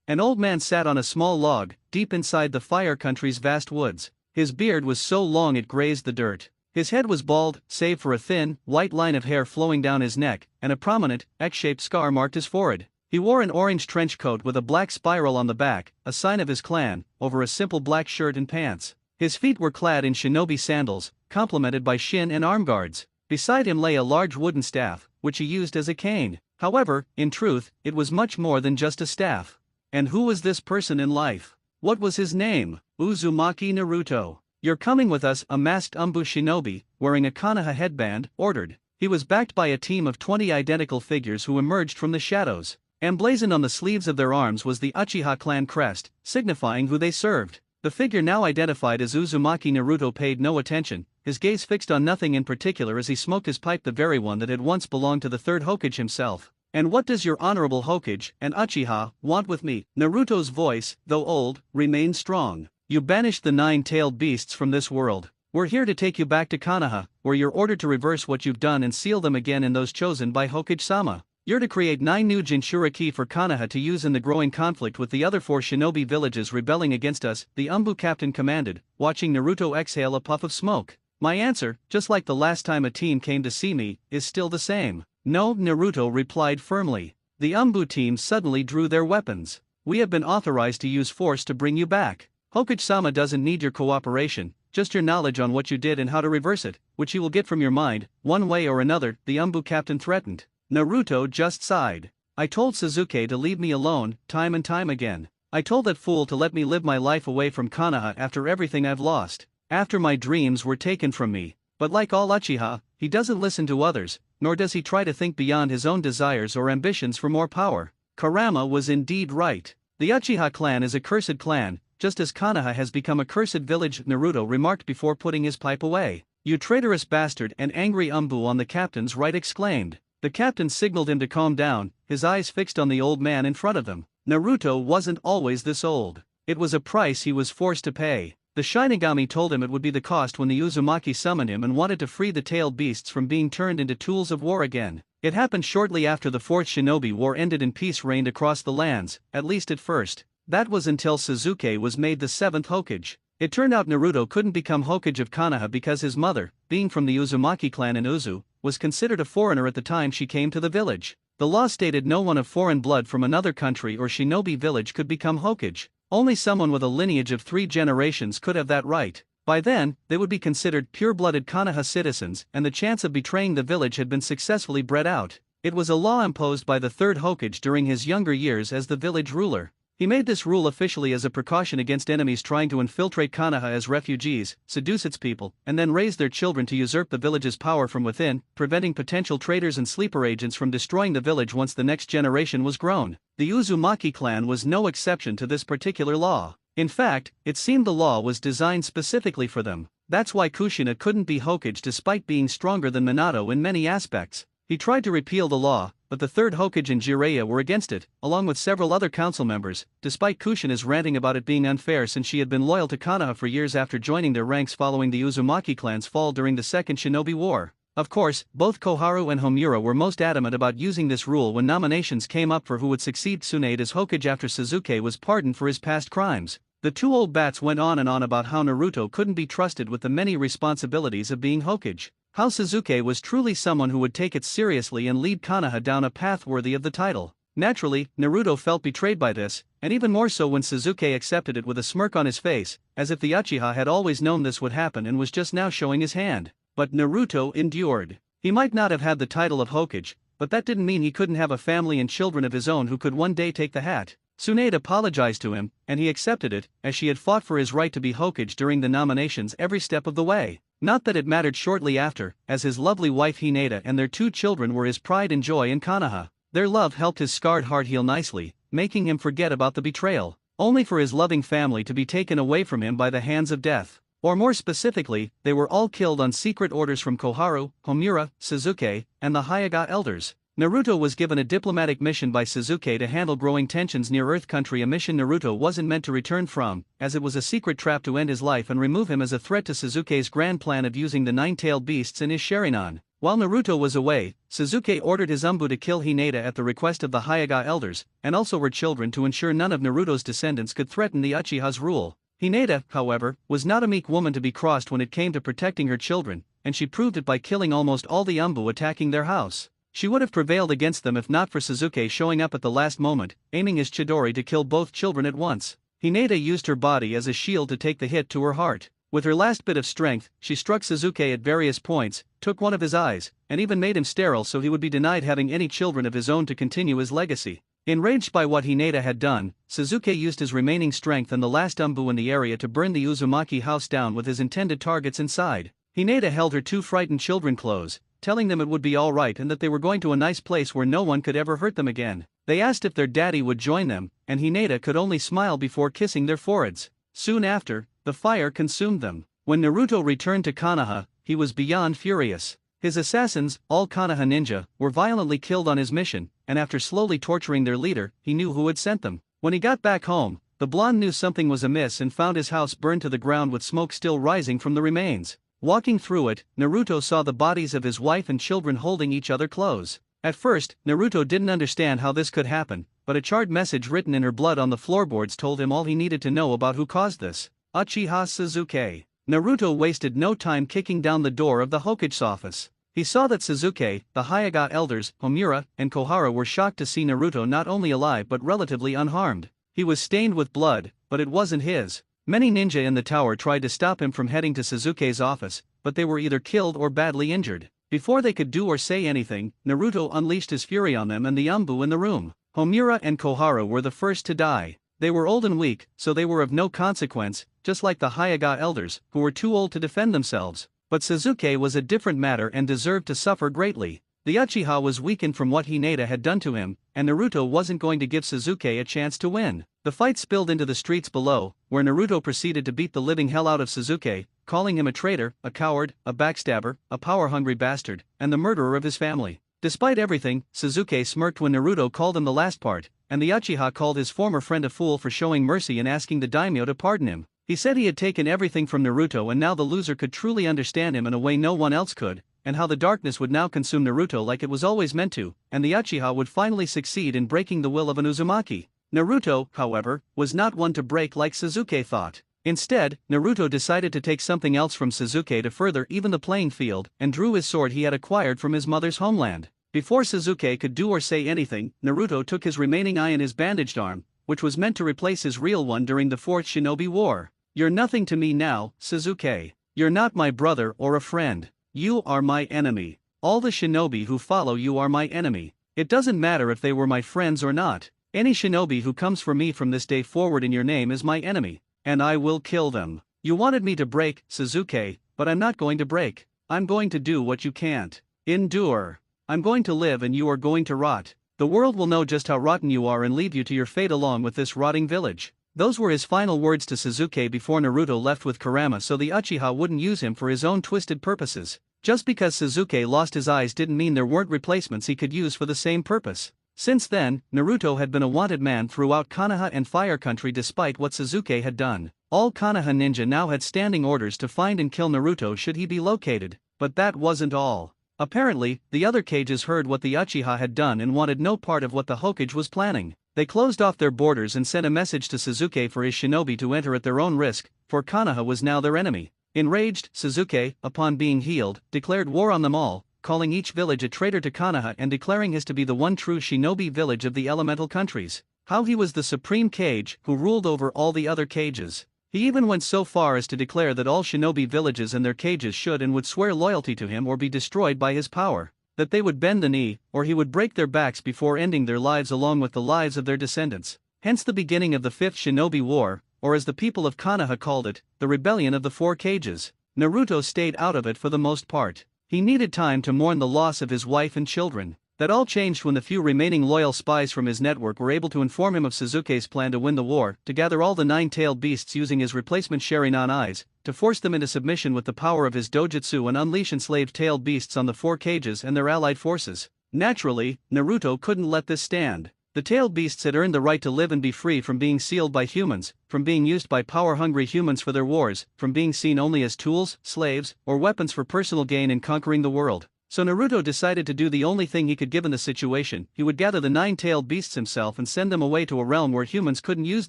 An old man sat on a small log, deep inside the Fire Country's vast woods. His beard was so long it grazed the dirt. His head was bald, save for a thin, white line of hair flowing down his neck, and a prominent, X-shaped scar marked his forehead. He wore an orange trench coat with a black spiral on the back, a sign of his clan, over a simple black shirt and pants. His feet were clad in shinobi sandals, complemented by shin and arm guards. Beside him lay a large wooden staff, which he used as a cane. However, in truth, it was much more than just a staff. And who was this person in life? What was his name? Uzumaki Naruto. "You're coming with us," a masked Umbu shinobi, wearing a Konoha headband, ordered. He was backed by a team of 20 identical figures who emerged from the shadows. Emblazoned on the sleeves of their arms was the Uchiha clan crest, signifying who they served. The figure now identified as Uzumaki Naruto paid no attention, his gaze fixed on nothing in particular as he smoked his pipe, the very one that had once belonged to the third Hokage himself. "And what does your honorable Hokage and Uchiha want with me?" Naruto's voice, though old, remained strong. "You banished the 9-tailed beasts from this world. We're here to take you back to Konoha, where you're ordered to reverse what you've done and seal them again in those chosen by Hokage-sama. You're to create 9 new Jinchuriki for Konoha to use in the growing conflict with the other 4 shinobi villages rebelling against us," the Umbu captain commanded, watching Naruto exhale a puff of smoke. "My answer, just like the last time a team came to see me, is still the same." "No," Naruto replied firmly. The Umbu team suddenly drew their weapons. "We have been authorized to use force to bring you back. Hokage-sama doesn't need your cooperation, just your knowledge on what you did and how to reverse it, which he will get from your mind, one way or another," the Umbu captain threatened. Naruto just sighed. "I told Sasuke to leave me alone, time and time again. I told that fool to let me live my life away from Konoha after everything I've lost, after my dreams were taken from me. But like all Uchiha, he doesn't listen to others, nor does he try to think beyond his own desires or ambitions for more power." Kurama was indeed right. The Uchiha clan is a cursed clan, just as Konoha has become a cursed village, Naruto remarked before putting his pipe away. "You traitorous bastard!" an angry Umbu on the captain's right exclaimed. The captain signaled him to calm down, his eyes fixed on the old man in front of them. Naruto wasn't always this old. It was a price he was forced to pay. The Shinigami told him it would be the cost when the Uzumaki summoned him and wanted to free the tailed beasts from being turned into tools of war again. It happened shortly after the Fourth Shinobi War ended and peace reigned across the lands, at least at first. That was until Sasuke was made the 7th Hokage. It turned out Naruto couldn't become Hokage of Konoha because his mother, being from the Uzumaki clan in Uzu, was considered a foreigner at the time she came to the village. The law stated no one of foreign blood from another country or shinobi village could become Hokage. Only someone with a lineage of 3 generations could have that right. By then, they would be considered pure-blooded Konoha citizens, and the chance of betraying the village had been successfully bred out. It was a law imposed by the 3rd Hokage during his younger years as the village ruler. He made this rule officially as a precaution against enemies trying to infiltrate Konoha as refugees, seduce its people, and then raise their children to usurp the village's power from within, preventing potential traitors and sleeper agents from destroying the village once the next generation was grown. The Uzumaki clan was no exception to this particular law. In fact, it seemed the law was designed specifically for them. That's why Kushina couldn't be Hokage despite being stronger than Minato in many aspects. He tried to repeal the law, but the 3rd Hokage and Jiraiya were against it, along with several other council members, despite Kushina's ranting about it being unfair since she had been loyal to Konoha for years after joining their ranks following the Uzumaki clan's fall during the Second Shinobi War. Of course, both Koharu and Homura were most adamant about using this rule when nominations came up for who would succeed Tsunade as Hokage after Sasuke was pardoned for his past crimes. The 2 old bats went on and on about how Naruto couldn't be trusted with the many responsibilities of being Hokage. How Sasuke was truly someone who would take it seriously and lead Konoha down a path worthy of the title. Naturally, Naruto felt betrayed by this, and even more so when Sasuke accepted it with a smirk on his face, as if the Uchiha had always known this would happen and was just now showing his hand. But Naruto endured. He might not have had the title of Hokage, but that didn't mean he couldn't have a family and children of his own who could one day take the hat. Tsunade apologized to him, and he accepted it, as she had fought for his right to be Hokage during the nominations every step of the way. Not that it mattered shortly after, as his lovely wife Hinata and their 2 children were his pride and joy in Konoha. Their love helped his scarred heart heal nicely, making him forget about the betrayal, only for his loving family to be taken away from him by the hands of death. Or more specifically, they were all killed on secret orders from Koharu, Homura, Sasuke, and the Hyuga elders. Naruto was given a diplomatic mission by Sasuke to handle growing tensions near Earth Country, a mission Naruto wasn't meant to return from, as it was a secret trap to end his life and remove him as a threat to Sasuke's grand plan of using the 9-tailed beasts in his Sharingan. While Naruto was away, Sasuke ordered his Umbu to kill Hinata at the request of the Hyuga elders, and also her children to ensure none of Naruto's descendants could threaten the Uchiha's rule. Hinata, however, was not a meek woman to be crossed when it came to protecting her children, and she proved it by killing almost all the Umbu attacking their house. She would have prevailed against them if not for Sasuke showing up at the last moment, aiming his Chidori to kill both children at once. Hinata used her body as a shield to take the hit to her heart. With her last bit of strength, she struck Sasuke at various points, took one of his eyes, and even made him sterile so he would be denied having any children of his own to continue his legacy. Enraged by what Hinata had done, Sasuke used his remaining strength and the last Umbu in the area to burn the Uzumaki house down with his intended targets inside. Hinata held her two frightened children close, telling them it would be alright and that they were going to a nice place where no one could ever hurt them again. They asked if their daddy would join them, and Hinata could only smile before kissing their foreheads. Soon after, the fire consumed them. When Naruto returned to Konoha, he was beyond furious. His assassins, all Konoha ninja, were violently killed on his mission, and after slowly torturing their leader, he knew who had sent them. When he got back home, the blonde knew something was amiss and found his house burned to the ground with smoke still rising from the remains. Walking through it, Naruto saw the bodies of his wife and children holding each other close. At first, Naruto didn't understand how this could happen, but a charred message written in her blood on the floorboards told him all he needed to know about who caused this. Uchiha Sasuke. Naruto wasted no time kicking down the door of the Hokage's office. He saw that Sasuke, the Hyuga elders, Homura, and Kohara were shocked to see Naruto not only alive but relatively unharmed. He was stained with blood, but it wasn't his. Many ninja in the tower tried to stop him from heading to Sasuke's office, but they were either killed or badly injured. Before they could do or say anything, Naruto unleashed his fury on them and the Umbu in the room. Homura and Kohara were the first to die. They were old and weak, so they were of no consequence, just like the Hyuga elders, who were too old to defend themselves. But Sasuke was a different matter and deserved to suffer greatly. The Uchiha was weakened from what Hinata had done to him, and Naruto wasn't going to give Sasuke a chance to win. The fight spilled into the streets below, where Naruto proceeded to beat the living hell out of Sasuke, calling him a traitor, a coward, a backstabber, a power-hungry bastard, and the murderer of his family. Despite everything, Sasuke smirked when Naruto called him the last part, and the Uchiha called his former friend a fool for showing mercy and asking the daimyo to pardon him. He said he had taken everything from Naruto and now the loser could truly understand him in a way no one else could, and how the darkness would now consume Naruto like it was always meant to, and the Uchiha would finally succeed in breaking the will of an Uzumaki. Naruto, however, was not one to break like Sasuke thought. Instead, Naruto decided to take something else from Sasuke to further even the playing field, and drew his sword he had acquired from his mother's homeland. Before Sasuke could do or say anything, Naruto took his remaining eye in his bandaged arm, which was meant to replace his real one during the Fourth Shinobi War. "You're nothing to me now, Sasuke. You're not my brother or a friend. You are my enemy. All the shinobi who follow you are my enemy. It doesn't matter if they were my friends or not. Any shinobi who comes for me from this day forward in your name is my enemy, and I will kill them. You wanted me to break, Sasuke, but I'm not going to break. I'm going to do what you can't endure. I'm going to live and you are going to rot. The world will know just how rotten you are and leave you to your fate along with this rotting village." Those were his final words to Sasuke before Naruto left with Kurama so the Uchiha wouldn't use him for his own twisted purposes. Just because Sasuke lost his eyes didn't mean there weren't replacements he could use for the same purpose. Since then, Naruto had been a wanted man throughout Konoha and Fire Country despite what Sasuke had done. All Konoha ninja now had standing orders to find and kill Naruto should he be located, but that wasn't all. Apparently, the other Kages heard what the Uchiha had done and wanted no part of what the Hokage was planning. They closed off their borders and sent a message to Sasuke for his shinobi to enter at their own risk, for Konoha was now their enemy. Enraged, Sasuke, upon being healed, declared war on them all, calling each village a traitor to Konoha and declaring his to be the one true shinobi village of the elemental countries. How he was the supreme Kage who ruled over all the other Kages. He even went so far as to declare that all shinobi villages and their Kages should and would swear loyalty to him or be destroyed by his power, that they would bend the knee, or he would break their backs before ending their lives along with the lives of their descendants. Hence the beginning of the Fifth Shinobi War, or as the people of Konoha called it, the Rebellion of the Four Kages. Naruto stayed out of it for the most part. He needed time to mourn the loss of his wife and children. That all changed when the few remaining loyal spies from his network were able to inform him of Sasuke's plan to win the war, to gather all the nine-tailed beasts using his replacement Sharingan eyes, to force them into submission with the power of his dojutsu and unleash enslaved tailed beasts on the Four Kages and their allied forces. Naturally, Naruto couldn't let this stand. The tailed beasts had earned the right to live and be free from being sealed by humans, from being used by power-hungry humans for their wars, from being seen only as tools, slaves, or weapons for personal gain in conquering the world. So Naruto decided to do the only thing he could given the situation. He would gather the 9-tailed beasts himself and send them away to a realm where humans couldn't use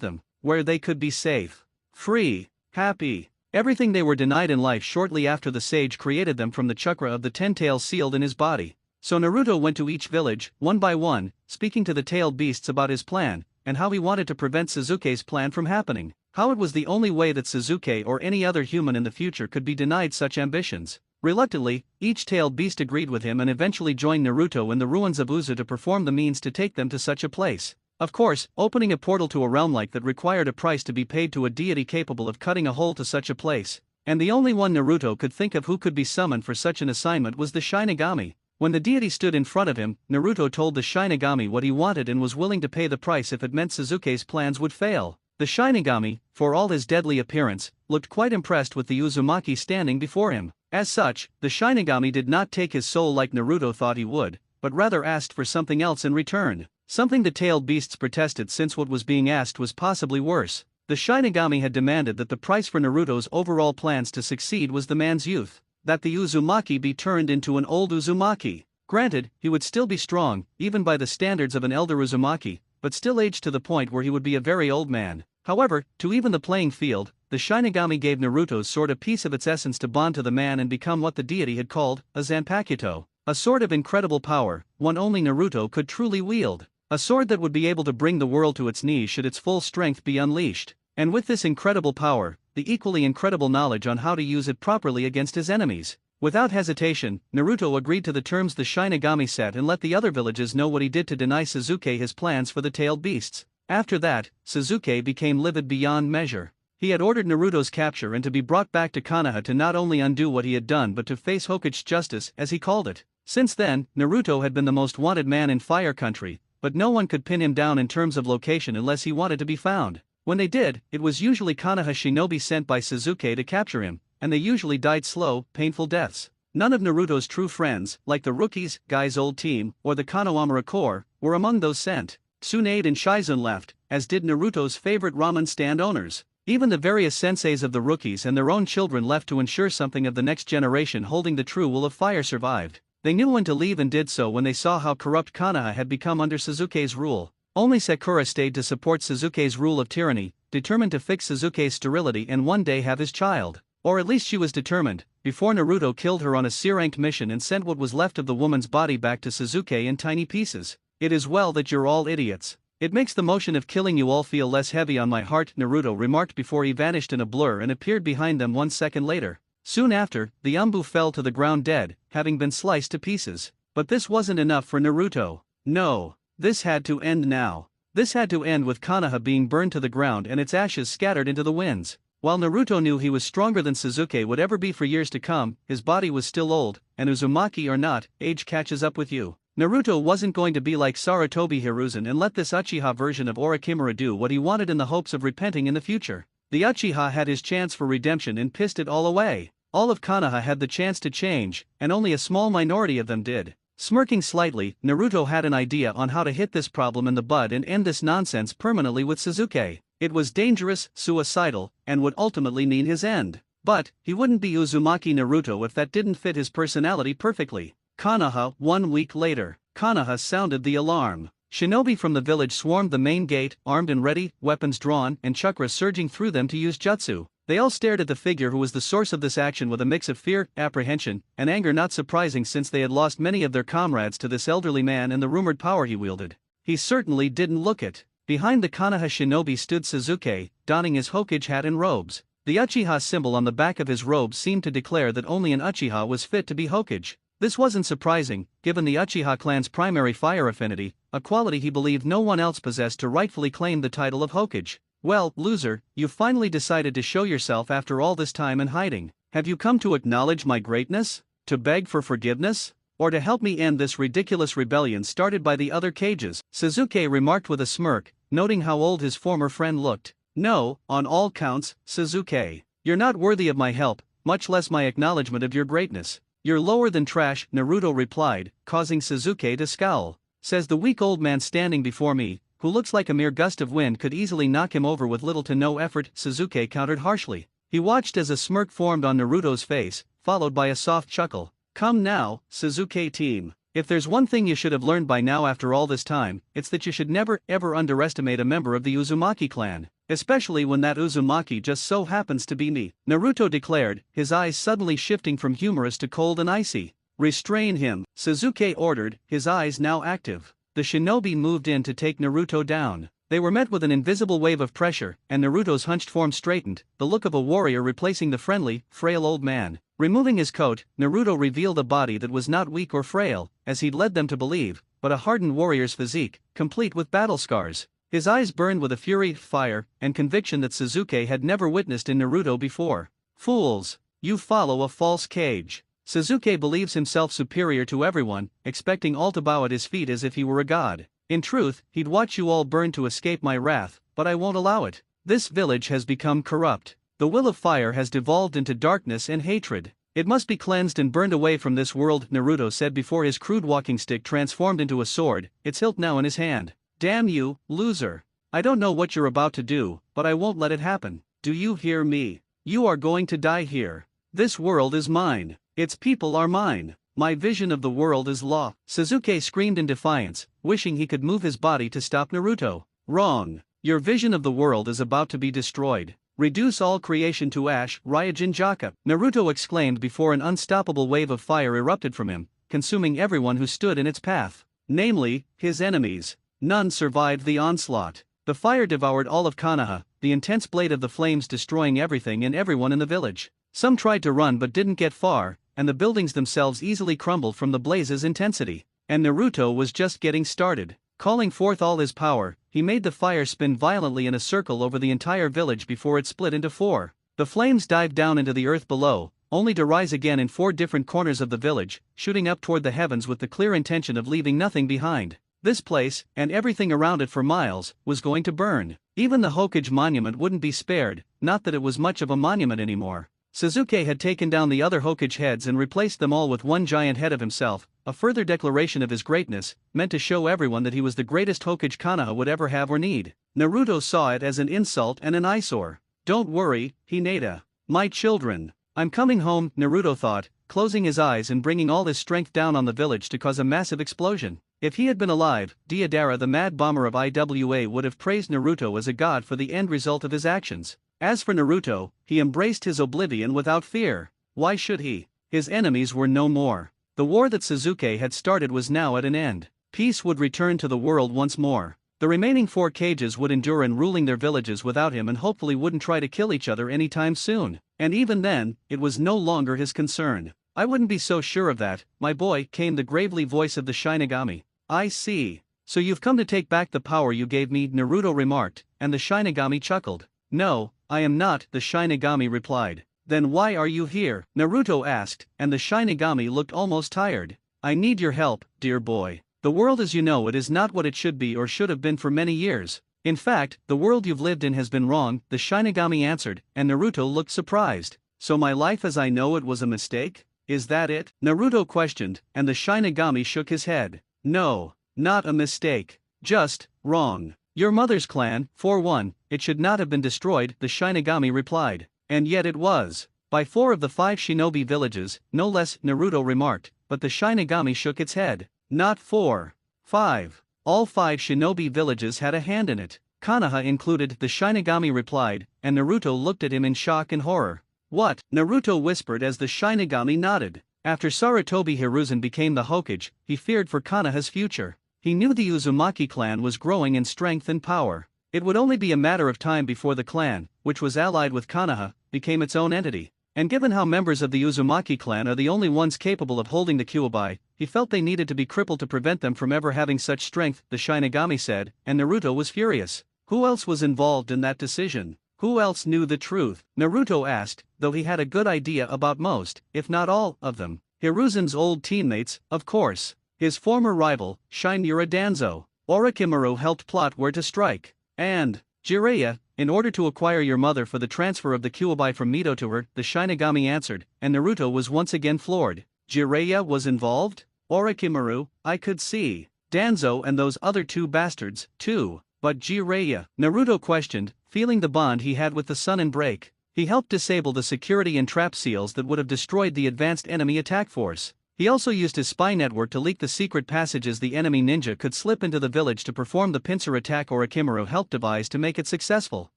them, where they could be safe, free, happy. Everything they were denied in life shortly after the sage created them from the chakra of the 10 tails sealed in his body. So Naruto went to each village, one by one, speaking to the tailed beasts about his plan, and how he wanted to prevent Sasuke's plan from happening, how it was the only way that Sasuke or any other human in the future could be denied such ambitions. Reluctantly, each tailed beast agreed with him and eventually joined Naruto in the ruins of Uzu to perform the means to take them to such a place. Of course, opening a portal to a realm like that required a price to be paid to a deity capable of cutting a hole to such a place, and the only one Naruto could think of who could be summoned for such an assignment was the Shinigami. When the deity stood in front of him, Naruto told the Shinigami what he wanted and was willing to pay the price if it meant Sasuke's plans would fail. The Shinigami, for all his deadly appearance, looked quite impressed with the Uzumaki standing before him. As such, the Shinigami did not take his soul like Naruto thought he would, but rather asked for something else in return. Something the tailed beasts protested, since what was being asked was possibly worse. The Shinigami had demanded that the price for Naruto's overall plans to succeed was the man's youth, that the Uzumaki be turned into an old Uzumaki. Granted, he would still be strong, even by the standards of an elder Uzumaki, but still aged to the point where he would be a very old man. However, to even the playing field, the Shinigami gave Naruto's sword a piece of its essence to bond to the man and become what the deity had called a Zanpakuto, a sword of incredible power, one only Naruto could truly wield. A sword that would be able to bring the world to its knees should its full strength be unleashed. And with this incredible power, the equally incredible knowledge on how to use it properly against his enemies. Without hesitation, Naruto agreed to the terms the Shinigami set and let the other villages know what he did to deny Sasuke his plans for the tailed beasts. After that, Sasuke became livid beyond measure. He had ordered Naruto's capture and to be brought back to Konoha to not only undo what he had done but to face Hokage justice, as he called it. Since then, Naruto had been the most wanted man in Fire Country, but no one could pin him down in terms of location unless he wanted to be found. When they did, it was usually Konoha shinobi sent by Sasuke to capture him, and they usually died slow, painful deaths. None of Naruto's true friends, like the rookies, Guy's old team, or the Konohamaru Corps, were among those sent. Tsunade and Shizun left, as did Naruto's favorite ramen stand owners. Even the various senseis of the rookies and their own children left to ensure something of the next generation holding the true will of fire survived. They knew when to leave and did so when they saw how corrupt Konoha had become under Sasuke's rule. Only Sakura stayed to support Sasuke's rule of tyranny, determined to fix Sasuke's sterility and one day have his child. Or at least she was determined, before Naruto killed her on a C-ranked mission and sent what was left of the woman's body back to Sasuke in tiny pieces. It is well that you're all idiots. It makes the motion of killing you all feel less heavy on my heart, Naruto remarked before he vanished in a blur and appeared behind them 1 second later. Soon after, the Umbu fell to the ground dead, having been sliced to pieces. But this wasn't enough for Naruto. No, this had to end now. This had to end with Konoha being burned to the ground and its ashes scattered into the winds. While Naruto knew he was stronger than Sasuke would ever be for years to come, his body was still old, and Uzumaki or not, age catches up with you. Naruto wasn't going to be like Sarutobi Hiruzen and let this Uchiha version of Orochimaru do what he wanted in the hopes of repenting in the future. The Uchiha had his chance for redemption and pissed it all away. All of Konoha had the chance to change, and only a small minority of them did. Smirking slightly, Naruto had an idea on how to hit this problem in the bud and end this nonsense permanently with Sasuke. It was dangerous, suicidal, and would ultimately mean his end. But, he wouldn't be Uzumaki Naruto if that didn't fit his personality perfectly. Konoha. 1 week later, Konoha sounded the alarm. Shinobi from the village swarmed the main gate, armed and ready, weapons drawn, and chakras surging through them to use jutsu. They all stared at the figure who was the source of this action with a mix of fear, apprehension, and anger, not surprising since they had lost many of their comrades to this elderly man and the rumored power he wielded. He certainly didn't look it. Behind the Konoha shinobi stood Sasuke, donning his Hokage hat and robes. The Uchiha symbol on the back of his robe seemed to declare that only an Uchiha was fit to be Hokage. This wasn't surprising, given the Uchiha clan's primary fire affinity, a quality he believed no one else possessed to rightfully claim the title of Hokage. Well, loser, you've finally decided to show yourself after all this time in hiding. Have you come to acknowledge my greatness? To beg for forgiveness? Or to help me end this ridiculous rebellion started by the other Kages? Sasuke remarked with a smirk, noting how old his former friend looked. No, on all counts, Sasuke. You're not worthy of my help, much less my acknowledgement of your greatness. You're lower than trash, Naruto replied, causing Sasuke to scowl. Says the weak old man standing before me, who looks like a mere gust of wind could easily knock him over with little to no effort, Sasuke countered harshly. He watched as a smirk formed on Naruto's face, followed by a soft chuckle. Come now, Suzuki team. If there's one thing you should have learned by now after all this time, it's that you should never ever underestimate a member of the Uzumaki clan, especially when that Uzumaki just so happens to be me, Naruto declared, his eyes suddenly shifting from humorous to cold and icy. Restrain him, Suzuki ordered, his eyes now active. The shinobi moved in to take Naruto down. They were met with an invisible wave of pressure, and Naruto's hunched form straightened, the look of a warrior replacing the friendly, frail old man. Removing his coat, Naruto revealed a body that was not weak or frail, as he'd led them to believe, but a hardened warrior's physique, complete with battle scars. His eyes burned with a fury, fire, and conviction that Suzuki had never witnessed in Naruto before. Fools! You follow a false cage. Suzuki believes himself superior to everyone, expecting all to bow at his feet as if he were a god. In truth, he'd watch you all burn to escape my wrath, but I won't allow it. This village has become corrupt. The will of fire has devolved into darkness and hatred. It must be cleansed and burned away from this world, Naruto said before his crude walking stick transformed into a sword, its hilt now in his hand. Damn you, loser. I don't know what you're about to do, but I won't let it happen. Do you hear me? You are going to die here. This world is mine. Its people are mine. My vision of the world is law. Suzuki screamed in defiance, wishing he could move his body to stop Naruto. Wrong. Your vision of the world is about to be destroyed. Reduce all creation to ash, Ryujin Jaka, Naruto exclaimed before an unstoppable wave of fire erupted from him, consuming everyone who stood in its path. Namely, his enemies. None survived the onslaught. The fire devoured all of Konoha, the intense blade of the flames destroying everything and everyone in the village. Some tried to run but didn't get far, and the buildings themselves easily crumbled from the blaze's intensity. And Naruto was just getting started. Calling forth all his power, he made the fire spin violently in a circle over the entire village before it split into four. The flames dived down into the earth below, only to rise again in four different corners of the village, shooting up toward the heavens with the clear intention of leaving nothing behind. This place, and everything around it for miles, was going to burn. Even the Hokage monument wouldn't be spared, not that it was much of a monument anymore. Suzuki had taken down the other Hokage heads and replaced them all with one giant head of himself, a further declaration of his greatness, meant to show everyone that he was the greatest Hokage Konoha would ever have or need. Naruto saw it as an insult and an eyesore. Don't worry, Hinata. My children. I'm coming home, Naruto thought, closing his eyes and bringing all his strength down on the village to cause a massive explosion. If he had been alive, Deidara the mad bomber of IWA would have praised Naruto as a god for the end result of his actions. As for Naruto, he embraced his oblivion without fear. Why should he? His enemies were no more. The war that Suzuki had started was now at an end. Peace would return to the world once more. The remaining four cages would endure in ruling their villages without him and hopefully wouldn't try to kill each other anytime soon. And even then, it was no longer his concern. I wouldn't be so sure of that, my boy, came the gravely voice of the Shinigami. I see. So you've come to take back the power you gave me, Naruto remarked, and the Shinigami chuckled. No, I am not, the Shinigami replied. Then why are you here? Naruto asked, and the Shinigami looked almost tired. I need your help, dear boy. The world as you know it is not what it should be or should have been for many years. In fact, the world you've lived in has been wrong, the Shinigami answered, and Naruto looked surprised. So my life as I know it was a mistake? Is that it? Naruto questioned, and the Shinigami shook his head. No, not a mistake. Just wrong. Your mother's clan, for one, it should not have been destroyed, the Shinigami replied. And yet it was. By 4 of the 5 shinobi villages, no less, Naruto remarked, but the Shinigami shook its head. Not 4. 5. All 5 shinobi villages had a hand in it. Konoha included, the Shinigami replied, and Naruto looked at him in shock and horror. What? Naruto whispered as the Shinigami nodded. After Sarutobi Hiruzen became the Hokage, he feared for Konoha's future. He knew the Uzumaki clan was growing in strength and power. It would only be a matter of time before the clan, which was allied with Konoha, became its own entity. And given how members of the Uzumaki clan are the only ones capable of holding the Kyuubi, he felt they needed to be crippled to prevent them from ever having such strength, the Shinigami said, and Naruto was furious. Who else was involved in that decision? Who else knew the truth? Naruto asked, though he had a good idea about most, if not all, of them. Hiruzen's old teammates, of course. His former rival, Shinura Danzo. Orochimaru helped plot where to strike. And Jiraiya, in order to acquire your mother for the transfer of the Kyuubi from Mito to her, the Shinigami answered, and Naruto was once again floored. Jiraiya was involved? Orochimaru, I could see. Danzo and those other 2 bastards, too. But Jiraiya, Naruto questioned, feeling the bond he had with the sun and break. He helped disable the security and trap seals that would have destroyed the advanced enemy attack force. He also used his spy network to leak the secret passages the enemy ninja could slip into the village to perform the pincer attack Orochimaru helped devise to make it successful.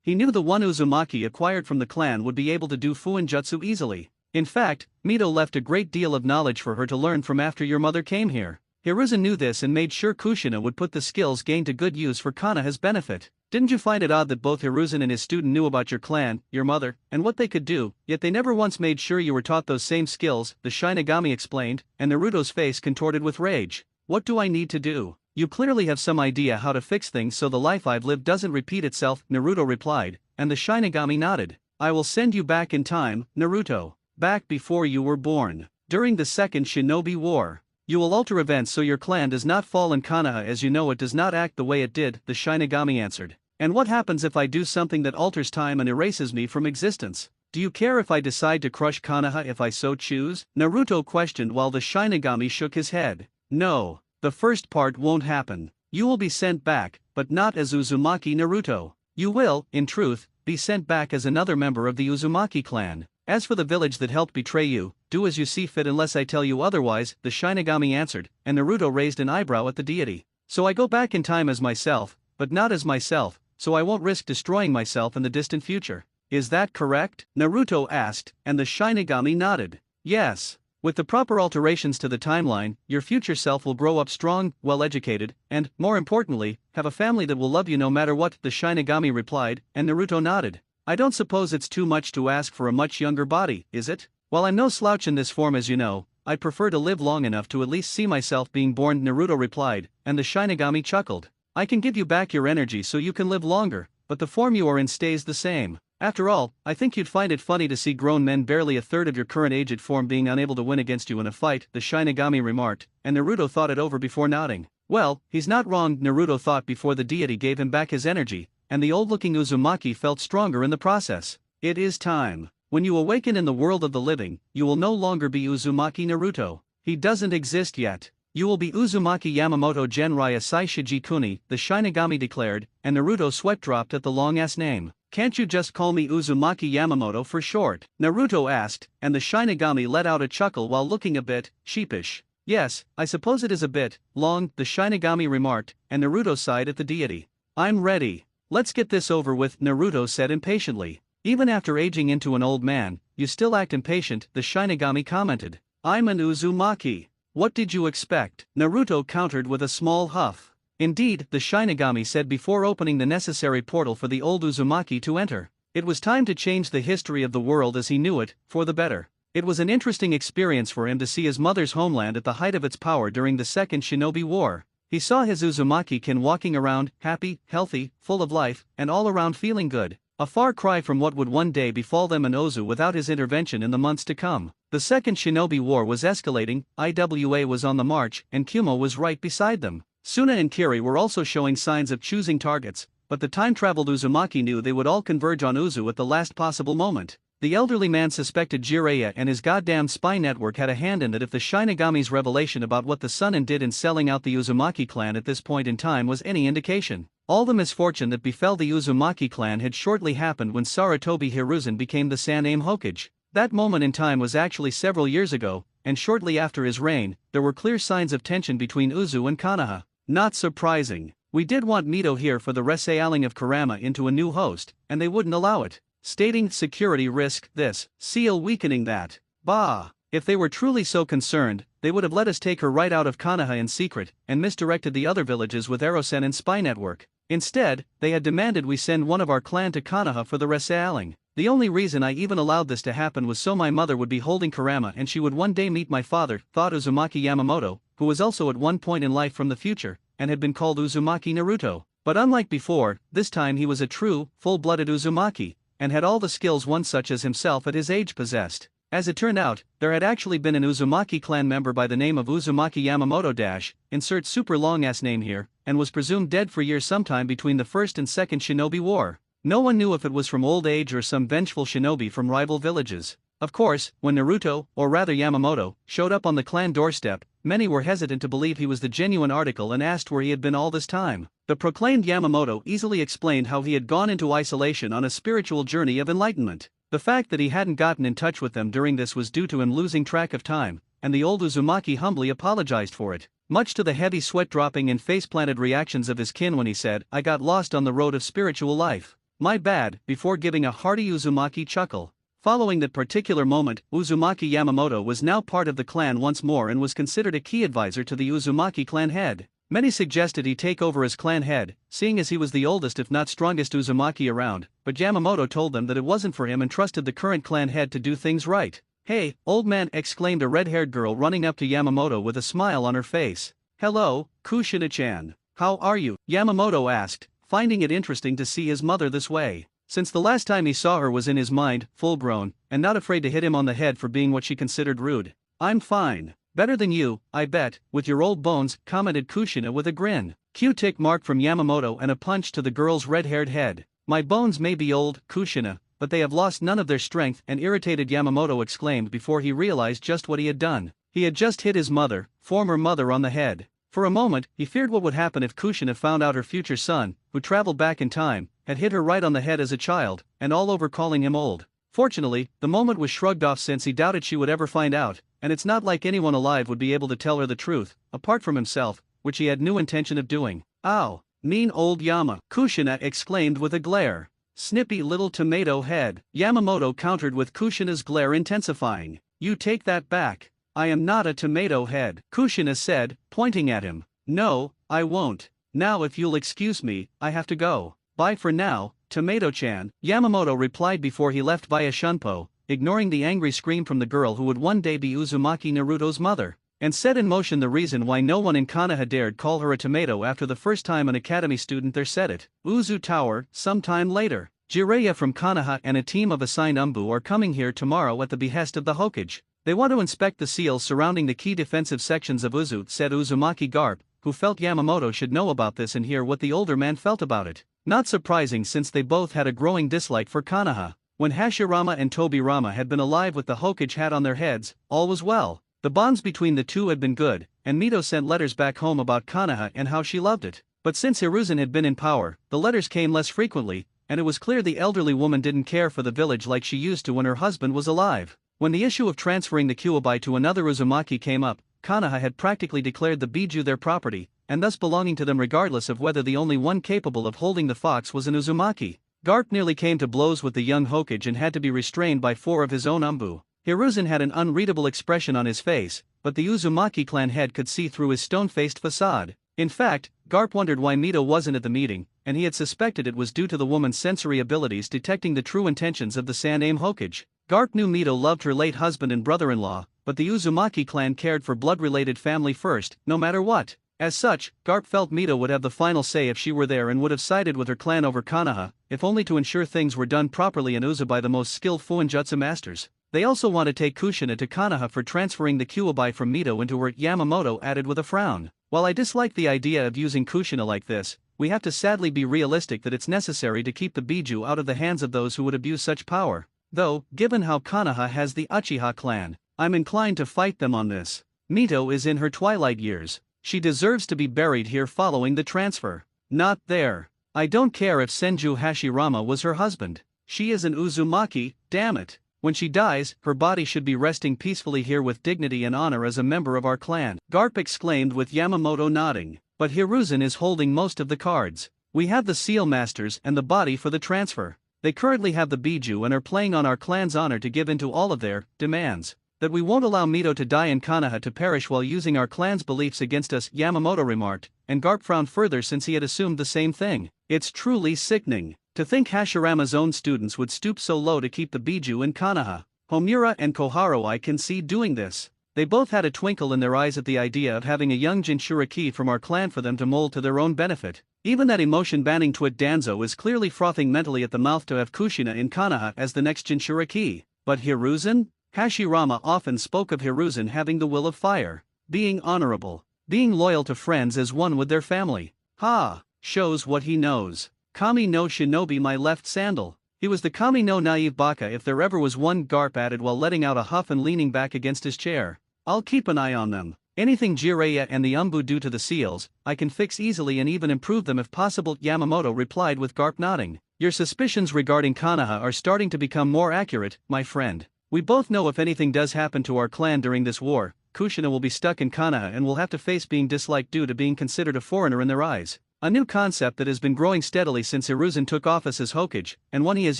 He knew the one Uzumaki acquired from the clan would be able to do Fuinjutsu easily. In fact, Mito left a great deal of knowledge for her to learn from after your mother came here. Hiruzen knew this and made sure Kushina would put the skills gained to good use for Konoha's benefit. Didn't you find it odd that both Hiruzen and his student knew about your clan, your mother, and what they could do, yet they never once made sure you were taught those same skills, the Shinigami explained, and Naruto's face contorted with rage. What do I need to do? You clearly have some idea how to fix things so the life I've lived doesn't repeat itself, Naruto replied, and the Shinigami nodded. I will send you back in time, Naruto. Back before you were born. During the Second Shinobi War. You will alter events so your clan does not fall and Konoha as you know it does not act the way it did, the Shinigami answered. And what happens if I do something that alters time and erases me from existence? Do you care if I decide to crush Konoha if I so choose? Naruto questioned while the Shinigami shook his head. No, the first part won't happen. You will be sent back, but not as Uzumaki Naruto. You will, in truth, be sent back as another member of the Uzumaki clan. As for the village that helped betray you, do as you see fit unless I tell you otherwise, the Shinigami answered, and Naruto raised an eyebrow at the deity. So I go back in time as myself, but not as myself, so I won't risk destroying myself in the distant future. Is that correct? Naruto asked, and the Shinigami nodded. Yes. With the proper alterations to the timeline, your future self will grow up strong, well-educated, and, more importantly, have a family that will love you no matter what, the Shinigami replied, and Naruto nodded. I don't suppose it's too much to ask for a much younger body, is it? While I'm no slouch in this form as you know, I'd prefer to live long enough to at least see myself being born, Naruto replied, and the Shinigami chuckled. I can give you back your energy so you can live longer, but the form you are in stays the same. After all, I think you'd find it funny to see grown men barely a third of your current aged form being unable to win against you in a fight, the Shinigami remarked, and Naruto thought it over before nodding. Well, he's not wrong, Naruto thought before the deity gave him back his energy, and the old-looking Uzumaki felt stronger in the process. It is time. When you awaken in the world of the living, you will no longer be Uzumaki Naruto. He doesn't exist yet. You will be Uzumaki Yamamoto Genrya Saishiji Kuni, the Shinigami declared, and Naruto sweat dropped at the long-ass name. Can't you just call me Uzumaki Yamamoto for short? Naruto asked, and the Shinigami let out a chuckle while looking a bit sheepish. Yes, I suppose it is a bit long, the Shinigami remarked, and Naruto sighed at the deity. I'm ready. Let's get this over with, Naruto said impatiently. Even after aging into an old man, you still act impatient, the Shinigami commented. I'm an Uzumaki. What did you expect? Naruto countered with a small huff. Indeed, the Shinigami said before opening the necessary portal for the old Uzumaki to enter. It was time to change the history of the world as he knew it, for the better. It was an interesting experience for him to see his mother's homeland at the height of its power during the Second Shinobi War. He saw his Uzumaki-kin walking around, happy, healthy, full of life, and all around feeling good. A far cry from what would one day befall them in Ozu without his intervention in the months to come. The Second Shinobi War was escalating, Iwa was on the march, and Kumo was right beside them. Suna and Kiri were also showing signs of choosing targets, but the time-traveled Uzumaki knew they would all converge on Uzu at the last possible moment. The elderly man suspected Jiraiya and his goddamn spy network had a hand in it if the Shinigami's revelation about what the Sunin did in selling out the Uzumaki clan at this point in time was any indication. All the misfortune that befell the Uzumaki clan had shortly happened when Sarutobi Hiruzen became the Saname Hokage. That moment in time was actually several years ago, and shortly after his reign, there were clear signs of tension between Uzu and Konoha. Not surprising. We did want Mito here for the resealing of Kurama into a new host, and they wouldn't allow it. Stating security risk this, seal weakening that. Bah! If they were truly so concerned, they would have let us take her right out of Konoha in secret, and misdirected the other villages with Erosen and spy network. Instead, they had demanded we send one of our clan to Konoha for the resealing. The only reason I even allowed this to happen was so my mother would be holding Kurama and she would one day meet my father, thought Uzumaki Yamamoto, who was also at one point in life from the future, and had been called Uzumaki Naruto. But unlike before, this time he was a true, full-blooded Uzumaki, and had all the skills one such as himself at his age possessed. As it turned out, there had actually been an Uzumaki clan member by the name of Uzumaki Yamamoto insert super long-ass name here, and was presumed dead for years sometime between the First and Second Shinobi War. No one knew if it was from old age or some vengeful shinobi from rival villages. Of course, when Naruto, or rather Yamamoto, showed up on the clan doorstep, many were hesitant to believe he was the genuine article and asked where he had been all this time. The proclaimed Yamamoto easily explained how he had gone into isolation on a spiritual journey of enlightenment. The fact that he hadn't gotten in touch with them during this was due to him losing track of time, and the old Uzumaki humbly apologized for it, much to the heavy sweat-dropping and face-planted reactions of his kin when he said, "I got lost on the road of spiritual life. My bad," before giving a hearty Uzumaki chuckle. Following that particular moment, Uzumaki Yamamoto was now part of the clan once more and was considered a key advisor to the Uzumaki clan head. Many suggested he take over as clan head, seeing as he was the oldest if not strongest Uzumaki around, but Yamamoto told them that it wasn't for him and trusted the current clan head to do things right. "Hey, old man," exclaimed a red-haired girl running up to Yamamoto with a smile on her face. "Hello, Kushina-chan. How are you?" Yamamoto asked, finding it interesting to see his mother this way, since the last time he saw her was in his mind, full-grown, and not afraid to hit him on the head for being what she considered rude. "I'm fine. Better than you, I bet, with your old bones," commented Kushina with a grin. Q-tick mark from Yamamoto and a punch to the girl's red-haired head. "My bones may be old, Kushina, but they have lost none of their strength," an irritated Yamamoto exclaimed before he realized just what he had done. He had just hit his mother, former mother, on the head. For a moment, he feared what would happen if Kushina found out her future son, who traveled back in time, had hit her right on the head as a child, and all over calling him old. Fortunately, the moment was shrugged off since he doubted she would ever find out, and it's not like anyone alive would be able to tell her the truth, apart from himself, which he had no intention of doing. "Ow, mean old Yama," Kushina exclaimed with a glare. "Snippy little tomato head." Yamamoto countered with Kushina's glare intensifying. "You take that back. I am not a tomato head," Kushina said, pointing at him. "No, I won't. Now if you'll excuse me, I have to go. Bye for now, Tomato-chan," Yamamoto replied before he left via Shunpo, ignoring the angry scream from the girl who would one day be Uzumaki Naruto's mother, and set in motion the reason why no one in Konoha dared call her a tomato after the first time an academy student there said it. Uzu Tower, sometime later. Jiraiya from Konoha and a team of assigned Umbu are coming here tomorrow at the behest of the Hokage. They want to inspect the seals surrounding the key defensive sections of Uzu, said Uzumaki Garp, who felt Yamamoto should know about this and hear what the older man felt about it. Not surprising since they both had a growing dislike for Konoha. When Hashirama and Tobirama had been alive with the Hokage hat on their heads, all was well. The bonds between the two had been good, and Mito sent letters back home about Konoha and how she loved it. But since Hiruzen had been in power, the letters came less frequently, and it was clear the elderly woman didn't care for the village like she used to when her husband was alive. When the issue of transferring the Kyuubi to another Uzumaki came up, Konoha had practically declared the Biju their property, and thus belonging to them regardless of whether the only one capable of holding the fox was an Uzumaki. Garp nearly came to blows with the young Hokage and had to be restrained by 4 of his own Umbu. Hiruzen had an unreadable expression on his face, but the Uzumaki clan head could see through his stone-faced facade. In fact, Garp wondered why Mito wasn't at the meeting, and he had suspected it was due to the woman's sensory abilities detecting the true intentions of the Saname Hokage. Garp knew Mito loved her late husband and brother-in-law, but the Uzumaki clan cared for blood-related family first, no matter what. As such, Garp felt Mito would have the final say if she were there and would have sided with her clan over Konoha, if only to ensure things were done properly in Uzu by the most skilled Fuinjutsu masters. They also want to take Kushina to Konoha for transferring the Kyuubi from Mito into her, Yamamoto added with a frown. "While I dislike the idea of using Kushina like this, we have to sadly be realistic that it's necessary to keep the Biju out of the hands of those who would abuse such power. Though, given how Konoha has the Uchiha clan, I'm inclined to fight them on this. Mito is in her twilight years. She deserves to be buried here following the transfer. Not there. I don't care if Senju Hashirama was her husband. She is an Uzumaki, damn it. When she dies, her body should be resting peacefully here with dignity and honor as a member of our clan," Garp exclaimed with Yamamoto nodding. "But Hiruzen is holding most of the cards. We have the seal masters and the body for the transfer. They currently have the Biju and are playing on our clan's honor to give in to all of their demands. That we won't allow Mito to die and Konoha to perish while using our clan's beliefs against us," Yamamoto remarked, and Garp frowned further since he had assumed the same thing. "It's truly sickening. To think Hashirama's own students would stoop so low to keep the Biju in Konoha. Homura and Koharu I can see doing this." They both had a twinkle in their eyes at the idea of having a young Jinchuriki from our clan for them to mold to their own benefit. Even that emotion-banning twit Danzo is clearly frothing mentally at the mouth to have Kushina in Konoha as the next Jinchuriki. But Hiruzen? Hashirama often spoke of Hiruzen having the will of fire, being honorable, being loyal to friends as one with their family. Ha! Shows what he knows. Kami no shinobi, my left sandal. He was the Kami no naive baka if there ever was one, Garp added while letting out a huff and leaning back against his chair. "I'll keep an eye on them. Anything Jiraiya and the Umbu do to the seals, I can fix easily and even improve them if possible," Yamamoto replied with Garp nodding. "Your suspicions regarding Konoha are starting to become more accurate, my friend. We both know if anything does happen to our clan during this war, Kushina will be stuck in Konoha and will have to face being disliked due to being considered a foreigner in their eyes. A new concept that has been growing steadily since Hiruzen took office as Hokage, and one he has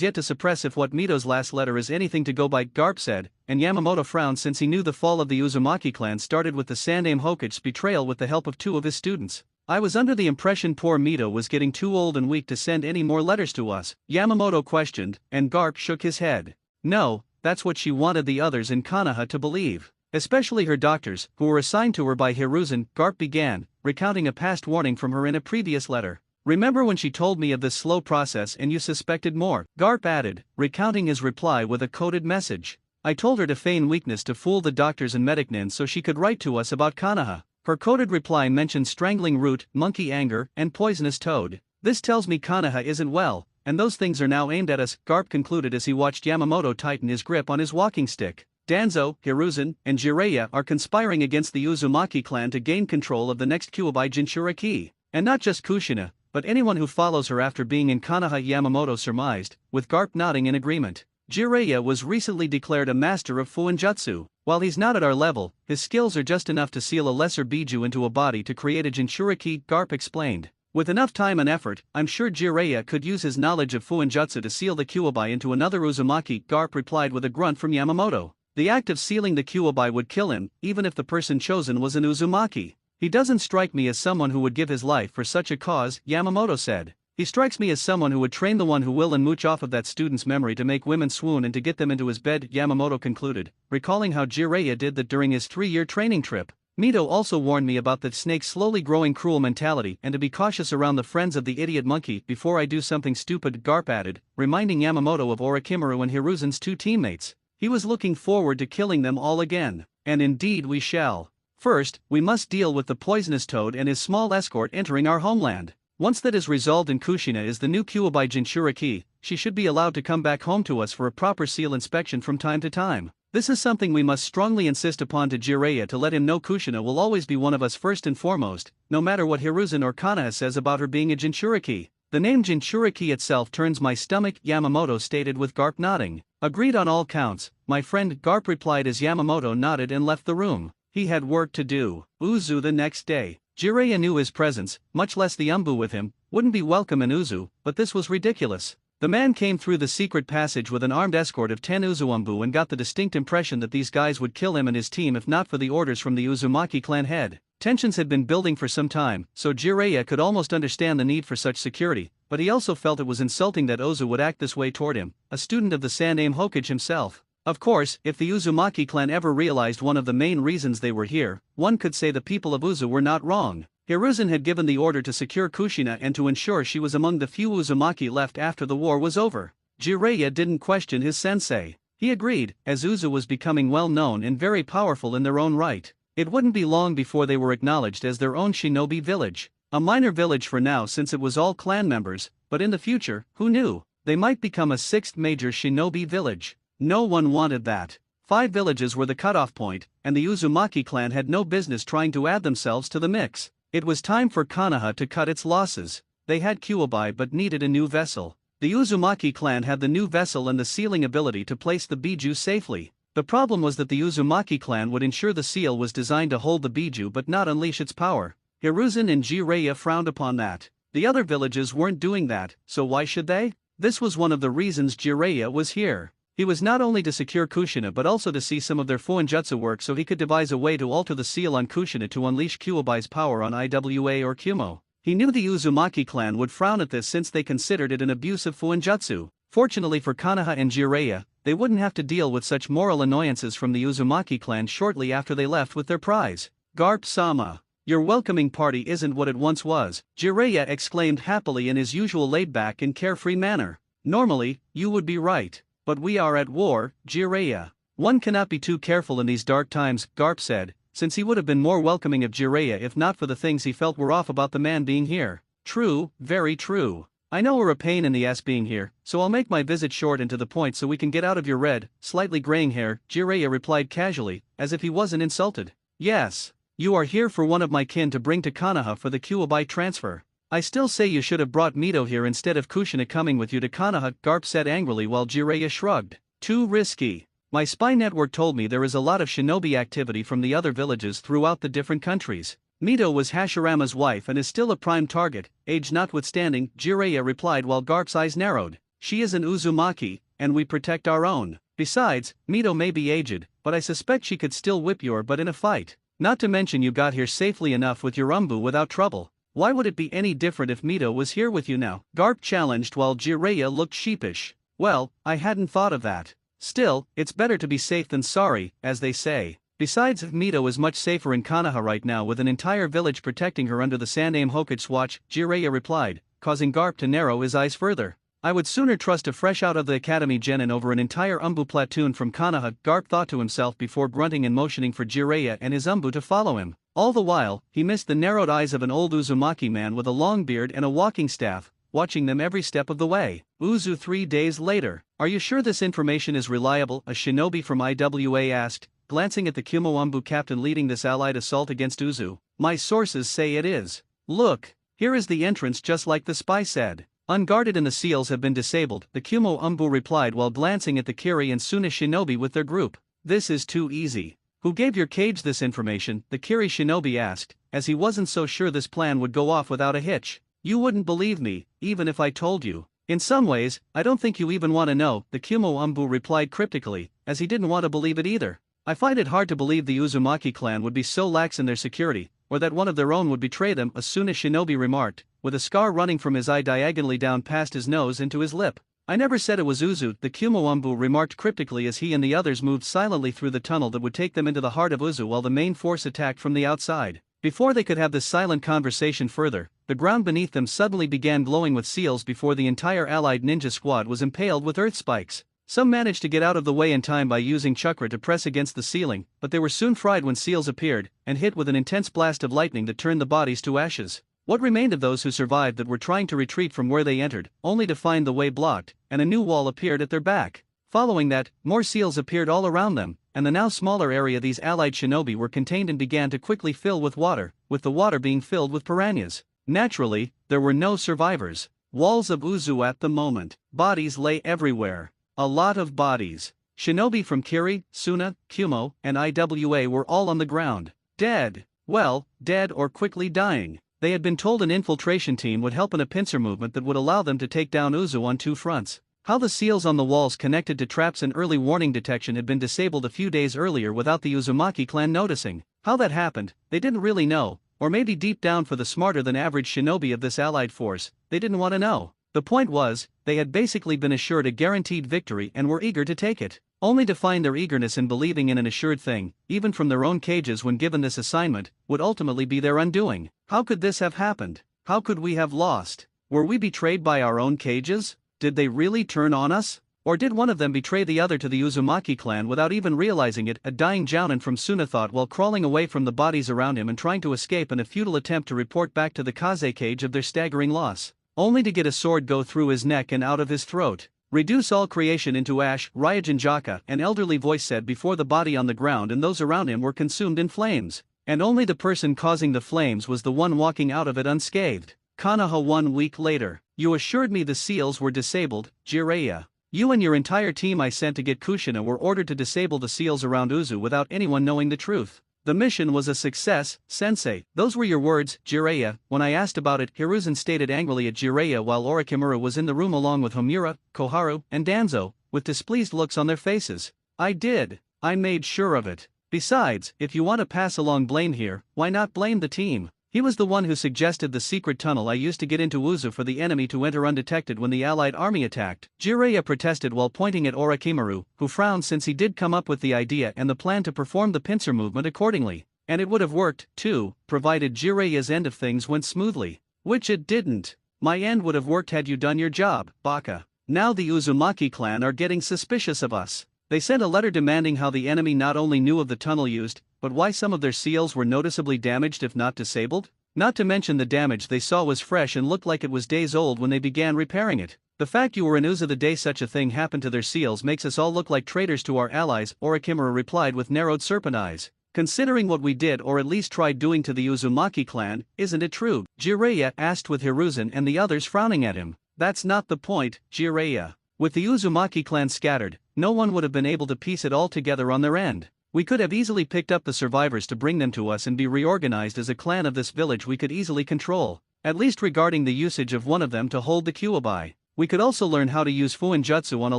yet to suppress if what Mito's last letter is anything to go by, Garp said, and Yamamoto frowned since he knew the fall of the Uzumaki clan started with the Sandaime Hokage's betrayal with the help of two of his students. I was under the impression poor Mito was getting too old and weak to send any more letters to us, Yamamoto questioned, and Garp shook his head. No, that's what she wanted the others in Konoha to believe. Especially her doctors, who were assigned to her by Hiruzen, Garp began, recounting a past warning from her in a previous letter. Remember when she told me of this slow process and you suspected more? Garp added, recounting his reply with a coded message. I told her to feign weakness to fool the doctors and medicnin so she could write to us about Konoha. Her coded reply mentioned strangling root, monkey anger, and poisonous toad. This tells me Konoha isn't well, and those things are now aimed at us, Garp concluded as he watched Yamamoto tighten his grip on his walking stick. Danzo, Hiruzen, and Jiraiya are conspiring against the Uzumaki clan to gain control of the next Kyuubi Jinchuriki. And not just Kushina, but anyone who follows her after being in Konoha, Yamamoto surmised, with Garp nodding in agreement. Jiraiya was recently declared a master of Fuinjutsu. While he's not at our level, his skills are just enough to seal a lesser Biju into a body to create a Jinchuriki, Garp explained. With enough time and effort, I'm sure Jiraiya could use his knowledge of Fuinjutsu to seal the Kyuubi into another Uzumaki, Garp replied with a grunt from Yamamoto. The act of sealing the Kyuubi would kill him, even if the person chosen was an Uzumaki. He doesn't strike me as someone who would give his life for such a cause, Yamamoto said. He strikes me as someone who would train the one who will and mooch off of that student's memory to make women swoon and to get them into his bed, Yamamoto concluded, recalling how Jiraiya did that during his 3-year training trip. Mito also warned me about the snake's slowly growing cruel mentality and to be cautious around the friends of the idiot monkey before I do something stupid, Garp added, reminding Yamamoto of Orochimaru and Hiruzen's two teammates. He was looking forward to killing them all again, and indeed we shall. First, we must deal with the poisonous toad and his small escort entering our homeland. Once that is resolved and Kushina is the new Kyuubi Jinchuriki, she should be allowed to come back home to us for a proper seal inspection from time to time. This is something we must strongly insist upon to Jiraiya to let him know Kushina will always be one of us first and foremost, no matter what Hiruzen or Konoha says about her being a Jinchuriki. The name Jinchuriki itself turns my stomach, Yamamoto stated with Garp nodding. Agreed on all counts, my friend, Garp replied as Yamamoto nodded and left the room. He had work to do. Uzu the next day. Jiraiya knew his presence, much less the Umbu with him, wouldn't be welcome in Uzu, but this was ridiculous. The man came through the secret passage with an armed escort of 10 Uzu-Umbu and got the distinct impression that these guys would kill him and his team if not for the orders from the Uzumaki clan head. Tensions had been building for some time, so Jiraiya could almost understand the need for such security, but he also felt it was insulting that Ozu would act this way toward him, a student of the Sandaime Hokage himself. Of course, if the Uzumaki clan ever realized one of the main reasons they were here, one could say the people of Uzu were not wrong. Hiruzen had given the order to secure Kushina and to ensure she was among the few Uzumaki left after the war was over. Jiraiya didn't question his sensei. He agreed, as Uzu was becoming well known and very powerful in their own right. It wouldn't be long before they were acknowledged as their own shinobi village. A minor village for now since it was all clan members, but in the future, who knew, they might become a 6th major shinobi village. No one wanted that. 5 villages were the cutoff point, and the Uzumaki clan had no business trying to add themselves to the mix. It was time for Konoha to cut its losses. They had Kyuubi but needed a new vessel. The Uzumaki clan had the new vessel and the sealing ability to place the Biju safely. The problem was that the Uzumaki clan would ensure the seal was designed to hold the Biju but not unleash its power. Hiruzen and Jiraiya frowned upon that. The other villages weren't doing that, so why should they? This was one of the reasons Jiraiya was here. He was not only to secure Kushina but also to see some of their Fuinjutsu work so he could devise a way to alter the seal on Kushina to unleash Kyuubi's power on Iwa or Kumo. He knew the Uzumaki clan would frown at this since they considered it an abuse of Fuinjutsu. Fortunately for Konoha and Jiraiya, they wouldn't have to deal with such moral annoyances from the Uzumaki clan shortly after they left with their prize. Garp-sama, your welcoming party isn't what it once was, Jiraiya exclaimed happily in his usual laid-back and carefree manner. Normally, you would be right. But we are at war, Jiraiya. One cannot be too careful in these dark times, Garp said, since he would have been more welcoming of Jiraiya if not for the things he felt were off about the man being here. True, very true. I know we're a pain in the ass being here, so I'll make my visit short and to the point so we can get out of your red, slightly graying hair, Jiraiya replied casually, as if he wasn't insulted. Yes. You are here for one of my kin to bring to Konoha for the Kyuubi transfer. I still say you should have brought Mito here instead of Kushina coming with you to Konoha, Garp said angrily while Jiraiya shrugged. Too risky. My spy network told me there is a lot of shinobi activity from the other villages throughout the different countries. Mito was Hashirama's wife and is still a prime target, age notwithstanding, Jiraiya replied while Garp's eyes narrowed. She is an Uzumaki, and we protect our own. Besides, Mito may be aged, but I suspect she could still whip your butt in a fight. Not to mention you got here safely enough with your umbu without trouble. Why would it be any different if Mito was here with you now? Garp challenged while Jiraiya looked sheepish. Well, I hadn't thought of that. Still, it's better to be safe than sorry, as they say. Besides, Mito is much safer in Konoha right now with an entire village protecting her under the Sandaime Hokage's watch, Jiraiya replied, causing Garp to narrow his eyes further. I would sooner trust a fresh out of the academy genin over an entire umbu platoon from Konoha, Garp thought to himself before grunting and motioning for Jiraiya and his umbu to follow him. All the while, he missed the narrowed eyes of an old Uzumaki man with a long beard and a walking staff, watching them every step of the way. Uzu 3 days later. Are you sure this information is reliable? A shinobi from IWA asked, glancing at the Kumo Umbu captain leading this allied assault against Uzu. My sources say it is. Look, here is the entrance just like the spy said. Unguarded and the seals have been disabled, the Kumo Umbu replied while glancing at the Kiri and Suna shinobi with their group. This is too easy. Who gave your cage this information? The Kiri shinobi asked, as he wasn't so sure this plan would go off without a hitch. You wouldn't believe me, even if I told you. In some ways, I don't think you even want to know, the Kumo Umbu replied cryptically, as he didn't want to believe it either. I find it hard to believe the Uzumaki clan would be so lax in their security, or that one of their own would betray them, Asuna shinobi remarked, with a scar running from his eye diagonally down past his nose into his lip. I never said it was Uzu, the Kumo Umbu remarked cryptically as he and the others moved silently through the tunnel that would take them into the heart of Uzu while the main force attacked from the outside. Before they could have this silent conversation further, the ground beneath them suddenly began glowing with seals before the entire allied ninja squad was impaled with earth spikes. Some managed to get out of the way in time by using chakra to press against the ceiling, but they were soon fried when seals appeared, and hit with an intense blast of lightning that turned the bodies to ashes. What remained of those who survived that were trying to retreat from where they entered, only to find the way blocked, and a new wall appeared at their back. Following that, more seals appeared all around them, and the now smaller area these allied shinobi were contained in began to quickly fill with the water being filled with piranhas. Naturally, there were no survivors. Walls of Uzu at the moment. Bodies lay everywhere. A lot of bodies. Shinobi from Kiri, Suna, Kumo, and IWA were all on the ground. Dead. Well, dead or quickly dying. They had been told an infiltration team would help in a pincer movement that would allow them to take down Uzu on two fronts. How the seals on the walls connected to traps and early warning detection had been disabled a few days earlier without the Uzumaki clan noticing. How that happened, they didn't really know, or maybe deep down for the smarter than average shinobi of this allied force, they didn't want to know. The point was, they had basically been assured a guaranteed victory and were eager to take it, only to find their eagerness in believing in an assured thing, even from their own cages when given this assignment, would ultimately be their undoing. How could this have happened? How could we have lost? Were we betrayed by our own cages? Did they really turn on us? Or did one of them betray the other to the Uzumaki clan without even realizing it? A dying Jounin from Suna thought while crawling away from the bodies around him and trying to escape in a futile attempt to report back to the Kaze cage of their staggering loss. Only to get a sword go through his neck and out of his throat. Reduce all creation into ash, Ryujin Jaka, an elderly voice said before the body on the ground and those around him were consumed in flames. And only the person causing the flames was the one walking out of it unscathed. Konoha 1 week later. You assured me the seals were disabled, Jiraiya. You and your entire team I sent to get Kushina were ordered to disable the seals around Uzu without anyone knowing the truth. The mission was a success, sensei. Those were your words, Jiraiya. When I asked about it, Hiruzen stated angrily at Jiraiya while Orochimaru was in the room along with Homura, Koharu, and Danzo, with displeased looks on their faces. I did. I made sure of it. Besides, if you want to pass along blame here, why not blame the team? He was the one who suggested the secret tunnel I used to get into Uzu for the enemy to enter undetected when the allied army attacked. Jiraiya protested while pointing at Orochimaru, who frowned since he did come up with the idea and the plan to perform the pincer movement accordingly. And it would have worked, too, provided Jiraiya's end of things went smoothly. Which it didn't. My end would have worked had you done your job, Baka. Now the Uzumaki clan are getting suspicious of us. They sent a letter demanding how the enemy not only knew of the tunnel used, but why some of their seals were noticeably damaged if not disabled? Not to mention the damage they saw was fresh and looked like it was days old when they began repairing it. The fact you were in Uzu the day such a thing happened to their seals makes us all look like traitors to our allies, Orochimaru replied with narrowed serpent eyes. Considering what we did or at least tried doing to the Uzumaki clan, isn't it true? Jiraiya asked with Hiruzen and the others frowning at him. That's not the point, Jiraiya. With the Uzumaki clan scattered, no one would have been able to piece it all together on their end. We could have easily picked up the survivors to bring them to us and be reorganized as a clan of this village we could easily control, at least regarding the usage of one of them to hold the Kyuubi. We could also learn how to use Fuinjutsu on a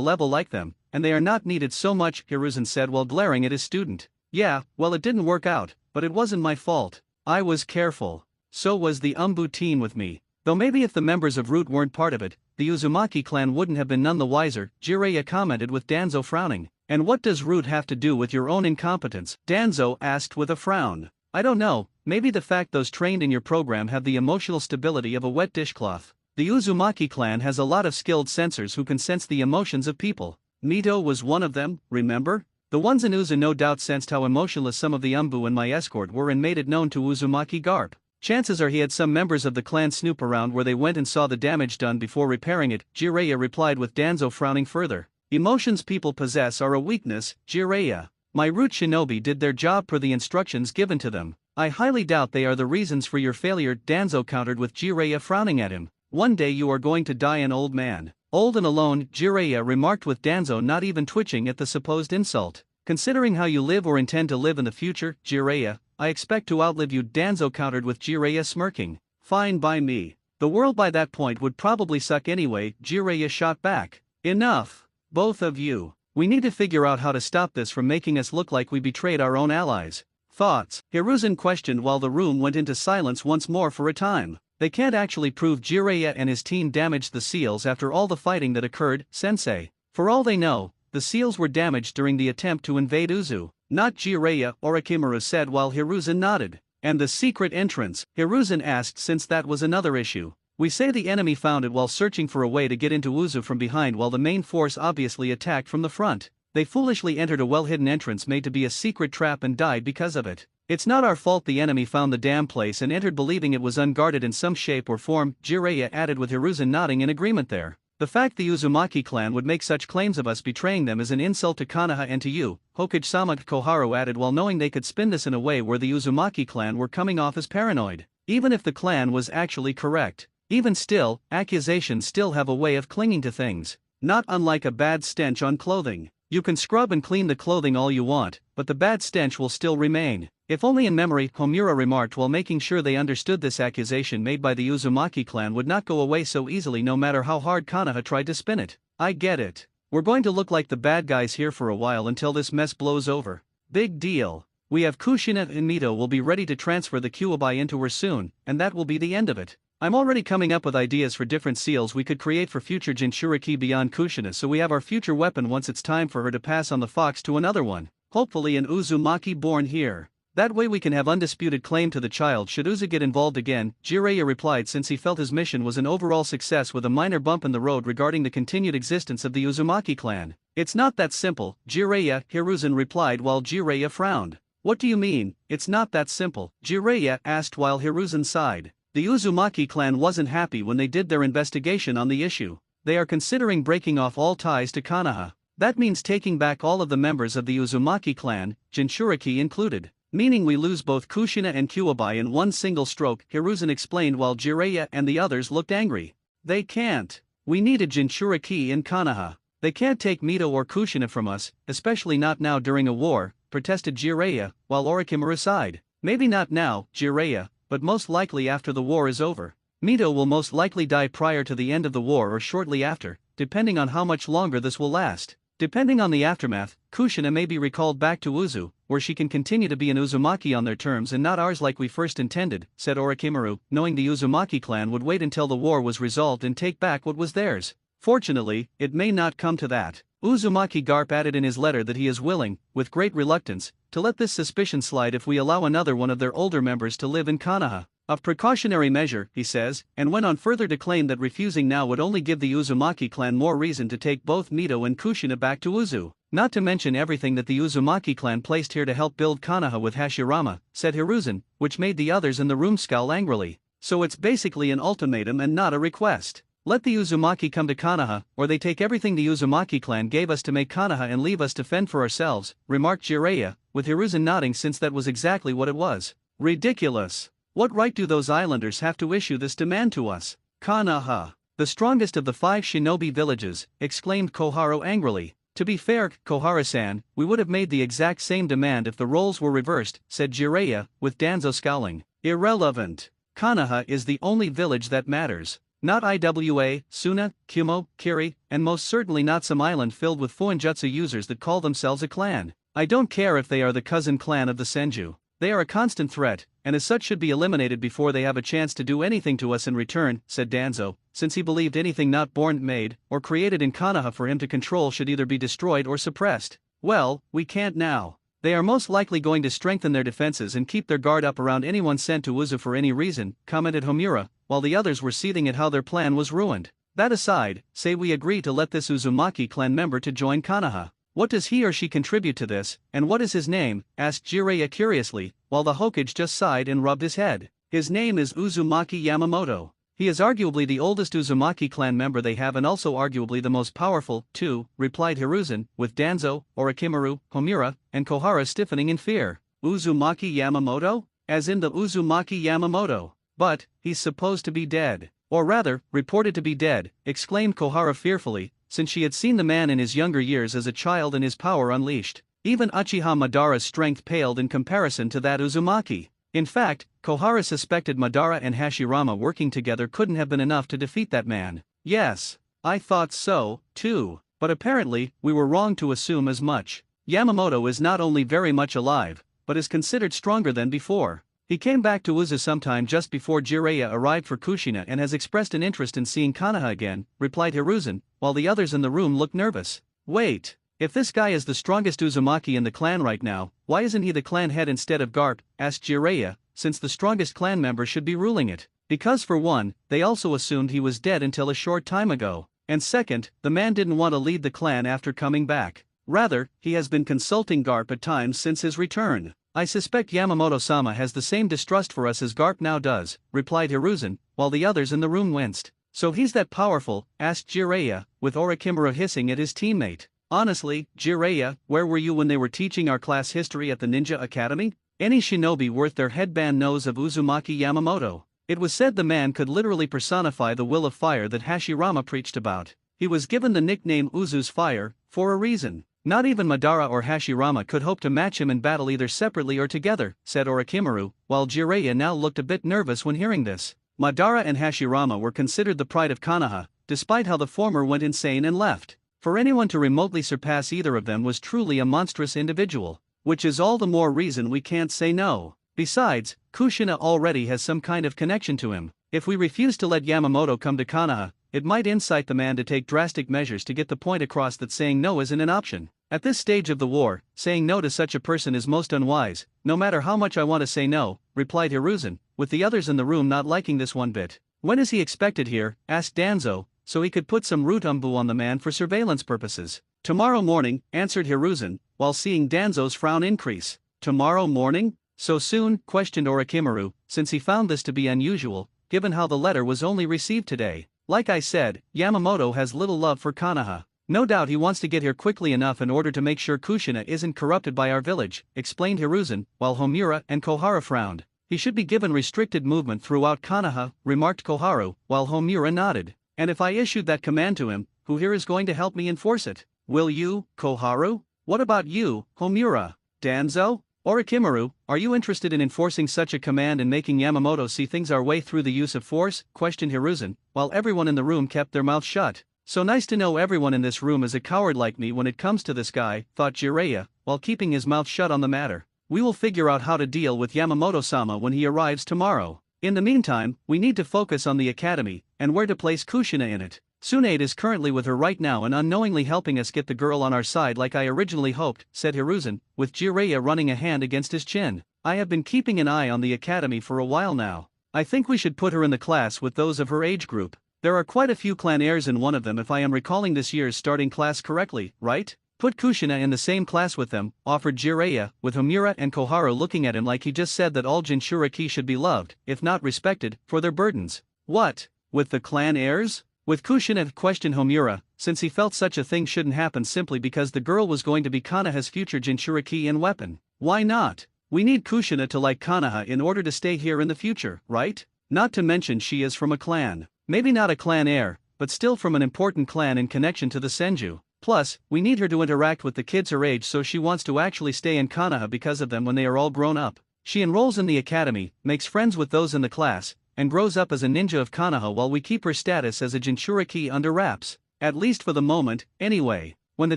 level like them, and they are not needed so much, Hiruzen said while glaring at his student. Yeah, well it didn't work out, but it wasn't my fault. I was careful. So was the Umbu teen with me. Though maybe if the members of Root weren't part of it, the Uzumaki clan wouldn't have been none the wiser, Jiraiya commented with Danzo frowning. And what does Root have to do with your own incompetence? Danzo asked with a frown. I don't know, maybe the fact those trained in your program have the emotional stability of a wet dishcloth. The Uzumaki clan has a lot of skilled sensors who can sense the emotions of people. Mito was one of them, remember? The ones in Uzu no doubt sensed how emotionless some of the Umbu and my escort were and made it known to Uzumaki Garp. Chances are he had some members of the clan snoop around where they went and saw the damage done before repairing it, Jiraiya replied with Danzo frowning further. Emotions people possess are a weakness, Jiraiya. My Root shinobi did their job per the instructions given to them. I highly doubt they are the reasons for your failure, Danzo countered with Jiraiya frowning at him. One day you are going to die an old man. Old and alone, Jiraiya remarked with Danzo not even twitching at the supposed insult. Considering how you live or intend to live in the future, Jiraiya, I expect to outlive you, Danzo countered with Jiraiya smirking. Fine by me. The world by that point would probably suck anyway, Jiraiya shot back. Enough. Both of you. We need to figure out how to stop this from making us look like we betrayed our own allies. Thoughts? Hiruzen questioned while the room went into silence once more for a time. They can't actually prove Jiraiya and his team damaged the seals after all the fighting that occurred, sensei. For all they know, the seals were damaged during the attempt to invade Uzu. Not Jiraiya, Orochimaru said while Hiruzen nodded. And the secret entrance, Hiruzen asked since that was another issue. We say the enemy found it while searching for a way to get into Uzu from behind while the main force obviously attacked from the front. They foolishly entered a well-hidden entrance made to be a secret trap and died because of it. It's not our fault the enemy found the damn place and entered believing it was unguarded in some shape or form, Jiraiya added with Hiruzen nodding in agreement there. The fact the Uzumaki clan would make such claims of us betraying them is an insult to Konoha and to you, Hokage-sama, Koharu added while knowing they could spin this in a way where the Uzumaki clan were coming off as paranoid. Even if the clan was actually correct. Even still, accusations still have a way of clinging to things. Not unlike a bad stench on clothing. You can scrub and clean the clothing all you want, but the bad stench will still remain. If only in memory, Homura remarked while making sure they understood this accusation made by the Uzumaki clan would not go away so easily no matter how hard Konoha tried to spin it. I get it. We're going to look like the bad guys here for a while until this mess blows over. Big deal. We have Kushina and Mito will be ready to transfer the Kyuubi into her soon, and that will be the end of it. I'm already coming up with ideas for different seals we could create for future Jinchuriki beyond Kushina so we have our future weapon once it's time for her to pass on the fox to another one. Hopefully an Uzumaki born here. That way we can have undisputed claim to the child should Uzu get involved again, Jiraiya replied since he felt his mission was an overall success with a minor bump in the road regarding the continued existence of the Uzumaki clan. It's not that simple, Jiraiya, Hiruzen replied while Jiraiya frowned. What do you mean, it's not that simple, Jiraiya asked while Hiruzen sighed. The Uzumaki clan wasn't happy when they did their investigation on the issue. They are considering breaking off all ties to Konoha. That means taking back all of the members of the Uzumaki clan, Jinchuriki included. Meaning we lose both Kushina and Kyuubi in one single stroke, Hiruzen explained while Jiraiya and the others looked angry. They can't. We needed Jinchuriki in Konoha. They can't take Mito or Kushina from us, especially not now during a war, protested Jiraiya, while Orochimaru sighed. Maybe not now, Jiraiya, but most likely after the war is over. Mito will most likely die prior to the end of the war or shortly after, depending on how much longer this will last. Depending on the aftermath, Kushina may be recalled back to Uzu, where she can continue to be an Uzumaki on their terms and not ours like we first intended, said Orochimaru, knowing the Uzumaki clan would wait until the war was resolved and take back what was theirs. Fortunately, it may not come to that. Uzumaki Garp added in his letter that he is willing, with great reluctance, to let this suspicion slide if we allow another one of their older members to live in Konoha. A precautionary measure, he says, and went on further to claim that refusing now would only give the Uzumaki clan more reason to take both Mito and Kushina back to Uzu. Not to mention everything that the Uzumaki clan placed here to help build Konoha with Hashirama, said Hiruzen, which made the others in the room scowl angrily. So it's basically an ultimatum and not a request. Let the Uzumaki come to Konoha, or they take everything the Uzumaki clan gave us to make Konoha and leave us to fend for ourselves, remarked Jiraiya, with Hiruzen nodding since that was exactly what it was. Ridiculous. What right do those islanders have to issue this demand to us? Konoha, the strongest of the 5 shinobi villages, exclaimed Koharu angrily. To be fair, Kohara-san, we would have made the exact same demand if the roles were reversed, said Jiraiya, with Danzo scowling. Irrelevant. Konoha is the only village that matters. Not Iwa, Suna, Kumo, Kiri, and most certainly not some island filled with Fuinjutsu users that call themselves a clan. I don't care if they are the cousin clan of the Senju. They are a constant threat, and as such should be eliminated before they have a chance to do anything to us in return, said Danzo, since he believed anything not born, made, or created in Konoha for him to control should either be destroyed or suppressed. Well, we can't now. They are most likely going to strengthen their defenses and keep their guard up around anyone sent to Uzu for any reason, commented Homura, while the others were seething at how their plan was ruined. That aside, say we agree to let this Uzumaki clan member to join Konoha. What does he or she contribute to this, and what is his name? Asked Jiraiya curiously, while the Hokage just sighed and rubbed his head. His name is Uzumaki Yamamoto. He is arguably the oldest Uzumaki clan member they have and also arguably the most powerful, too, replied Hiruzen, with Danzo, Orochimaru, Homura, and Kohara stiffening in fear. Uzumaki Yamamoto? As in the Uzumaki Yamamoto. But, he's supposed to be dead. Or rather, reported to be dead, exclaimed Kohara fearfully, since she had seen the man in his younger years as a child and his power unleashed. Even Uchiha Madara's strength paled in comparison to that Uzumaki. In fact, Kohara suspected Madara and Hashirama working together couldn't have been enough to defeat that man. Yes, I thought so, too, but apparently, we were wrong to assume as much. Yamamoto is not only very much alive, but is considered stronger than before. He came back to Uzu sometime just before Jiraiya arrived for Kushina and has expressed an interest in seeing Konoha again, replied Hiruzen, while the others in the room looked nervous. Wait, if this guy is the strongest Uzumaki in the clan right now, why isn't he the clan head instead of Garp? Asked Jiraiya, since the strongest clan member should be ruling it. Because for one, they also assumed he was dead until a short time ago, and second, the man didn't want to lead the clan after coming back. Rather, he has been consulting Garp at times since his return. I suspect Yamamoto-sama has the same distrust for us as Garp now does, replied Hiruzen, while the others in the room winced. So he's that powerful? Asked Jiraiya, with Orochimaru hissing at his teammate. Honestly, Jiraiya, where were you when they were teaching our class history at the Ninja Academy? Any shinobi worth their headband knows of Uzumaki Yamamoto. It was said the man could literally personify the will of fire that Hashirama preached about. He was given the nickname Uzu's Fire, for a reason. Not even Madara or Hashirama could hope to match him in battle either separately or together, said Orochimaru, while Jiraiya now looked a bit nervous when hearing this. Madara and Hashirama were considered the pride of Konoha, despite how the former went insane and left. For anyone to remotely surpass either of them was truly a monstrous individual. Which is all the more reason we can't say no. Besides, Kushina already has some kind of connection to him. If we refuse to let Yamamoto come to Konoha, it might incite the man to take drastic measures to get the point across that saying no isn't an option. At this stage of the war, saying no to such a person is most unwise. No matter how much I want to say no, replied Hiruzen, with the others in the room not liking this one bit. When is he expected here? Asked Danzo, so he could put some root umbu on the man for surveillance purposes. Tomorrow morning, answered Hiruzen, while seeing Danzo's frown increase. Tomorrow morning? So soon? Questioned Orochimaru, since he found this to be unusual, given how the letter was only received today. Like I said, Yamamoto has little love for Konoha. No doubt he wants to get here quickly enough in order to make sure Kushina isn't corrupted by our village, explained Hiruzen, while Homura and Kohara frowned. He should be given restricted movement throughout Konoha, remarked Koharu, while Homura nodded. And if I issued that command to him, who here is going to help me enforce it? Will you, Koharu? What about you, Homura? Danzo? Orochimaru, are you interested in enforcing such a command and making Yamamoto see things our way through the use of force? Questioned Hiruzen, while everyone in the room kept their mouth shut. So nice to know everyone in this room is a coward like me when it comes to this guy, thought Jiraiya, while keeping his mouth shut on the matter. We will figure out how to deal with Yamamoto-sama when he arrives tomorrow. In the meantime, we need to focus on the academy, and where to place Kushina in it. Tsunade is currently with her right now and unknowingly helping us get the girl on our side like I originally hoped, said Hiruzen, with Jiraiya running a hand against his chin. I have been keeping an eye on the academy for a while now. I think we should put her in the class with those of her age group. There are quite a few clan heirs in one of them if I am recalling this year's starting class correctly, right? Put Kushina in the same class with them, offered Jiraiya, with Homura and Koharu looking at him like he just said that all Jinchuriki should be loved, if not respected, for their burdens. What? With the clan heirs? With Kushina, questioned Homura, since he felt such a thing shouldn't happen simply because the girl was going to be Konoha's future Jinchuriki and weapon. Why not? We need Kushina to like Konoha in order to stay here in the future, right? Not to mention she is from a clan. Maybe not a clan heir, but still from an important clan in connection to the Senju. Plus, we need her to interact with the kids her age, so she wants to actually stay in Konoha because of them when they are all grown up. She enrolls in the academy, makes friends with those in the class, and grows up as a ninja of Konoha while we keep her status as a Jinchuriki under wraps. At least for the moment, anyway. When the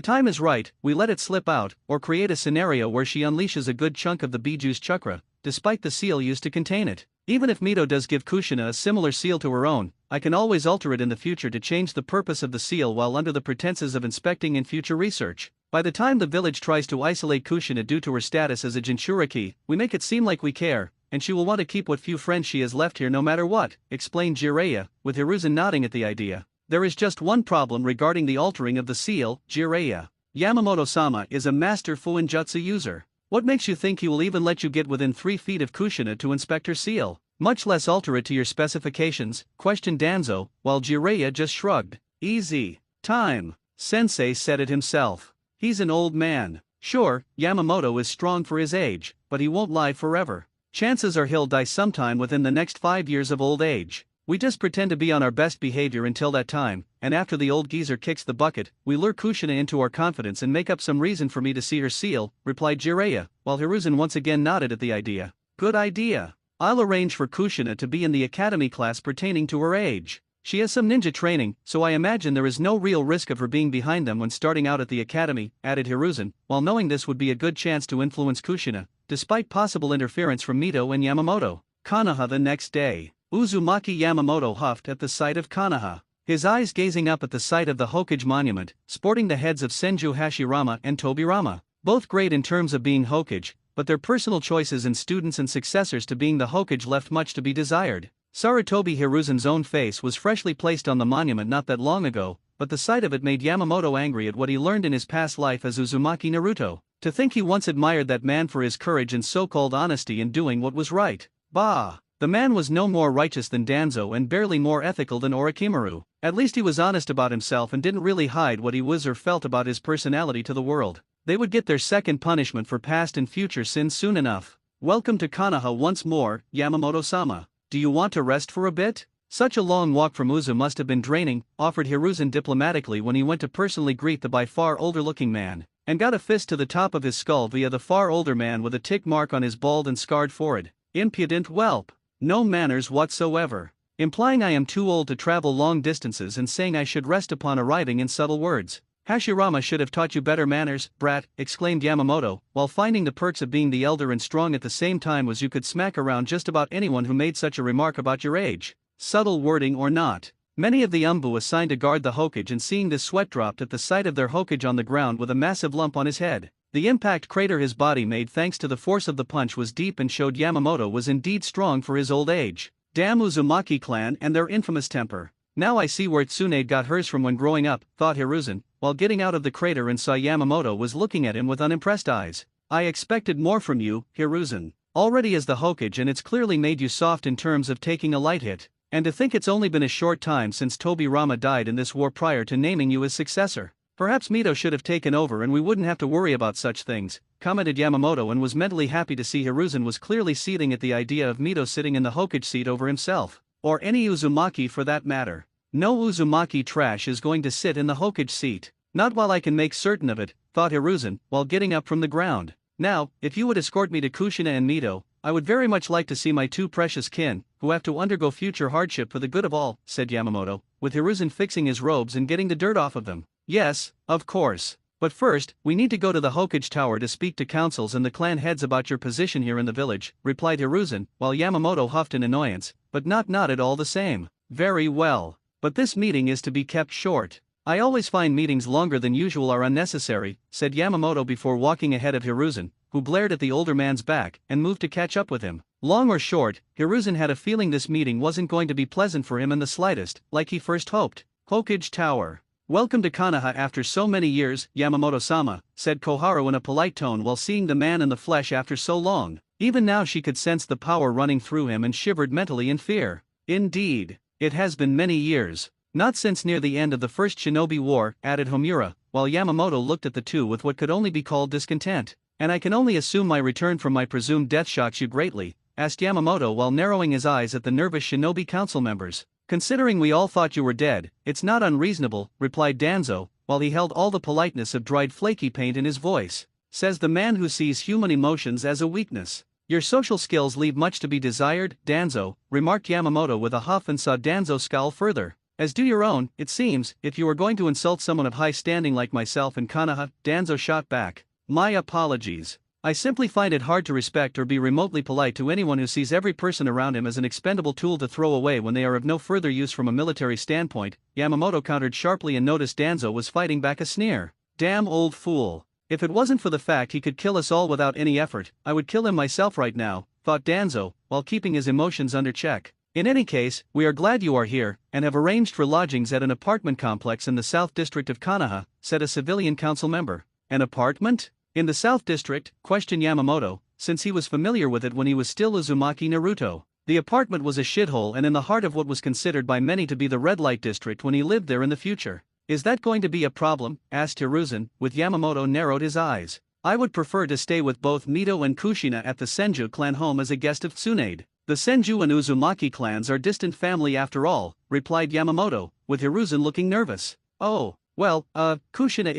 time is right, we let it slip out, or create a scenario where she unleashes a good chunk of the Biju's chakra, despite the seal used to contain it. Even if Mito does give Kushina a similar seal to her own, I can always alter it in the future to change the purpose of the seal while under the pretenses of inspecting and future research. By the time the village tries to isolate Kushina due to her status as a Jinchuriki, we make it seem like we care, and she will want to keep what few friends she has left here no matter what, explained Jiraiya, with Hiruzen nodding at the idea. There is just one problem regarding the altering of the seal, Jiraiya. Yamamoto-sama is a master Fuinjutsu user. What makes you think he will even let you get within 3 feet of Kushina to inspect her seal, much less alter it to your specifications, questioned Danzo, while Jiraiya just shrugged. Easy. Time. Sensei said it himself. He's an old man. Sure, Yamamoto is strong for his age, but he won't live forever. Chances are he'll die sometime within the next 5 years of old age. We just pretend to be on our best behavior until that time, and after the old geezer kicks the bucket, we lure Kushina into our confidence and make up some reason for me to see her seal, replied Jiraiya, while Hiruzen once again nodded at the idea. Good idea. I'll arrange for Kushina to be in the academy class pertaining to her age. She has some ninja training, so I imagine there is no real risk of her being behind them when starting out at the academy, added Hiruzen, while knowing this would be a good chance to influence Kushina, despite possible interference from Mito and Yamamoto. Konoha the next day. Uzumaki Yamamoto huffed at the sight of Konoha, his eyes gazing up at the site of the Hokage monument, sporting the heads of Senju Hashirama and Tobirama, both great in terms of being Hokage, but their personal choices in students and successors to being the Hokage left much to be desired. Sarutobi Hiruzen's own face was freshly placed on the monument not that long ago, but the sight of it made Yamamoto angry at what he learned in his past life as Uzumaki Naruto. To think he once admired that man for his courage and so-called honesty in doing what was right. Bah! The man was no more righteous than Danzo and barely more ethical than Orochimaru. At least he was honest about himself and didn't really hide what he was or felt about his personality to the world. They would get their second punishment for past and future sins soon enough. Welcome to Konoha once more, Yamamoto-sama. Do you want to rest for a bit? Such a long walk from Uzu must have been draining, offered Hiruzen diplomatically when he went to personally greet the by far older-looking man, and got a fist to the top of his skull via the far older man with a tick mark on his bald and scarred forehead. Impudent whelp. No manners whatsoever. Implying I am too old to travel long distances and saying I should rest upon arriving in subtle words. Hashirama should have taught you better manners, brat, exclaimed Yamamoto, while finding the perks of being the elder and strong at the same time was you could smack around just about anyone who made such a remark about your age. Subtle wording or not. Many of the Umbu assigned to guard the Hokage and seeing this sweat dropped at the sight of their Hokage on the ground with a massive lump on his head. The impact crater his body made thanks to the force of the punch was deep and showed Yamamoto was indeed strong for his old age. Damn Uzumaki clan and their infamous temper. Now I see where Tsunade got hers from when growing up, thought Hiruzen, while getting out of the crater and saw Yamamoto was looking at him with unimpressed eyes. I expected more from you, Hiruzen. Already as the Hokage and it's clearly made you soft in terms of taking a light hit. And to think it's only been a short time since Tobirama died in this war prior to naming you as successor. Perhaps Mito should have taken over and we wouldn't have to worry about such things, commented Yamamoto and was mentally happy to see Hiruzen was clearly seething at the idea of Mito sitting in the Hokage seat over himself. Or any Uzumaki for that matter. No Uzumaki trash is going to sit in the Hokage seat. Not while I can make certain of it, thought Hiruzen, while getting up from the ground. Now, if you would escort me to Kushina and Mito, I would very much like to see my two precious kin, who have to undergo future hardship for the good of all, said Yamamoto, with Hiruzen fixing his robes and getting the dirt off of them. Yes, of course. But first, we need to go to the Hokage Tower to speak to councils and the clan heads about your position here in the village, replied Hiruzen, while Yamamoto huffed in annoyance, but nodded all the same. Very well. But this meeting is to be kept short. I always find meetings longer than usual are unnecessary, said Yamamoto before walking ahead of Hiruzen, who blared at the older man's back and moved to catch up with him. Long or short, Hiruzen had a feeling this meeting wasn't going to be pleasant for him in the slightest, like he first hoped. Hokage Tower. Welcome to Konoha after so many years, Yamamoto-sama, said Koharu in a polite tone while seeing the man in the flesh after so long. Even now she could sense the power running through him and shivered mentally in fear. Indeed, it has been many years. Not since near the end of the First Shinobi War, added Homura, while Yamamoto looked at the two with what could only be called discontent. And I can only assume my return from my presumed death shocks you greatly, asked Yamamoto while narrowing his eyes at the nervous Shinobi council members. Considering we all thought you were dead, it's not unreasonable, replied Danzo, while he held all the politeness of dried flaky paint in his voice. Says the man who sees human emotions as a weakness. Your social skills leave much to be desired, Danzo, remarked Yamamoto with a huff and saw Danzo scowl further. As do your own, it seems, if you are going to insult someone of high standing like myself and Konoha, Danzo shot back. My apologies. I simply find it hard to respect or be remotely polite to anyone who sees every person around him as an expendable tool to throw away when they are of no further use from a military standpoint, Yamamoto countered sharply and noticed Danzo was fighting back a sneer. Damn old fool. If it wasn't for the fact he could kill us all without any effort, I would kill him myself right now, thought Danzo, while keeping his emotions under check. In any case, we are glad you are here, and have arranged for lodgings at an apartment complex in the South District of Konoha, said a civilian council member. An apartment? In the South District, questioned Yamamoto, since he was familiar with it when he was still Uzumaki Naruto. The apartment was a shithole and in the heart of what was considered by many to be the red light district when he lived there in the future. Is that going to be a problem? Asked Hiruzen, with Yamamoto narrowed his eyes. I would prefer to stay with both Mito and Kushina at the Senju clan home as a guest of Tsunade. The Senju and Uzumaki clans are distant family after all, replied Yamamoto, with Hiruzen looking nervous. Oh. Well, Kushina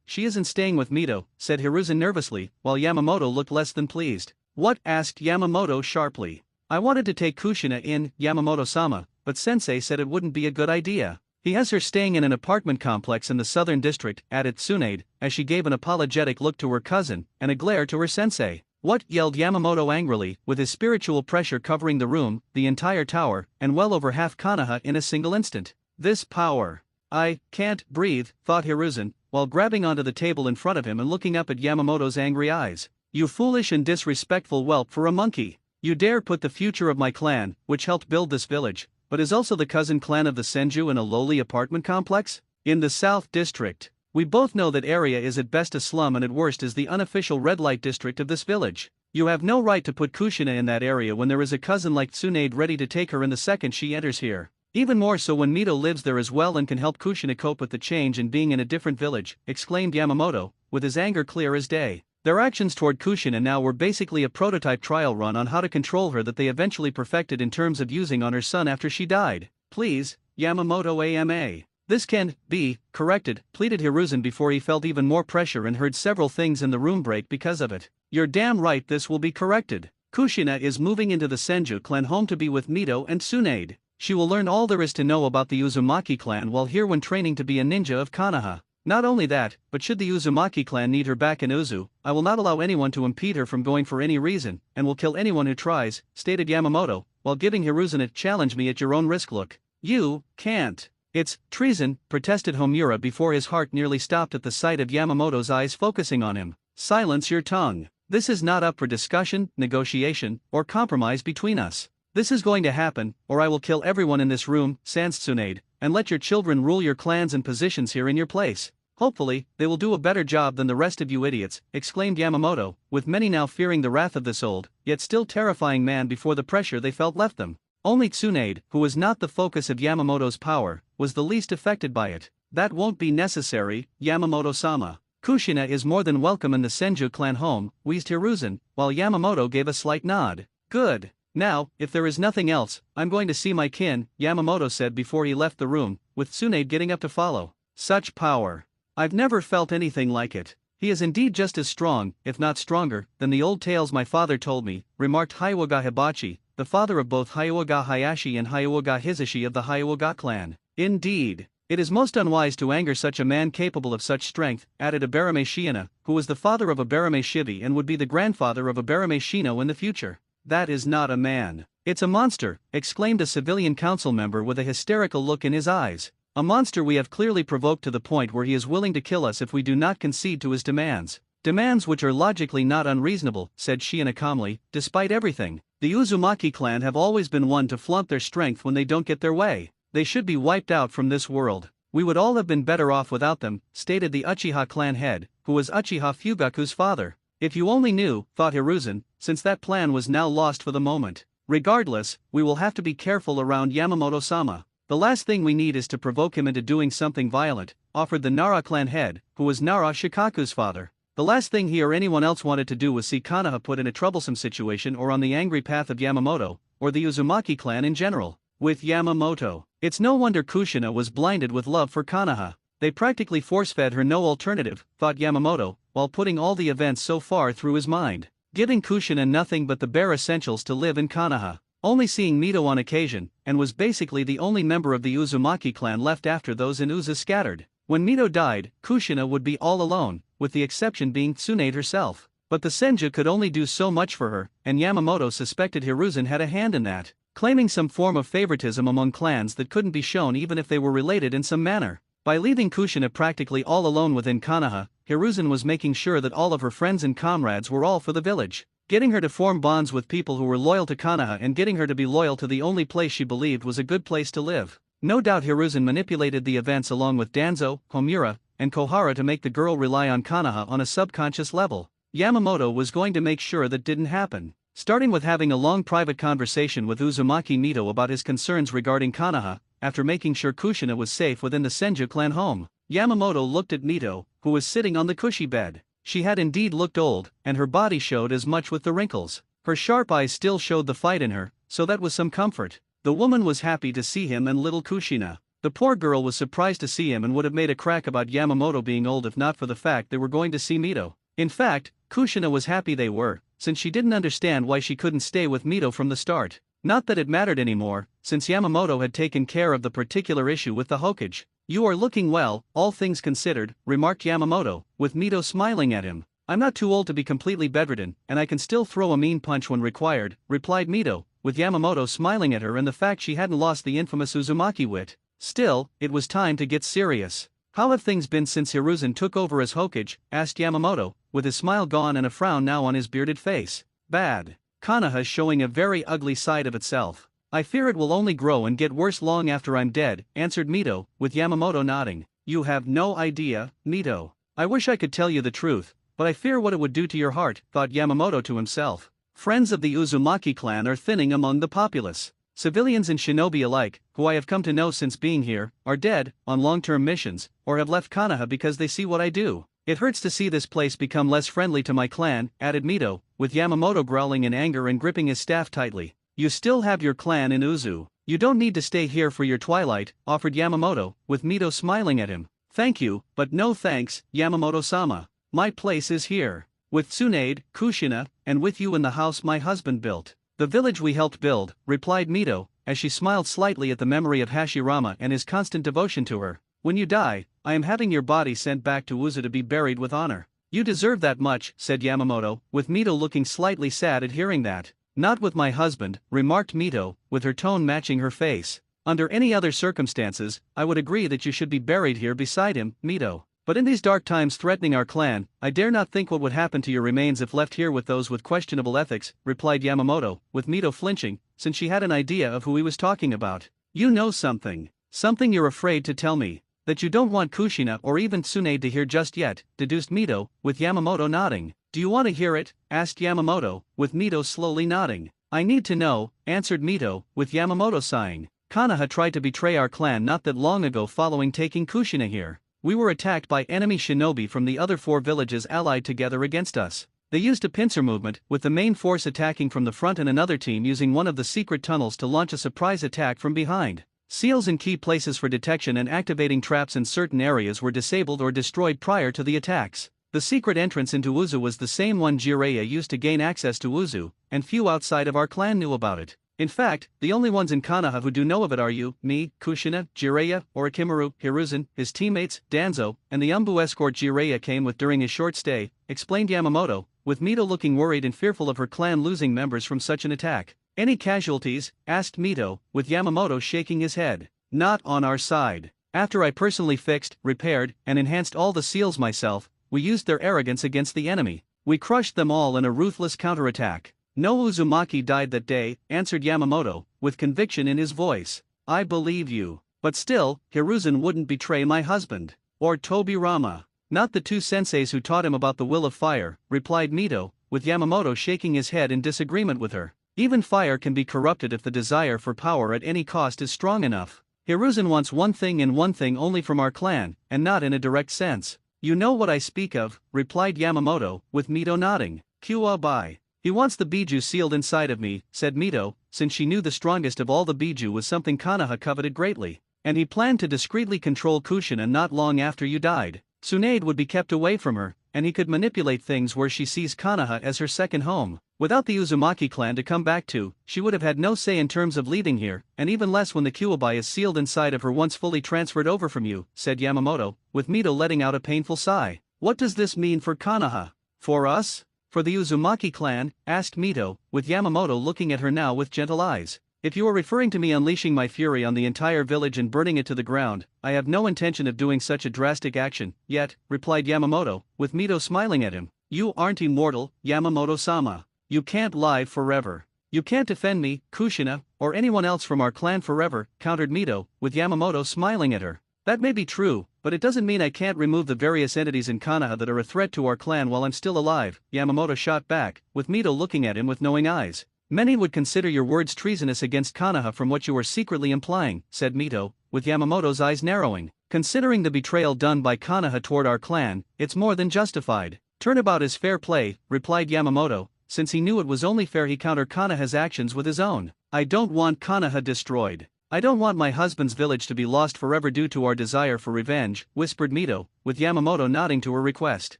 she isn't staying with Mito, said Hiruzen nervously, while Yamamoto looked less than pleased. What? Asked Yamamoto sharply. I wanted to take Kushina in, Yamamoto-sama, but sensei said it wouldn't be a good idea. He has her staying in an apartment complex in the southern district, added Tsunade, as she gave an apologetic look to her cousin, and a glare to her sensei. What? Yelled Yamamoto angrily, with his spiritual pressure covering the room, the entire tower, and well over half Konoha in a single instant. This power. I can't breathe, thought Hiruzen, while grabbing onto the table in front of him and looking up at Yamamoto's angry eyes. You foolish and disrespectful whelp for a monkey. You dare put the future of my clan, which helped build this village, but is also the cousin clan of the Senju in a lowly apartment complex? In the South District. We both know that area is at best a slum and at worst is the unofficial red light district of this village. You have no right to put Kushina in that area when there is a cousin like Tsunade ready to take her in the second she enters here. Even more so when Mito lives there as well and can help Kushina cope with the change and being in a different village, exclaimed Yamamoto, with his anger clear as day. Their actions toward Kushina now were basically a prototype trial run on how to control her that they eventually perfected in terms of using on her son after she died. Please, Yamamoto AMA. This can be corrected, pleaded Hiruzen before he felt even more pressure and heard several things in the room break because of it. You're damn right this will be corrected. Kushina is moving into the Senju clan home to be with Mito and Tsunade. She will learn all there is to know about the Uzumaki clan while here when training to be a ninja of Konoha. Not only that, but should the Uzumaki clan need her back in Uzu, I will not allow anyone to impede her from going for any reason, and will kill anyone who tries, stated Yamamoto, while giving Hiruzen a challenge me at your own risk look. You can't. It's treason, protested Homura before his heart nearly stopped at the sight of Yamamoto's eyes focusing on him. Silence your tongue. This is not up for discussion, negotiation, or compromise between us. This is going to happen, or I will kill everyone in this room, sans Tsunade, and let your children rule your clans and positions here in your place. Hopefully, they will do a better job than the rest of you idiots, exclaimed Yamamoto, with many now fearing the wrath of this old, yet still terrifying man before the pressure they felt left them. Only Tsunade, who was not the focus of Yamamoto's power, was the least affected by it. That won't be necessary, Yamamoto-sama. Kushina is more than welcome in the Senju clan home, wheezed Hiruzen, while Yamamoto gave a slight nod. Good. Now, if there is nothing else, I'm going to see my kin, Yamamoto said before he left the room, with Tsunade getting up to follow. Such power. I've never felt anything like it. He is indeed just as strong, if not stronger, than the old tales my father told me, remarked Hyoga Hibachi, the father of both Hyoga Hayashi and Hyoga Hisashi of the Hyoga clan. Indeed. It is most unwise to anger such a man capable of such strength, added Abarame Shiina, who was the father of Abarame Shibi and would be the grandfather of Abarame Shino in the future. That is not a man. It's a monster, exclaimed a civilian council member with a hysterical look in his eyes. A monster we have clearly provoked to the point where he is willing to kill us if we do not concede to his demands. Demands which are logically not unreasonable, said Shiina calmly, despite everything. The Uzumaki clan have always been one to flaunt their strength when they don't get their way. They should be wiped out from this world. We would all have been better off without them, stated the Uchiha clan head, who was Uchiha Fugaku's father. If you only knew, thought Hiruzen, since that plan was now lost for the moment. Regardless, we will have to be careful around Yamamoto-sama. The last thing we need is to provoke him into doing something violent, offered the Nara clan head, who was Nara Shikaku's father. The last thing he or anyone else wanted to do was see Konoha put in a troublesome situation or on the angry path of Yamamoto, or the Uzumaki clan in general. With Yamamoto, it's no wonder Kushina was blinded with love for Konoha. They practically force-fed her no alternative, thought Yamamoto, while putting all the events so far through his mind. Giving Kushina nothing but the bare essentials to live in Konoha. Only seeing Mito on occasion, and was basically the only member of the Uzumaki clan left after those in Uza scattered. When Mito died, Kushina would be all alone, with the exception being Tsunade herself. But the Senju could only do so much for her, and Yamamoto suspected Hiruzen had a hand in that, claiming some form of favoritism among clans that couldn't be shown even if they were related in some manner. By leaving Kushina practically all alone within Konoha, Hiruzen was making sure that all of her friends and comrades were all for the village. Getting her to form bonds with people who were loyal to Konoha and getting her to be loyal to the only place she believed was a good place to live. No doubt Hiruzen manipulated the events along with Danzo, Homura, and Kohara to make the girl rely on Konoha on a subconscious level. Yamamoto was going to make sure that didn't happen. Starting with having a long private conversation with Uzumaki Mito about his concerns regarding Konoha, after making sure Kushina was safe within the Senju clan home, Yamamoto looked at Mito, who was sitting on the cushy bed. She had indeed looked old, and her body showed as much with the wrinkles. Her sharp eyes still showed the fight in her, so that was some comfort. The woman was happy to see him and little Kushina. The poor girl was surprised to see him and would have made a crack about Yamamoto being old if not for the fact they were going to see Mito. In fact, Kushina was happy they were, since she didn't understand why she couldn't stay with Mito from the start. Not that it mattered anymore, since Yamamoto had taken care of the particular issue with the hokage. "You are looking well, all things considered," remarked Yamamoto, with Mito smiling at him. "I'm not too old to be completely bedridden, and I can still throw a mean punch when required," replied Mito, with Yamamoto smiling at her and the fact she hadn't lost the infamous Uzumaki wit. Still, it was time to get serious. "How have things been since Hiruzen took over as hokage?" asked Yamamoto, with his smile gone and a frown now on his bearded face. "Bad. Konoha showing a very ugly side of itself. I fear it will only grow and get worse long after I'm dead," answered Mito, with Yamamoto nodding. "You have no idea, Mito. I wish I could tell you the truth, but I fear what it would do to your heart," thought Yamamoto to himself. Friends of the Uzumaki clan are thinning among the populace. Civilians and shinobi alike, who I have come to know since being here, are dead, on long-term missions, or have left Konoha because they see what I do. It hurts to see this place become less friendly to my clan," added Mito, with Yamamoto growling in anger and gripping his staff tightly. "You still have your clan in Uzu. You don't need to stay here for your twilight," offered Yamamoto, with Mito smiling at him. "Thank you, but no thanks, Yamamoto-sama. My place is here. With Tsunade, Kushina, and with you in the house my husband built. The village we helped build," replied Mito, as she smiled slightly at the memory of Hashirama and his constant devotion to her. "When you die, I am having your body sent back to Uzu to be buried with honor." "You deserve that much," said Yamamoto, with Mito looking slightly sad at hearing that. "Not with my husband," remarked Mito, with her tone matching her face. "Under any other circumstances, I would agree that you should be buried here beside him, Mito. But in these dark times threatening our clan, I dare not think what would happen to your remains if left here with those with questionable ethics," replied Yamamoto, with Mito flinching, since she had an idea of who he was talking about. "You know something. Something you're afraid to tell me. That you don't want Kushina or even Tsunade to hear just yet," deduced Mito, with Yamamoto nodding. "Do you want to hear it?" asked Yamamoto, with Mito slowly nodding. "I need to know," answered Mito, with Yamamoto sighing. "Konoha tried to betray our clan not that long ago following taking Kushina here. We were attacked by enemy shinobi from the other 4 villages allied together against us. They used a pincer movement, with the main force attacking from the front and another team using one of the secret tunnels to launch a surprise attack from behind. Seals in key places for detection and activating traps in certain areas were disabled or destroyed prior to the attacks. The secret entrance into Uzu was the same one Jiraiya used to gain access to Uzu, and few outside of our clan knew about it. In fact, the only ones in Konoha who do know of it are you, me, Kushina, Jiraiya, Orochimaru, Hiruzen, his teammates, Danzo, and the Umbu escort Jiraiya came with during his short stay," explained Yamamoto, with Mito looking worried and fearful of her clan losing members from such an attack. "Any casualties?" asked Mito, with Yamamoto shaking his head. "Not on our side. After I personally fixed, repaired, and enhanced all the seals myself, we used their arrogance against the enemy. We crushed them all in a ruthless counterattack. No Uzumaki died that day," answered Yamamoto, with conviction in his voice. "I believe you. But still, Hiruzen wouldn't betray my husband. Or Tobirama. Not the 2 senseis who taught him about the will of fire," replied Mito, with Yamamoto shaking his head in disagreement with her. "Even fire can be corrupted if the desire for power at any cost is strong enough. Hiruzen wants one thing and one thing only from our clan, and not in a direct sense." "You know what I speak of," replied Yamamoto, with Mito nodding. "Kua bai. He wants the Biju sealed inside of me," said Mito, since she knew the strongest of all the Biju was something Konoha coveted greatly. and he planned to discreetly control Kushina not long after you died. Tsunade would be kept away from her, and he could manipulate things where she sees Konoha as her second home. Without the Uzumaki clan to come back to, she would have had no say in terms of leaving here, and even less when the Kyuubi is sealed inside of her once fully transferred over from you, said Yamamoto, with Mito letting out a painful sigh. What does this mean for Konoha? For us? For the Uzumaki clan? Asked Mito, with Yamamoto looking at her now with gentle eyes. If you are referring to me unleashing my fury on the entire village and burning it to the ground, I have no intention of doing such a drastic action, yet, replied Yamamoto, with Mito smiling at him. You aren't immortal, Yamamoto-sama. You can't live forever. You can't defend me, Kushina, or anyone else from our clan forever, countered Mito, with Yamamoto smiling at her. That may be true, but it doesn't mean I can't remove the various entities in Konoha that are a threat to our clan while I'm still alive, Yamamoto shot back, with Mito looking at him with knowing eyes. Many would consider your words treasonous against Konoha from what you were secretly implying, said Mito, with Yamamoto's eyes narrowing. Considering the betrayal done by Konoha toward our clan, it's more than justified. Turnabout is fair play, replied Yamamoto, since he knew it was only fair he counter Konoha's actions with his own. I don't want Konoha destroyed. I don't want my husband's village to be lost forever due to our desire for revenge, whispered Mito, with Yamamoto nodding to her request.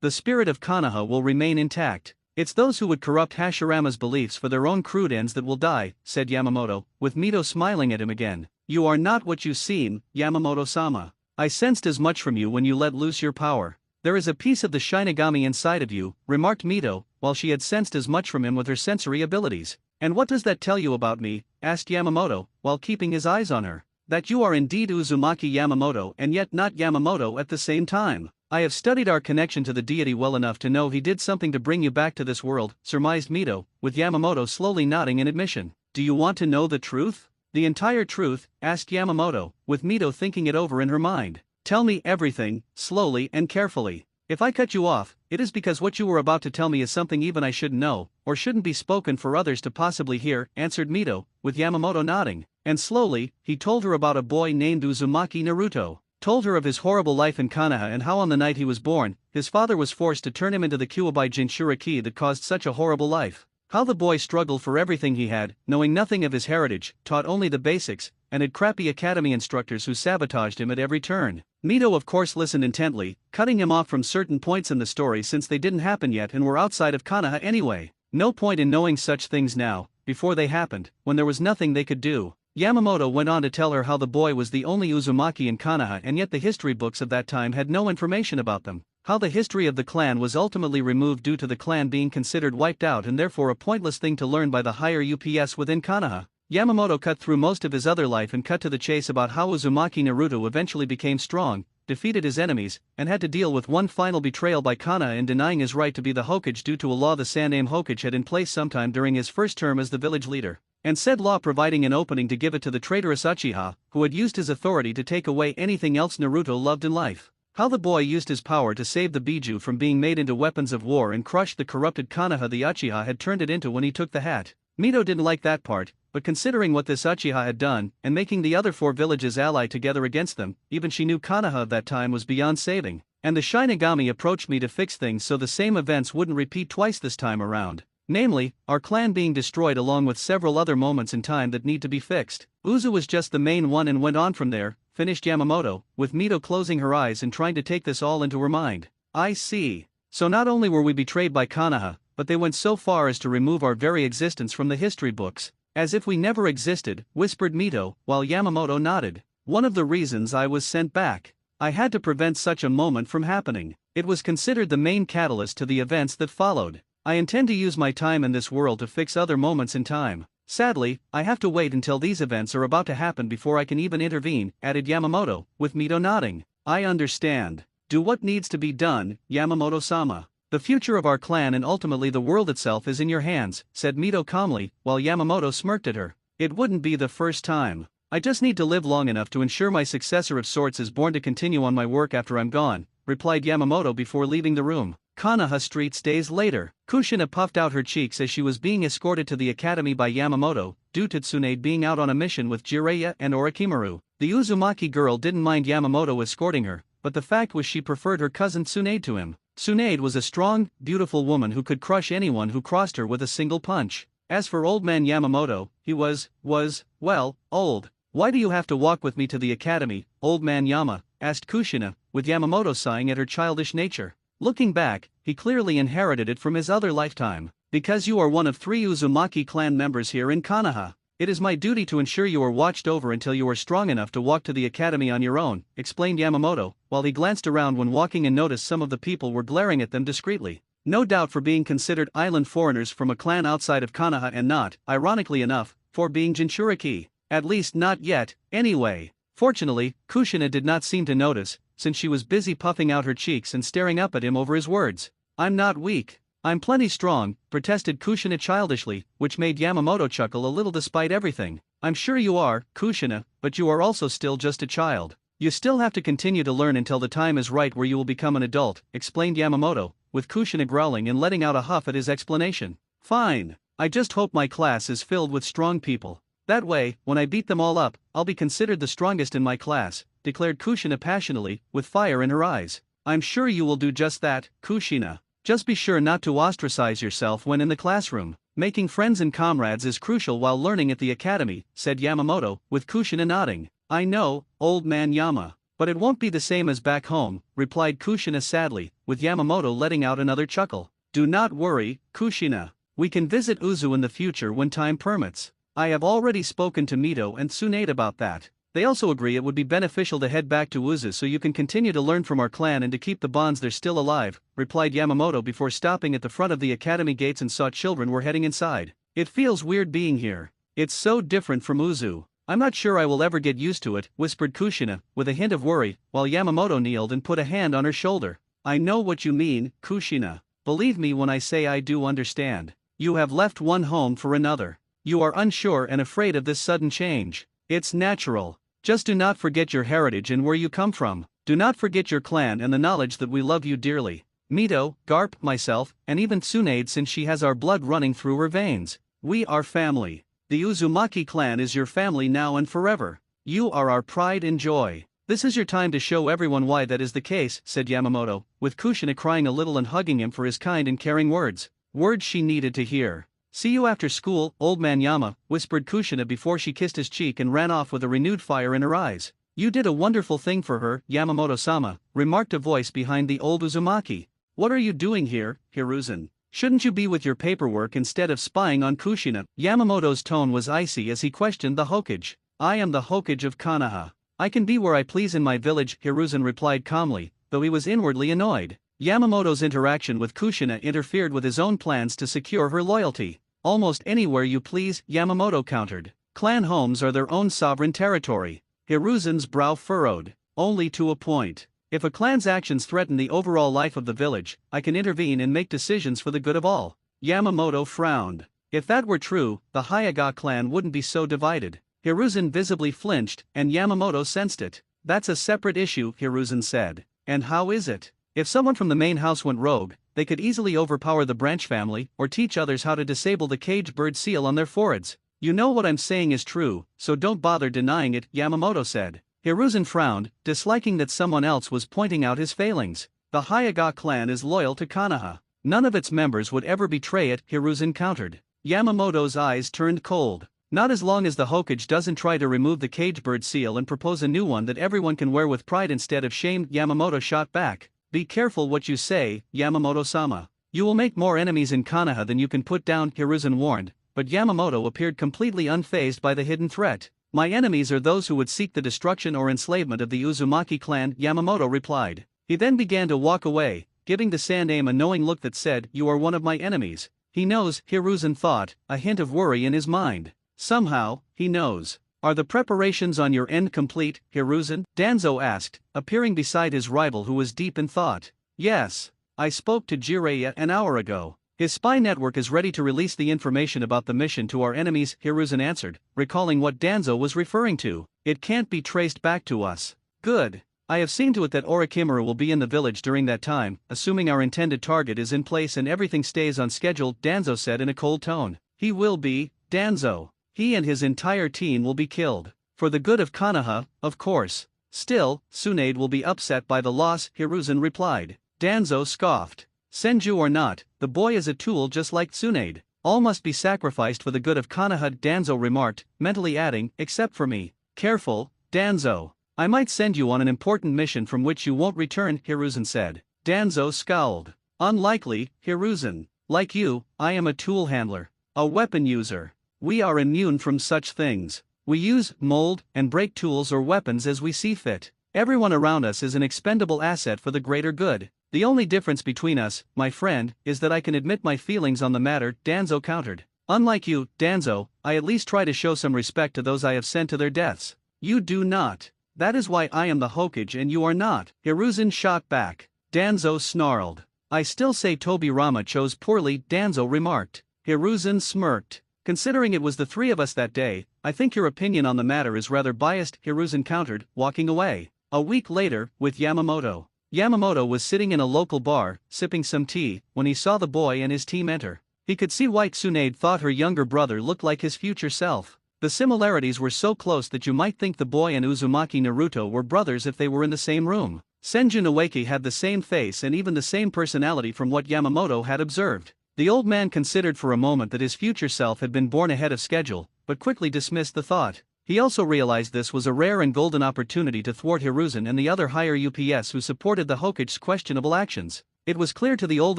The spirit of Konoha will remain intact. It's those who would corrupt Hashirama's beliefs for their own crude ends that will die, said Yamamoto, with Mito smiling at him again. You are not what you seem, Yamamoto-sama. I sensed as much from you when you let loose your power. There is a piece of the Shinigami inside of you, remarked Mito, while she had sensed as much from him with her sensory abilities. And what does that tell you about me? Asked Yamamoto, while keeping his eyes on her. That you are indeed Uzumaki Yamamoto and yet not Yamamoto at the same time. I have studied our connection to the deity well enough to know he did something to bring you back to this world, surmised Mito, with Yamamoto slowly nodding in admission. Do you want to know the truth? The entire truth? Asked Yamamoto, with Mito thinking it over in her mind. Tell me everything, slowly and carefully. If I cut you off, it is because what you were about to tell me is something even I shouldn't know, or shouldn't be spoken for others to possibly hear, answered Mito, with Yamamoto nodding. And slowly, he told her about a boy named Uzumaki Naruto. Told her of his horrible life in Konoha and how on the night he was born, his father was forced to turn him into the Kyuubi Jinchuriki that caused such a horrible life. How the boy struggled for everything he had, knowing nothing of his heritage, taught only the basics, and had crappy academy instructors who sabotaged him at every turn. Mito of course listened intently, cutting him off from certain points in the story since they didn't happen yet and were outside of Konoha anyway. No point in knowing such things now, before they happened, when there was nothing they could do. Yamamoto went on to tell her how the boy was the only Uzumaki in Konoha and yet the history books of that time had no information about them. How the history of the clan was ultimately removed due to the clan being considered wiped out and therefore a pointless thing to learn by the higher UPS within Konoha. Yamamoto cut through most of his other life and cut to the chase about how Uzumaki Naruto eventually became strong, defeated his enemies, and had to deal with one final betrayal by Konoha in denying his right to be the hokage due to a law the Saname hokage had in place sometime during his first term as the village leader. And said law providing an opening to give it to the traitorous Uchiha, who had used his authority to take away anything else Naruto loved in life. How the boy used his power to save the Biju from being made into weapons of war and crushed the corrupted Konoha the Uchiha had turned it into when he took the hat. Mito didn't like that part, but considering what this Uchiha had done, and making the other 4 villages ally together against them, even she knew Konoha of that time was beyond saving. And the Shinigami approached me to fix things so the same events wouldn't repeat twice this time around. Namely, our clan being destroyed along with several other moments in time that need to be fixed. Uzu was just the main one and went on from there, finished Yamamoto, with Mito closing her eyes and trying to take this all into her mind. I see. So not only were we betrayed by Konoha, but they went so far as to remove our very existence from the history books. As if we never existed, whispered Mito, while Yamamoto nodded. One of the reasons I was sent back. I had to prevent such a moment from happening. It was considered the main catalyst to the events that followed. I intend to use my time in this world to fix other moments in time. Sadly, I have to wait until these events are about to happen before I can even intervene, added Yamamoto, with Mito nodding. I understand. Do what needs to be done, Yamamoto-sama. The future of our clan and ultimately the world itself is in your hands, said Mito calmly, while Yamamoto smirked at her. It wouldn't be the first time. I just need to live long enough to ensure my successor of sorts is born to continue on my work after I'm gone, replied Yamamoto before leaving the room. Konoha Street days later. Kushina puffed out her cheeks as she was being escorted to the academy by Yamamoto, due to Tsunade being out on a mission with Jiraiya and Orochimaru. The Uzumaki girl didn't mind Yamamoto escorting her, but the fact was she preferred her cousin Tsunade to him. Tsunade was a strong, beautiful woman who could crush anyone who crossed her with a single punch. As for old man Yamamoto, he was, well, old. Why do you have to walk with me to the academy, old man Yama? Asked Kushina, with Yamamoto sighing at her childish nature. Looking back, he clearly inherited it from his other lifetime. Because you are one of 3 Uzumaki clan members here in Konoha, it is my duty to ensure you are watched over until you are strong enough to walk to the academy on your own, explained Yamamoto, while he glanced around when walking and noticed some of the people were glaring at them discreetly. No doubt for being considered island foreigners from a clan outside of Konoha and not, ironically enough, for being Jinchuriki. At least not yet, anyway. Fortunately, Kushina did not seem to notice, since she was busy puffing out her cheeks and staring up at him over his words. I'm not weak. I'm plenty strong, protested Kushina childishly, which made Yamamoto chuckle a little despite everything. I'm sure you are, Kushina, but you are also still just a child. You still have to continue to learn until the time is right where you will become an adult, explained Yamamoto, with Kushina growling and letting out a huff at his explanation. Fine. I just hope my class is filled with strong people. That way, when I beat them all up, I'll be considered the strongest in my class, declared Kushina passionately, with fire in her eyes. I'm sure you will do just that, Kushina. Just be sure not to ostracize yourself when in the classroom. Making friends and comrades is crucial while learning at the academy, said Yamamoto, with Kushina nodding. I know, old man Yama. But it won't be the same as back home, replied Kushina sadly, with Yamamoto letting out another chuckle. Do not worry, Kushina. We can visit Uzu in the future when time permits. I have already spoken to Mito and Tsunade about that. They also agree it would be beneficial to head back to Uzu so you can continue to learn from our clan and to keep the bonds there still alive, replied Yamamoto before stopping at the front of the academy gates and saw children were heading inside. It feels weird being here. It's so different from Uzu. I'm not sure I will ever get used to it, whispered Kushina, with a hint of worry, while Yamamoto kneeled and put a hand on her shoulder. I know what you mean, Kushina. Believe me when I say I do understand. You have left one home for another. You are unsure and afraid of this sudden change. It's natural. Just do not forget your heritage and where you come from. Do not forget your clan and the knowledge that we love you dearly. Mito, Garp, myself, and even Tsunade, since she has our blood running through her veins. We are family. The Uzumaki clan is your family now and forever. You are our pride and joy. This is your time to show everyone why that is the case, said Yamamoto, with Kushina crying a little and hugging him for his kind and caring words. Words she needed to hear. See you after school, old man Yama, whispered Kushina before she kissed his cheek and ran off with a renewed fire in her eyes. You did a wonderful thing for her, Yamamoto-sama, remarked a voice behind the old Uzumaki. What are you doing here, Hiruzen? Shouldn't you be with your paperwork instead of spying on Kushina? Yamamoto's tone was icy as he questioned the hokage. I am the hokage of Konoha. I can be where I please in my village, Hiruzen replied calmly, though he was inwardly annoyed. Yamamoto's interaction with Kushina interfered with his own plans to secure her loyalty. Almost anywhere you please, Yamamoto countered. Clan homes are their own sovereign territory. Hiruzen's brow furrowed. Only to a point. If a clan's actions threaten the overall life of the village, I can intervene and make decisions for the good of all. Yamamoto frowned. If that were true, the Hokage clan wouldn't be so divided. Hiruzen visibly flinched, and Yamamoto sensed it. That's a separate issue, Hiruzen said. And how is it? If someone from the main house went rogue, they could easily overpower the branch family, or teach others how to disable the cage bird seal on their foreheads. You know what I'm saying is true, so don't bother denying it, Yamamoto said. Hiruzen frowned, disliking that someone else was pointing out his failings. The Hokage clan is loyal to Konoha. None of its members would ever betray it, Hiruzen countered. Yamamoto's eyes turned cold. Not as long as the Hokage doesn't try to remove the cage bird seal and propose a new one that everyone can wear with pride instead of shame, Yamamoto shot back. Be careful what you say, Yamamoto-sama. You will make more enemies in Konoha than you can put down, Hiruzen warned, but Yamamoto appeared completely unfazed by the hidden threat. My enemies are those who would seek the destruction or enslavement of the Uzumaki clan, Yamamoto replied. He then began to walk away, giving the Sandaime a knowing look that said, you are one of my enemies. He knows, Hiruzen thought, a hint of worry in his mind. Somehow, he knows. Are the preparations on your end complete, Hiruzen? Danzo asked, appearing beside his rival who was deep in thought. Yes. I spoke to Jiraiya an hour ago. His spy network is ready to release the information about the mission to our enemies, Hiruzen answered, recalling what Danzo was referring to. It can't be traced back to us. Good. I have seen to it that Orochimaru will be in the village during that time, assuming our intended target is in place and everything stays on schedule, Danzo said in a cold tone. He will be, Danzo. He and his entire team will be killed. For the good of Konoha, of course. Still, Tsunade will be upset by the loss, Hiruzen replied. Danzo scoffed. Senju or not, the boy is a tool just like Tsunade. All must be sacrificed for the good of Konoha, Danzo remarked, mentally adding, except for me. Careful, Danzo. I might send you on an important mission from which you won't return, Hiruzen said. Danzo scowled. Unlikely, Hiruzen. Like you, I am a tool handler. A weapon user. We are immune from such things. We use, mold, and break tools or weapons as we see fit. Everyone around us is an expendable asset for the greater good. The only difference between us, my friend, is that I can admit my feelings on the matter, Danzo countered. Unlike you, Danzo, I at least try to show some respect to those I have sent to their deaths. You do not. That is why I am the Hokage and you are not, Hiruzen shot back. Danzo snarled. I still say Tobirama chose poorly, Danzo remarked. Hiruzen smirked. Considering it was the three of us that day, I think your opinion on the matter is rather biased, Hiruzen countered, walking away. A week later, with Yamamoto. Yamamoto was sitting in a local bar, sipping some tea, when he saw the boy and his team enter. He could see why Tsunade thought her younger brother looked like his future self. The similarities were so close that you might think the boy and Uzumaki Naruto were brothers if they were in the same room. Senju Noeki had the same face and even the same personality from what Yamamoto had observed. The old man considered for a moment that his future self had been born ahead of schedule, but quickly dismissed the thought. He also realized this was a rare and golden opportunity to thwart Hiruzen and the other higher UPS who supported the Hokage's questionable actions. It was clear to the old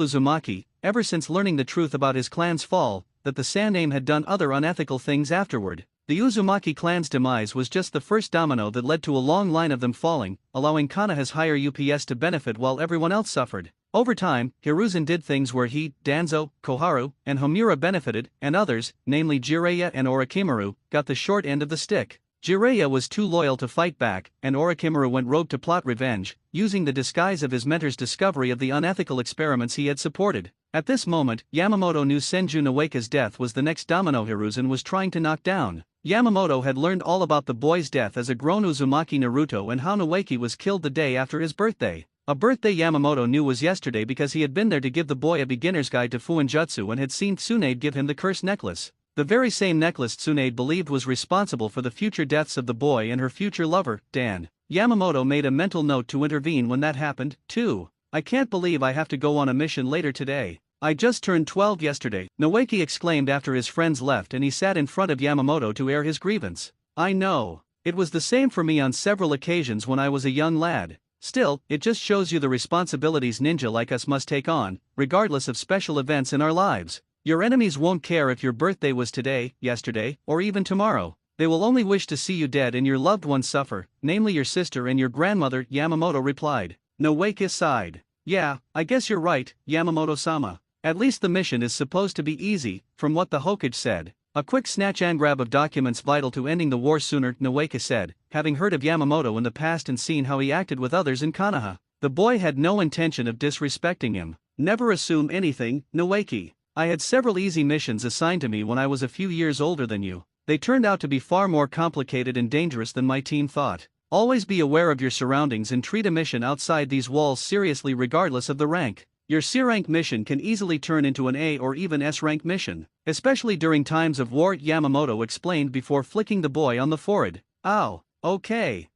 Uzumaki, ever since learning the truth about his clan's fall, that the Saname had done other unethical things afterward. The Uzumaki clan's demise was just the first domino that led to a long line of them falling, allowing Konoha's higher UPS to benefit while everyone else suffered. Over time, Hiruzen did things where he, Danzo, Koharu, and Homura benefited, and others, namely Jiraiya and Orochimaru, got the short end of the stick. Jiraiya was too loyal to fight back, and Orochimaru went rogue to plot revenge, using the disguise of his mentor's discovery of the unethical experiments he had supported. At this moment, Yamamoto knew Senju Noeka's death was the next domino Hiruzen was trying to knock down. Yamamoto had learned all about the boy's death as a grown Uzumaki Naruto and how Noeki was killed the day after his birthday. A birthday Yamamoto knew was yesterday because he had been there to give the boy a beginner's guide to Fuinjutsu and had seen Tsunade give him the cursed necklace. The very same necklace Tsunade believed was responsible for the future deaths of the boy and her future lover, Dan. Yamamoto made a mental note to intervene when that happened, too. I can't believe I have to go on a mission later today. I just turned 12 yesterday, Noeki exclaimed after his friends left and he sat in front of Yamamoto to air his grievance. I know. It was the same for me on several occasions when I was a young lad. Still, it just shows you the responsibilities ninja like us must take on, regardless of special events in our lives. Your enemies won't care if your birthday was today, yesterday, or even tomorrow. They will only wish to see you dead and your loved ones suffer, namely your sister and your grandmother, Yamamoto replied. Noeki sighed. Yeah, I guess you're right, Yamamoto-sama. At least the mission is supposed to be easy, from what the Hokage said. A quick snatch and grab of documents vital to ending the war sooner, Noeki said, having heard of Yamamoto in the past and seen how he acted with others in Konoha. The boy had no intention of disrespecting him. Never assume anything, Noeki. I had several easy missions assigned to me when I was a few years older than you. They turned out to be far more complicated and dangerous than my team thought. Always be aware of your surroundings and treat a mission outside these walls seriously regardless of the rank. Your C-rank mission can easily turn into an A or even S-rank mission, especially during times of war, Yamamoto explained before flicking the boy on the forehead. Ow, okay,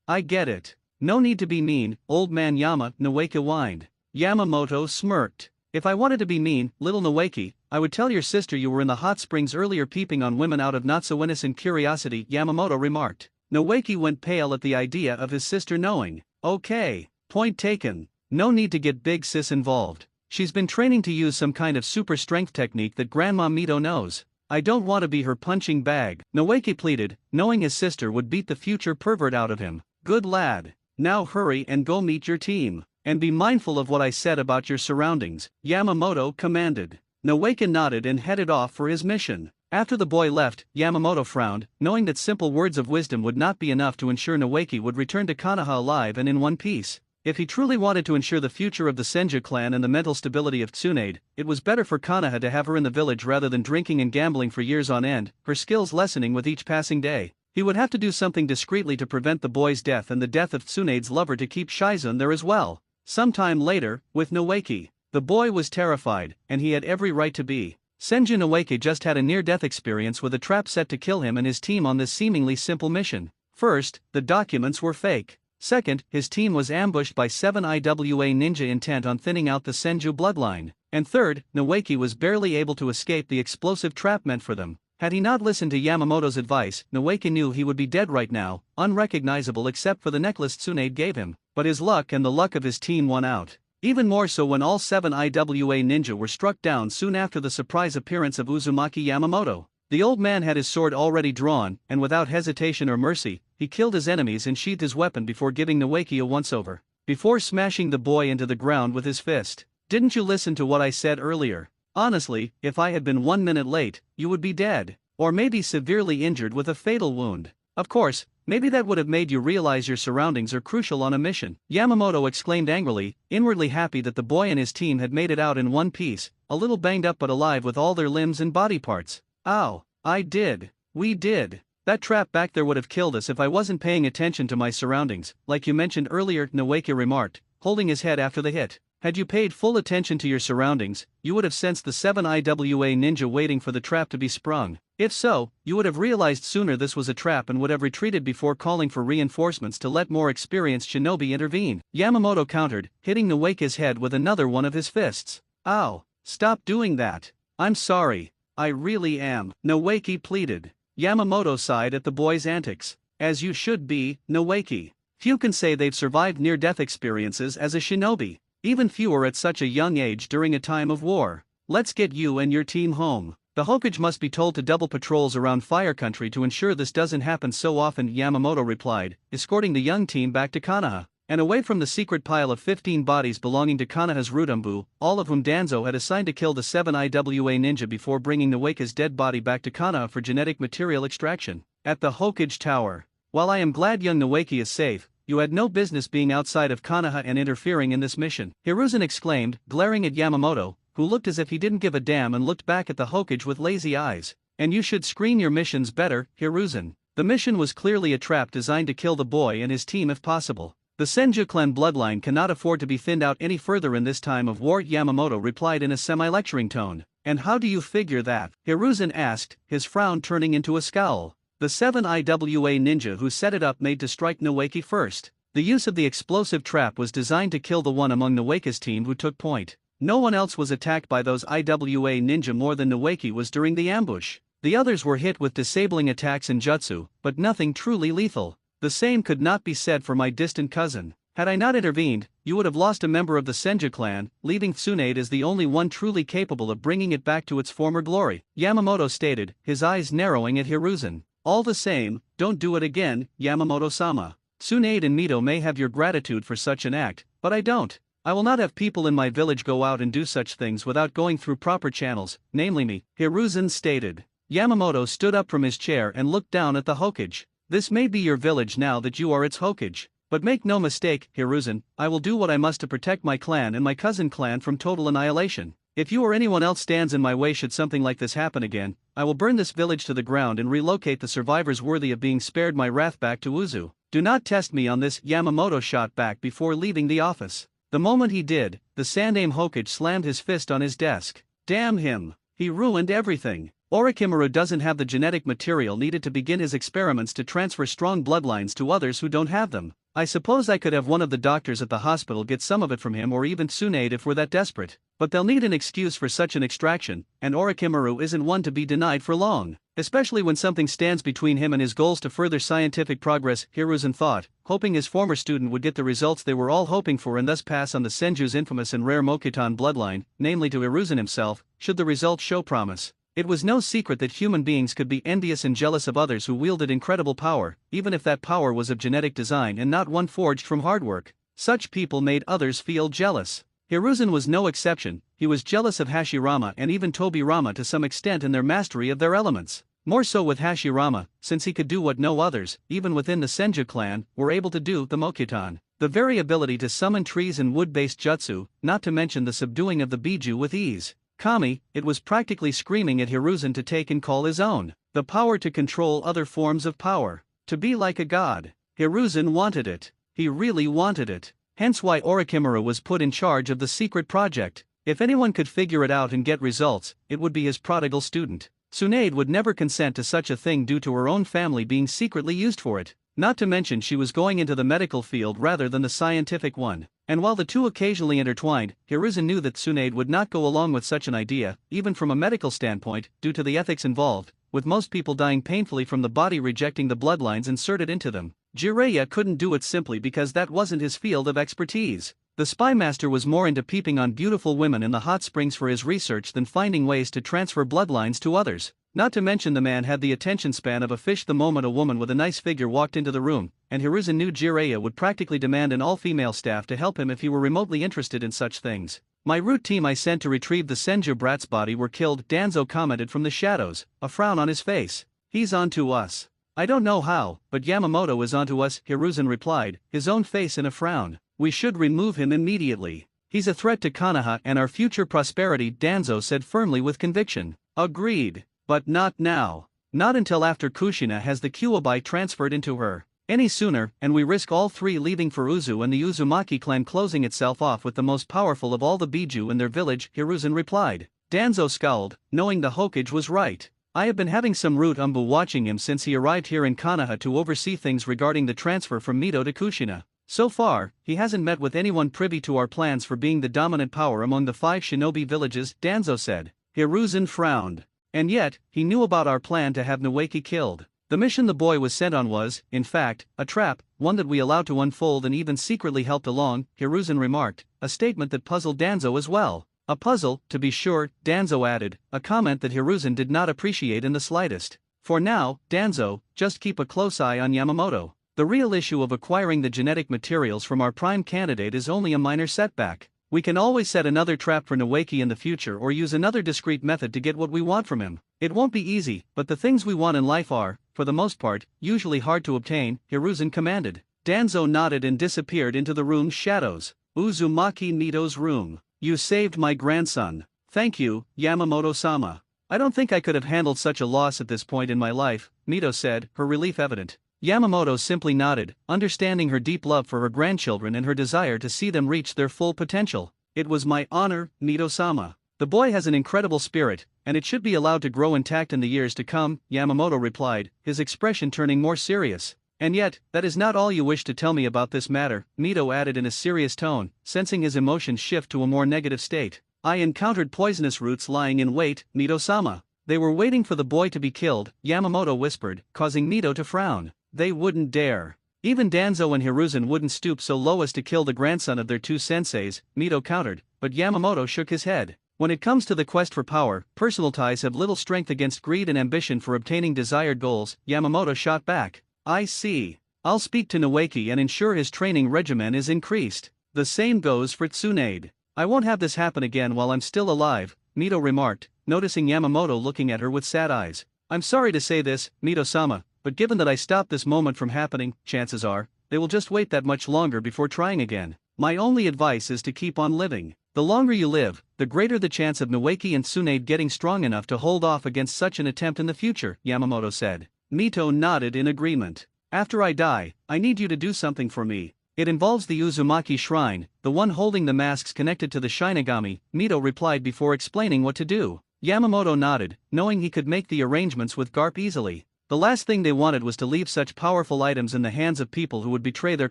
I get it. No need to be mean, old man Yama, Noeki whined. Yamamoto smirked. If I wanted to be mean, little Noeki, I would tell your sister you were in the hot springs earlier peeping on women out of not so innocent curiosity, Yamamoto remarked. Noeki went pale at the idea of his sister knowing. Okay, point taken. No need to get big sis involved. She's been training to use some kind of super strength technique that Grandma Mito knows. I don't want to be her punching bag, Noeki pleaded, knowing his sister would beat the future pervert out of him. Good lad. Now hurry and go meet your team. And be mindful of what I said about your surroundings, Yamamoto commanded. Noeki nodded and headed off for his mission. After the boy left, Yamamoto frowned, knowing that simple words of wisdom would not be enough to ensure Noeki would return to Konoha alive and in one piece. If he truly wanted to ensure the future of the Senju clan and the mental stability of Tsunade, it was better for Konoha to have her in the village rather than drinking and gambling for years on end, her skills lessening with each passing day. He would have to do something discreetly to prevent the boy's death and the death of Tsunade's lover to keep Shizune there as well. Sometime later, with Noeki. The boy was terrified, and he had every right to be. Senju Noeki just had a near-death experience with a trap set to kill him and his team on this seemingly simple mission. First, the documents were fake. Second, his team was ambushed by 7 IWA ninja intent on thinning out the Senju bloodline. And third, Noeki was barely able to escape the explosive trap meant for them. Had he not listened to Yamamoto's advice, Noeki knew he would be dead right now, unrecognizable except for the necklace Tsunade gave him. But his luck and the luck of his team won out. Even more so when all 7 IWA ninja were struck down soon after the surprise appearance of Uzumaki Yamamoto. The old man had his sword already drawn, and without hesitation or mercy, he killed his enemies and sheathed his weapon before giving Noeki a once-over. Before smashing the boy into the ground with his fist. "Didn't you listen to what I said earlier? Honestly, if I had been 1 minute late, you would be dead. Or maybe severely injured with a fatal wound. Of course, maybe that would have made you realize your surroundings are crucial on a mission." Yamamoto exclaimed angrily, inwardly happy that the boy and his team had made it out in one piece, a little banged up but alive with all their limbs and body parts. "Ow, we did. That trap back there would have killed us if I wasn't paying attention to my surroundings, like you mentioned earlier," Noeki remarked, holding his head after the hit. "Had you paid full attention to your surroundings, you would have sensed the 7 IWA ninja waiting for the trap to be sprung. If so, you would have realized sooner this was a trap and would have retreated before calling for reinforcements to let more experienced shinobi intervene." Yamamoto countered, hitting Noeki's head with another one of his fists. "Ow, stop doing that. I'm sorry. I really am," Noeki pleaded. Yamamoto sighed at the boy's antics. "As you should be, Noeki. Few can say they've survived near-death experiences as a shinobi. Even fewer at such a young age during a time of war. Let's get you and your team home. The hokage must be told to double patrols around Fire Country to ensure this doesn't happen so often," Yamamoto replied, escorting the young team back to Konoha. And away from the secret pile of 15 bodies belonging to Konoha's Rudombu, all of whom Danzo had assigned to kill the 7 IWA ninja before bringing Noeka's dead body back to Konoha for genetic material extraction. At the Hokage Tower. "While I am glad young Noeki is safe, you had no business being outside of Konoha and interfering in this mission," Hiruzen exclaimed, glaring at Yamamoto, who looked as if he didn't give a damn and looked back at the Hokage with lazy eyes. "And you should screen your missions better, Hiruzen. The mission was clearly a trap designed to kill the boy and his team if possible. The Senju clan bloodline cannot afford to be thinned out any further in this time of war," Yamamoto replied in a semi-lecturing tone. "And how do you figure that?" Hiruzen asked, his frown turning into a scowl. "The 7 IWA ninja who set it up made to strike Noeki first. The use of the explosive trap was designed to kill the one among Noeki's team who took point. No one else was attacked by those IWA ninja more than Noeki was during the ambush. The others were hit with disabling attacks and jutsu, but nothing truly lethal. The same could not be said for my distant cousin. Had I not intervened, you would have lost a member of the Senju clan, leaving Tsunade as the only one truly capable of bringing it back to its former glory," Yamamoto stated, his eyes narrowing at Hiruzen. "All the same, don't do it again, Yamamoto-sama. Tsunade and Mito may have your gratitude for such an act, but I don't. I will not have people in my village go out and do such things without going through proper channels, namely me," Hiruzen stated. Yamamoto stood up from his chair and looked down at the Hokage. "This may be your village now that you are its Hokage. But make no mistake, Hiruzen, I will do what I must to protect my clan and my cousin clan from total annihilation. If you or anyone else stands in my way should something like this happen again, I will burn this village to the ground and relocate the survivors worthy of being spared my wrath back to Uzu. Do not test me on this," Yamamoto shot back before leaving the office. The moment he did, the Sandaime Hokage slammed his fist on his desk. Damn him, he ruined everything. Orochimaru doesn't have the genetic material needed to begin his experiments to transfer strong bloodlines to others who don't have them. I suppose I could have one of the doctors at the hospital get some of it from him or even Tsunade if we're that desperate. But they'll need an excuse for such an extraction, and Orochimaru isn't one to be denied for long. Especially when something stands between him and his goals to further scientific progress, Hiruzen thought, hoping his former student would get the results they were all hoping for and thus pass on the Senju's infamous and rare Mokutan bloodline, namely to Hiruzen himself, should the results show promise. It was no secret that human beings could be envious and jealous of others who wielded incredible power, even if that power was of genetic design and not one forged from hard work. Such people made others feel jealous. Hiruzen was no exception. He was jealous of Hashirama and even Tobirama to some extent in their mastery of their elements. More so with Hashirama, since he could do what no others, even within the Senju clan, were able to do, the Mokutan. The very ability to summon trees and wood-based jutsu, not to mention the subduing of the Biju with ease. Kami, it was practically screaming at Hiruzen to take and call his own. The power to control other forms of power. To be like a god. Hiruzen wanted it. He really wanted it. Hence why Orochimaru was put in charge of the secret project. If anyone could figure it out and get results, it would be his prodigal student. Tsunade would never consent to such a thing due to her own family being secretly used for it. Not to mention she was going into the medical field rather than the scientific one. And while the two occasionally intertwined, Hiruzen knew that Tsunade would not go along with such an idea, even from a medical standpoint, due to the ethics involved, with most people dying painfully from the body rejecting the bloodlines inserted into them. Jiraiya couldn't do it simply because that wasn't his field of expertise. The spy master was more into peeping on beautiful women in the hot springs for his research than finding ways to transfer bloodlines to others. Not to mention the man had the attention span of a fish the moment a woman with a nice figure walked into the room, and Hiruzen knew Jiraiya would practically demand an all-female staff to help him if he were remotely interested in such things. My root team I sent to retrieve the Senju brat's body were killed, Danzo commented from the shadows, a frown on his face. He's on to us. I don't know how, but Yamamoto is onto us, Hiruzen replied, his own face in a frown. We should remove him immediately. He's a threat to Konoha and our future prosperity, Danzo said firmly with conviction. Agreed. But not now. Not until after Kushina has the Kyuubi transferred into her. Any sooner, and we risk all three leaving for Uzu and the Uzumaki clan closing itself off with the most powerful of all the Biju in their village, Hiruzen replied. Danzo scowled, knowing the Hokage was right. I have been having some root umbu watching him since he arrived here in Konoha to oversee things regarding the transfer from Mito to Kushina. So far, he hasn't met with anyone privy to our plans for being the dominant power among the 5 shinobi villages, Danzo said. Hiruzen frowned. And yet, he knew about our plan to have Naoki killed. The mission the boy was sent on was, in fact, a trap, one that we allowed to unfold and even secretly helped along, Hiruzen remarked, a statement that puzzled Danzo as well. A puzzle, to be sure, Danzo added, a comment that Hiruzen did not appreciate in the slightest. For now, Danzo, just keep a close eye on Yamamoto. The real issue of acquiring the genetic materials from our prime candidate is only a minor setback. We can always set another trap for Naoki in the future or use another discreet method to get what we want from him. It won't be easy, but the things we want in life are, for the most part, usually hard to obtain, Hiruzen commanded. Danzo nodded and disappeared into the room's shadows. Uzumaki Mito's room. You saved my grandson. Thank you, Yamamoto-sama. I don't think I could have handled such a loss at this point in my life, Mito said, her relief evident. Yamamoto simply nodded, understanding her deep love for her grandchildren and her desire to see them reach their full potential. It was my honor, Mito-sama. The boy has an incredible spirit, and it should be allowed to grow intact in the years to come, Yamamoto replied, his expression turning more serious. And yet, that is not all you wish to tell me about this matter, Mito added in a serious tone, sensing his emotions shift to a more negative state. I encountered poisonous roots lying in wait, Mito-sama. They were waiting for the boy to be killed, Yamamoto whispered, causing Mito to frown. They wouldn't dare. Even Danzo and Hiruzen wouldn't stoop so low as to kill the grandson of their 2 senseis, Mito countered, but Yamamoto shook his head. When it comes to the quest for power, personal ties have little strength against greed and ambition for obtaining desired goals, Yamamoto shot back. I see. I'll speak to Naoki and ensure his training regimen is increased. The same goes for Tsunade. I won't have this happen again while I'm still alive, Mito remarked, noticing Yamamoto looking at her with sad eyes. I'm sorry to say this, Mito-sama, but given that I stopped this moment from happening, chances are, they will just wait that much longer before trying again. My only advice is to keep on living. The longer you live, the greater the chance of Naoki and Tsunade getting strong enough to hold off against such an attempt in the future, Yamamoto said. Mito nodded in agreement. After I die, I need you to do something for me. It involves the Uzumaki shrine, the one holding the masks connected to the Shinigami, Mito replied before explaining what to do. Yamamoto nodded, knowing he could make the arrangements with Garp easily. The last thing they wanted was to leave such powerful items in the hands of people who would betray their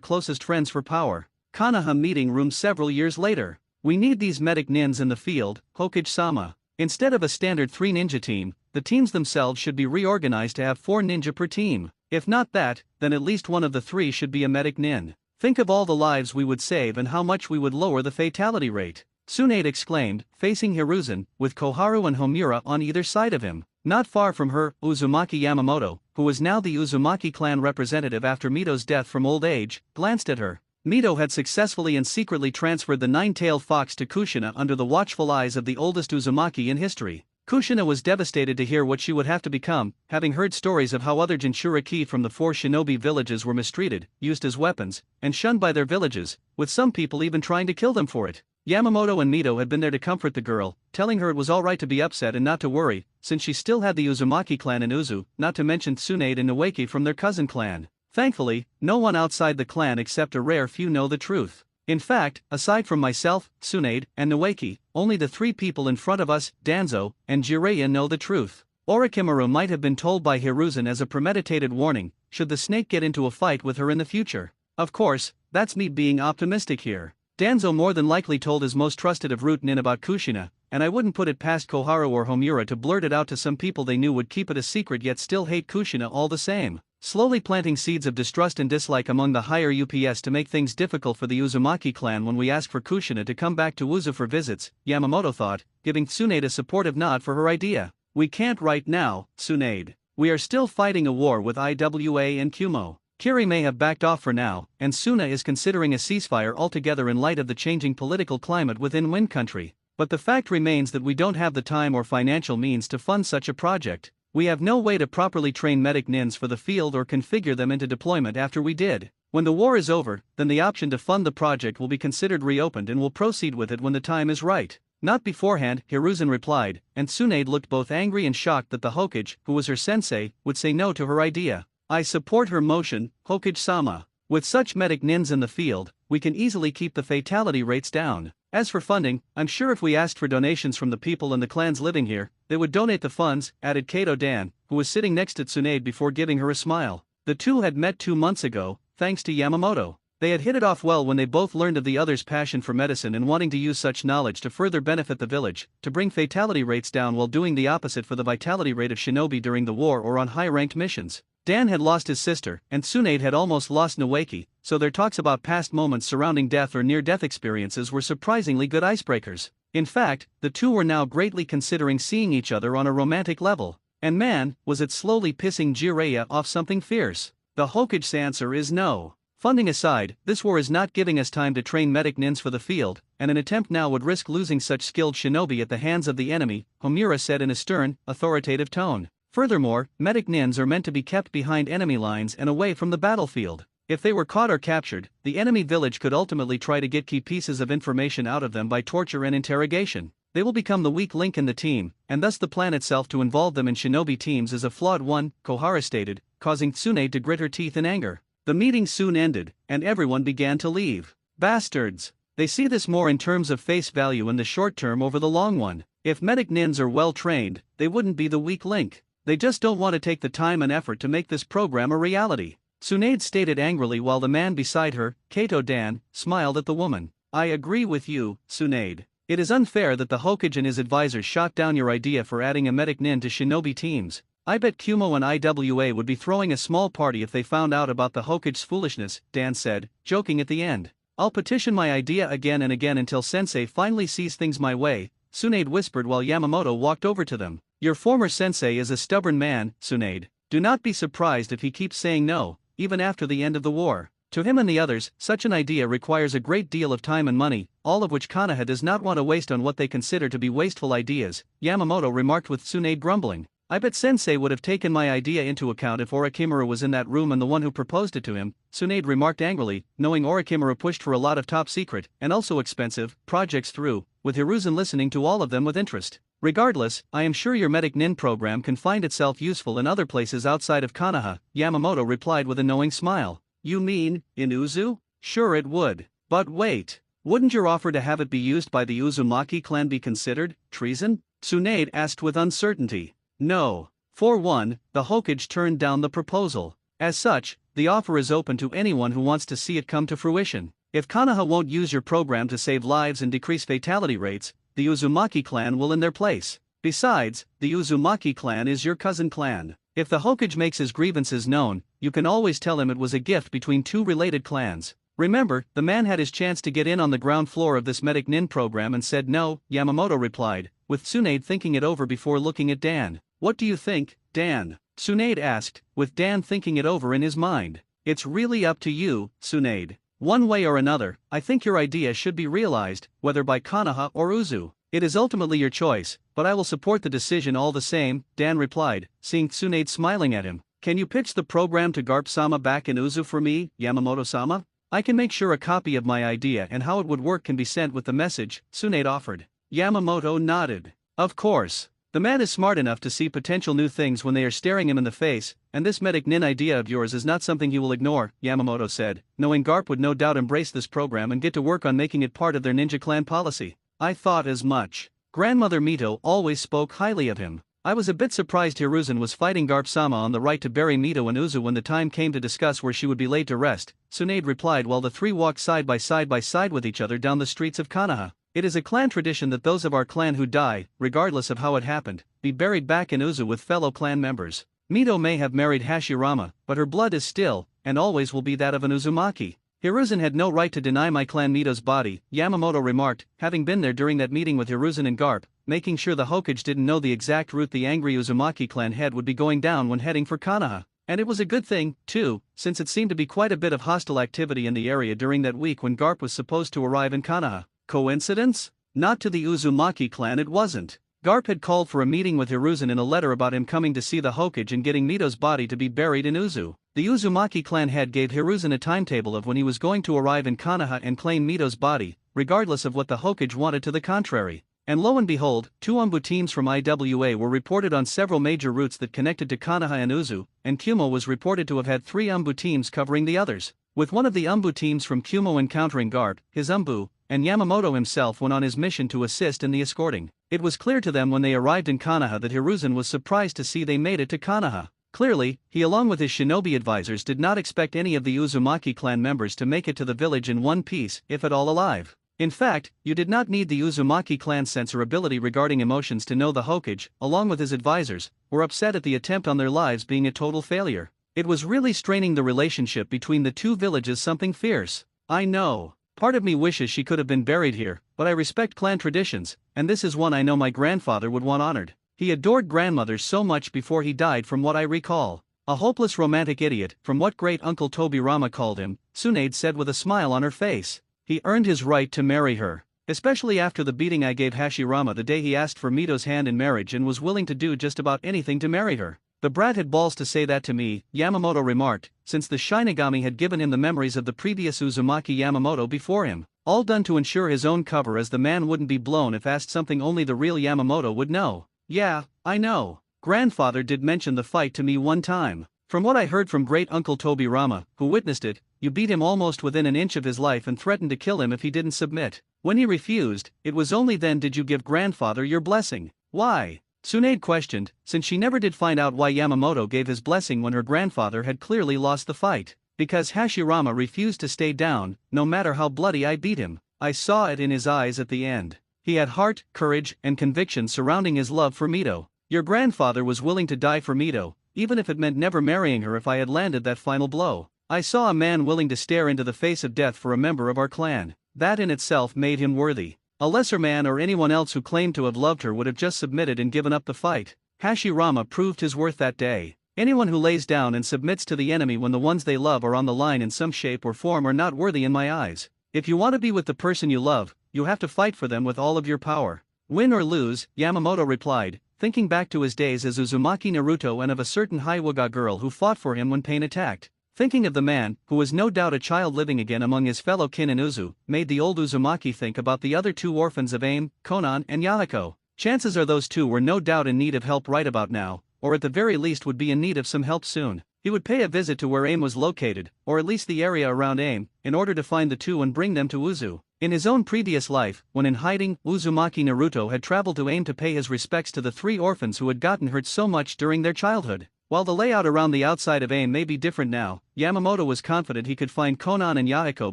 closest friends for power. Konoha meeting room several years later. We need these medic nins in the field, Hokage-sama. Instead of a standard 3 ninja team, the teams themselves should be reorganized to have 4 ninja per team. If not that, then at least one of the 3 should be a medic nin. Think of all the lives we would save and how much we would lower the fatality rate. Tsunade exclaimed, facing Hiruzen, with Koharu and Homura on either side of him. Not far from her, Uzumaki Yamamoto, who was now the Uzumaki clan representative after Mito's death from old age, glanced at her. Mito had successfully and secretly transferred the 9-tailed fox to Kushina under the watchful eyes of the oldest Uzumaki in history. Kushina was devastated to hear what she would have to become, having heard stories of how other Jinchuriki from the 4 shinobi villages were mistreated, used as weapons, and shunned by their villages, with some people even trying to kill them for it. Yamamoto and Mito had been there to comfort the girl, telling her it was alright to be upset and not to worry, since she still had the Uzumaki clan in Uzu, not to mention Tsunade and Naoki from their cousin clan. Thankfully, no one outside the clan except a rare few know the truth. In fact, aside from myself, Tsunade, and Naoki, only the 3 people in front of us, Danzo, and Jiraiya know the truth. Orochimaru might have been told by Hiruzen as a premeditated warning, should the snake get into a fight with her in the future. Of course, that's me being optimistic here. Danzo more than likely told his most trusted of root nin about Kushina, and I wouldn't put it past Koharu or Homura to blurt it out to some people they knew would keep it a secret yet still hate Kushina all the same, slowly planting seeds of distrust and dislike among the higher UPS to make things difficult for the Uzumaki clan when we ask for Kushina to come back to Uzu for visits, Yamamoto thought, giving Tsunade a supportive nod for her idea. We can't right now, Tsunade. We are still fighting a war with IWA and Kumo. Kiri may have backed off for now, and Suna is considering a ceasefire altogether in light of the changing political climate within Wind Country. But the fact remains that we don't have the time or financial means to fund such a project. We have no way to properly train medic nins for the field or configure them into deployment after we did. When the war is over, then the option to fund the project will be considered reopened and we'll proceed with it when the time is right. Not beforehand, Hiruzen replied, and Tsunade looked both angry and shocked that the Hokage, who was her sensei, would say no to her idea. I support her motion, Hokage-sama. With such medic nins in the field, we can easily keep the fatality rates down. As for funding, I'm sure if we asked for donations from the people and the clans living here, they would donate the funds, added Kato Dan, who was sitting next to Tsunade before giving her a smile. The two had met 2 months ago, thanks to Yamamoto. They had hit it off well when they both learned of the other's passion for medicine and wanting to use such knowledge to further benefit the village, to bring fatality rates down while doing the opposite for the vitality rate of shinobi during the war or on high-ranked missions. Dan had lost his sister, and Tsunade had almost lost Noeki, so their talks about past moments surrounding death or near-death experiences were surprisingly good icebreakers. In fact, the two were now greatly considering seeing each other on a romantic level. And man, was it slowly pissing Jiraiya off something fierce. The Hokage's answer is no. Funding aside, this war is not giving us time to train medic nins for the field, and an attempt now would risk losing such skilled shinobi at the hands of the enemy, Homura said in a stern, authoritative tone. Furthermore, medic nins are meant to be kept behind enemy lines and away from the battlefield. If they were caught or captured, the enemy village could ultimately try to get key pieces of information out of them by torture and interrogation. They will become the weak link in the team, and thus the plan itself to involve them in shinobi teams is a flawed one, Kohara stated, causing Tsunade to grit her teeth in anger. The meeting soon ended, and everyone began to leave. Bastards! They see this more in terms of face value in the short term over the long one. If medic nins are well trained, they wouldn't be the weak link. They just don't want to take the time and effort to make this program a reality. Tsunade stated angrily while the man beside her, Kato Dan, smiled at the woman. I agree with you, Tsunade. It is unfair that the Hokage and his advisors shot down your idea for adding a medic nin to shinobi teams. I bet Kumo and IWA would be throwing a small party if they found out about the Hokage's foolishness, Dan said, joking at the end. I'll petition my idea again and again until Sensei finally sees things my way, Tsunade whispered while Yamamoto walked over to them. Your former sensei is a stubborn man, Tsunade. Do not be surprised if he keeps saying no, even after the end of the war. To him and the others, such an idea requires a great deal of time and money, all of which Konoha does not want to waste on what they consider to be wasteful ideas, Yamamoto remarked with Tsunade grumbling. I bet Sensei would have taken my idea into account if Orikimura was in that room and the one who proposed it to him, Tsunade remarked angrily, knowing Orikimura pushed for a lot of top-secret, and also expensive, projects through, with Hiruzen listening to all of them with interest. Regardless, I am sure your medic nin program can find itself useful in other places outside of Konoha, Yamamoto replied with a knowing smile. You mean, in Uzu? Sure it would. But wait. Wouldn't your offer to have it be used by the Uzumaki clan be considered treason? Tsunade asked with uncertainty. No. For one, the Hokage turned down the proposal. As such, the offer is open to anyone who wants to see it come to fruition. If Konoha won't use your program to save lives and decrease fatality rates, the Uzumaki clan will in their place. Besides, the Uzumaki clan is your cousin clan. If the Hokage makes his grievances known, you can always tell him it was a gift between two related clans. Remember, the man had his chance to get in on the ground floor of this medic nin program and said no, Yamamoto replied, with Tsunade thinking it over before looking at Dan. What do you think, Dan? Tsunade asked, with Dan thinking it over in his mind. It's really up to you, Tsunade. One way or another, I think your idea should be realized, whether by Konoha or Uzu. It is ultimately your choice, but I will support the decision all the same, Dan replied, seeing Tsunade smiling at him. Can you pitch the program to Garp-sama back in Uzu for me, Yamamoto-sama? I can make sure a copy of my idea and how it would work can be sent with the message, Tsunade offered. Yamamoto nodded. Of course. The man is smart enough to see potential new things when they are staring him in the face, and this medic nin idea of yours is not something he will ignore, Yamamoto said, knowing Garp would no doubt embrace this program and get to work on making it part of their ninja clan policy. I thought as much. Grandmother Mito always spoke highly of him. I was a bit surprised Hiruzen was fighting Garp-sama on the right to bury Mito and Uzu when the time came to discuss where she would be laid to rest, Tsunade replied while the three walked side by side with each other down the streets of Konoha. It is a clan tradition that those of our clan who die, regardless of how it happened, be buried back in Uzu with fellow clan members. Mito may have married Hashirama, but her blood is still, and always will be that of an Uzumaki. Hiruzen had no right to deny my clan Mito's body, Yamamoto remarked, having been there during that meeting with Hiruzen and Garp, making sure the Hokage didn't know the exact route the angry Uzumaki clan head would be going down when heading for Konoha. And it was a good thing, too, since it seemed to be quite a bit of hostile activity in the area during that week when Garp was supposed to arrive in Konoha. Coincidence? Not to the Uzumaki clan it wasn't. Garp had called for a meeting with Hiruzen in a letter about him coming to see the Hokage and getting Mito's body to be buried in Uzu. The Uzumaki clan head gave Hiruzen a timetable of when he was going to arrive in Konoha and claim Mito's body, regardless of what the Hokage wanted to the contrary. And lo and behold, 2 Umbu teams from IWA were reported on several major routes that connected to Konoha and Uzu, and Kumo was reported to have had 3 Umbu teams covering the others. With one of the Umbu teams from Kumo encountering Garp, his Umbu, and Yamamoto himself went on his mission to assist in the escorting. It was clear to them when they arrived in Konoha that Hiruzen was surprised to see they made it to Konoha. Clearly, he along with his shinobi advisors did not expect any of the Uzumaki clan members to make it to the village in one piece, if at all alive. In fact, you did not need the Uzumaki clan's sense or ability regarding emotions to know the Hokage, along with his advisors, were upset at the attempt on their lives being a total failure. It was really straining the relationship between the two villages something fierce. I know. Part of me wishes she could have been buried here, but I respect clan traditions, and this is one I know my grandfather would want honored. He adored grandmothers so much before he died from what I recall. A hopeless romantic idiot, from what great-uncle Tobirama called him, Tsunade said with a smile on her face. He earned his right to marry her. Especially after the beating I gave Hashirama the day he asked for Mito's hand in marriage and was willing to do just about anything to marry her. The brat had balls to say that to me, Yamamoto remarked, since the Shinigami had given him the memories of the previous Uzumaki Yamamoto before him, all done to ensure his own cover as the man wouldn't be blown if asked something only the real Yamamoto would know. Yeah, I know. Grandfather did mention the fight to me one time. From what I heard from great-uncle Tobirama, who witnessed it, you beat him almost within an inch of his life and threatened to kill him if he didn't submit. When he refused, it was only then did you give grandfather your blessing. Why? Tsunade questioned, since she never did find out why Yamamoto gave his blessing when her grandfather had clearly lost the fight. Because Hashirama refused to stay down, no matter how bloody I beat him. I saw it in his eyes at the end. He had heart, courage, and conviction surrounding his love for Mito. Your grandfather was willing to die for Mito, even if it meant never marrying her if I had landed that final blow. I saw a man willing to stare into the face of death for a member of our clan. That in itself made him worthy. A lesser man or anyone else who claimed to have loved her would have just submitted and given up the fight. Hashirama proved his worth that day. Anyone who lays down and submits to the enemy when the ones they love are on the line in some shape or form are not worthy in my eyes. If you want to be with the person you love, you have to fight for them with all of your power. Win or lose, Yamamoto replied, thinking back to his days as Uzumaki Naruto and of a certain Hyuga girl who fought for him when pain attacked. Thinking of the man, who was no doubt a child living again among his fellow kin in Uzu, made the old Uzumaki think about the other 2 orphans of Aim, Konan and Yahiko. Chances are those 2 were no doubt in need of help right about now, or at the very least would be in need of some help soon. He would pay a visit to where Aim was located, or at least the area around Aim, in order to find the 2 and bring them to Uzu. In his own previous life, when in hiding, Uzumaki Naruto had traveled to Aim to pay his respects to the 3 orphans who had gotten hurt so much during their childhood. While the layout around the outside of Aim may be different now, Yamamoto was confident he could find Konan and Yahiko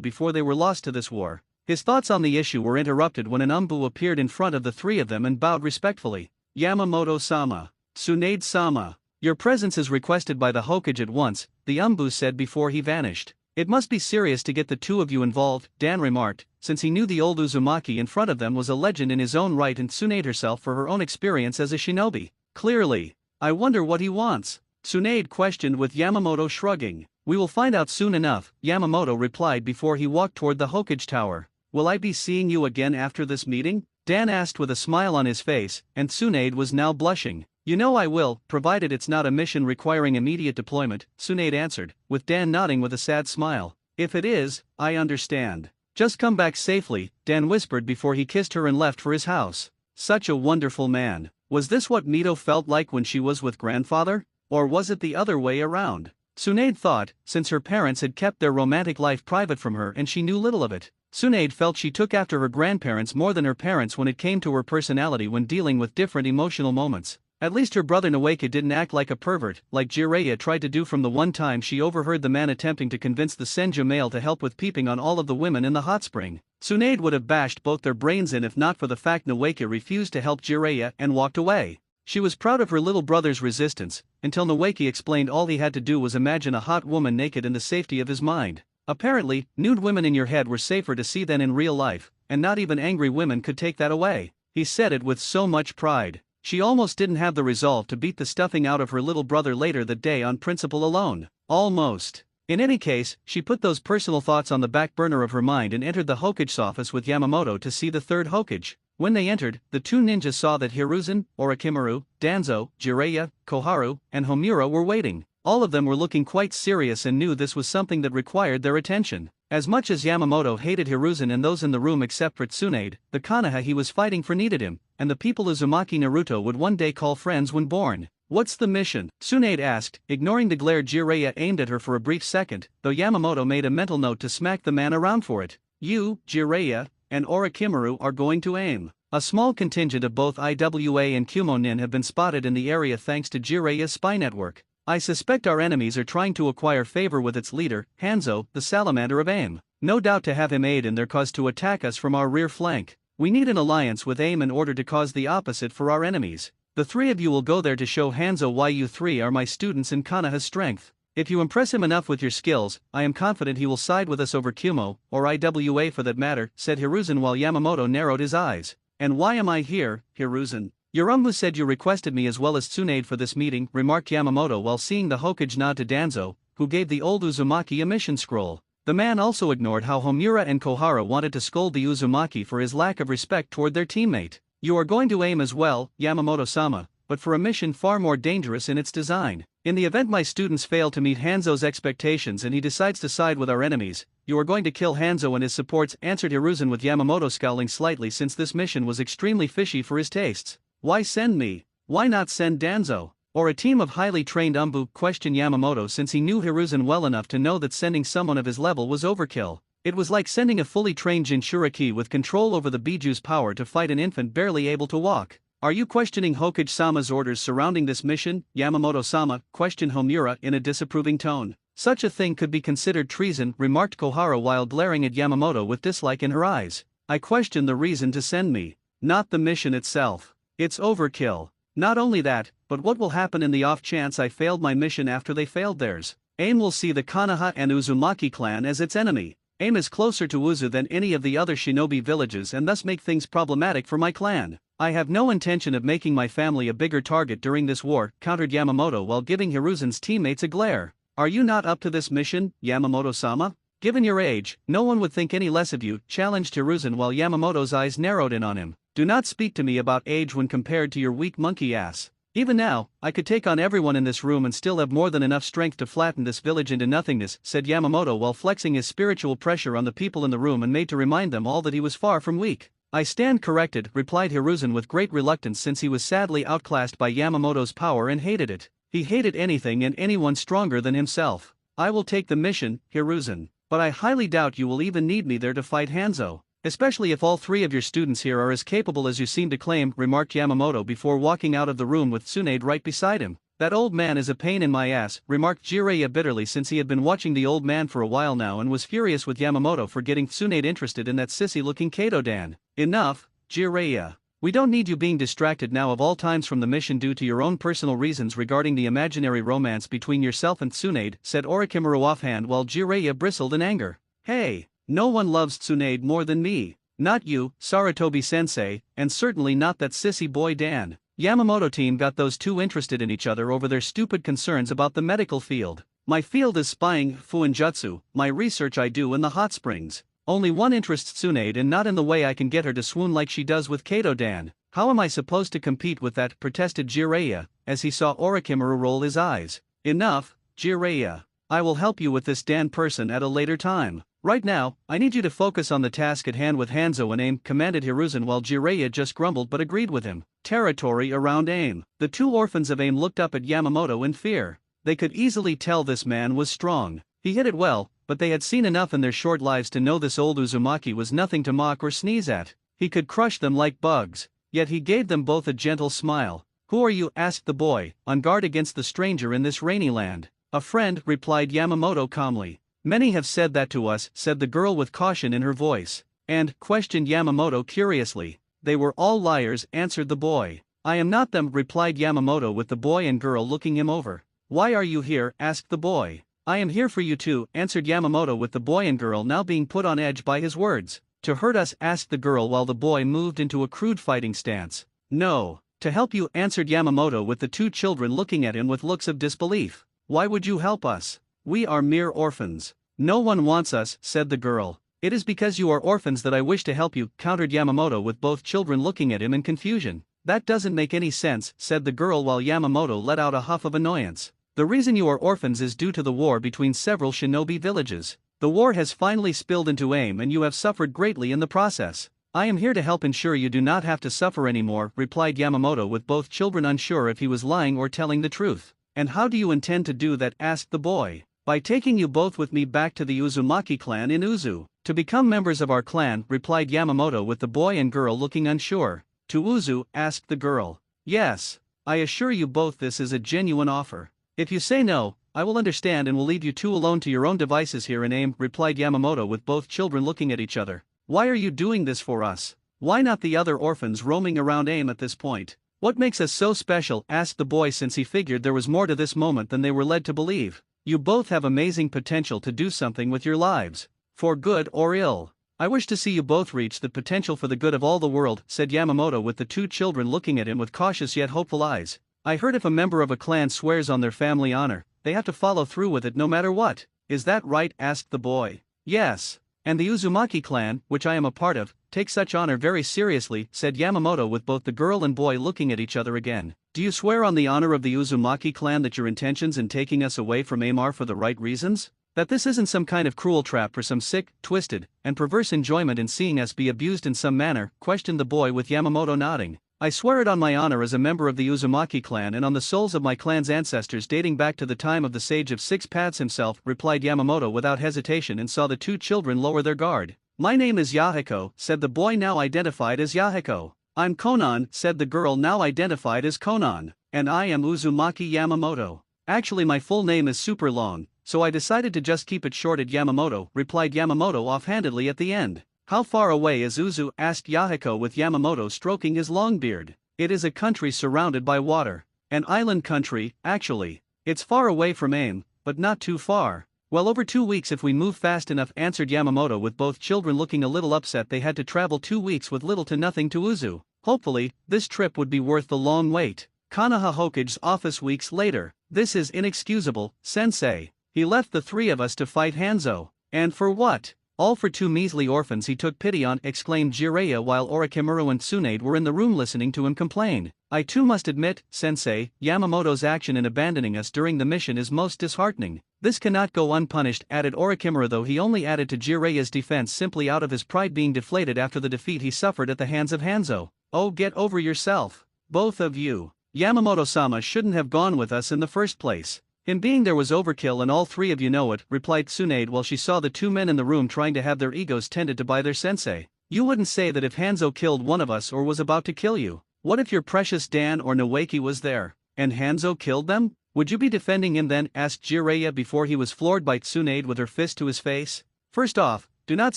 before they were lost to this war. His thoughts on the issue were interrupted when an Umbu appeared in front of the 3 of them and bowed respectfully. Yamamoto-sama. Tsunade-sama. Your presence is requested by the Hokage at once, the Umbu said before he vanished. It must be serious to get the 2 of you involved, Dan remarked, since he knew the old Uzumaki in front of them was a legend in his own right and Tsunade herself for her own experience as a shinobi. Clearly. I wonder what he wants. Tsunade questioned with Yamamoto shrugging. We will find out soon enough, Yamamoto replied before he walked toward the Hokage tower. Will I be seeing you again after this meeting? Dan asked with a smile on his face, and Tsunade was now blushing. You know I will, provided it's not a mission requiring immediate deployment, Tsunade answered, with Dan nodding with a sad smile. If it is, I understand. Just come back safely, Dan whispered before he kissed her and left for his house. Such a wonderful man. Was this what Mito felt like when she was with grandfather? Or was it the other way around? Tsunade thought, since her parents had kept their romantic life private from her and she knew little of it. Tsunade felt she took after her grandparents more than her parents when it came to her personality when dealing with different emotional moments. At least her brother Nawaka didn't act like a pervert, like Jiraiya tried to do from the one time she overheard the man attempting to convince the Senju male to help with peeping on all of the women in the hot spring. Tsunade would have bashed both their brains in if not for the fact Nawaka refused to help Jiraiya and walked away. She was proud of her little brother's resistance, until Nawaki explained all he had to do was imagine a hot woman naked in the safety of his mind. Apparently, nude women in your head were safer to see than in real life, and not even angry women could take that away. He said it with so much pride. She almost didn't have the resolve to beat the stuffing out of her little brother later that day on principle alone. Almost. In any case, she put those personal thoughts on the back burner of her mind and entered the Hokage's office with Yamamoto to see the third Hokage. When they entered, the two ninjas saw that Hiruzen, Orochimaru, Danzo, Jiraiya, Koharu, and Homura were waiting. All of them were looking quite serious and knew this was something that required their attention. As much as Yamamoto hated Hiruzen and those in the room except for Tsunade, the Konoha he was fighting for needed him, and the people Uzumaki Naruto would one day call friends when born. What's the mission? Tsunade asked, ignoring the glare Jiraiya aimed at her for a brief second, though Yamamoto made a mental note to smack the man around for it. You, Jiraiya, and Orochimaru are going to aim. A small contingent of both IWA and Kumo-nin have been spotted in the area thanks to Jiraiya's spy network. I suspect our enemies are trying to acquire favor with its leader, Hanzo, the salamander of AIM. No doubt to have him aid in their cause to attack us from our rear flank. We need an alliance with AIM in order to cause the opposite for our enemies. The three of you will go there to show Hanzo why you three are my students in Konoha's strength. If you impress him enough with your skills, I am confident he will side with us over Kumo, or IWA for that matter, said Hiruzen while Yamamoto narrowed his eyes. And why am I here, Hiruzen? Your uncle said you requested me as well as Tsunade for this meeting, remarked Yamamoto while seeing the Hokage nod to Danzo, who gave the old Uzumaki a mission scroll. The man also ignored how Homura and Koharu wanted to scold the Uzumaki for his lack of respect toward their teammate. You are going to aim as well, Yamamoto-sama, but for a mission far more dangerous in its design. In the event my students fail to meet Hanzo's expectations and he decides to side with our enemies, you are going to kill Hanzo and his supports, answered Hiruzen with Yamamoto scowling slightly since this mission was extremely fishy for his tastes. Why send me? Why not send Danzo? Or a team of highly trained Umbu? Questioned Yamamoto since he knew Hiruzen well enough to know that sending someone of his level was overkill. It was like sending a fully trained Jinchuriki with control over the Biju's power to fight an infant barely able to walk. Are you questioning Hokage-sama's orders surrounding this mission, Yamamoto-sama? Questioned Homura in a disapproving tone. Such a thing could be considered treason, remarked Koharu while glaring at Yamamoto with dislike in her eyes. I question the reason to send me, not the mission itself. It's overkill. Not only that, but what will happen in the off chance I failed my mission after they failed theirs? AIM will see the Konoha and Uzumaki clan as its enemy. AIM is closer to Uzu than any of the other shinobi villages and thus make things problematic for my clan. I have no intention of making my family a bigger target during this war, countered Yamamoto while giving Hiruzen's teammates a glare. Are you not up to this mission, Yamamoto-sama? Given your age, no one would think any less of you, challenged Hiruzen while Yamamoto's eyes narrowed in on him. Do not speak to me about age when compared to your weak monkey ass. Even now, I could take on everyone in this room and still have more than enough strength to flatten this village into nothingness, said Yamamoto while flexing his spiritual pressure on the people in the room and made to remind them all that he was far from weak. I stand corrected, replied Hiruzen with great reluctance since he was sadly outclassed by Yamamoto's power and hated it. He hated anything and anyone stronger than himself. I will take the mission, Hiruzen, but I highly doubt you will even need me there to fight Hanzo. Especially if all three of your students here are as capable as you seem to claim, remarked Yamamoto before walking out of the room with Tsunade right beside him. That old man is a pain in my ass, remarked Jiraiya bitterly since he had been watching the old man for a while now and was furious with Yamamoto for getting Tsunade interested in that sissy-looking Kato-dan. Enough, Jiraiya. We don't need you being distracted now of all times from the mission due to your own personal reasons regarding the imaginary romance between yourself and Tsunade, said Orochimaru offhand while Jiraiya bristled in anger. Hey! No one loves Tsunade more than me. Not you, Sarutobi-sensei, and certainly not that sissy boy Dan. Yamamoto team got those two interested in each other over their stupid concerns about the medical field. My field is spying, fuinjutsu, my research I do in the hot springs. Only one interests Tsunade and not in the way I can get her to swoon like she does with Kato-dan. How am I supposed to compete with that, protested Jiraiya, as he saw Orochimaru roll his eyes. Enough, Jiraiya. I will help you with this Dan person at a later time. Right now, I need you to focus on the task at hand with Hanzo and AIM, commanded Hiruzen while Jiraiya just grumbled but agreed with him. Territory around AIM. The two orphans of AIM looked up at Yamamoto in fear. They could easily tell this man was strong. He hit it well, but they had seen enough in their short lives to know this old Uzumaki was nothing to mock or sneeze at. He could crush them like bugs. Yet he gave them both a gentle smile. Who are you? Asked the boy, on guard against the stranger in this rainy land. A friend, replied Yamamoto calmly. Many have said that to us, said the girl with caution in her voice. And, questioned Yamamoto curiously. They were all liars, answered the boy. I am not them, replied Yamamoto with the boy and girl looking him over. Why are you here? Asked the boy. I am here for you too, answered Yamamoto with the boy and girl now being put on edge by his words. To hurt us? Asked the girl while the boy moved into a crude fighting stance. No. To help you, answered Yamamoto with the two children looking at him with looks of disbelief. Why would you help us? We are mere orphans. No one wants us, said the girl. It is because you are orphans that I wish to help you, countered Yamamoto with both children looking at him in confusion. That doesn't make any sense, said the girl while Yamamoto let out a huff of annoyance. The reason you are orphans is due to the war between several shinobi villages. The war has finally spilled into AIM and you have suffered greatly in the process. I am here to help ensure you do not have to suffer anymore, replied Yamamoto with both children unsure if he was lying or telling the truth. And how do you intend to do that? Asked the boy. By taking you both with me back to the Uzumaki clan in Uzu. To become members of our clan, replied Yamamoto with the boy and girl looking unsure. To Uzu? Asked the girl. Yes. I assure you both this is a genuine offer. If you say no, I will understand and will leave you two alone to your own devices here in AIM, replied Yamamoto with both children looking at each other. Why are you doing this for us? Why not the other orphans roaming around AIM at this point? What makes us so special? Asked the boy since he figured there was more to this moment than they were led to believe. You both have amazing potential to do something with your lives. For good or ill. I wish to see you both reach the potential for the good of all the world, said Yamamoto with the two children looking at him with cautious yet hopeful eyes. I heard if a member of a clan swears on their family honor, they have to follow through with it no matter what. Is that right? Asked the boy. Yes. And the Uzumaki clan, which I am a part of, takes such honor very seriously, said Yamamoto with both the girl and boy looking at each other again. Do you swear on the honor of the Uzumaki clan that your intentions in taking us away from AIM are for the right reasons? That this isn't some kind of cruel trap for some sick, twisted, and perverse enjoyment in seeing us be abused in some manner? Questioned the boy with Yamamoto nodding. I swear it on my honor as a member of the Uzumaki clan and on the souls of my clan's ancestors dating back to the time of the Sage of Six Paths himself, replied Yamamoto without hesitation and saw the two children lower their guard. My name is Yahiko, said the boy now identified as Yahiko. I'm Konan, said the girl now identified as Konan. And I am Uzumaki Yamamoto. Actually my full name is super long, so I decided to just keep it short at Yamamoto, replied Yamamoto offhandedly at the end. How far away is Uzu? Asked Yahiko with Yamamoto stroking his long beard. It is a country surrounded by water. An island country, actually. It's far away from AIM, but not too far. Well, over 2 weeks if we move fast enough, answered Yamamoto with both children looking a little upset they had to travel 2 weeks with little to nothing to Uzu. Hopefully, this trip would be worth the long wait. Konoha Hokage's office weeks later. This is inexcusable, sensei. He left the three of us to fight Hanzo. And for what? All for 2 measly orphans he took pity on, exclaimed Jiraiya while Orochimaru and Tsunade were in the room listening to him complain. I too must admit, sensei, Yamamoto's action in abandoning us during the mission is most disheartening. This cannot go unpunished, added Orochimaru, though he only added to Jiraiya's defense simply out of his pride being deflated after the defeat he suffered at the hands of Hanzo. Oh, get over yourself. Both of you. Yamamoto-sama shouldn't have gone with us in the first place. Him being there was overkill and all 3 of you know it, replied Tsunade while she saw the 2 men in the room trying to have their egos tended to by their sensei. You wouldn't say that if Hanzo killed one of us or was about to kill you. What if your precious Dan or Noeki was there, and Hanzo killed them? Would you be defending him then? Asked Jiraiya before he was floored by Tsunade with her fist to his face. First off, do not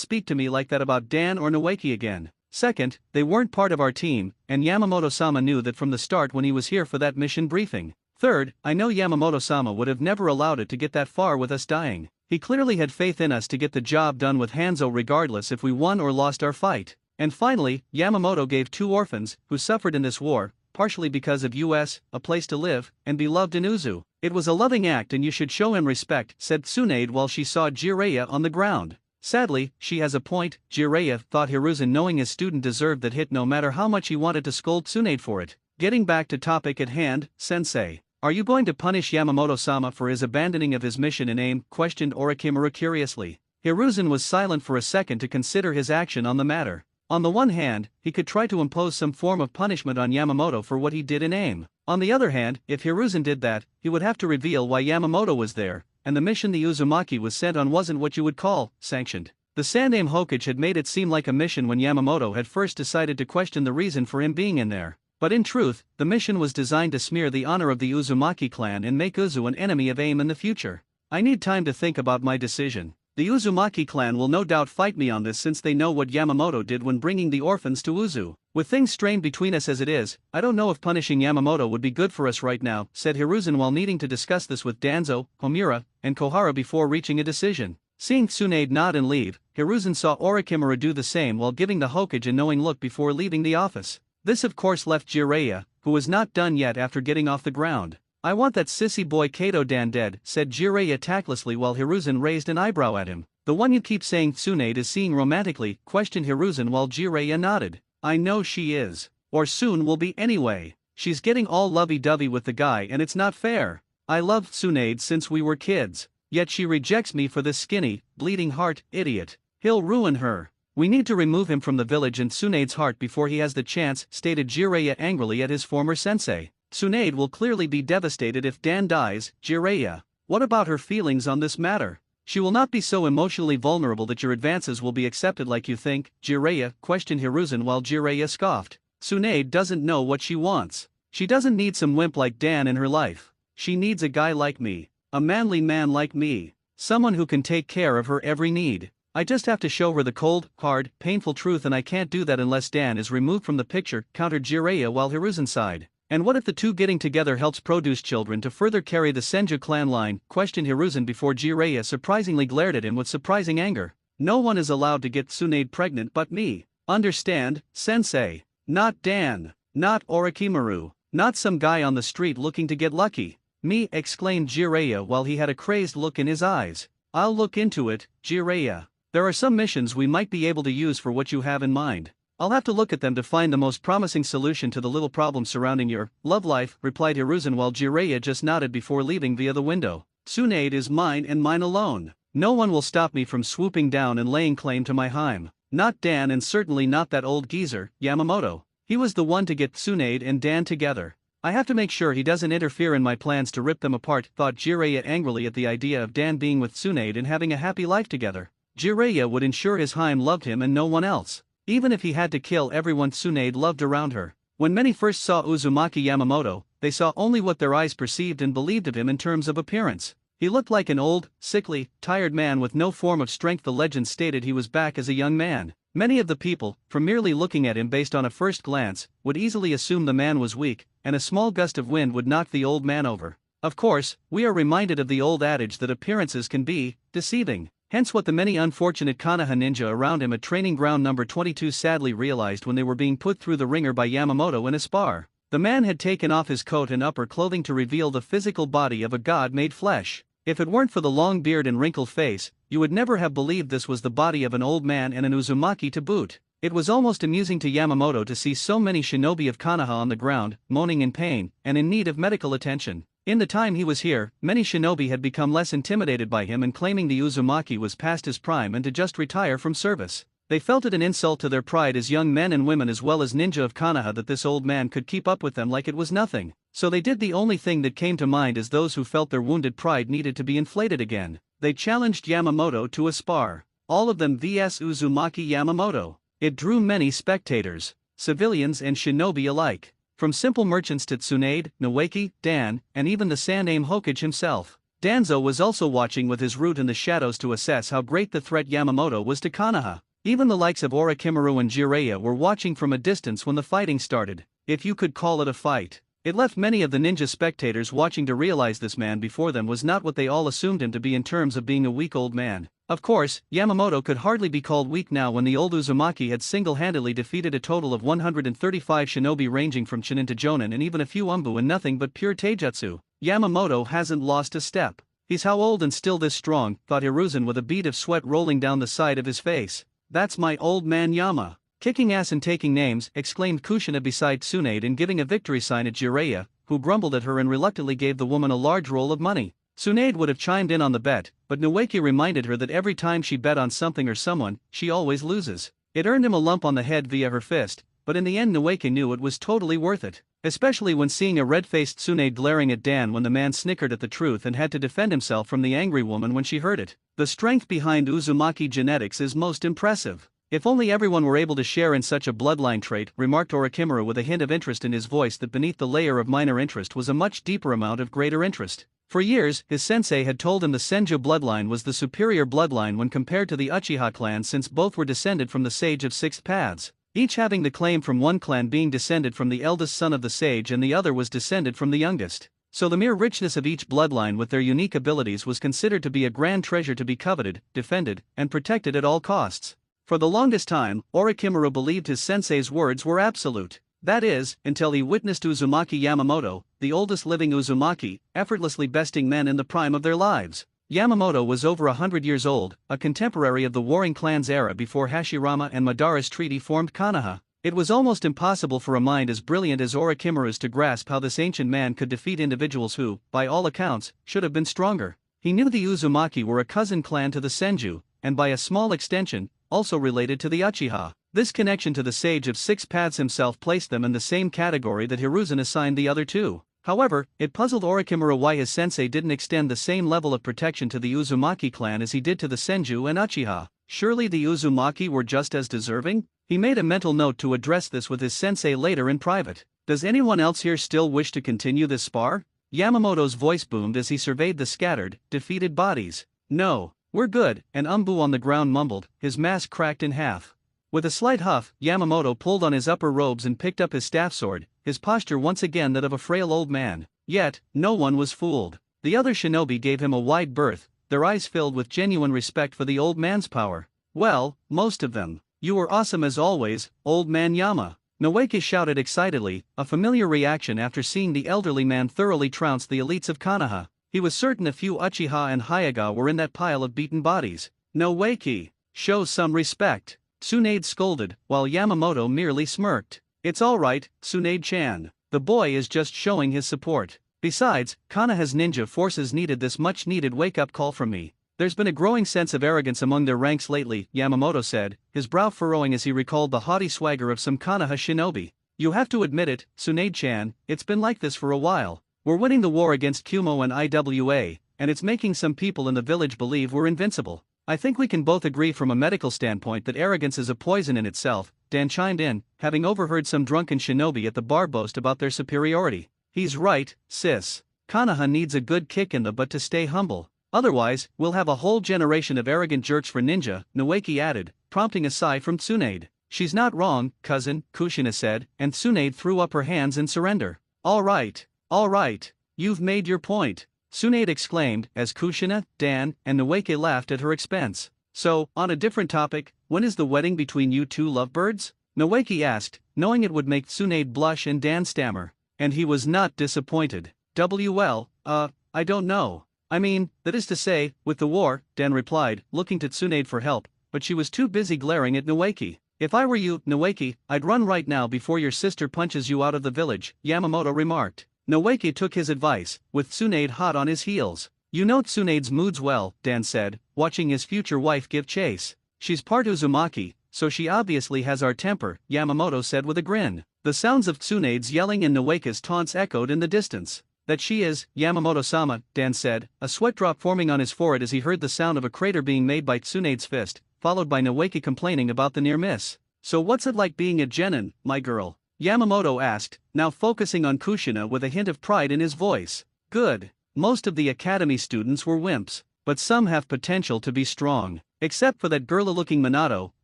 speak to me like that about Dan or Noeki again. Second, they weren't part of our team, and Yamamoto-sama knew that from the start when he was here for that mission briefing. Third, I know Yamamoto-sama would have never allowed it to get that far with us dying. He clearly had faith in us to get the job done with Hanzo regardless if we won or lost our fight. And finally, Yamamoto gave 2 orphans, who suffered in this war, partially because of us, a place to live, and be loved in Uzu. It was a loving act and you should show him respect, said Tsunade while she saw Jiraiya on the ground. Sadly, she has a point, Jiraiya thought Hiruzen, knowing his student deserved that hit no matter how much he wanted to scold Tsunade for it. Getting back to topic at hand, sensei. Are you going to punish Yamamoto-sama for his abandoning of his mission in AIM? Questioned Orochimaru curiously. Hiruzen was silent for a second to consider his action on the matter. On the one hand, he could try to impose some form of punishment on Yamamoto for what he did in AIM. On the other hand, if Hiruzen did that, he would have to reveal why Yamamoto was there, and the mission the Uzumaki was sent on wasn't what you would call sanctioned. The Sand AIM Hokage had made it seem like a mission when Yamamoto had first decided to question the reason for him being in there. But in truth, the mission was designed to smear the honor of the Uzumaki clan and make Uzu an enemy of AIM in the future. I need time to think about my decision. The Uzumaki clan will no doubt fight me on this since they know what Yamamoto did when bringing the orphans to Uzu. With things strained between us as it is, I don't know if punishing Yamamoto would be good for us right now, said Hiruzen while needing to discuss this with Danzo, Homura, and Kohara before reaching a decision. Seeing Tsunade nod and leave, Hiruzen saw Orochimaru do the same while giving the Hokage a knowing look before leaving the office. This of course left Jiraiya, who was not done yet after getting off the ground. I want that sissy boy Kato-dan dead, said Jiraiya tactlessly while Hiruzen raised an eyebrow at him. The one you keep saying Tsunade is seeing romantically, questioned Hiruzen while Jiraiya nodded. I know she is. Or soon will be anyway. She's getting all lovey-dovey with the guy and it's not fair. I loved Tsunade since we were kids. Yet she rejects me for this skinny, bleeding heart idiot. He'll ruin her. We need to remove him from the village and Tsunade's heart before he has the chance, stated Jiraiya angrily at his former sensei. Tsunade will clearly be devastated if Dan dies, Jiraiya. What about her feelings on this matter? She will not be so emotionally vulnerable that your advances will be accepted like you think, Jiraiya, questioned Hiruzen while Jiraiya scoffed. Tsunade doesn't know what she wants. She doesn't need some wimp like Dan in her life. She needs a guy like me. A manly man like me. Someone who can take care of her every need. I just have to show her the cold, hard, painful truth and I can't do that unless Dan is removed from the picture, countered Jiraiya while Hiruzen sighed. And what if the two getting together helps produce children to further carry the Senju clan line, questioned Hiruzen before Jiraiya surprisingly glared at him with surprising anger. No one is allowed to get Tsunade pregnant but me. Understand, sensei? Not Dan. Not Orochimaru. Not some guy on the street looking to get lucky. Me, exclaimed Jiraiya while he had a crazed look in his eyes. I'll look into it, Jiraiya. There are some missions we might be able to use for what you have in mind. I'll have to look at them to find the most promising solution to the little problem surrounding your love life, replied Hiruzen while Jiraiya just nodded before leaving via the window. Tsunade is mine and mine alone. No one will stop me from swooping down and laying claim to my Heim. Not Dan and certainly not that old geezer, Yamamoto. He was the one to get Tsunade and Dan together. I have to make sure he doesn't interfere in my plans to rip them apart, thought Jiraiya angrily at the idea of Dan being with Tsunade and having a happy life together. Jiraiya would ensure his Heim loved him and no one else. Even if he had to kill everyone Tsunade loved around her. When many first saw Uzumaki Yamamoto, they saw only what their eyes perceived and believed of him in terms of appearance. He looked like an old, sickly, tired man with no form of strength. The legend stated he was back as a young man. Many of the people, from merely looking at him based on a first glance, would easily assume the man was weak, and a small gust of wind would knock the old man over. Of course, we are reminded of the old adage that appearances can be deceiving. Hence what the many unfortunate Konoha ninja around him at training ground number 22 sadly realized when they were being put through the ringer by Yamamoto in a spar. The man had taken off his coat and upper clothing to reveal the physical body of a god made flesh. If it weren't for the long beard and wrinkled face, you would never have believed this was the body of an old man and an Uzumaki to boot. It was almost amusing to Yamamoto to see so many shinobi of Konoha on the ground, moaning in pain, and in need of medical attention. In the time he was here, many shinobi had become less intimidated by him and claiming the Uzumaki was past his prime and to just retire from service. They felt it an insult to their pride as young men and women as well as ninja of Konoha that this old man could keep up with them like it was nothing. So they did the only thing that came to mind as those who felt their wounded pride needed to be inflated again. They challenged Yamamoto to a spar. All of them vs Uzumaki Yamamoto. It drew many spectators, civilians and shinobi alike. From simple merchants to Tsunade, Nawaki, Dan, and even the Saname Hokage himself. Danzo was also watching with his root in the shadows to assess how great the threat Yamamoto was to Konoha. Even the likes of Orochimaru and Jiraiya were watching from a distance when the fighting started, if you could call it a fight. It left many of the ninja spectators watching to realize this man before them was not what they all assumed him to be in terms of being a weak old man. Of course, Yamamoto could hardly be called weak now when the old Uzumaki had single-handedly defeated a total of 135 shinobi ranging from Chunin to Jonin and even a few Umbu in nothing but pure taijutsu. Yamamoto hasn't lost a step. He's how old and still this strong, thought Hiruzen with a bead of sweat rolling down the side of his face. That's my old man Yama. Kicking ass and taking names, exclaimed Kushina beside Tsunade and giving a victory sign at Jiraiya, who grumbled at her and reluctantly gave the woman a large roll of money. Tsunade would have chimed in on the bet, but Nawaki reminded her that every time she bet on something or someone, she always loses. It earned him a lump on the head via her fist, but in the end Nawaki knew it was totally worth it, especially when seeing a red-faced Tsunade glaring at Dan when the man snickered at the truth and had to defend himself from the angry woman when she heard it. The strength behind Uzumaki genetics is most impressive. If only everyone were able to share in such a bloodline trait, remarked Orochimaru with a hint of interest in his voice that beneath the layer of minor interest was a much deeper amount of greater interest. For years, his sensei had told him the Senju bloodline was the superior bloodline when compared to the Uchiha clan, since both were descended from the Sage of Six Paths, each having the claim from one clan being descended from the eldest son of the sage and the other was descended from the youngest. So the mere richness of each bloodline with their unique abilities was considered to be a grand treasure to be coveted, defended, and protected at all costs. For the longest time, Orochimaru believed his sensei's words were absolute. That is, until he witnessed Uzumaki Yamamoto, the oldest living Uzumaki, effortlessly besting men in the prime of their lives. Yamamoto was over 100 years old, a contemporary of the warring clans era before Hashirama and Madara's treaty formed Konoha. It was almost impossible for a mind as brilliant as Orochimaru's to grasp how this ancient man could defeat individuals who, by all accounts, should have been stronger. He knew the Uzumaki were a cousin clan to the Senju, and by a small extension, also related to the Uchiha. This connection to the Sage of Six Paths himself placed them in the same category that Hiruzen assigned the other two. However, it puzzled Orochimaru why his sensei didn't extend the same level of protection to the Uzumaki clan as he did to the Senju and Uchiha. Surely the Uzumaki were just as deserving? He made a mental note to address this with his sensei later in private. Does anyone else here still wish to continue this spar? Yamamoto's voice boomed as he surveyed the scattered, defeated bodies. No, we're good, and Umbu on the ground mumbled, his mask cracked in half. With a slight huff, Yamamoto pulled on his upper robes and picked up his staff sword, his posture once again that of a frail old man. Yet, no one was fooled. The other shinobi gave him a wide berth, their eyes filled with genuine respect for the old man's power. Well, most of them. You were awesome as always, old man Yama. Noeke shouted excitedly, a familiar reaction after seeing the elderly man thoroughly trounce the elites of Konoha. He was certain a few Uchiha and Hyuga were in that pile of beaten bodies. Noeke, show some respect, Tsunade scolded, while Yamamoto merely smirked. It's alright, Tsunade-chan. The boy is just showing his support. Besides, Konoha's ninja forces needed this much-needed wake-up call from me. There's been a growing sense of arrogance among their ranks lately, Yamamoto said, his brow furrowing as he recalled the haughty swagger of some Konoha shinobi. You have to admit it, Tsunade-chan, it's been like this for a while. We're winning the war against Kumo and IWA, and it's making some people in the village believe we're invincible. I think we can both agree from a medical standpoint that arrogance is a poison in itself, Dan chimed in, having overheard some drunken shinobi at the bar boast about their superiority. He's right, sis. Konoha needs a good kick in the butt to stay humble. Otherwise, we'll have a whole generation of arrogant jerks for ninja, Noeke added, prompting a sigh from Tsunade. She's not wrong, cousin, Kushina said, and Tsunade threw up her hands in surrender. All right, you've made your point, Tsunade exclaimed, as Kushina, Dan, and Noeke laughed at her expense. So, on a different topic, when is the wedding between you two lovebirds? Noeke asked, knowing it would make Tsunade blush and Dan stammer. And he was not disappointed. I don't know. I mean, that is to say, with the war, Dan replied, looking to Tsunade for help, but she was too busy glaring at Noeke. If I were you, Noeke, I'd run right now before your sister punches you out of the village, Yamamoto remarked. Noeke took his advice, with Tsunade hot on his heels. You know Tsunade's moods well, Dan said, watching his future wife give chase. She's part Uzumaki, so she obviously has our temper, Yamamoto said with a grin. The sounds of Tsunade's yelling and Noeke's taunts echoed in the distance. That she is, Yamamoto-sama, Dan said, a sweat drop forming on his forehead as he heard the sound of a crater being made by Tsunade's fist, followed by Noeke complaining about the near miss. So what's it like being a genin, my girl? Yamamoto asked, now focusing on Kushina with a hint of pride in his voice. Good. Most of the academy students were wimps, but some have potential to be strong. Except for that girly-looking Minato,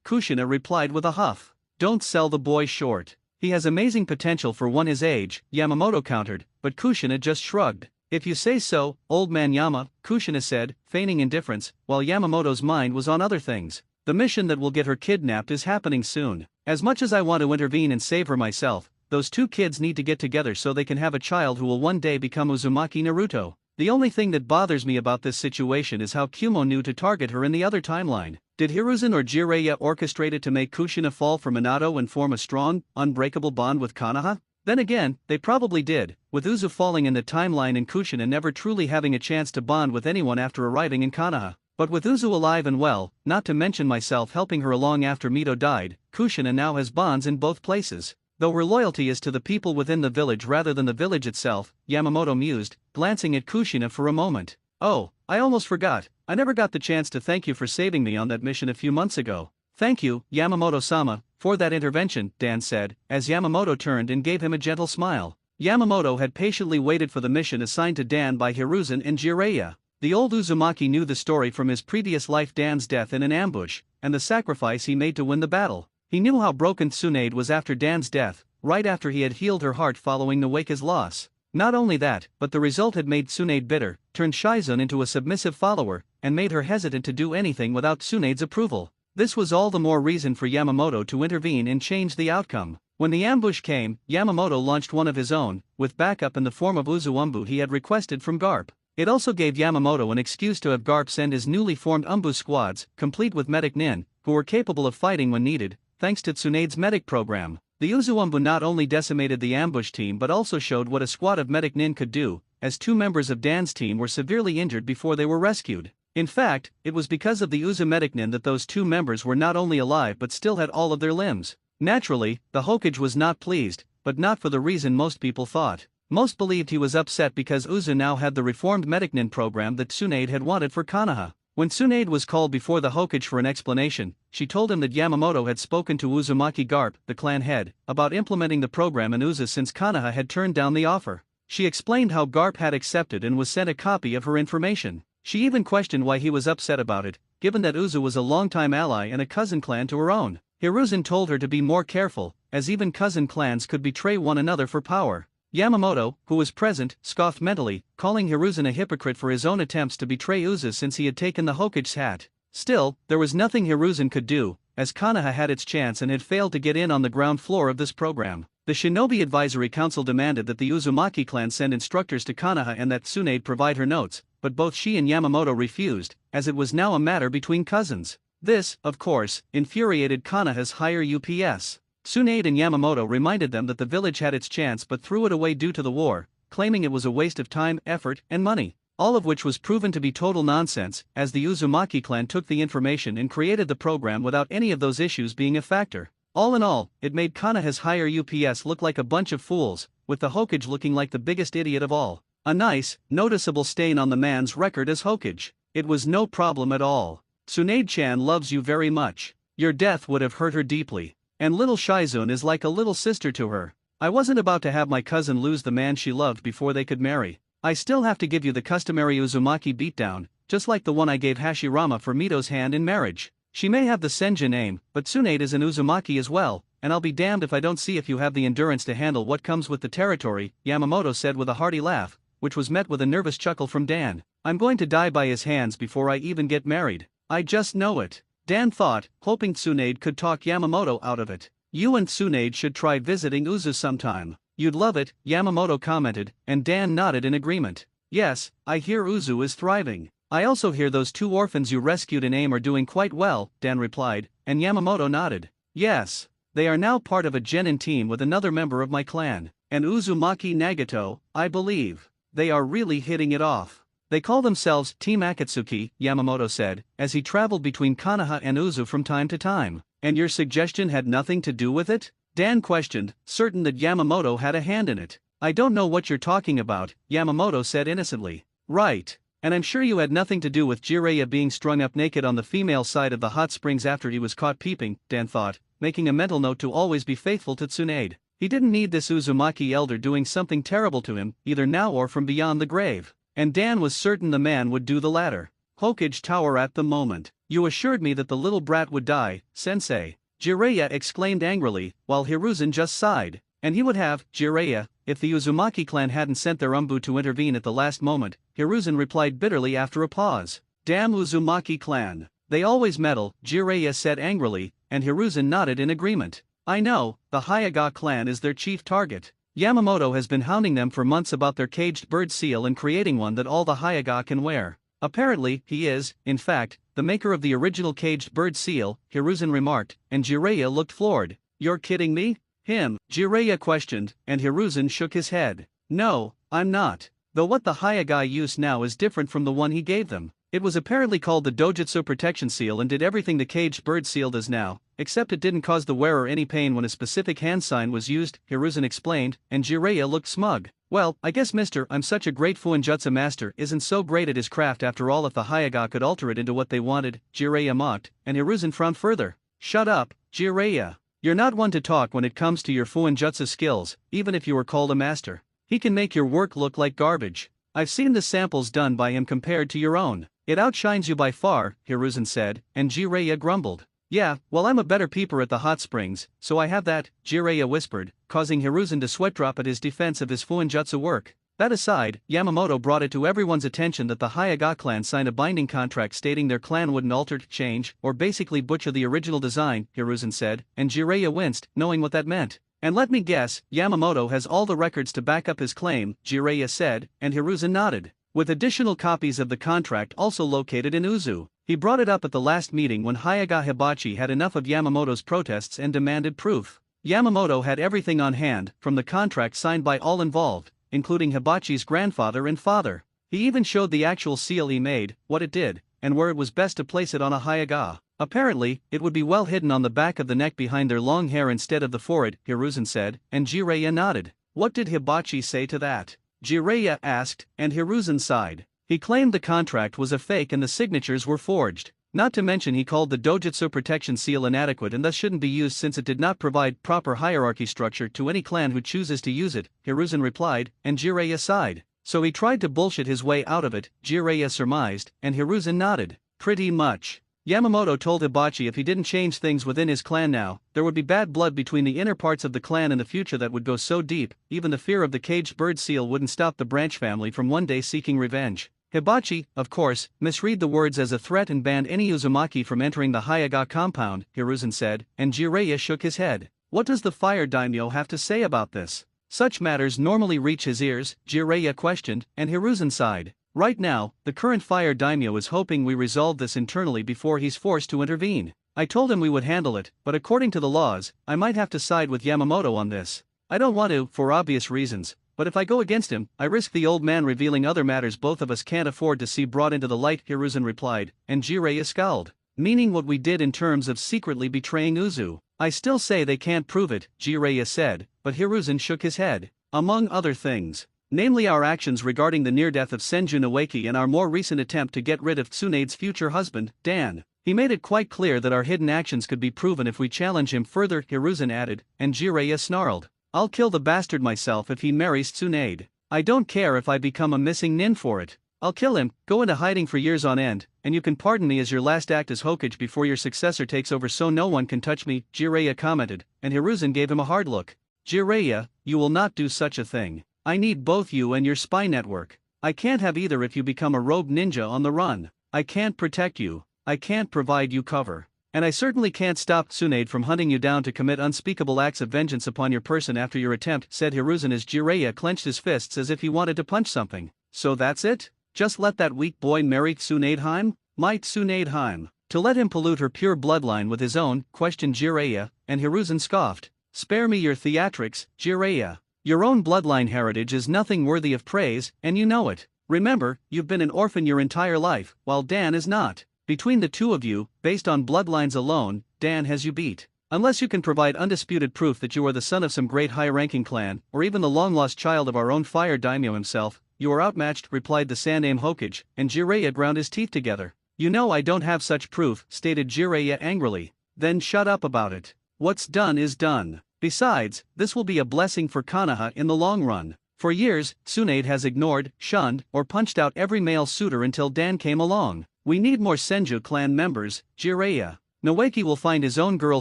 Kushina replied with a huff. Don't sell the boy short. He has amazing potential for one his age, Yamamoto countered, but Kushina just shrugged. If you say so, old man Yama, Kushina said, feigning indifference, while Yamamoto's mind was on other things. The mission that will get her kidnapped is happening soon. As much as I want to intervene and save her myself, those two kids need to get together so they can have a child who will one day become Uzumaki Naruto. The only thing that bothers me about this situation is how Kumo knew to target her in the other timeline. Did Hiruzen or Jiraiya orchestrate it to make Kushina fall for Minato and form a strong, unbreakable bond with Konoha? Then again, they probably did, with Uzu falling in the timeline and Kushina never truly having a chance to bond with anyone after arriving in Konoha. But with Uzu alive and well, not to mention myself helping her along after Mito died, Kushina now has bonds in both places. Though her loyalty is to the people within the village rather than the village itself, Yamamoto mused, glancing at Kushina for a moment. Oh, I almost forgot, I never got the chance to thank you for saving me on that mission a few months ago. Thank you, Yamamoto-sama, for that intervention, Dan said, as Yamamoto turned and gave him a gentle smile. Yamamoto had patiently waited for the mission assigned to Dan by Hiruzen and Jiraiya. The old Uzumaki knew the story from his previous life, Dan's death in an ambush, and the sacrifice he made to win the battle. He knew how broken Tsunade was after Dan's death, right after he had healed her heart following Nawaka's loss. Not only that, but the result had made Tsunade bitter, turned Shizune into a submissive follower, and made her hesitant to do anything without Tsunade's approval. This was all the more reason for Yamamoto to intervene and change the outcome. When the ambush came, Yamamoto launched one of his own, with backup in the form of Uzu he had requested from Garp. It also gave Yamamoto an excuse to have Garp send his newly formed Umbu squads, complete with medic nin, who were capable of fighting when needed, thanks to Tsunade's medic program. The Uzu not only decimated the ambush team but also showed what a squad of medic nin could do, as 2 members of Dan's team were severely injured before they were rescued. In fact, it was because of the Uzu medic nin that those 2 members were not only alive but still had all of their limbs. Naturally, the hokage was not pleased, but not for the reason most people thought. Most believed he was upset because Uzu now had the reformed medic nin program that Tsunade had wanted for Konoha. When Tsunade was called before the hokage for an explanation, she told him that Yamamoto had spoken to Uzumaki Garp, the clan head, about implementing the program in Uzu since Konoha had turned down the offer. She explained how Garp had accepted and was sent a copy of her information. She even questioned why he was upset about it, given that Uzu was a longtime ally and a cousin clan to her own. Hiruzen told her to be more careful, as even cousin clans could betray one another for power. Yamamoto, who was present, scoffed mentally, calling Hiruzen a hypocrite for his own attempts to betray Uzu since he had taken the Hokage's hat. Still, there was nothing Hiruzen could do, as Konoha had its chance and had failed to get in on the ground floor of this program. The Shinobi Advisory Council demanded that the Uzumaki clan send instructors to Konoha and that Tsunade provide her notes, but both she and Yamamoto refused, as it was now a matter between cousins. This, of course, infuriated Konoha's higher UPS. Tsunade and Yamamoto reminded them that the village had its chance but threw it away due to the war, claiming it was a waste of time, effort, and money. All of which was proven to be total nonsense, as the Uzumaki clan took the information and created the program without any of those issues being a factor. All in all, it made Konoha's higher UPS look like a bunch of fools, with the Hokage looking like the biggest idiot of all. A nice, noticeable stain on the man's record as Hokage. It was no problem at all. Tsunade-chan loves you very much. Your death would have hurt her deeply. And little Shizune is like a little sister to her. I wasn't about to have my cousin lose the man she loved before they could marry. I still have to give you the customary Uzumaki beatdown, just like the one I gave Hashirama for Mito's hand in marriage. She may have the Senja name, but Tsunade is an Uzumaki as well, and I'll be damned if I don't see if you have the endurance to handle what comes with the territory, Yamamoto said with a hearty laugh, which was met with a nervous chuckle from Dan. I'm going to die by his hands before I even get married. I just know it. Dan thought, hoping Tsunade could talk Yamamoto out of it. You and Tsunade should try visiting Uzu sometime. You'd love it, Yamamoto commented, and Dan nodded in agreement. Yes, I hear Uzu is thriving. I also hear those 2 orphans you rescued in AIM are doing quite well, Dan replied, and Yamamoto nodded. Yes. They are now part of a genin team with another member of my clan, and Uzumaki Nagato, I believe. They are really hitting it off. They call themselves Team Akatsuki, Yamamoto said, as he traveled between Konoha and Uzu from time to time. And your suggestion had nothing to do with it? Dan questioned, certain that Yamamoto had a hand in it. I don't know what you're talking about, Yamamoto said innocently. Right. And I'm sure you had nothing to do with Jiraiya being strung up naked on the female side of the hot springs after he was caught peeping, Dan thought, making a mental note to always be faithful to Tsunade. He didn't need this Uzumaki elder doing something terrible to him, either now or from beyond the grave. And Dan was certain the man would do the latter. Hokage Tower at the moment. You assured me that the little brat would die, sensei. Jiraiya exclaimed angrily, while Hiruzen just sighed. And he would have, Jiraiya, if the Uzumaki clan hadn't sent their Umbu to intervene at the last moment, Hiruzen replied bitterly after a pause. Damn Uzumaki clan. They always meddle, Jiraiya said angrily, and Hiruzen nodded in agreement. I know, the Hyaga clan is their chief target. Yamamoto has been hounding them for months about their caged bird seal and creating one that all the Hyaga can wear. Apparently, he is, in fact, the maker of the original caged bird seal, Hiruzen remarked, and Jiraiya looked floored. You're kidding me? Him, Jiraiya questioned, and Hiruzen shook his head. No, I'm not. Though what the Hyaga use now is different from the one he gave them. It was apparently called the Dojutsu Protection Seal and did everything the caged bird seal does now, except it didn't cause the wearer any pain when a specific hand sign was used, Hiruzen explained, and Jiraiya looked smug. Well, I guess I'm such a great Fuinjutsu master isn't so great at his craft after all if the Hyaga could alter it into what they wanted, Jiraiya mocked, and Hiruzen frowned further. Shut up, Jiraiya. You're not one to talk when it comes to your fuinjutsu skills, even if you were called a master. He can make your work look like garbage. I've seen the samples done by him compared to your own. It outshines you by far, Hiruzen said, and Jiraiya grumbled. Yeah, well I'm a better peeper at the hot springs, so I have that, Jiraiya whispered, causing Hiruzen to sweat drop at his defense of his fuinjutsu work. That aside, Yamamoto brought it to everyone's attention that the Hyuga clan signed a binding contract stating their clan wouldn't alter, change, or basically butcher the original design, Hiruzen said, and Jiraiya winced, knowing what that meant. And let me guess, Yamamoto has all the records to back up his claim, Jiraiya said, and Hiruzen nodded. With additional copies of the contract also located in Uzu. He brought it up at the last meeting when Hyuga Hibachi had enough of Yamamoto's protests and demanded proof. Yamamoto had everything on hand, from the contract signed by all involved, including Hibachi's grandfather and father. He even showed the actual seal he made, what it did, and where it was best to place it on a Hyuga. Apparently, it would be well hidden on the back of the neck behind their long hair instead of the forehead, Hiruzen said, and Jiraiya nodded. What did Hibachi say to that? Jiraiya asked, and Hiruzen sighed. He claimed the contract was a fake and the signatures were forged. Not to mention he called the Dojutsu protection seal inadequate and thus shouldn't be used since it did not provide proper hierarchy structure to any clan who chooses to use it, Hiruzen replied, and Jiraiya sighed. So he tried to bullshit his way out of it, Jiraiya surmised, and Hiruzen nodded. Pretty much. Yamamoto told Hibachi if he didn't change things within his clan now, there would be bad blood between the inner parts of the clan in the future that would go so deep, even the fear of the caged bird seal wouldn't stop the branch family from one day seeking revenge. Hibachi, of course, misread the words as a threat and banned any Uzumaki from entering the Hyuga compound, Hiruzen said, and Jiraiya shook his head. What does the fire daimyo have to say about this? Such matters normally reach his ears, Jiraiya questioned, and Hiruzen sighed. Right now, the current fire daimyo is hoping we resolve this internally before he's forced to intervene. I told him we would handle it, but according to the laws, I might have to side with Yamamoto on this. I don't want to, for obvious reasons. But if I go against him, I risk the old man revealing other matters both of us can't afford to see brought into the light, Hiruzen replied, and Jiraiya scowled. Meaning what we did in terms of secretly betraying Uzu. I still say they can't prove it, Jiraiya said, but Hiruzen shook his head. Among other things. Namely our actions regarding the near-death of Senju Noeki and our more recent attempt to get rid of Tsunade's future husband, Dan. He made it quite clear that our hidden actions could be proven if we challenge him further, Hiruzen added, and Jiraiya snarled. I'll kill the bastard myself if he marries Tsunade. I don't care if I become a missing nin for it. I'll kill him, go into hiding for years on end, and you can pardon me as your last act as Hokage before your successor takes over so no one can touch me, Jiraiya commented, and Hiruzen gave him a hard look. Jiraiya, you will not do such a thing. I need both you and your spy network. I can't have either if you become a robed ninja on the run. I can't protect you. I can't provide you cover. And I certainly can't stop Tsunade from hunting you down to commit unspeakable acts of vengeance upon your person after your attempt, said Hiruzen as Jiraiya clenched his fists as if he wanted to punch something. So that's it? Just let that weak boy marry Tsunadeheim? My Tsunadeheim. To let him pollute her pure bloodline with his own, questioned Jiraiya, and Hiruzen scoffed. Spare me your theatrics, Jiraiya. Your own bloodline heritage is nothing worthy of praise, and you know it. Remember, you've been an orphan your entire life, while Dan is not. Between the two of you, based on bloodlines alone, Dan has you beat. Unless you can provide undisputed proof that you are the son of some great high-ranking clan, or even the long-lost child of our own fire daimyo himself, you are outmatched, replied the Saname Hokage, and Jiraiya ground his teeth together. You know I don't have such proof, stated Jiraiya angrily. Then shut up about it. What's done is done. Besides, this will be a blessing for Konoha in the long run. For years, Tsunade has ignored, shunned, or punched out every male suitor until Dan came along. We need more Senju clan members, Jiraiya. Noeki will find his own girl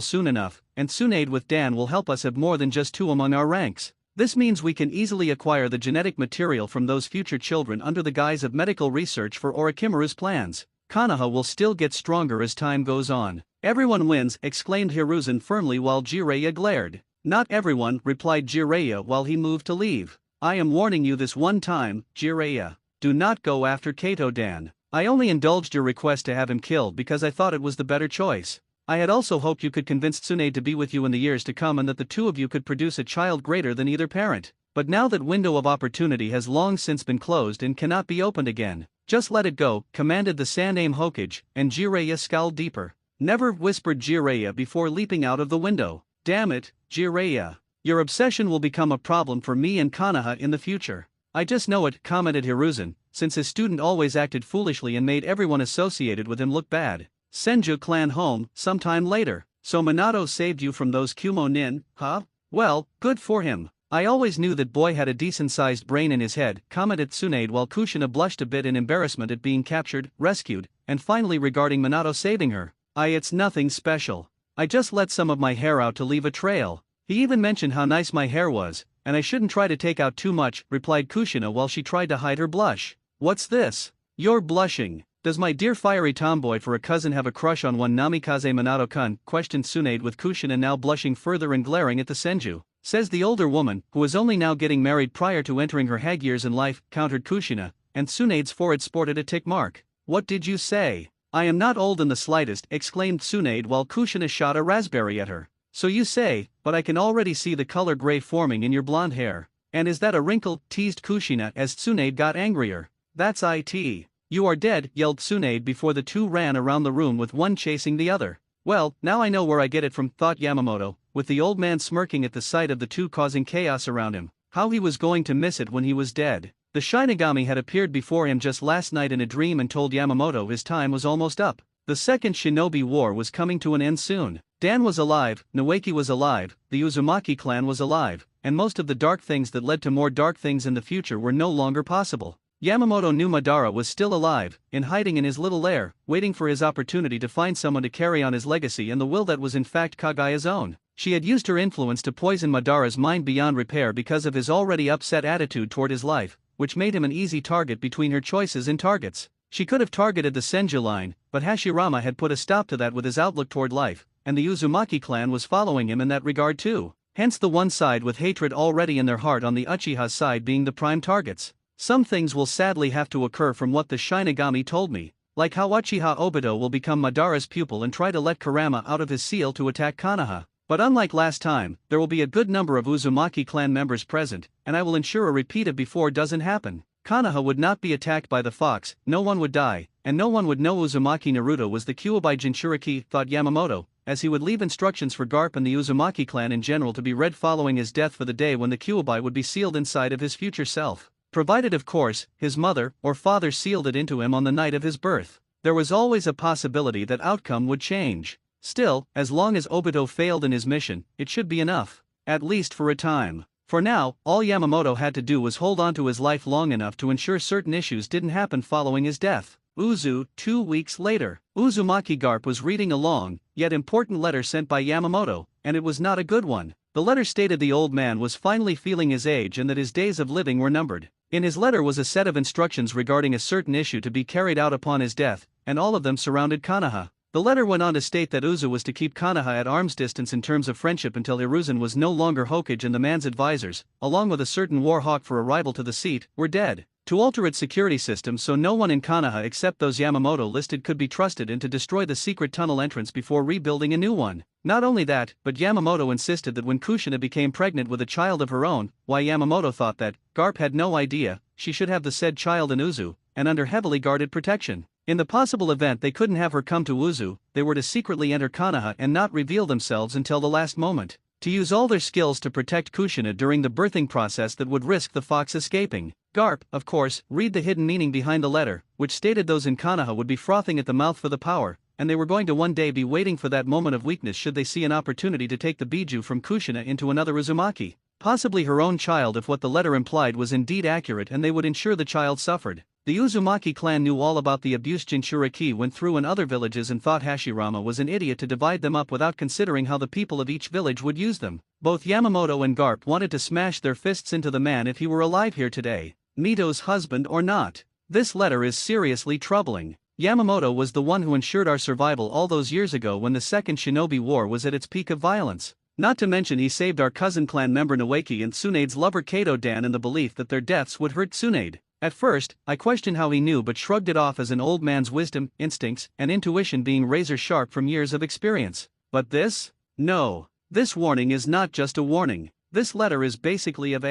soon enough, and Tsunade with Dan will help us have more than just two among our ranks. This means we can easily acquire the genetic material from those future children under the guise of medical research for Orochimaru's plans. Konoha will still get stronger as time goes on. Everyone wins, exclaimed Hiruzen firmly while Jiraiya glared. Not everyone, replied Jiraiya while he moved to leave. I am warning you this one time, Jiraiya. Do not go after Kato Dan. I only indulged your request to have him killed because I thought it was the better choice. I had also hoped you could convince Tsunade to be with you in the years to come and that the two of you could produce a child greater than either parent. But now that window of opportunity has long since been closed and cannot be opened again. Just let it go, commanded the Saname Hokage, and Jiraiya scowled deeper. Never, whispered Jiraiya before leaping out of the window. Damn it, Jiraiya. Your obsession will become a problem for me and Konoha in the future. I just know it, commented Hiruzen, since his student always acted foolishly and made everyone associated with him look bad. Senju clan home, sometime later. So Minato saved you from those Kumo nin, huh? Well, good for him. I always knew that boy had a decent-sized brain in his head, commented Tsunade while Kushina blushed a bit in embarrassment at being captured, rescued, and finally regarding Minato saving her. It's nothing special. I just let some of my hair out to leave a trail. He even mentioned how nice my hair was, and I shouldn't try to take out too much, replied Kushina while she tried to hide her blush. What's this? You're blushing. Does my dear fiery tomboy for a cousin have a crush on one Namikaze Minato-kun? Questioned Tsunade with Kushina now blushing further and glaring at the Senju. Says the older woman, who was only now getting married prior to entering her hag years in life, countered Kushina, and Tsunade's forehead sported a tick mark. What did you say? I am not old in the slightest, exclaimed Tsunade while Kushina shot a raspberry at her. So you say, but I can already see the color gray forming in your blonde hair. And is that a wrinkle? Teased Kushina as Tsunade got angrier. That's it. You are dead, yelled Tsunade before the two ran around the room with one chasing the other. Well, now I know where I get it from, thought Yamamoto, with the old man smirking at the sight of the two causing chaos around him. How he was going to miss it when he was dead. The Shinigami had appeared before him just last night in a dream and told Yamamoto his time was almost up. The second Shinobi War was coming to an end soon. Dan was alive, Noeki was alive, the Uzumaki clan was alive, and most of the dark things that led to more dark things in the future were no longer possible. Yamamoto knew Madara was still alive, in hiding in his little lair, waiting for his opportunity to find someone to carry on his legacy and the will that was in fact Kagaya's own. She had used her influence to poison Madara's mind beyond repair because of his already upset attitude toward his life, which made him an easy target between her choices and targets. She could have targeted the Senju line, but Hashirama had put a stop to that with his outlook toward life, and the Uzumaki clan was following him in that regard too. Hence the one side with hatred already in their heart on the Uchiha side being the prime targets. Some things will sadly have to occur from what the Shinigami told me, like how Uchiha Obito will become Madara's pupil and try to let Kurama out of his seal to attack Konoha. But unlike last time, there will be a good number of Uzumaki clan members present, and I will ensure a repeat of before doesn't happen. Konoha would not be attacked by the fox, no one would die, and no one would know Uzumaki Naruto was the Kyuubi Jinchuriki, thought Yamamoto, as he would leave instructions for Garp and the Uzumaki clan in general to be read following his death for the day when the Kyuubi would be sealed inside of his future self. Provided of course, his mother or father sealed it into him on the night of his birth. There was always a possibility that outcome would change. Still, as long as Obito failed in his mission, it should be enough, at least for a time. For now, all Yamamoto had to do was hold on to his life long enough to ensure certain issues didn't happen following his death. 2 weeks later, Uzumaki Garp was reading a long, yet important letter sent by Yamamoto, and it was not a good one. The letter stated the old man was finally feeling his age and that his days of living were numbered. In his letter was a set of instructions regarding a certain issue to be carried out upon his death, and all of them surrounded Konoha. The letter went on to state that Uzu was to keep Konoha at arm's distance in terms of friendship until Hiruzen was no longer Hokage and the man's advisors, along with a certain war hawk for a rival to the seat, were dead. To alter its security system so no one in Konoha except those Yamamoto listed could be trusted and to destroy the secret tunnel entrance before rebuilding a new one. Not only that, but Yamamoto insisted that when Kushina became pregnant with a child of her own, why Yamamoto thought that, Garp had no idea, she should have the said child in Uzu, and under heavily guarded protection. In the possible event they couldn't have her come to Uzu, they were to secretly enter Konoha and not reveal themselves until the last moment. To use all their skills to protect Kushina during the birthing process that would risk the fox escaping. Garp, of course, read the hidden meaning behind the letter, which stated those in Konoha would be frothing at the mouth for the power, and they were going to one day be waiting for that moment of weakness should they see an opportunity to take the Biju from Kushina into another Uzumaki. Possibly her own child if what the letter implied was indeed accurate and they would ensure the child suffered. The Uzumaki clan knew all about the abuse Jinchuriki went through in other villages and thought Hashirama was an idiot to divide them up without considering how the people of each village would use them. Both Yamamoto and Garp wanted to smash their fists into the man if he were alive here today, Mito's husband or not. This letter is seriously troubling. Yamamoto was the one who ensured our survival all those years ago when the Second Shinobi War was at its peak of violence. Not to mention he saved our cousin clan member Noeki and Tsunade's lover Kato Dan in the belief that their deaths would hurt Tsunade. At first, I questioned how he knew but shrugged it off as an old man's wisdom, instincts, and intuition being razor sharp from years of experience. But this? No. This warning is not just a warning. This letter is basically of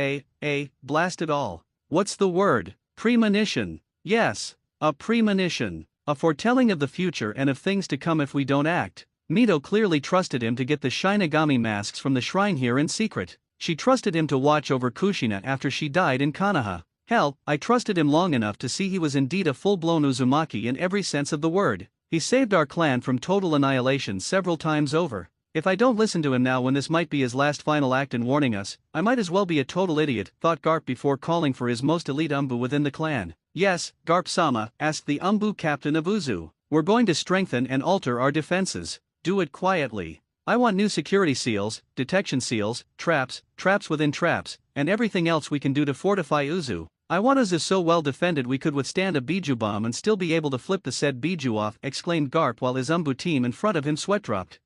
blast it all. What's the word? Premonition. Yes, a premonition. A foretelling of the future and of things to come if we don't act. Mito clearly trusted him to get the Shinigami masks from the shrine here in secret. She trusted him to watch over Kushina after she died in Konoha. Hell, I trusted him long enough to see he was indeed a full-blown Uzumaki in every sense of the word. He saved our clan from total annihilation several times over. If I don't listen to him now when this might be his last final act in warning us, I might as well be a total idiot, thought Garp before calling for his most elite Umbu within the clan. Yes, Garp-sama, asked the Umbu captain of Uzu. We're going to strengthen and alter our defenses. Do it quietly. I want new security seals, detection seals, traps within traps, and everything else we can do to fortify Uzu. I want Uzu so well defended we could withstand a Biju bomb and still be able to flip the said Biju off, exclaimed Garp while his Umbu team in front of him sweat dropped.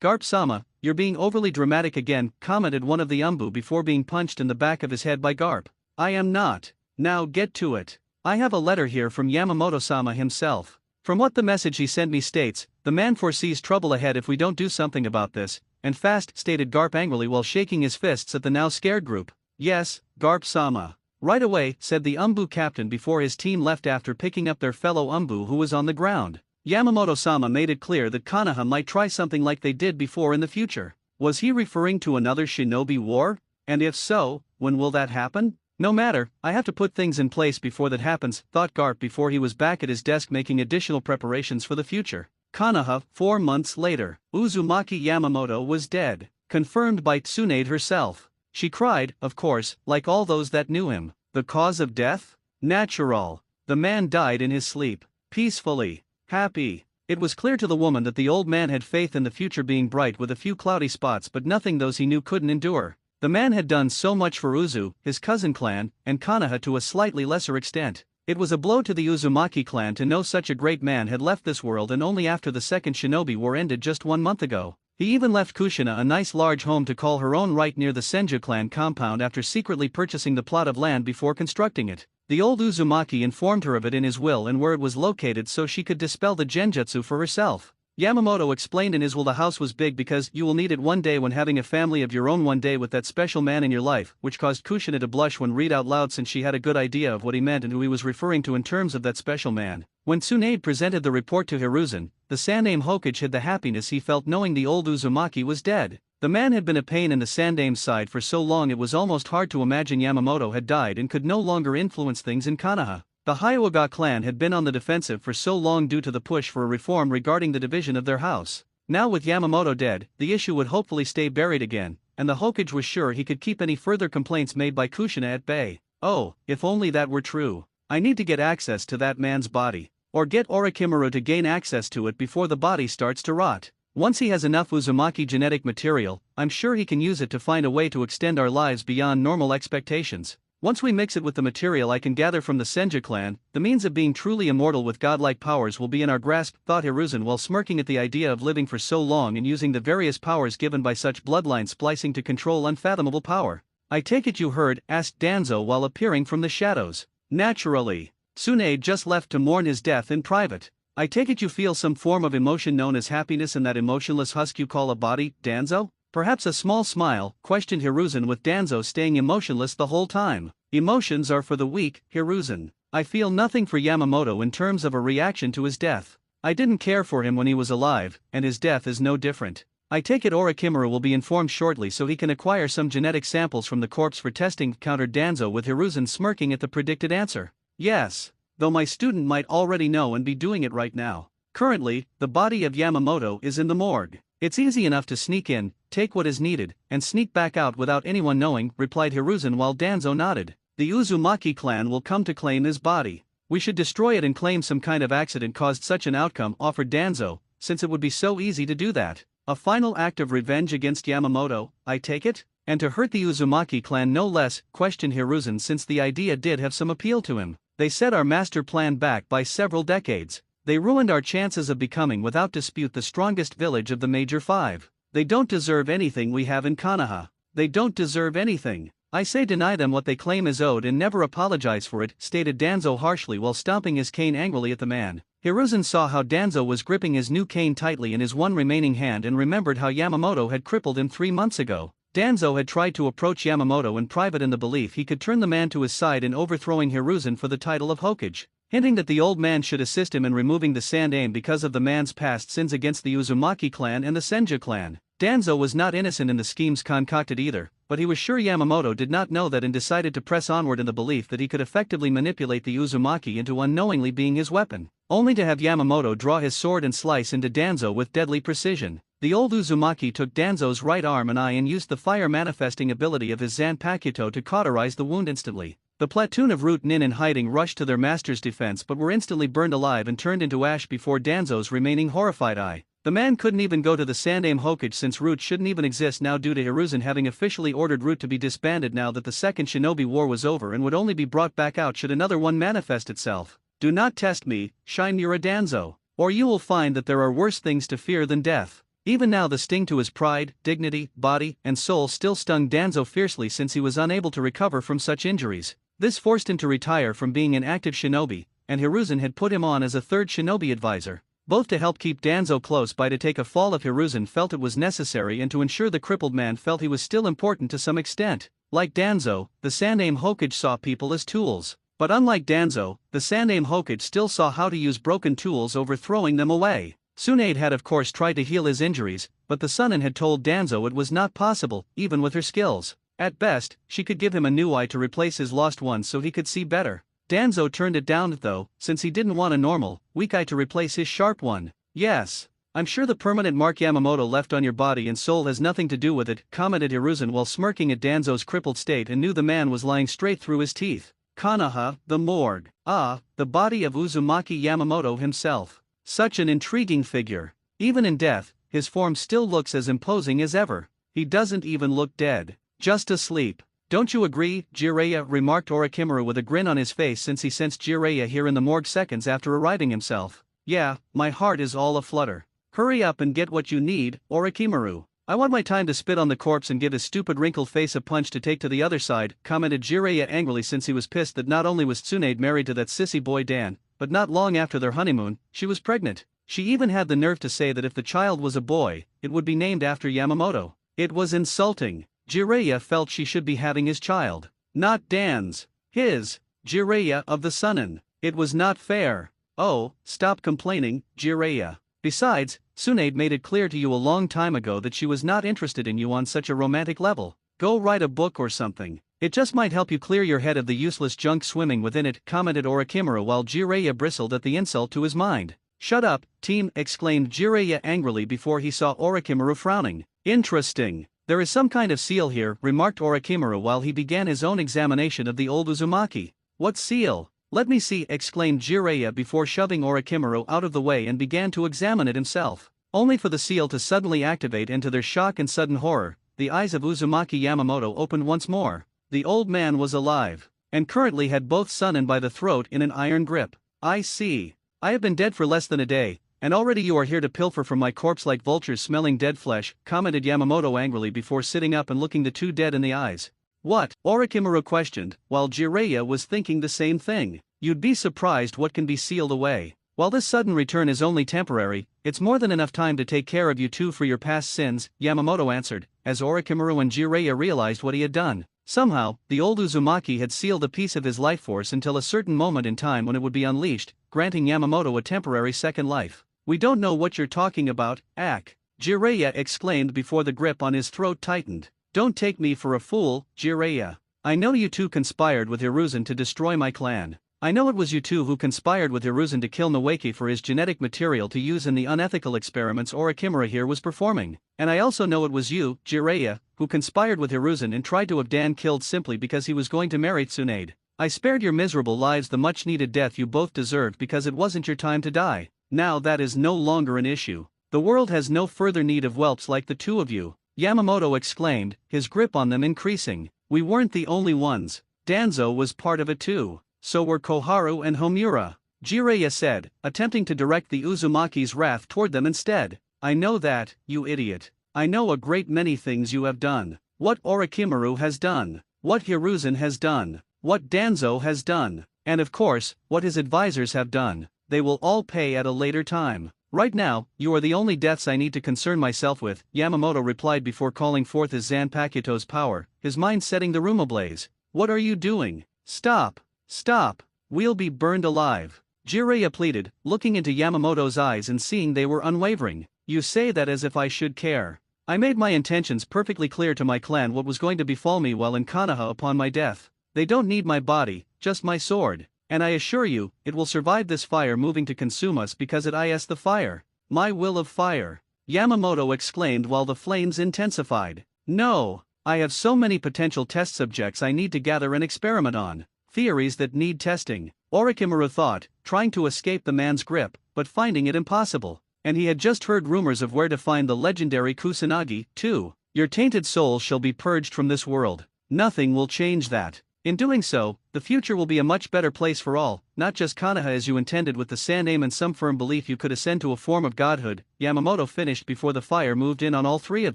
Garp-sama, you're being overly dramatic again, commented one of the Umbu before being punched in the back of his head by Garp. I am not. Now get to it. I have a letter here from Yamamoto-sama himself. From what the message he sent me states, the man foresees trouble ahead if we don't do something about this, and fast, stated Garp angrily while shaking his fists at the now scared group. Yes, Garp-sama. Right away, said the Umbu captain before his team left after picking up their fellow Umbu who was on the ground. Yamamoto-sama made it clear that Konoha might try something like they did before in the future. Was he referring to another shinobi war? And if so, when will that happen? No matter, I have to put things in place before that happens, thought Garp before he was back at his desk making additional preparations for the future. Konoha, 4 months later. Uzumaki Yamamoto was dead, confirmed by Tsunade herself. She cried, of course, like all those that knew him. The cause of death? Natural. The man died in his sleep. Peacefully. Happy. It was clear to the woman that the old man had faith in the future being bright with a few cloudy spots but nothing those he knew couldn't endure. The man had done so much for Uzu, his cousin clan, and Konoha to a slightly lesser extent. It was a blow to the Uzumaki clan to know such a great man had left this world and only after the second shinobi war ended just 1 month ago. He even left Kushina a nice large home to call her own right near the Senju clan compound after secretly purchasing the plot of land before constructing it. The old Uzumaki informed her of it in his will and where it was located so she could dispel the genjutsu for herself. Yamamoto explained in his will the house was big because you will need it one day when having a family of your own one day with that special man in your life, which caused Kushina to blush when read out loud since she had a good idea of what he meant and who he was referring to in terms of that special man. When Tsunade presented the report to Hiruzen, the Sandaime Hokage hid the happiness he felt knowing the old Uzumaki was dead. The man had been a pain in the Sandaime side for so long it was almost hard to imagine Yamamoto had died and could no longer influence things in Konoha. The Hyuga clan had been on the defensive for so long due to the push for a reform regarding the division of their house. Now with Yamamoto dead, the issue would hopefully stay buried again, and the Hokage was sure he could keep any further complaints made by Kushina at bay. Oh, if only that were true. I need to get access to that man's body. Or get Orochimaru to gain access to it before the body starts to rot. Once he has enough Uzumaki genetic material, I'm sure he can use it to find a way to extend our lives beyond normal expectations. Once we mix it with the material I can gather from the Senju clan, the means of being truly immortal with godlike powers will be in our grasp, thought Hiruzen while smirking at the idea of living for so long and using the various powers given by such bloodline splicing to control unfathomable power. I take it you heard, asked Danzo while appearing from the shadows. Naturally. Tsunade just left to mourn his death in private. I take it you feel some form of emotion known as happiness in that emotionless husk you call a body, Danzo? Perhaps a small smile, questioned Hiruzen with Danzo staying emotionless the whole time. Emotions are for the weak, Hiruzen. I feel nothing for Yamamoto in terms of a reaction to his death. I didn't care for him when he was alive, and his death is no different. I take it Orochimaru will be informed shortly so he can acquire some genetic samples from the corpse for testing, countered Danzo with Hiruzen smirking at the predicted answer. Yes, though my student might already know and be doing it right now. Currently, the body of Yamamoto is in the morgue. It's easy enough to sneak in, take what is needed, and sneak back out without anyone knowing, replied Hiruzen while Danzo nodded. The Uzumaki clan will come to claim his body. We should destroy it and claim some kind of accident caused such an outcome, offered Danzo, since it would be so easy to do that. A final act of revenge against Yamamoto, I take it? And to hurt the Uzumaki clan no less, questioned Hiruzen since the idea did have some appeal to him. They set our master plan back by several decades. They ruined our chances of becoming without dispute the strongest village of the major five. They don't deserve anything we have in Konoha. They don't deserve anything. I say deny them what they claim is owed and never apologize for it, stated Danzo harshly while stomping his cane angrily at the man. Hiruzen saw how Danzo was gripping his new cane tightly in his one remaining hand and remembered how Yamamoto had crippled him 3 months ago. Danzo had tried to approach Yamamoto in private in the belief he could turn the man to his side in overthrowing Hiruzen for the title of Hokage, hinting that the old man should assist him in removing the Sandaime because of the man's past sins against the Uzumaki clan and the Senju clan. Danzo was not innocent in the schemes concocted either, but he was sure Yamamoto did not know that and decided to press onward in the belief that he could effectively manipulate the Uzumaki into unknowingly being his weapon, only to have Yamamoto draw his sword and slice into Danzo with deadly precision. The old Uzumaki took Danzo's right arm and eye and used the fire manifesting ability of his Zanpakuto to cauterize the wound instantly. The platoon of Root Nin in hiding rushed to their master's defense but were instantly burned alive and turned into ash before Danzo's remaining horrified eye. The man couldn't even go to the Sandaime Hokage since Root shouldn't even exist now due to Hiruzen having officially ordered Root to be disbanded now that the Second Shinobi War was over and would only be brought back out should another one manifest itself. Do not test me, Shinmura Danzo, or you will find that there are worse things to fear than death. Even now the sting to his pride, dignity, body, and soul still stung Danzo fiercely since he was unable to recover from such injuries. This forced him to retire from being an active shinobi, and Hiruzen had put him on as a third shinobi advisor, both to help keep Danzo close by to take a fall if Hiruzen felt it was necessary and to ensure the crippled man felt he was still important to some extent. Like Danzo, the Sandaime Hokage saw people as tools. But unlike Danzo, the Sandaime Hokage still saw how to use broken tools over throwing them away. Tsunade had of course tried to heal his injuries, but the Sunin had told Danzo it was not possible, even with her skills. At best, she could give him a new eye to replace his lost one so he could see better. Danzo turned it down though, since he didn't want a normal, weak eye to replace his sharp one. Yes. I'm sure the permanent mark Yamamoto left on your body and soul has nothing to do with it, commented Hiruzen while smirking at Danzo's crippled state and knew the man was lying straight through his teeth. Konoha, the morgue. Ah, the body of Uzumaki Yamamoto himself. Such an intriguing figure. Even in death, his form still looks as imposing as ever. He doesn't even look dead. Just asleep. Don't you agree, Jiraiya, remarked Orochimaru with a grin on his face since he sensed Jiraiya here in the morgue seconds after arriving himself. Yeah, my heart is all aflutter. Hurry up and get what you need, Orochimaru. I want my time to spit on the corpse and give his stupid wrinkled face a punch to take to the other side, commented Jiraiya angrily since he was pissed that not only was Tsunade married to that sissy boy Dan, but not long after their honeymoon, she was pregnant. She even had the nerve to say that if the child was a boy, it would be named after Yamamoto. It was insulting. Jiraiya felt she should be having his child, not Dan's. His. Jiraiya of the Sunin. It was not fair. Oh, stop complaining, Jiraiya. Besides, Tsunade made it clear to you a long time ago that she was not interested in you on such a romantic level. Go write a book or something. It just might help you clear your head of the useless junk swimming within it, commented Orochimaru while Jiraiya bristled at the insult to his mind. Shut up, team, exclaimed Jiraiya angrily before he saw Orochimaru frowning. Interesting. There is some kind of seal here, remarked Orochimaru while he began his own examination of the old Uzumaki. What seal? Let me see, exclaimed Jiraiya before shoving Orochimaru out of the way and began to examine it himself. Only for the seal to suddenly activate and to their shock and sudden horror, the eyes of Uzumaki Yamamoto opened once more. The old man was alive, and currently had both Sunin by the throat in an iron grip. I see. I have been dead for less than a day, and already you are here to pilfer from my corpse like vultures smelling dead flesh, commented Yamamoto angrily before sitting up and looking the two dead in the eyes. What? Orochimaru questioned, while Jiraiya was thinking the same thing. You'd be surprised what can be sealed away. While this sudden return is only temporary, it's more than enough time to take care of you two for your past sins, Yamamoto answered, as Orochimaru and Jiraiya realized what he had done. Somehow, the old Uzumaki had sealed a piece of his life force until a certain moment in time when it would be unleashed, granting Yamamoto a temporary second life. We don't know what you're talking about, Ak. Jiraiya exclaimed before the grip on his throat tightened. Don't take me for a fool, Jiraiya. I know you two conspired with Hiruzen to destroy my clan. I know it was you two who conspired with Hiruzen to kill Noeki for his genetic material to use in the unethical experiments Orochimaru here was performing. And I also know it was you, Jiraiya, who conspired with Hiruzen and tried to have Dan killed simply because he was going to marry Tsunade. I spared your miserable lives the much-needed death you both deserved because it wasn't your time to die. Now that is no longer an issue. The world has no further need of whelps like the two of you, Yamamoto exclaimed, his grip on them increasing. We weren't the only ones. Danzo was part of it too. So were Koharu and Homura. Jiraiya said, attempting to direct the Uzumaki's wrath toward them instead. I know that, you idiot. I know a great many things you have done. What Orochimaru has done. What Hiruzen has done. What Danzo has done. And of course, what his advisors have done. They will all pay at a later time. Right now, you are the only deaths I need to concern myself with, Yamamoto replied before calling forth his Zanpakuto's power, his mind setting the room ablaze. What are you doing? Stop. Stop. We'll be burned alive. Jiraiya pleaded, looking into Yamamoto's eyes and seeing they were unwavering. You say that as if I should care. I made my intentions perfectly clear to my clan what was going to befall me while in Konoha upon my death. They don't need my body, just my sword. And I assure you, it will survive this fire moving to consume us because it is the fire. My will of fire. Yamamoto exclaimed while the flames intensified. No! I have so many potential test subjects I need to gather and experiment on. Theories that need testing, Orochimaru thought, trying to escape the man's grip, but finding it impossible. And he had just heard rumors of where to find the legendary Kusanagi, too. Your tainted soul shall be purged from this world. Nothing will change that. In doing so, the future will be a much better place for all, not just Konoha as you intended with the sand aim and some firm belief you could ascend to a form of godhood. Yamamoto finished before the fire moved in on all three of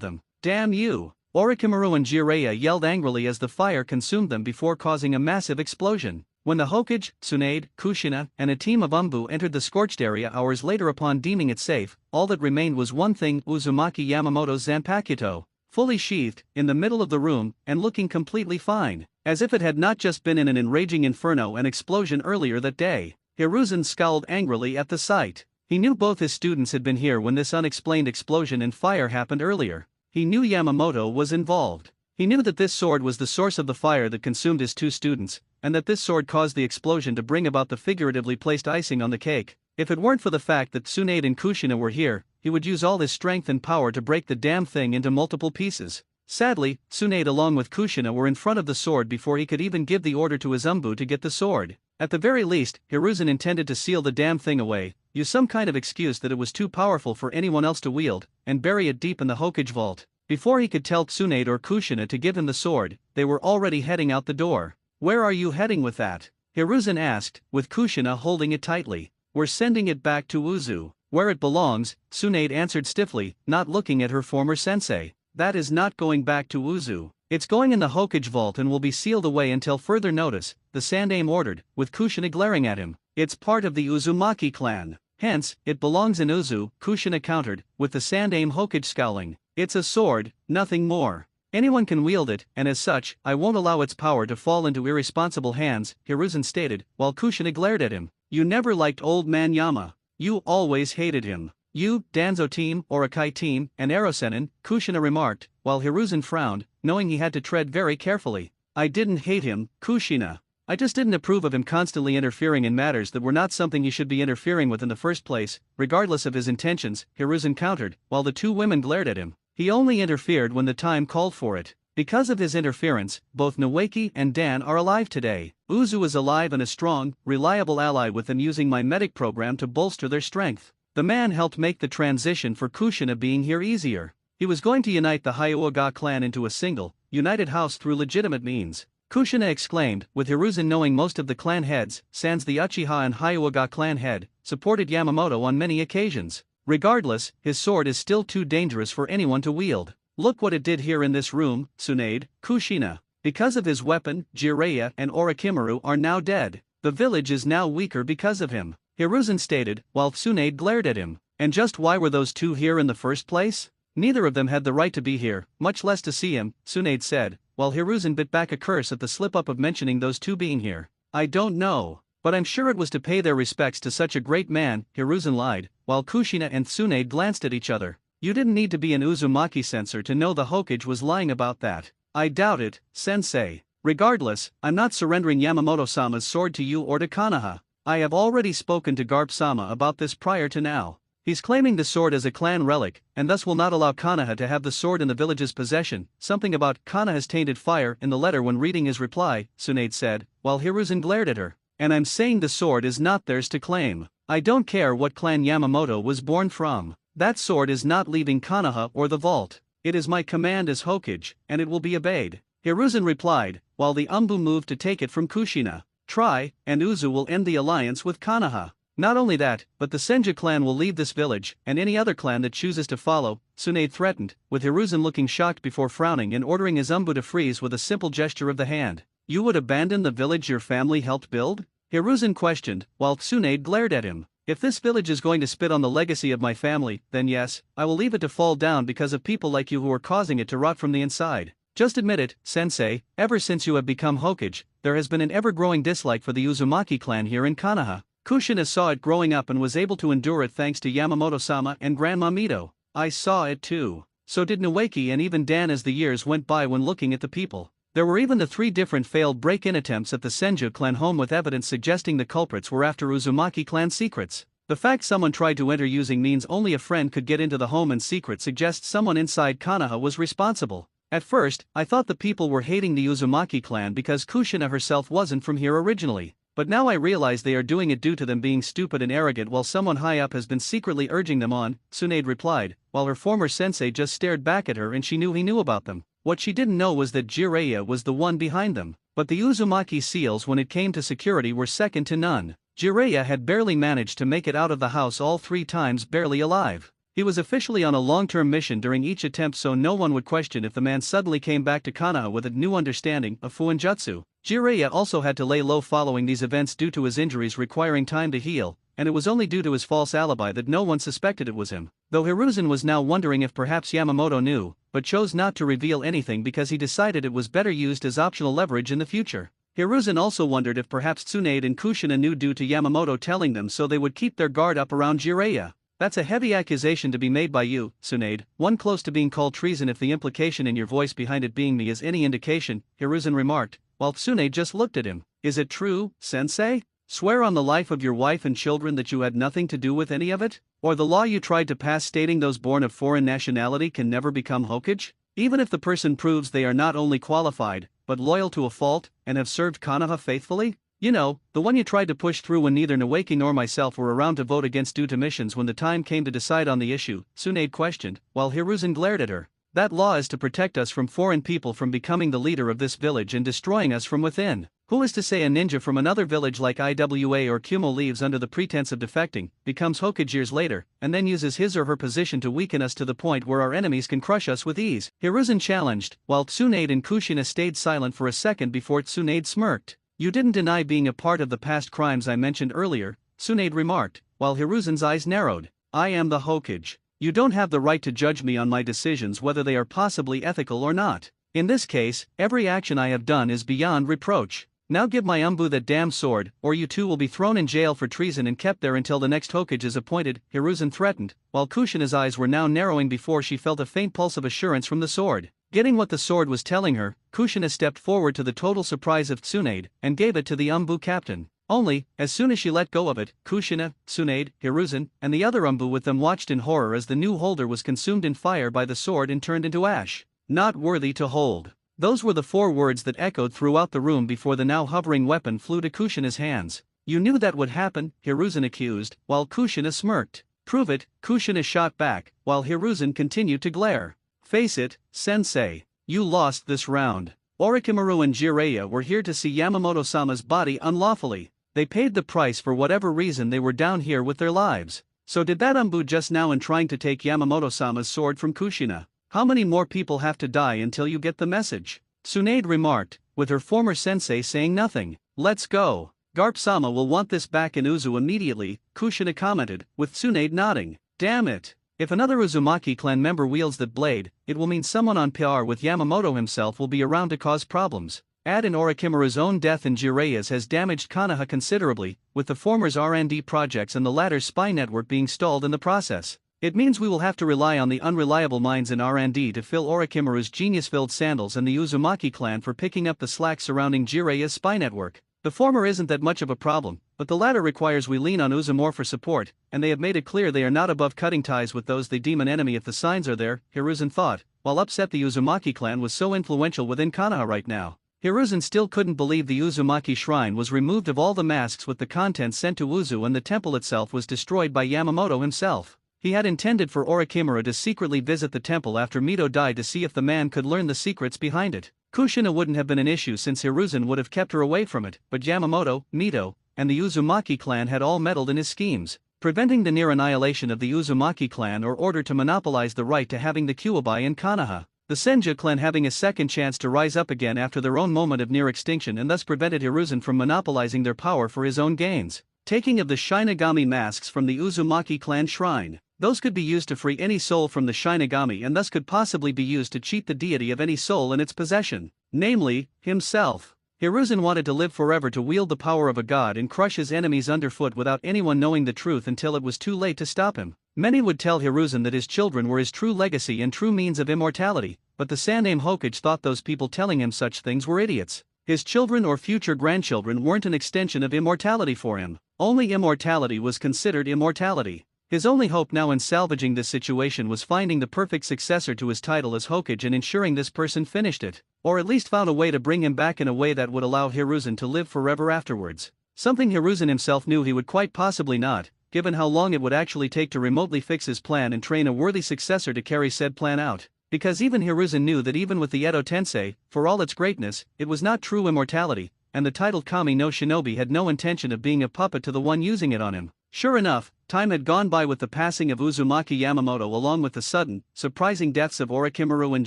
them. Damn you! Orochimaru and Jiraiya yelled angrily as the fire consumed them before causing a massive explosion. When the Hokage, Tsunade, Kushina, and a team of Umbu entered the scorched area hours later upon deeming it safe, all that remained was one thing: Uzumaki Yamamoto's Zanpakuto, fully sheathed, in the middle of the room, and looking completely fine, as if it had not just been in an enraging inferno and explosion earlier that day. Hiruzen scowled angrily at the sight. He knew both his students had been here when this unexplained explosion and fire happened earlier. He knew Yamamoto was involved. He knew that this sword was the source of the fire that consumed his two students, and that this sword caused the explosion to bring about the figuratively placed icing on the cake. If it weren't for the fact that Tsunade and Kushina were here, he would use all his strength and power to break the damn thing into multiple pieces. Sadly, Tsunade along with Kushina were in front of the sword before he could even give the order to his Umbu to get the sword. At the very least, Hiruzen intended to seal the damn thing away, use some kind of excuse that it was too powerful for anyone else to wield, and bury it deep in the Hokage vault. Before he could tell Tsunade or Kushina to give him the sword, they were already heading out the door. Where are you heading with that? Hiruzen asked, with Kushina holding it tightly. We're sending it back to Uzu, where it belongs, Tsunade answered stiffly, not looking at her former sensei. That is not going back to Uzu. It's going in the Hokage vault and will be sealed away until further notice, the Sandaime ordered, with Kushina glaring at him. It's part of the Uzumaki clan. Hence, it belongs in Uzu, Kushina countered, with the Sandaime Hokage scowling. It's a sword, nothing more. Anyone can wield it, and as such, I won't allow its power to fall into irresponsible hands, Hiruzen stated, while Kushina glared at him. You never liked old man Yama. You always hated him. You, Danzo team, Orokai team, and Erosenin, Kushina remarked, while Hiruzen frowned, knowing he had to tread very carefully. I didn't hate him, Kushina. I just didn't approve of him constantly interfering in matters that were not something he should be interfering with in the first place, regardless of his intentions, Hiruzen countered, while the two women glared at him. He only interfered when the time called for it. Because of his interference, both Noeki and Dan are alive today. Uzu is alive and a strong, reliable ally with them using my medic program to bolster their strength. The man helped make the transition for Kushina being here easier. He was going to unite the Hyuga clan into a single, united house through legitimate means. Kushina exclaimed, with Hiruzen knowing most of the clan heads, sans the Uchiha and Hyuga clan head, supported Yamamoto on many occasions. Regardless, his sword is still too dangerous for anyone to wield. Look what it did here in this room, Tsunade, Kushina. Because of his weapon, Jiraiya and Orochimaru are now dead. The village is now weaker because of him, Hiruzen stated, while Tsunade glared at him. And just why were those two here in the first place? Neither of them had the right to be here, much less to see him, Tsunade said, while Hiruzen bit back a curse at the slip-up of mentioning those two being here. I don't know. But I'm sure it was to pay their respects to such a great man, Hiruzen lied, while Kushina and Tsunade glanced at each other. You didn't need to be an Uzumaki sensor to know the Hokage was lying about that. I doubt it, sensei. Regardless, I'm not surrendering Yamamoto-sama's sword to you or to Konoha. I have already spoken to Garp-sama about this prior to now. He's claiming the sword as a clan relic, and thus will not allow Konoha to have the sword in the village's possession. Something about Konoha's tainted fire in the letter when reading his reply, Tsunade said, while Hiruzen glared at her. And I'm saying the sword is not theirs to claim. I don't care what clan Yamamoto was born from. That sword is not leaving Konoha or the vault. It is my command as Hokage, and it will be obeyed. Hiruzen replied, while the Umbu moved to take it from Kushina. Try, and Uzu will end the alliance with Konoha. Not only that, but the Senju clan will leave this village, and any other clan that chooses to follow, Tsunade threatened, with Hiruzen looking shocked before frowning and ordering his Umbu to freeze with a simple gesture of the hand. You would abandon the village your family helped build? Hiruzen questioned, while Tsunade glared at him. If this village is going to spit on the legacy of my family, then yes, I will leave it to fall down because of people like you who are causing it to rot from the inside. Just admit it, sensei, ever since you have become Hokage, there has been an ever-growing dislike for the Uzumaki clan here in Konoha. Kushina saw it growing up and was able to endure it thanks to Yamamoto-sama and Grandma Mito. I saw it too. So did Noeki and even Dan as the years went by when looking at the people. There were even the 3 different failed break-in attempts at the Senju clan home with evidence suggesting the culprits were after Uzumaki clan secrets. The fact someone tried to enter using means only a friend could get into the home in secret suggests someone inside Konoha was responsible. At first, I thought the people were hating the Uzumaki clan because Kushina herself wasn't from here originally. But now I realize they are doing it due to them being stupid and arrogant while someone high up has been secretly urging them on, Tsunade replied, while her former sensei just stared back at her and she knew he knew about them. What she didn't know was that Jiraiya was the one behind them. But the Uzumaki seals when it came to security were second to none. Jiraiya had barely managed to make it out of the house all 3 times barely alive. He was officially on a long-term mission during each attempt so no one would question if the man suddenly came back to Konoha with a new understanding of Fuinjutsu. Jiraiya also had to lay low following these events due to his injuries requiring time to heal, and it was only due to his false alibi that no one suspected it was him. Though Hiruzen was now wondering if perhaps Yamamoto knew, but chose not to reveal anything because he decided it was better used as optional leverage in the future. Hiruzen also wondered if perhaps Tsunade and Kushina knew due to Yamamoto telling them so they would keep their guard up around Jiraiya. That's a heavy accusation to be made by you, Tsunade, one close to being called treason if the implication in your voice behind it being me is any indication, Hiruzen remarked, while Tsunade just looked at him. Is it true, sensei? Swear on the life of your wife and children that you had nothing to do with any of it? Or the law you tried to pass stating those born of foreign nationality can never become hokage? Even if the person proves they are not only qualified, but loyal to a fault, and have served Konoha faithfully? You know, the one you tried to push through when neither Nawaki nor myself were around to vote against due to missions when the time came to decide on the issue, Tsunade questioned, while Hiruzen glared at her. That law is to protect us from foreign people from becoming the leader of this village and destroying us from within. Who is to say a ninja from another village like Iwa or Kumo leaves under the pretense of defecting, becomes Hokage years later, and then uses his or her position to weaken us to the point where our enemies can crush us with ease? Hiruzen challenged, while Tsunade and Kushina stayed silent for a second before Tsunade smirked. You didn't deny being a part of the past crimes I mentioned earlier, Tsunade remarked, while Hiruzen's eyes narrowed. I am the Hokage. You don't have the right to judge me on my decisions whether they are possibly ethical or not. In this case, every action I have done is beyond reproach. Now give my Umbu that damn sword, or you two will be thrown in jail for treason and kept there until the next Hokage is appointed, Hiruzen threatened, while Kushina's eyes were now narrowing before she felt a faint pulse of assurance from the sword. Getting what the sword was telling her, Kushina stepped forward to the total surprise of Tsunade, and gave it to the Umbu captain. Only, as soon as she let go of it, Kushina, Tsunade, Hiruzen, and the other Umbu with them watched in horror as the new holder was consumed in fire by the sword and turned into ash. Not worthy to hold. Those were the 4 words that echoed throughout the room before the now hovering weapon flew to Kushina's hands. You knew that would happen, Hiruzen accused, while Kushina smirked. Prove it, Kushina shot back, while Hiruzen continued to glare. Face it, sensei. You lost this round. Orochimaru and Jiraiya were here to see Yamamoto-sama's body unlawfully. They paid the price for whatever reason they were down here with their lives. So did that Umbu just now in trying to take Yamamoto-sama's sword from Kushina. How many more people have to die until you get the message? Tsunade remarked, with her former sensei saying nothing. Let's go. Garp-sama will want this back in Uzu immediately, Kushina commented, with Tsunade nodding. Damn it. If another Uzumaki clan member wields that blade, it will mean someone on par with Yamamoto himself will be around to cause problems. Add in Orochimaru's own death and Jiraiya's has damaged Konoha considerably, with the former's R&D projects and the latter's spy network being stalled in the process. It means we will have to rely on the unreliable minds in R&D to fill Orochimaru's genius-filled sandals and the Uzumaki clan for picking up the slack surrounding Jiraiya's spy network. The former isn't that much of a problem, but the latter requires we lean on Uzu more for support, and they have made it clear they are not above cutting ties with those they deem an enemy if the signs are there, Hiruzen thought, while upset the Uzumaki clan was so influential within Konoha right now. Hiruzen still couldn't believe the Uzumaki shrine was removed of all the masks with the contents sent to Uzu and the temple itself was destroyed by Yamamoto himself. He had intended for Orochimaru to secretly visit the temple after Mito died to see if the man could learn the secrets behind it. Kushina wouldn't have been an issue since Hiruzen would have kept her away from it, but Yamamoto, Mito, and the Uzumaki clan had all meddled in his schemes, preventing the near annihilation of the Uzumaki clan or order to monopolize the right to having the Kyuubi in Konoha. The Senju clan having a second chance to rise up again after their own moment of near extinction and thus prevented Hiruzen from monopolizing their power for his own gains. Taking of the Shinigami masks from the Uzumaki clan shrine. Those could be used to free any soul from the Shinigami and thus could possibly be used to cheat the deity of any soul in its possession, namely, himself. Hiruzen wanted to live forever to wield the power of a god and crush his enemies underfoot without anyone knowing the truth until it was too late to stop him. Many would tell Hiruzen that his children were his true legacy and true means of immortality, but the Saname Hokage thought those people telling him such things were idiots. His children or future grandchildren weren't an extension of immortality for him. Only immortality was considered immortality. His only hope now in salvaging this situation was finding the perfect successor to his title as Hokage and ensuring this person finished it, or at least found a way to bring him back in a way that would allow Hiruzen to live forever afterwards. Something Hiruzen himself knew he would quite possibly not, given how long it would actually take to remotely fix his plan and train a worthy successor to carry said plan out. Because even Hiruzen knew that even with the Edo Tensei, for all its greatness, it was not true immortality, and the titled Kami no Shinobi had no intention of being a puppet to the one using it on him. Sure enough, time had gone by with the passing of Uzumaki Yamamoto along with the sudden, surprising deaths of Orochimaru and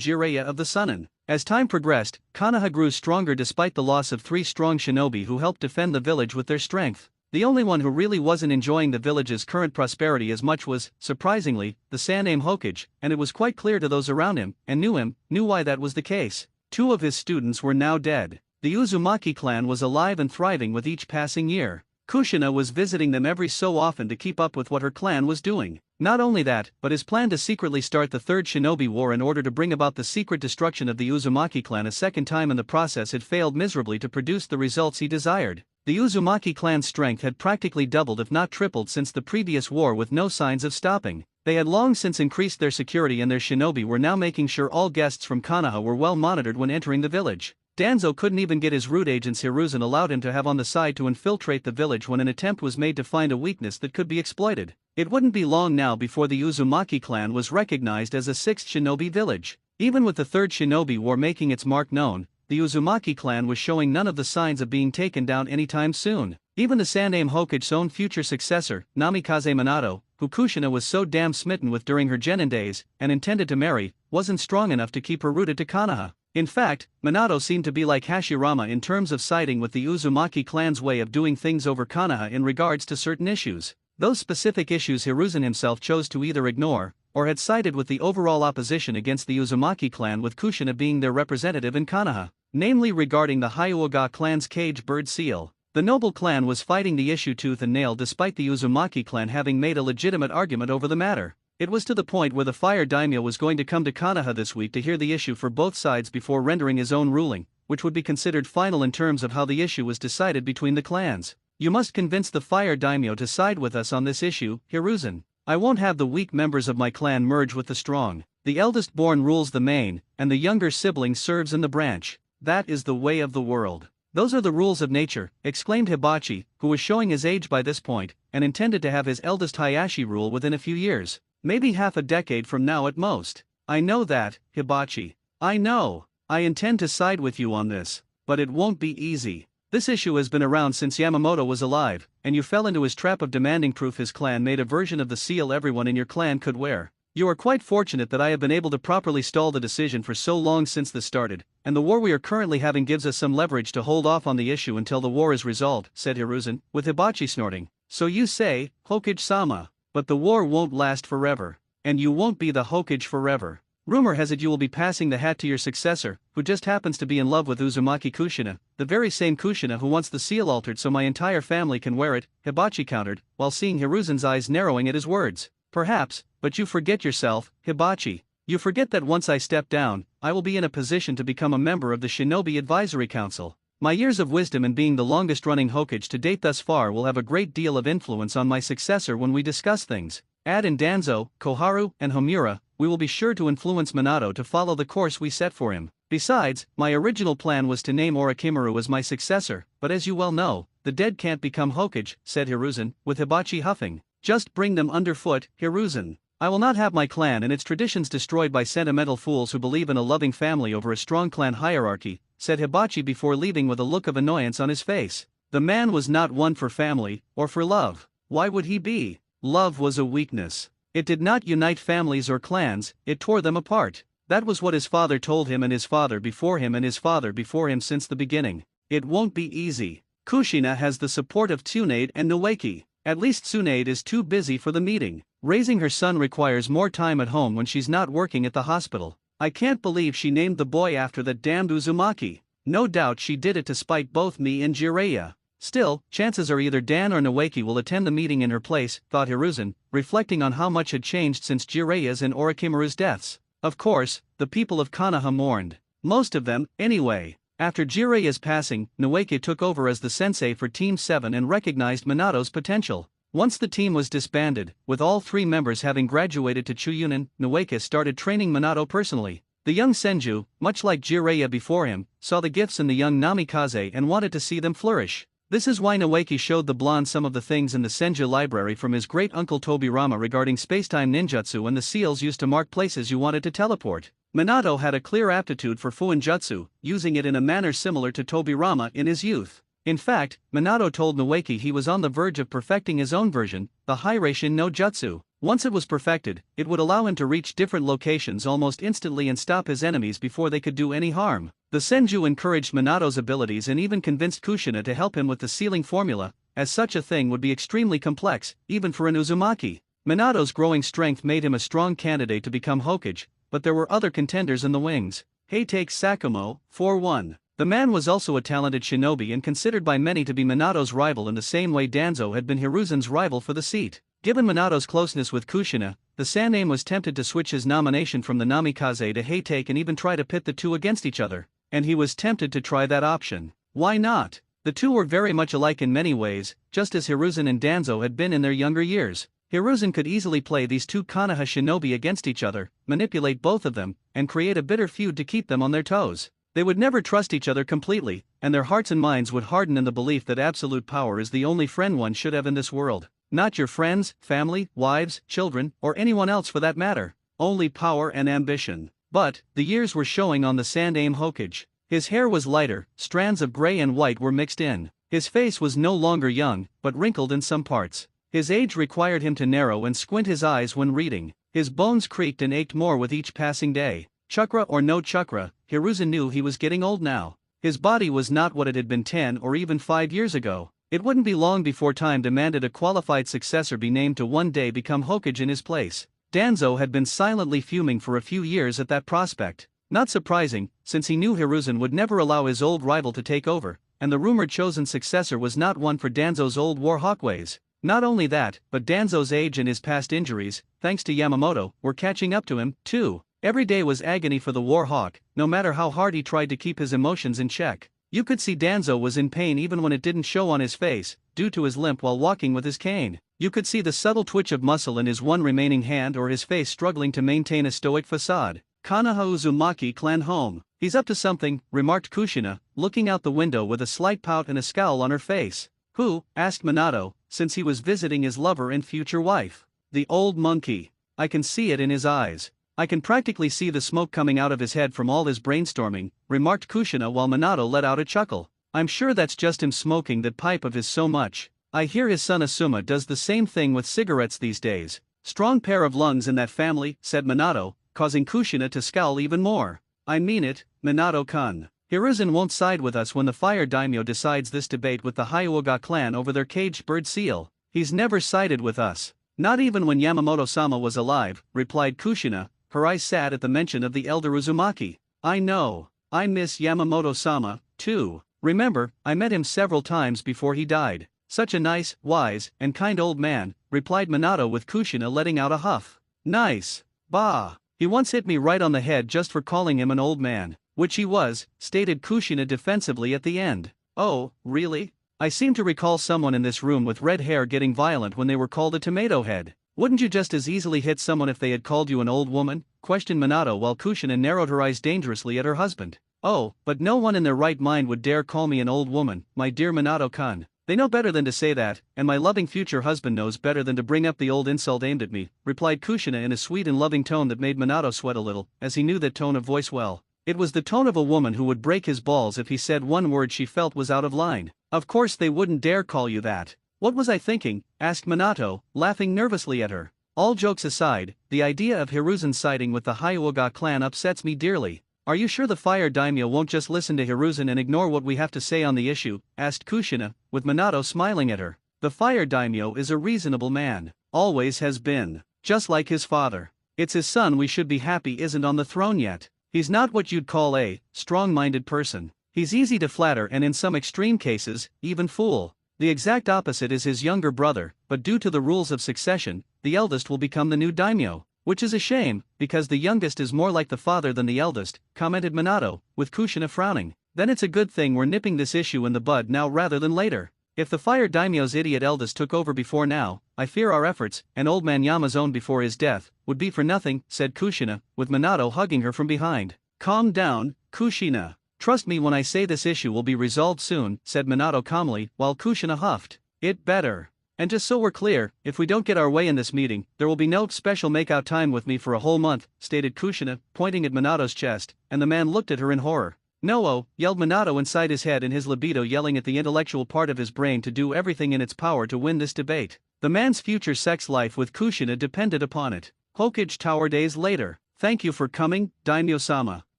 Jiraiya of the Sunin. As time progressed, Konoha grew stronger despite the loss of 3 strong shinobi who helped defend the village with their strength. The only one who really wasn't enjoying the village's current prosperity as much was, surprisingly, the Saname Hokage, and it was quite clear to those around him, and knew why that was the case. 2 of his students were now dead. The Uzumaki clan was alive and thriving with each passing year. Kushina was visiting them every so often to keep up with what her clan was doing. Not only that, but his plan to secretly start the Third Shinobi War in order to bring about the secret destruction of the Uzumaki clan a second time in the process had failed miserably to produce the results he desired. The Uzumaki clan's strength had practically doubled if not tripled since the previous war with no signs of stopping. They had long since increased their security and their shinobi were now making sure all guests from Konoha were well monitored when entering the village. Danzo couldn't even get his root agents Hiruzen allowed him to have on the side to infiltrate the village when an attempt was made to find a weakness that could be exploited. It wouldn't be long now before the Uzumaki clan was recognized as a 6th shinobi village. Even with the Third Shinobi War making its mark known, the Uzumaki clan was showing none of the signs of being taken down anytime soon. Even the Saname Hokage's own future successor, Namikaze Minato, who Kushina was so damn smitten with during her genin days, and intended to marry, wasn't strong enough to keep her rooted to Konoha. In fact, Minato seemed to be like Hashirama in terms of siding with the Uzumaki clan's way of doing things over Konoha in regards to certain issues. Those specific issues Hiruzen himself chose to either ignore, or had sided with the overall opposition against the Uzumaki clan with Kushina being their representative in Konoha, namely regarding the Hyuga clan's cage bird seal. The noble clan was fighting the issue tooth and nail despite the Uzumaki clan having made a legitimate argument over the matter. It was to the point where the fire daimyo was going to come to Konoha this week to hear the issue for both sides before rendering his own ruling, which would be considered final in terms of how the issue was decided between the clans. You must convince the fire daimyo to side with us on this issue, Hiruzen. I won't have the weak members of my clan merge with the strong. The eldest born rules the main, and the younger sibling serves in the branch. That is the way of the world. Those are the rules of nature, exclaimed Hibachi, who was showing his age by this point, and intended to have his eldest Hayashi rule within a few years. Maybe half a decade from now at most. I know that, Hibachi. I know. I intend to side with you on this. But it won't be easy. This issue has been around since Yamamoto was alive, and you fell into his trap of demanding proof his clan made a version of the seal everyone in your clan could wear. You are quite fortunate that I have been able to properly stall the decision for so long since this started, and the war we are currently having gives us some leverage to hold off on the issue until the war is resolved, said Hiruzen, with Hibachi snorting. So you say, Hokage-sama. But the war won't last forever. And you won't be the Hokage forever. Rumor has it you will be passing the hat to your successor, who just happens to be in love with Uzumaki Kushina, the very same Kushina who wants the seal altered so my entire family can wear it, Hibachi countered, while seeing Hiruzen's eyes narrowing at his words. Perhaps, but you forget yourself, Hibachi. You forget that once I step down, I will be in a position to become a member of the Shinobi Advisory Council. My years of wisdom in being the longest-running Hokage to date thus far will have a great deal of influence on my successor when we discuss things. Add in Danzo, Koharu, and Homura, we will be sure to influence Minato to follow the course we set for him. Besides, my original plan was to name Orochimaru as my successor, but as you well know, the dead can't become Hokage, said Hiruzen, with Hibachi huffing. Just bring them underfoot, Hiruzen. I will not have my clan and its traditions destroyed by sentimental fools who believe in a loving family over a strong clan hierarchy, said Hibachi before leaving with a look of annoyance on his face. The man was not one for family, or for love. Why would he be? Love was a weakness. It did not unite families or clans, it tore them apart. That was what his father told him and his father before him and his father before him since the beginning. It won't be easy. Kushina has the support of Tsunade and Noeki. At least Tsunade is too busy for the meeting. Raising her son requires more time at home when she's not working at the hospital. I can't believe she named the boy after that damned Uzumaki. No doubt she did it to spite both me and Jiraiya. Still, chances are either Dan or Noeki will attend the meeting in her place, thought Hiruzen, reflecting on how much had changed since Jiraiya's and Orochimaru's deaths. Of course, the people of Konoha mourned. Most of them, anyway. After Jireya's passing, Naoki took over as the sensei for Team 7 and recognized Minato's potential. Once the team was disbanded, with all 3 members having graduated to Chuyunin, Naoki started training Minato personally. The young Senju, much like Jiraiya before him, saw the gifts in the young Namikaze and wanted to see them flourish. This is why Naoki showed the blonde some of the things in the Senju library from his great-uncle Tobirama regarding spacetime ninjutsu and the seals used to mark places you wanted to teleport. Minato had a clear aptitude for Fuinjutsu, using it in a manner similar to Tobirama in his youth. In fact, Minato told Naoki he was on the verge of perfecting his own version, the Hiraishin no Jutsu. Once it was perfected, it would allow him to reach different locations almost instantly and stop his enemies before they could do any harm. The Senju encouraged Minato's abilities and even convinced Kushina to help him with the sealing formula, as such a thing would be extremely complex, even for an Uzumaki. Minato's growing strength made him a strong candidate to become Hokage, but there were other contenders in the wings. Heitake Sakumo, 4-1. The man was also a talented shinobi and considered by many to be Minato's rival in the same way Danzo had been Hiruzen's rival for the seat. Given Minato's closeness with Kushina, the Saname was tempted to switch his nomination from the Namikaze to Heitake and even try to pit the two against each other, and he was tempted to try that option. Why not? The two were very much alike in many ways, just as Hiruzen and Danzo had been in their younger years. Hiruzen could easily play these two Konoha shinobi against each other, manipulate both of them, and create a bitter feud to keep them on their toes. They would never trust each other completely, and their hearts and minds would harden in the belief that absolute power is the only friend one should have in this world. Not your friends, family, wives, children, or anyone else for that matter. Only power and ambition. But, the years were showing on the Saname Hokage. His hair was lighter, strands of gray and white were mixed in. His face was no longer young, but wrinkled in some parts. His age required him to narrow and squint his eyes when reading. His bones creaked and ached more with each passing day. Chakra or no chakra, Hiruzen knew he was getting old now. His body was not what it had been 10 or even 5 years ago. It wouldn't be long before time demanded a qualified successor be named to one day become Hokage in his place. Danzo had been silently fuming for a few years at that prospect. Not surprising, since he knew Hiruzen would never allow his old rival to take over, and the rumored chosen successor was not one for Danzo's old Warhawk ways. Not only that, but Danzo's age and his past injuries, thanks to Yamamoto, were catching up to him, too. Every day was agony for the Warhawk, no matter how hard he tried to keep his emotions in check. You could see Danzo was in pain even when it didn't show on his face, due to his limp while walking with his cane. You could see the subtle twitch of muscle in his one remaining hand or his face struggling to maintain a stoic facade. Konoha Uzumaki clan home. He's up to something, remarked Kushina, looking out the window with a slight pout and a scowl on her face. Who? Asked Minato, since he was visiting his lover and future wife. The old monkey. I can see it in his eyes. I can practically see the smoke coming out of his head from all his brainstorming, remarked Kushina while Minato let out a chuckle. I'm sure that's just him smoking that pipe of his so much. I hear his son Asuma does the same thing with cigarettes these days. Strong pair of lungs in that family, said Minato, causing Kushina to scowl even more. I mean it, Minato-kun. Hiruzen won't side with us when the fire daimyo decides this debate with the Hyuga clan over their caged bird seal. He's never sided with us. Not even when Yamamoto-sama was alive, replied Kushina, her eyes sad at the mention of the elder Uzumaki. I know. I miss Yamamoto-sama, too. Remember, I met him several times before he died. Such a nice, wise, and kind old man, replied Minato with Kushina letting out a huff. Nice. Bah. He once hit me right on the head just for calling him an old man. Which he was, stated Kushina defensively at the end. Oh, really? I seem to recall someone in this room with red hair getting violent when they were called a tomato head. Wouldn't you just as easily hit someone if they had called you an old woman? Questioned Minato while Kushina narrowed her eyes dangerously at her husband. Oh, but no one in their right mind would dare call me an old woman, my dear Minato-kun. They know better than to say that, and my loving future husband knows better than to bring up the old insult aimed at me, replied Kushina in a sweet and loving tone that made Minato sweat a little, as he knew that tone of voice well. It was the tone of a woman who would break his balls if he said one word she felt was out of line. Of course they wouldn't dare call you that. What was I thinking? Asked Minato, laughing nervously at her. All jokes aside, the idea of Hiruzen siding with the Hyuga clan upsets me dearly. Are you sure the fire daimyo won't just listen to Hiruzen and ignore what we have to say on the issue? Asked Kushina, with Minato smiling at her. The fire daimyo is a reasonable man. Always has been. Just like his father. It's his son we should be happy isn't on the throne yet. He's not what you'd call a strong-minded person. He's easy to flatter and in some extreme cases, even fool. The exact opposite is his younger brother, but due to the rules of succession, the eldest will become the new daimyo. Which is a shame, because the youngest is more like the father than the eldest, commented Minato, with Kushina frowning. Then it's a good thing we're nipping this issue in the bud now rather than later. If the fire daimyo's idiot eldest took over before now, I fear our efforts, and old man Yama's own before his death, would be for nothing, said Kushina, with Minato hugging her from behind. Calm down, Kushina. Trust me when I say this issue will be resolved soon, said Minato calmly, while Kushina huffed. It better. And just so we're clear, if we don't get our way in this meeting, there will be no special make-out time with me for a whole month, stated Kushina, pointing at Minato's chest, and the man looked at her in horror. No, yelled Minato inside his head, and his libido yelling at the intellectual part of his brain to do everything in its power to win this debate. The man's future sex life with Kushina depended upon it. Hokage Tower days later. Thank you for coming, Daimyo-sama.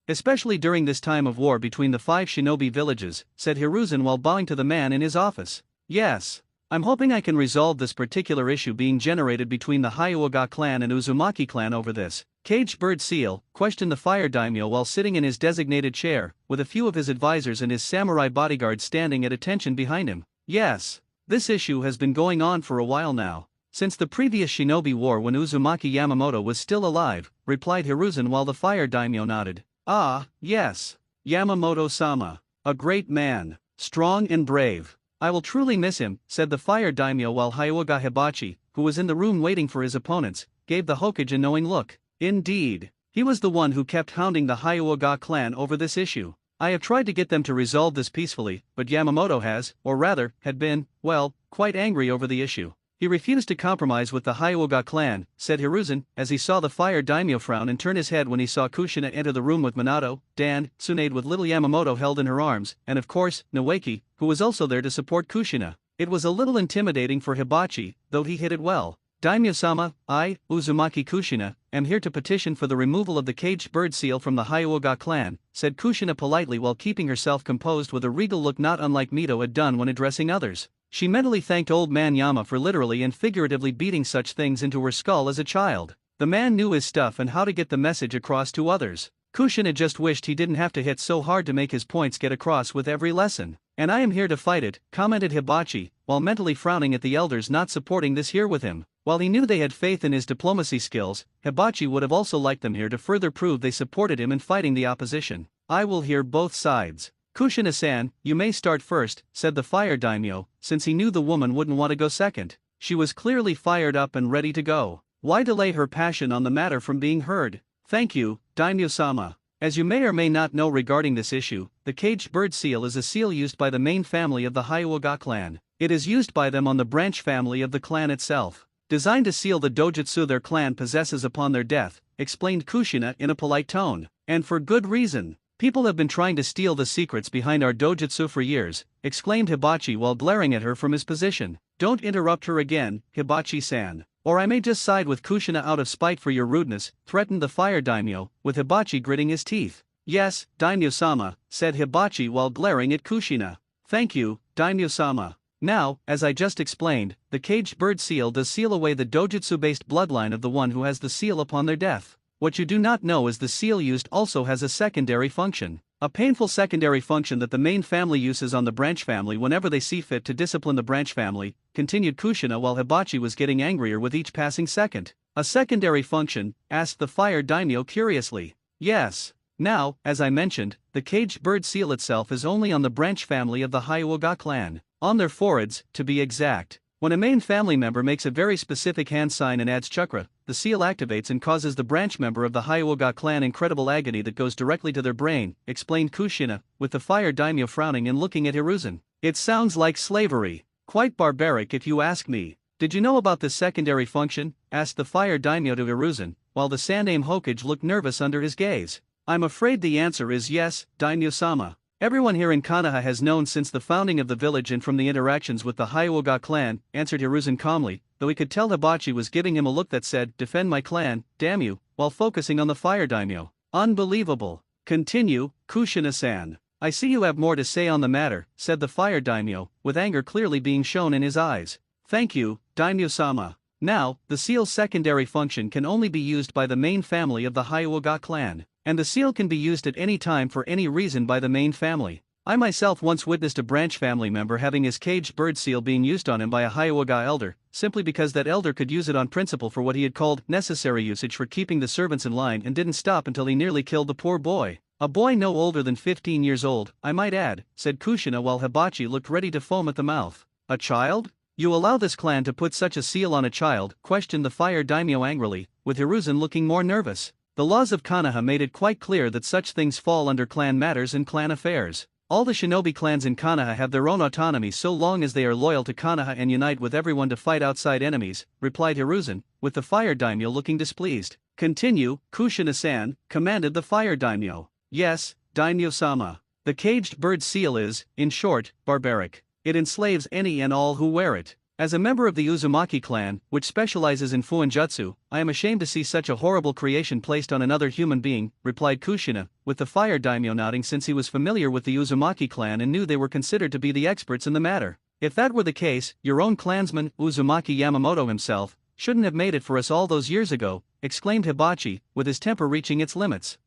Especially during this time of war between the 5 shinobi villages, said Hiruzen while bowing to the man in his office. Yes. I'm hoping I can resolve this particular issue being generated between the Hyuga clan and Uzumaki clan over this caged bird seal, questioned the fire daimyo while sitting in his designated chair, with a few of his advisors and his samurai bodyguards standing at attention behind him. Yes. This issue has been going on for a while now. Since the previous shinobi war when Uzumaki Yamamoto was still alive, replied Hiruzen while the fire daimyo nodded. Ah, yes. Yamamoto-sama. A great man. Strong and brave. I will truly miss him, said the fire daimyo while Hyuga Hibachi, who was in the room waiting for his opponents, gave the Hokage a knowing look. Indeed. He was the one who kept hounding the Hyuga clan over this issue. I have tried to get them to resolve this peacefully, but Yamamoto has, or rather, had been, well, quite angry over the issue. He refused to compromise with the Hyuga clan, said Hiruzen, as he saw the fire daimyo frown and turn his head when he saw Kushina enter the room with Minato, Dan, Tsunade with little Yamamoto held in her arms, and of course, Noeki, who was also there to support Kushina. It was a little intimidating for Hibachi, though he hid it well. Daimyo-sama, I, Uzumaki Kushina, am here to petition for the removal of the caged bird seal from the Hyuga clan, said Kushina politely while keeping herself composed with a regal look not unlike Mito had done when addressing others. She mentally thanked old man Yama for literally and figuratively beating such things into her skull as a child. The man knew his stuff and how to get the message across to others. Kushina just wished he didn't have to hit so hard to make his points get across with every lesson. And I am here to fight it, commented Hibachi, while mentally frowning at the elders not supporting this here with him. While he knew they had faith in his diplomacy skills, Hibachi would have also liked them here to further prove they supported him in fighting the opposition. I will hear both sides. Kushina-san, you may start first, said the fire daimyo, since he knew the woman wouldn't want to go second. She was clearly fired up and ready to go. Why delay her passion on the matter from being heard? Thank you, daimyo-sama. As you may or may not know regarding this issue, the caged bird seal is a seal used by the main family of the Hyuga clan. It is used by them on the branch family of the clan itself. Designed to seal the dojutsu their clan possesses upon their death, explained Kushina in a polite tone. And for good reason. People have been trying to steal the secrets behind our dojutsu for years, exclaimed Hibachi while glaring at her from his position. Don't interrupt her again, Hibachi-san. Or I may just side with Kushina out of spite for your rudeness, threatened the fire daimyo, with Hibachi gritting his teeth. Yes, daimyo-sama, said Hibachi while glaring at Kushina. Thank you, daimyo-sama. Now, as I just explained, the caged bird seal does seal away the dojutsu-based bloodline of the one who has the seal upon their death. What you do not know is the seal used also has a secondary function. A painful secondary function that the main family uses on the branch family whenever they see fit to discipline the branch family, continued Kushina while Hibachi was getting angrier with each passing second. A secondary function? Asked the fire daimyo curiously. Yes. Now, as I mentioned, the caged bird seal itself is only on the branch family of the Hyuga clan. On their foreheads, to be exact. When a main family member makes a very specific hand sign and adds chakra, the seal activates and causes the branch member of the Hyuga clan incredible agony that goes directly to their brain, explained Kushina, with the fire daimyo frowning and looking at Hiruzen. It sounds like slavery. Quite barbaric if you ask me. Did you know about this secondary function? Asked the fire daimyo to Hiruzen, while the Saname Hokage looked nervous under his gaze. I'm afraid the answer is yes, daimyo-sama. Everyone here in Konoha has known since the founding of the village and from the interactions with the Hyuga clan, answered Hiruzen calmly, though he could tell Hibachi was giving him a look that said, defend my clan, damn you, while focusing on the fire daimyo. Unbelievable. Continue, Kushina-san. I see you have more to say on the matter, said the fire daimyo, with anger clearly being shown in his eyes. Thank you, daimyo-sama. Now, the seal's secondary function can only be used by the main family of the Hyuga clan. And the seal can be used at any time for any reason by the main family. I myself once witnessed a branch family member having his caged bird seal being used on him by a Hyuga elder, simply because that elder could use it on principle for what he had called necessary usage for keeping the servants in line and didn't stop until he nearly killed the poor boy. A boy no older than 15 years old, I might add, said Kushina while Hibachi looked ready to foam at the mouth. A child? You allow this clan to put such a seal on a child? Questioned the fire daimyo angrily, with Hiruzen looking more nervous. The laws of Konoha made it quite clear that such things fall under clan matters and clan affairs. All the shinobi clans in Konoha have their own autonomy so long as they are loyal to Konoha and unite with everyone to fight outside enemies, replied Hiruzen, with the fire daimyo looking displeased. Continue, Kushina-san, commanded the fire daimyo. Yes, daimyo-sama. The caged bird seal is, in short, barbaric. It enslaves any and all who wear it. As a member of the Uzumaki clan, which specializes in fuinjutsu, I am ashamed to see such a horrible creation placed on another human being, replied Kushina, with the fire daimyo nodding since he was familiar with the Uzumaki clan and knew they were considered to be the experts in the matter. If that were the case, your own clansman, Uzumaki Yamamoto himself, shouldn't have made it for us all those years ago, exclaimed Hibachi, with his temper reaching its limits.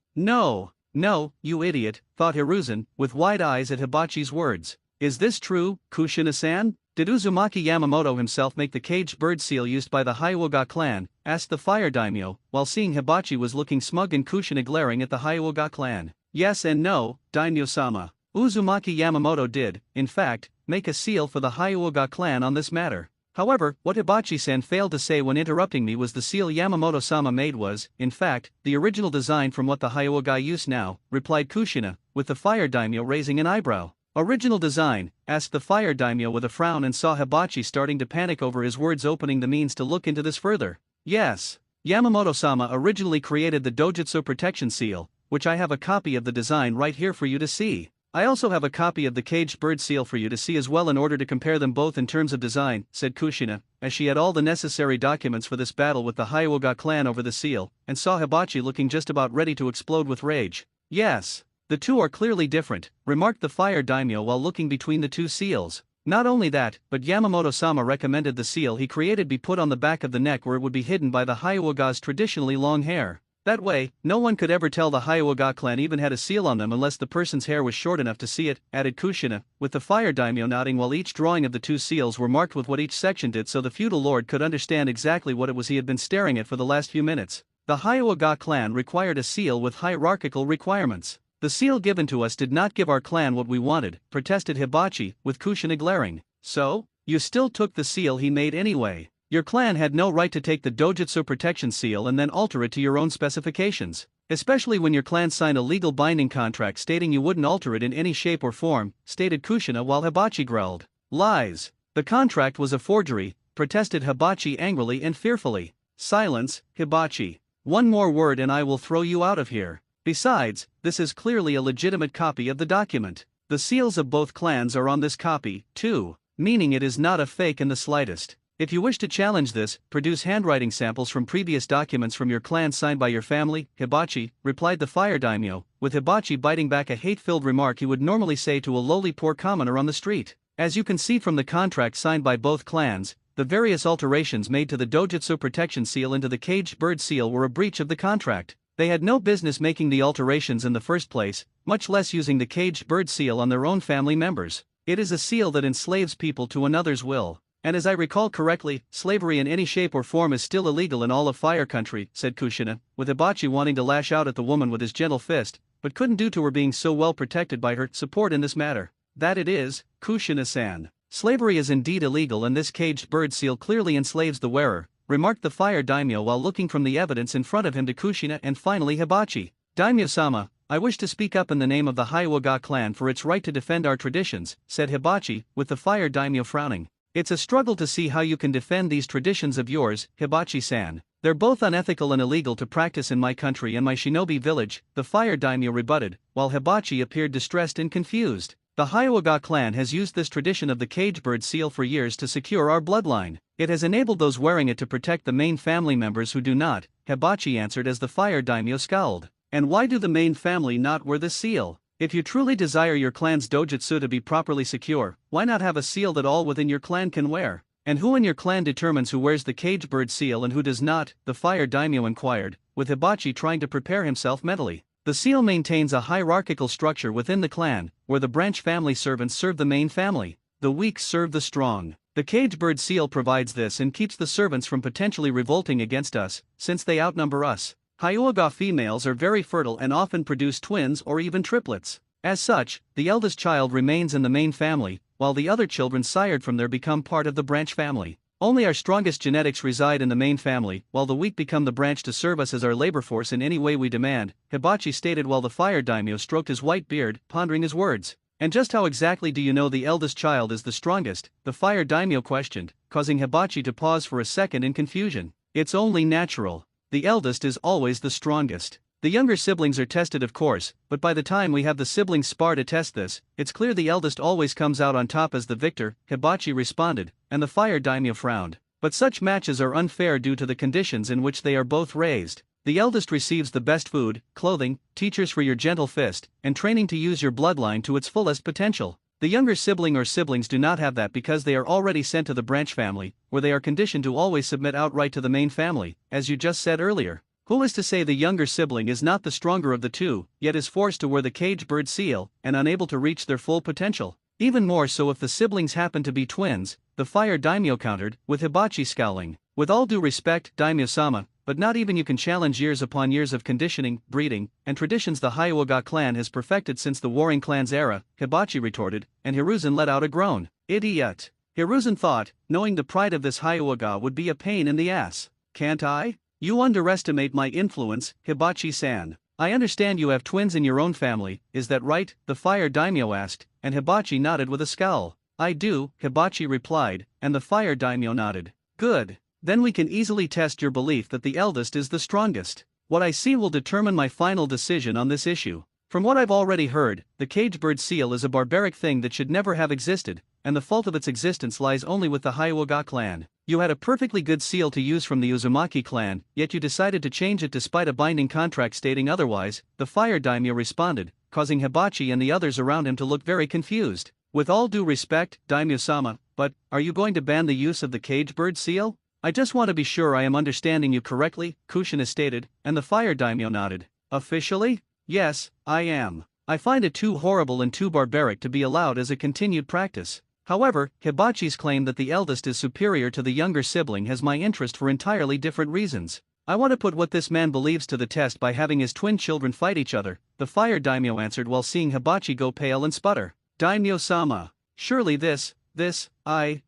No, you idiot, thought Hiruzen, with wide eyes at Hibachi's words. Is this true, Kushina-san? Did Uzumaki Yamamoto himself make the caged bird seal used by the Hyuga clan? Asked the fire daimyo, while seeing Hibachi was looking smug and Kushina glaring at the Hyuga clan. Yes and no, daimyo-sama. Uzumaki Yamamoto did, in fact, make a seal for the Hyuga clan on this matter. However, what Hibachi-san failed to say when interrupting me was the seal Yamamoto-sama made was, in fact, the original design from what the Hyuga use now, replied Kushina, with the fire daimyo raising an eyebrow. Original design? Asked the fire daimyo with a frown and saw Hibachi starting to panic over his words, opening the means to look into this further. Yes. Yamamoto-sama originally created the Dojutsu protection seal, which I have a copy of the design right here for you to see. I also have a copy of the caged bird seal for you to see as well in order to compare them both in terms of design, said Kushina, as she had all the necessary documents for this battle with the Hyuga clan over the seal, and saw Hibachi looking just about ready to explode with rage. Yes. The two are clearly different, remarked the fire daimyo while looking between the two seals. Not only that, but Yamamoto-sama recommended the seal he created be put on the back of the neck where it would be hidden by the Hyuga's traditionally long hair. That way, no one could ever tell the Hyuga clan even had a seal on them unless the person's hair was short enough to see it, added Kushina, with the fire daimyo nodding while each drawing of the two seals were marked with what each section did so the feudal lord could understand exactly what it was he had been staring at for the last few minutes. The Hyuga clan required a seal with hierarchical requirements. The seal given to us did not give our clan what we wanted, protested Hibachi, with Kushina glaring. So? You still took the seal he made anyway. Your clan had no right to take the Dojutsu protection seal and then alter it to your own specifications. Especially when your clan signed a legal binding contract stating you wouldn't alter it in any shape or form, stated Kushina while Hibachi growled. Lies. The contract was a forgery, protested Hibachi angrily and fearfully. Silence, Hibachi. One more word and I will throw you out of here. Besides, this is clearly a legitimate copy of the document. The seals of both clans are on this copy, too, meaning it is not a fake in the slightest. If you wish to challenge this, produce handwriting samples from previous documents from your clan signed by your family, Hibachi, replied the fire daimyo, with Hibachi biting back a hate-filled remark he would normally say to a lowly poor commoner on the street. As you can see from the contract signed by both clans, the various alterations made to the Dojutsu protection seal into the caged bird seal were a breach of the contract. They had no business making the alterations in the first place, much less using the caged bird seal on their own family members. It is a seal that enslaves people to another's will. And as I recall correctly, slavery in any shape or form is still illegal in all of Fire Country, said Kushina, with Hibachi wanting to lash out at the woman with his gentle fist, but couldn't due to her being so well protected by her support in this matter. That it is, Kushina-san. Slavery is indeed illegal and this caged bird seal clearly enslaves the wearer, remarked the fire daimyo while looking from the evidence in front of him to Kushina and finally Hibachi. Daimyo-sama, I wish to speak up in the name of the Hyuga clan for its right to defend our traditions, said Hibachi, with the fire daimyo frowning. It's a struggle to see how you can defend these traditions of yours, Hibachi-san. They're both unethical and illegal to practice in my country and my shinobi village, the fire daimyo rebutted, while Hibachi appeared distressed and confused. The Hyuga clan has used this tradition of the cage bird seal for years to secure our bloodline. It has enabled those wearing it to protect the main family members who do not, Hibachi answered as the fire daimyo scowled. And why do the main family not wear this seal? If you truly desire your clan's dojutsu to be properly secure, why not have a seal that all within your clan can wear? And who in your clan determines who wears the cage bird seal and who does not? The fire daimyo inquired, with Hibachi trying to prepare himself mentally. The seal maintains a hierarchical structure within the clan, where the branch family servants serve the main family. The weak serve the strong. The cage bird seal provides this and keeps the servants from potentially revolting against us, since they outnumber us. Hyuga females are very fertile and often produce twins or even triplets. As such, the eldest child remains in the main family, while the other children sired from there become part of the branch family. Only our strongest genetics reside in the main family, while the weak become the branch to serve us as our labor force in any way we demand, Hibachi stated while the fire daimyo stroked his white beard, pondering his words. And just how exactly do you know the eldest child is the strongest? The fire daimyo questioned, causing Hibachi to pause for a second in confusion. It's only natural. The eldest is always the strongest. The younger siblings are tested, of course, but by the time we have the siblings spar to test this, it's clear the eldest always comes out on top as the victor, Hibachi responded, and the fire daimyo frowned. But such matches are unfair due to the conditions in which they are both raised. The eldest receives the best food, clothing, teachers for your gentle fist, and training to use your bloodline to its fullest potential. The younger sibling or siblings do not have that because they are already sent to the branch family, where they are conditioned to always submit outright to the main family, as you just said earlier. Who is to say the younger sibling is not the stronger of the two, yet is forced to wear the caged bird seal, and unable to reach their full potential? Even more so if the siblings happen to be twins, the fire daimyo countered, with Hibachi scowling. With all due respect, daimyo-sama, but not even you can challenge years upon years of conditioning, breeding, and traditions the Hyuga clan has perfected since the warring clan's era, Hibachi retorted, and Hiruzen let out a groan. Idiot! Hiruzen thought, knowing the pride of this Hyuga would be a pain in the ass. Can't I? You underestimate my influence, Hibachi-san. I understand you have twins in your own family, is that right? The fire daimyo asked, and Hibachi nodded with a scowl. I do, Hibachi replied, and the fire daimyo nodded. Good. Then we can easily test your belief that the eldest is the strongest. What I see will determine my final decision on this issue. From what I've already heard, the caged bird seal is a barbaric thing that should never have existed, and the fault of its existence lies only with the Hyuga clan. You had a perfectly good seal to use from the Uzumaki clan, yet you decided to change it despite a binding contract stating otherwise, the fire daimyo responded, causing Hibachi and the others around him to look very confused. With all due respect, daimyo-sama, but, are you going to ban the use of the caged bird seal? I just want to be sure I am understanding you correctly, Kushina stated, and the fire daimyo nodded. Officially? Yes, I am. I find it too horrible and too barbaric to be allowed as a continued practice. However, Hibachi's claim that the eldest is superior to the younger sibling has my interest for entirely different reasons. I want to put what this man believes to the test by having his twin children fight each other, the fire daimyo answered while seeing Hibachi go pale and sputter. Daimyo-sama. Surely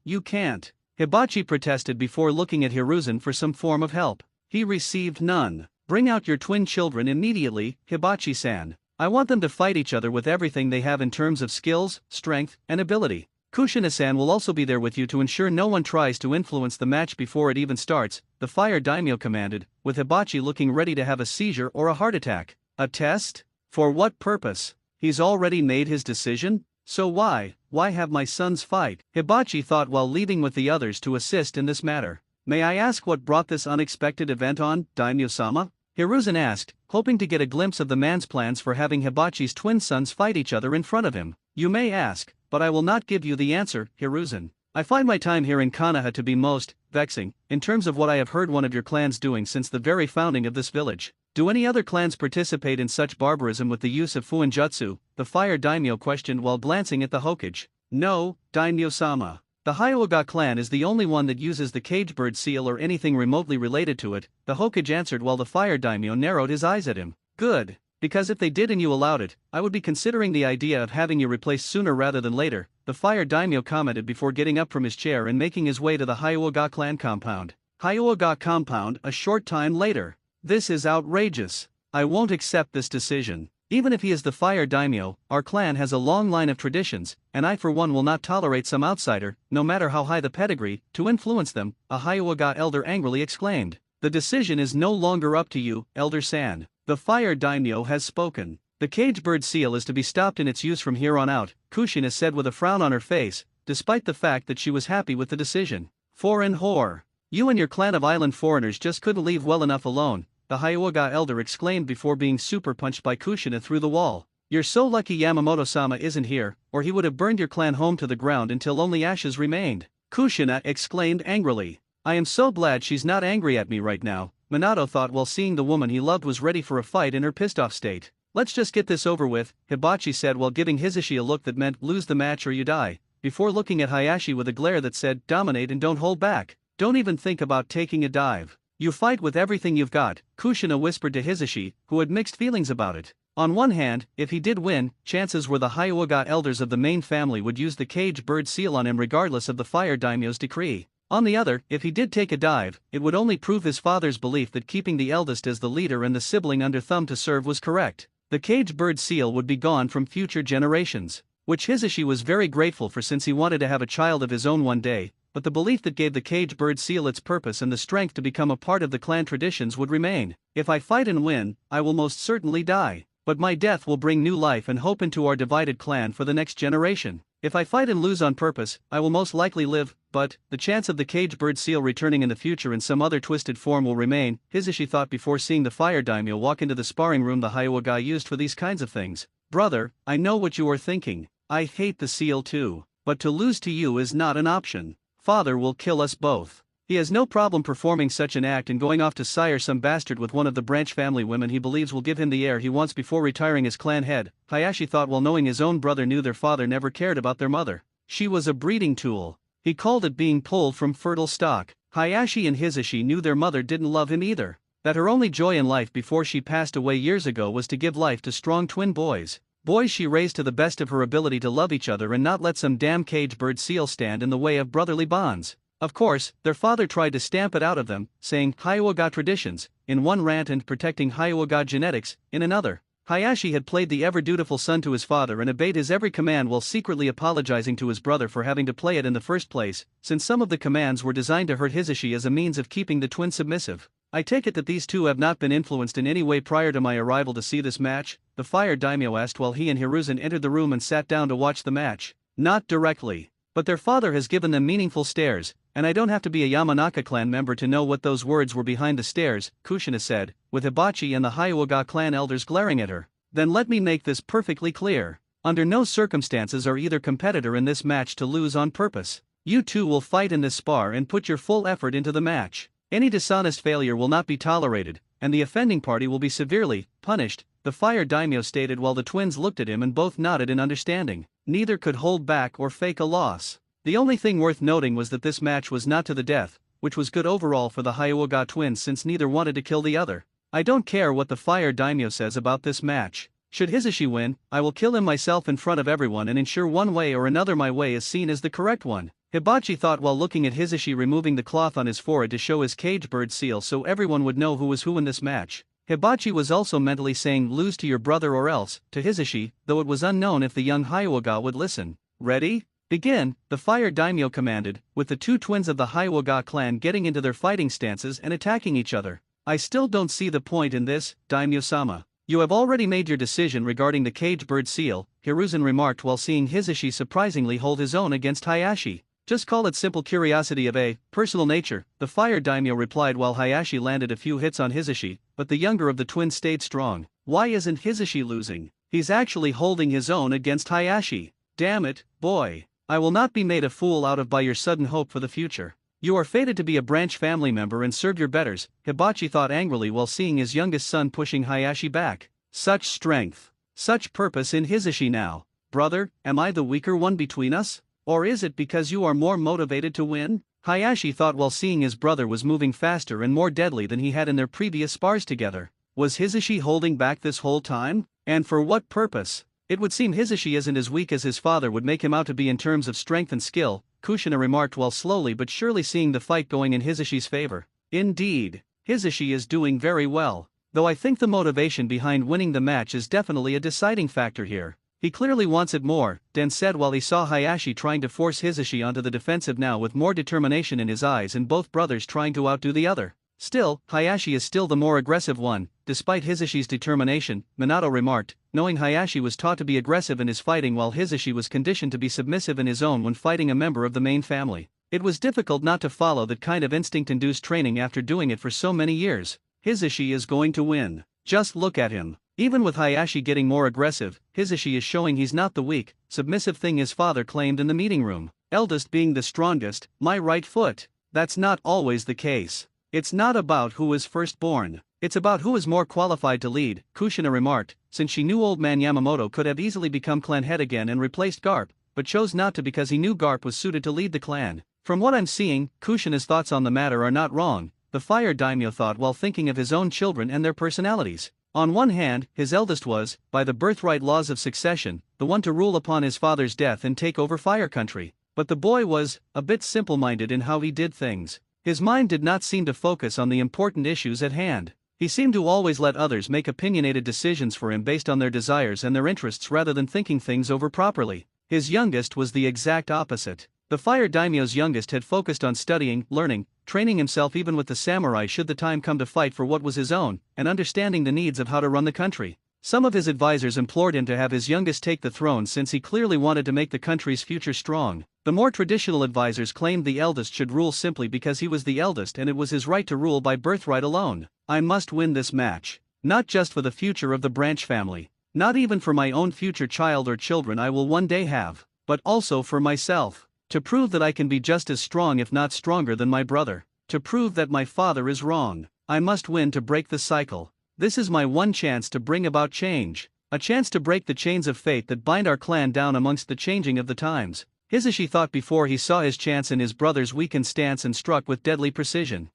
you can't. Hibachi protested before looking at Hiruzen for some form of help. He received none. Bring out your twin children immediately, Hibachi-san. I want them to fight each other with everything they have in terms of skills, strength, and ability. Kushina-san will also be there with you to ensure no one tries to influence the match before it even starts, the fire daimyo commanded, with Hibachi looking ready to have a seizure or a heart attack. A test? For what purpose? He's already made his decision? So why have my sons fight? Hibachi thought while leaving with the others to assist in this matter. May I ask what brought this unexpected event on, daimyo-sama? Hiruzen asked, hoping to get a glimpse of the man's plans for having Hibachi's twin sons fight each other in front of him. You may ask, but I will not give you the answer, Hiruzen. I find my time here in Konoha to be most vexing, in terms of what I have heard one of your clans doing since the very founding of this village. Do any other clans participate in such barbarism with the use of fuinjutsu? The fire daimyo questioned while glancing at the hokage. No, daimyo-sama. The Hyuga clan is the only one that uses the caged bird seal or anything remotely related to it, the hokage answered while the fire daimyo narrowed his eyes at him. Good. Because if they did and you allowed it, I would be considering the idea of having you replaced sooner rather than later, the fire daimyo commented before getting up from his chair and making his way to the Hyuga clan compound. Hyuga compound a short time later. This is outrageous. I won't accept this decision. Even if he is the fire daimyo, our clan has a long line of traditions, and I for one will not tolerate some outsider, no matter how high the pedigree, to influence them, a Hyuga elder angrily exclaimed. The decision is no longer up to you, Elder San. The fire daimyo has spoken. The caged bird seal is to be stopped in its use from here on out, Kushina said with a frown on her face, despite the fact that she was happy with the decision. Foreign whore. You and your clan of island foreigners just couldn't leave well enough alone, the Hyuga elder exclaimed before being super punched by Kushina through the wall. You're so lucky Yamamoto-sama isn't here, or he would have burned your clan home to the ground until only ashes remained. Kushina exclaimed angrily. I am so glad she's not angry at me right now, Minato thought while seeing the woman he loved was ready for a fight in her pissed-off state. Let's just get this over with, Hibachi said while giving Hisashi a look that meant lose the match or you die, before looking at Hayashi with a glare that said dominate and don't hold back. Don't even think about taking a dive. You fight with everything you've got, Kushina whispered to Hisashi, who had mixed feelings about it. On one hand, if he did win, chances were the Hyuga elders of the main family would use the cage bird seal on him regardless of the fire daimyo's decree. On the other, if he did take a dive, it would only prove his father's belief that keeping the eldest as the leader and the sibling under thumb to serve was correct. The cage bird seal would be gone from future generations, which Hisashi was very grateful for since he wanted to have a child of his own one day, but the belief that gave the cage bird seal its purpose and the strength to become a part of the clan traditions would remain. If I fight and win, I will most certainly die. But my death will bring new life and hope into our divided clan for the next generation. If I fight and lose on purpose, I will most likely live, but the chance of the cage bird seal returning in the future in some other twisted form will remain, Hisashi thought before seeing the fire daimyo walk into the sparring room the Hyuga used for these kinds of things. Brother, I know what you are thinking. I hate the seal too, but to lose to you is not an option. Father will kill us both. He has no problem performing such an act and going off to sire some bastard with one of the branch family women he believes will give him the heir he wants before retiring as clan head, Hayashi thought while knowing his own brother knew their father never cared about their mother. She was a breeding tool. He called it being pulled from fertile stock. Hayashi and Hisashi knew their mother didn't love him either. That her only joy in life before she passed away years ago was to give life to strong twin boys. Boys she raised to the best of her ability to love each other and not let some damn cage bird seal stand in the way of brotherly bonds. Of course, their father tried to stamp it out of them, saying Hyuga traditions, in one rant and protecting Hyuga genetics, in another. Hayashi had played the ever-dutiful son to his father and obeyed his every command while secretly apologizing to his brother for having to play it in the first place, since some of the commands were designed to hurt Hisashi as a means of keeping the twin submissive. I take it that these two have not been influenced in any way prior to my arrival to see this match? The fire daimyo asked while he and Hiruzen entered the room and sat down to watch the match. Not directly. But their father has given them meaningful stares, and I don't have to be a Yamanaka clan member to know what those words were behind the stares, Kushina said, with Hibachi and the Hyuga clan elders glaring at her. Then let me make this perfectly clear. Under no circumstances are either competitor in this match to lose on purpose. You two will fight in this spar and put your full effort into the match. Any dishonest failure will not be tolerated, and the offending party will be severely punished, the fire daimyo stated while the twins looked at him and both nodded in understanding. Neither could hold back or fake a loss. The only thing worth noting was that this match was not to the death, which was good overall for the Hyuga twins since neither wanted to kill the other. I don't care what the fire daimyo says about this match. Should Hisashi win, I will kill him myself in front of everyone and ensure one way or another my way is seen as the correct one. Hibachi thought while looking at Hisashi removing the cloth on his forehead to show his cage bird seal so everyone would know who was who in this match. Hibachi was also mentally saying lose to your brother or else, to Hisashi, though it was unknown if the young Hyuga would listen. Ready? Begin, the fire daimyo commanded, with the two twins of the Hyuga clan getting into their fighting stances and attacking each other. I still don't see the point in this, daimyo-sama. You have already made your decision regarding the cage bird seal, Hiruzen remarked while seeing Hisashi surprisingly hold his own against Hayashi. Just call it simple curiosity of a personal nature, the fire daimyo replied while Hayashi landed a few hits on Hisashi, but the younger of the twins stayed strong. Why isn't Hisashi losing? He's actually holding his own against Hayashi. Damn it, boy. I will not be made a fool out of by your sudden hope for the future. You are fated to be a branch family member and serve your betters, Hibachi thought angrily while seeing his youngest son pushing Hayashi back. Such strength. Such purpose in Hisashi now. Brother, am I the weaker one between us? Or is it because you are more motivated to win? Hayashi thought while seeing his brother was moving faster and more deadly than he had in their previous spars together. Was Hisashi holding back this whole time? And for what purpose? It would seem Hisashi isn't as weak as his father would make him out to be in terms of strength and skill, Kushina remarked while slowly but surely seeing the fight going in Hisashi's favor. Indeed, Hisashi is doing very well, though I think the motivation behind winning the match is definitely a deciding factor here. He clearly wants it more, Den said while he saw Hayashi trying to force Hisashi onto the defensive now with more determination in his eyes and both brothers trying to outdo the other. Still, Hayashi is still the more aggressive one, despite Hisashi's determination, Minato remarked, knowing Hayashi was taught to be aggressive in his fighting while Hisashi was conditioned to be submissive in his own when fighting a member of the main family. It was difficult not to follow that kind of instinct-induced training after doing it for so many years. Hisashi is going to win. Just look at him. Even with Hayashi getting more aggressive, Hisashi is showing he's not the weak, submissive thing his father claimed in the meeting room. Eldest being the strongest, my right foot. That's not always the case. It's not about who is firstborn. It's about who is more qualified to lead, Kushina remarked, since she knew old man Yamamoto could have easily become clan head again and replaced Garp, but chose not to because he knew Garp was suited to lead the clan. From what I'm seeing, Kushina's thoughts on the matter are not wrong, the fire daimyo thought while thinking of his own children and their personalities. On one hand, his eldest was, by the birthright laws of succession, the one to rule upon his father's death and take over fire country. But the boy was a bit simple-minded in how he did things. His mind did not seem to focus on the important issues at hand. He seemed to always let others make opinionated decisions for him based on their desires and their interests rather than thinking things over properly. His youngest was the exact opposite. The fire daimyo's youngest had focused on studying, learning, training himself even with the samurai should the time come to fight for what was his own, and understanding the needs of how to run the country. Some of his advisors implored him to have his youngest take the throne since he clearly wanted to make the country's future strong. The more traditional advisors claimed the eldest should rule simply because he was the eldest and it was his right to rule by birthright alone. I must win this match. Not just for the future of the branch family. Not even for my own future child or children I will one day have. But also for myself. To prove that I can be just as strong if not stronger than my brother. To prove that my father is wrong. I must win to break the cycle. This is my one chance to bring about change. A chance to break the chains of fate that bind our clan down amongst the changing of the times. Hisashi thought before he saw his chance in his brother's weakened stance and struck with deadly precision.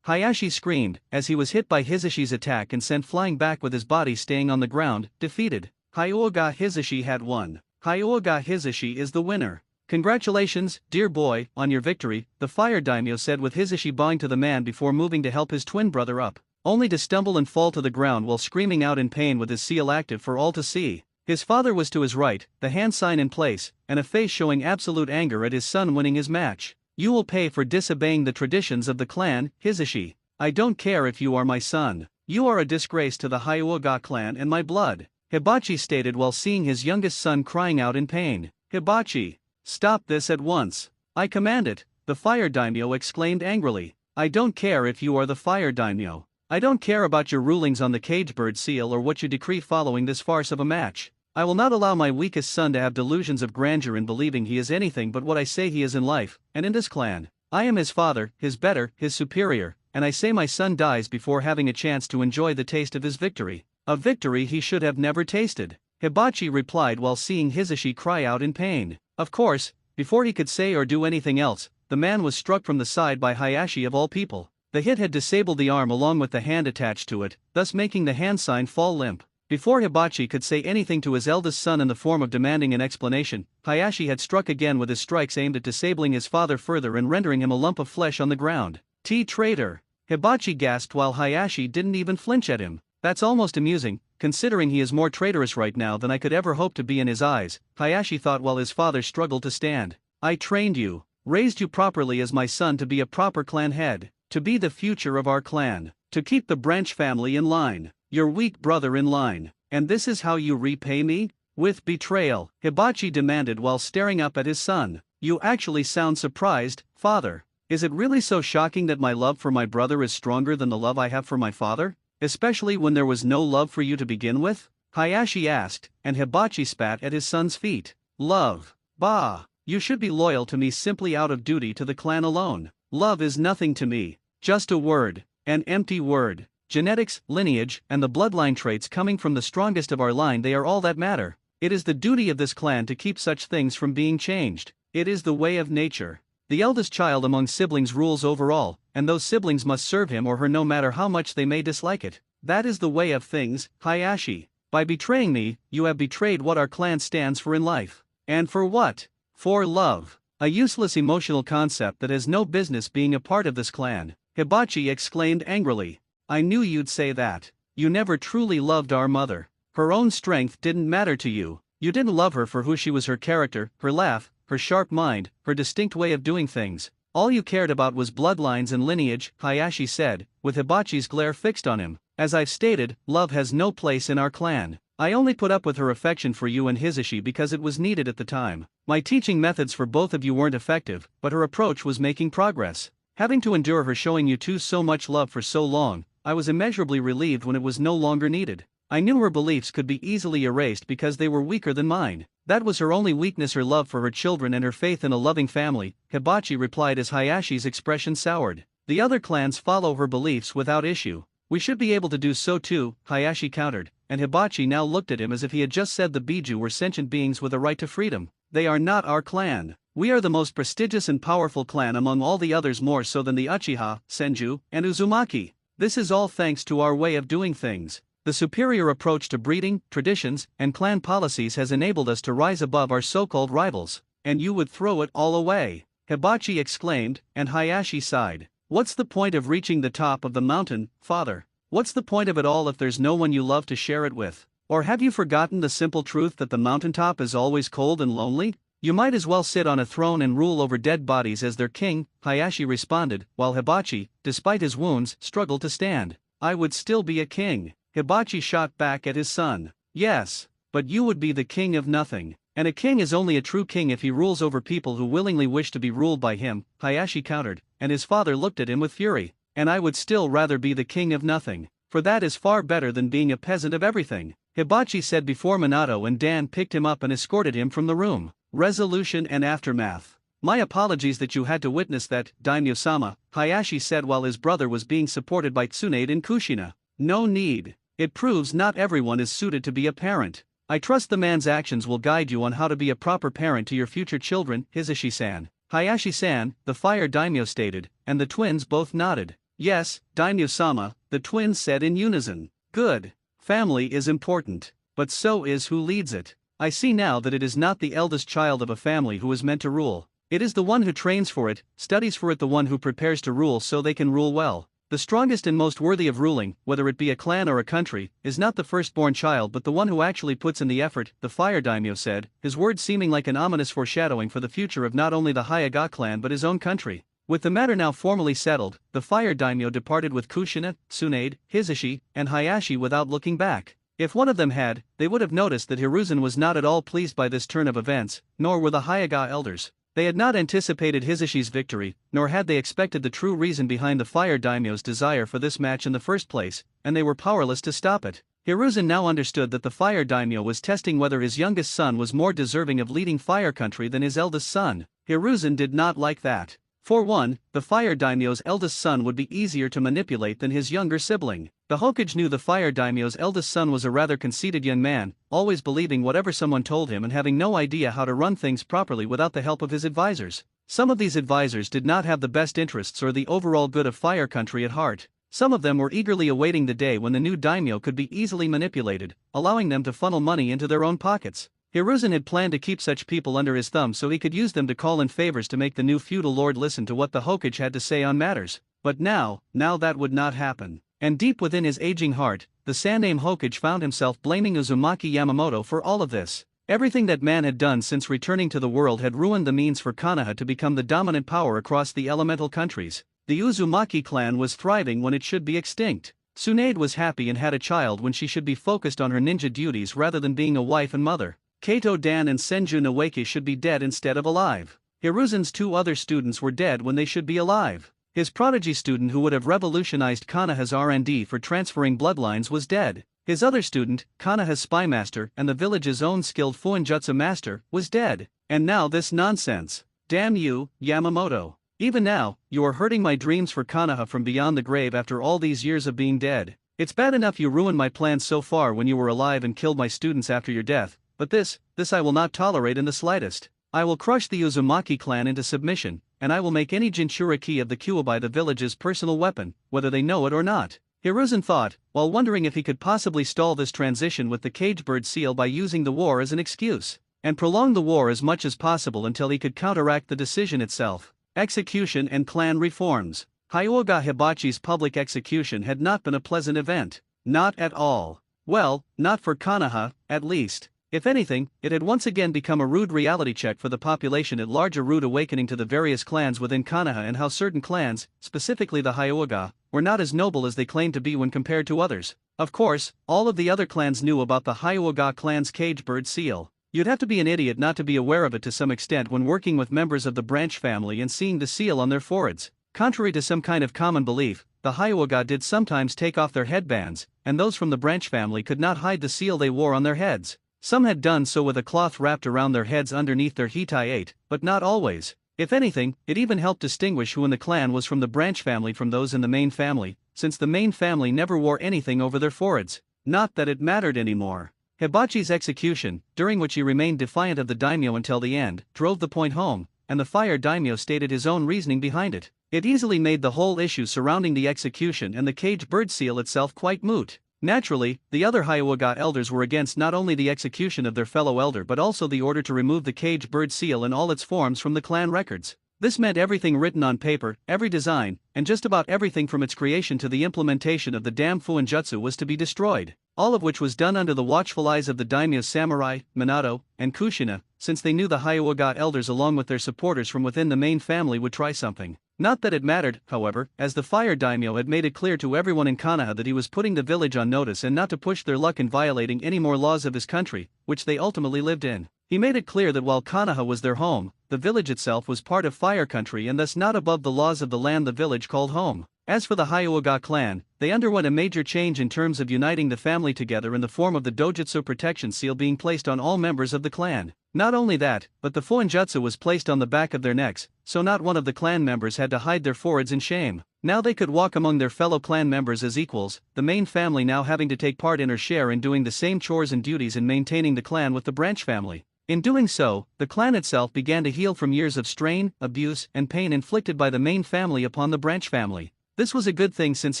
Hayashi screamed, as he was hit by Hisashi's attack and sent flying back with his body staying on the ground, defeated. Hyuga Hisashi had won. Hyuga Hisashi is the winner. Congratulations, dear boy, on your victory, the fire daimyo said with Hisashi bowing to the man before moving to help his twin brother up, only to stumble and fall to the ground while screaming out in pain with his seal active for all to see. His father was to his right, the hand sign in place, and a face showing absolute anger at his son winning his match. You will pay for disobeying the traditions of the clan, Hisashi. I don't care if you are my son. You are a disgrace to the Hyuga clan and my blood, Hibachi stated while seeing his youngest son crying out in pain. Hibachi, stop this at once. I command it, the fire daimyo exclaimed angrily. I don't care if you are the fire daimyo. I don't care about your rulings on the cagebird seal or what you decree following this farce of a match. I will not allow my weakest son to have delusions of grandeur in believing he is anything but what I say he is in life, and in this clan. I am his father, his better, his superior, and I say my son dies before having a chance to enjoy the taste of his victory. A victory he should have never tasted. Hibachi replied while seeing Hisashi cry out in pain. Of course, before he could say or do anything else, the man was struck from the side by Hayashi of all people. The hit had disabled the arm along with the hand attached to it, thus making the hand sign fall limp. Before Hibachi could say anything to his eldest son in the form of demanding an explanation, Hayashi had struck again with his strikes aimed at disabling his father further and rendering him a lump of flesh on the ground. Traitor! Hibachi gasped while Hayashi didn't even flinch at him. That's almost amusing, considering he is more traitorous right now than I could ever hope to be in his eyes, Hayashi thought while his father struggled to stand. I trained you, raised you properly as my son to be a proper clan head, to be the future of our clan, to keep the branch family in line. Your weak brother in line, and this is how you repay me? With betrayal, Hibachi demanded while staring up at his son. You actually sound surprised, father. Is it really so shocking that my love for my brother is stronger than the love I have for my father? Especially when there was no love for you to begin with? Hayashi asked, and Hibachi spat at his son's feet. Love? Bah! You should be loyal to me simply out of duty to the clan alone. Love is nothing to me. Just a word. An empty word. Genetics, lineage, and the bloodline traits coming from the strongest of our line, they are all that matter. It is the duty of this clan to keep such things from being changed. It is the way of nature. The eldest child among siblings rules over all, and those siblings must serve him or her no matter how much they may dislike it. That is the way of things, Hayashi. By betraying me, you have betrayed what our clan stands for in life. And for what? For love. A useless emotional concept that has no business being a part of this clan, Hibachi exclaimed angrily. I knew you'd say that. You never truly loved our mother. Her own strength didn't matter to you. You didn't love her for who she was, her character, her laugh, her sharp mind, her distinct way of doing things. All you cared about was bloodlines and lineage, Hayashi said, with Hibachi's glare fixed on him. As I've stated, love has no place in our clan. I only put up with her affection for you and Hisashi because it was needed at the time. My teaching methods for both of you weren't effective, but her approach was making progress. Having to endure her showing you two so much love for so long, I was immeasurably relieved when it was no longer needed. I knew her beliefs could be easily erased because they were weaker than mine. That was her only weakness, her love for her children and her faith in a loving family, Hibachi replied as Hayashi's expression soured. The other clans follow her beliefs without issue. We should be able to do so too, Hayashi countered, and Hibachi now looked at him as if he had just said the Biju were sentient beings with a right to freedom. They are not our clan. We are the most prestigious and powerful clan among all the others, more so than the Uchiha, Senju, and Uzumaki. This is all thanks to our way of doing things. The superior approach to breeding, traditions, and clan policies has enabled us to rise above our so-called rivals. And you would throw it all away? Hibachi exclaimed, and Hayashi sighed. What's the point of reaching the top of the mountain, father? What's the point of it all if there's no one you love to share it with? Or have you forgotten the simple truth that the mountaintop is always cold and lonely? You might as well sit on a throne and rule over dead bodies as their king, Hayashi responded, while Hibachi, despite his wounds, struggled to stand. I would still be a king. Hibachi shot back at his son. Yes, but you would be the king of nothing. And a king is only a true king if he rules over people who willingly wish to be ruled by him, Hayashi countered, and his father looked at him with fury. And I would still rather be the king of nothing, for that is far better than being a peasant of everything, Hibachi said before Minato and Dan picked him up and escorted him from the room. Resolution and aftermath. My apologies that you had to witness that, Daimyo-sama, Hayashi said while his brother was being supported by Tsunade and Kushina. No need. It proves not everyone is suited to be a parent. I trust the man's actions will guide you on how to be a proper parent to your future children, Hisashi-san. Hayashi-san, the fire daimyo stated, and the twins both nodded. Yes, Daimyo-sama, the twins said in unison. Good. Family is important, but so is who leads it. I see now that it is not the eldest child of a family who is meant to rule. It is the one who trains for it, studies for it, the one who prepares to rule so they can rule well. The strongest and most worthy of ruling, whether it be a clan or a country, is not the firstborn child but the one who actually puts in the effort, the fire daimyo said, his words seeming like an ominous foreshadowing for the future of not only the Hyuga clan but his own country. With the matter now formally settled, the fire daimyo departed with Kushina, Tsunade, Hisashi, and Hayashi without looking back. If one of them had, they would have noticed that Hiruzen was not at all pleased by this turn of events, nor were the Hyuga elders. They had not anticipated Hisashi's victory, nor had they expected the true reason behind the fire daimyo's desire for this match in the first place, and they were powerless to stop it. Hiruzen now understood that the fire daimyo was testing whether his youngest son was more deserving of leading fire country than his eldest son. Hiruzen did not like that. For one, the fire daimyo's eldest son would be easier to manipulate than his younger sibling. The hokage knew the fire daimyo's eldest son was a rather conceited young man, always believing whatever someone told him and having no idea how to run things properly without the help of his advisors. Some of these advisors did not have the best interests or the overall good of fire country at heart. Some of them were eagerly awaiting the day when the new daimyo could be easily manipulated, allowing them to funnel money into their own pockets. Hiruzen had planned to keep such people under his thumb so he could use them to call in favors to make the new feudal lord listen to what the hokage had to say on matters. But now that would not happen. And deep within his aging heart, the Sandaime hokage found himself blaming Uzumaki Yamamoto for all of this. Everything that man had done since returning to the world had ruined the means for Konoha to become the dominant power across the elemental countries. The Uzumaki clan was thriving when it should be extinct. Tsunade was happy and had a child when she should be focused on her ninja duties rather than being a wife and mother. Kato Dan and Senju Nawaki should be dead instead of alive. Hiruzen's two other students were dead when they should be alive. His prodigy student who would have revolutionized Konoha's R&D for transferring bloodlines was dead. His other student, Konoha's spy master and the village's own skilled Fuinjutsu master, was dead. And now this nonsense. Damn you, Yamamoto. Even now, you are hurting my dreams for Konoha from beyond the grave after all these years of being dead. It's bad enough you ruined my plans so far when you were alive and killed my students after your death. But this I will not tolerate in the slightest. I will crush the Uzumaki clan into submission, and I will make any Jinchuriki of the Kyuubi the village's personal weapon, whether they know it or not. Hiruzen thought, while wondering if he could possibly stall this transition with the Cagebird seal by using the war as an excuse, and prolong the war as much as possible until he could counteract the decision itself. Execution and clan reforms. Hyuga Hibachi's public execution had not been a pleasant event. Not at all. Well, not for Konoha, at least. If anything, it had once again become a rude reality check for the population at large, a rude awakening to the various clans within Konoha and how certain clans, specifically the Hyuga, were not as noble as they claimed to be when compared to others. Of course, all of the other clans knew about the Hyuga clan's Cagebird seal. You'd have to be an idiot not to be aware of it to some extent when working with members of the branch family and seeing the seal on their foreheads. Contrary to some kind of common belief, the Hyuga did sometimes take off their headbands, and those from the branch family could not hide the seal they wore on their heads. Some had done so with a cloth wrapped around their heads underneath their hitai, but not always. If anything, it even helped distinguish who in the clan was from the branch family from those in the main family, since the main family never wore anything over their foreheads. Not that it mattered anymore. Hibachi's execution, during which he remained defiant of the daimyo until the end, drove the point home. and the fire daimyo stated his own reasoning behind it. It easily made the whole issue surrounding the execution and the cage bird seal itself quite moot. Naturally, the other hokage elders were against not only the execution of their fellow elder but also the order to remove the cage bird seal in all its forms from the clan records. This meant everything written on paper, every design, and just about everything from its creation to the implementation of the damn fuinjutsu was to be destroyed, all of which was done under the watchful eyes of the daimyo samurai, Minato, and Kushina, since they knew the hokage elders along with their supporters from within the main family would try something. Not that it mattered, however, as the fire daimyo had made it clear to everyone in Konoha that he was putting the village on notice and not to push their luck in violating any more laws of his country, which they ultimately lived in. He made it clear that while Konoha was their home, the village itself was part of fire country and thus not above the laws of the land the village called home. As for the Hyuga clan, they underwent a major change in terms of uniting the family together in the form of the Dojutsu protection seal being placed on all members of the clan. Not only that, but the fuinjutsu was placed on the back of their necks, so not one of the clan members had to hide their foreheads in shame. Now they could walk among their fellow clan members as equals, the main family now having to take part in or share in doing the same chores and duties in maintaining the clan with the branch family. In doing so, the clan itself began to heal from years of strain, abuse, and pain inflicted by the main family upon the branch family. This was a good thing since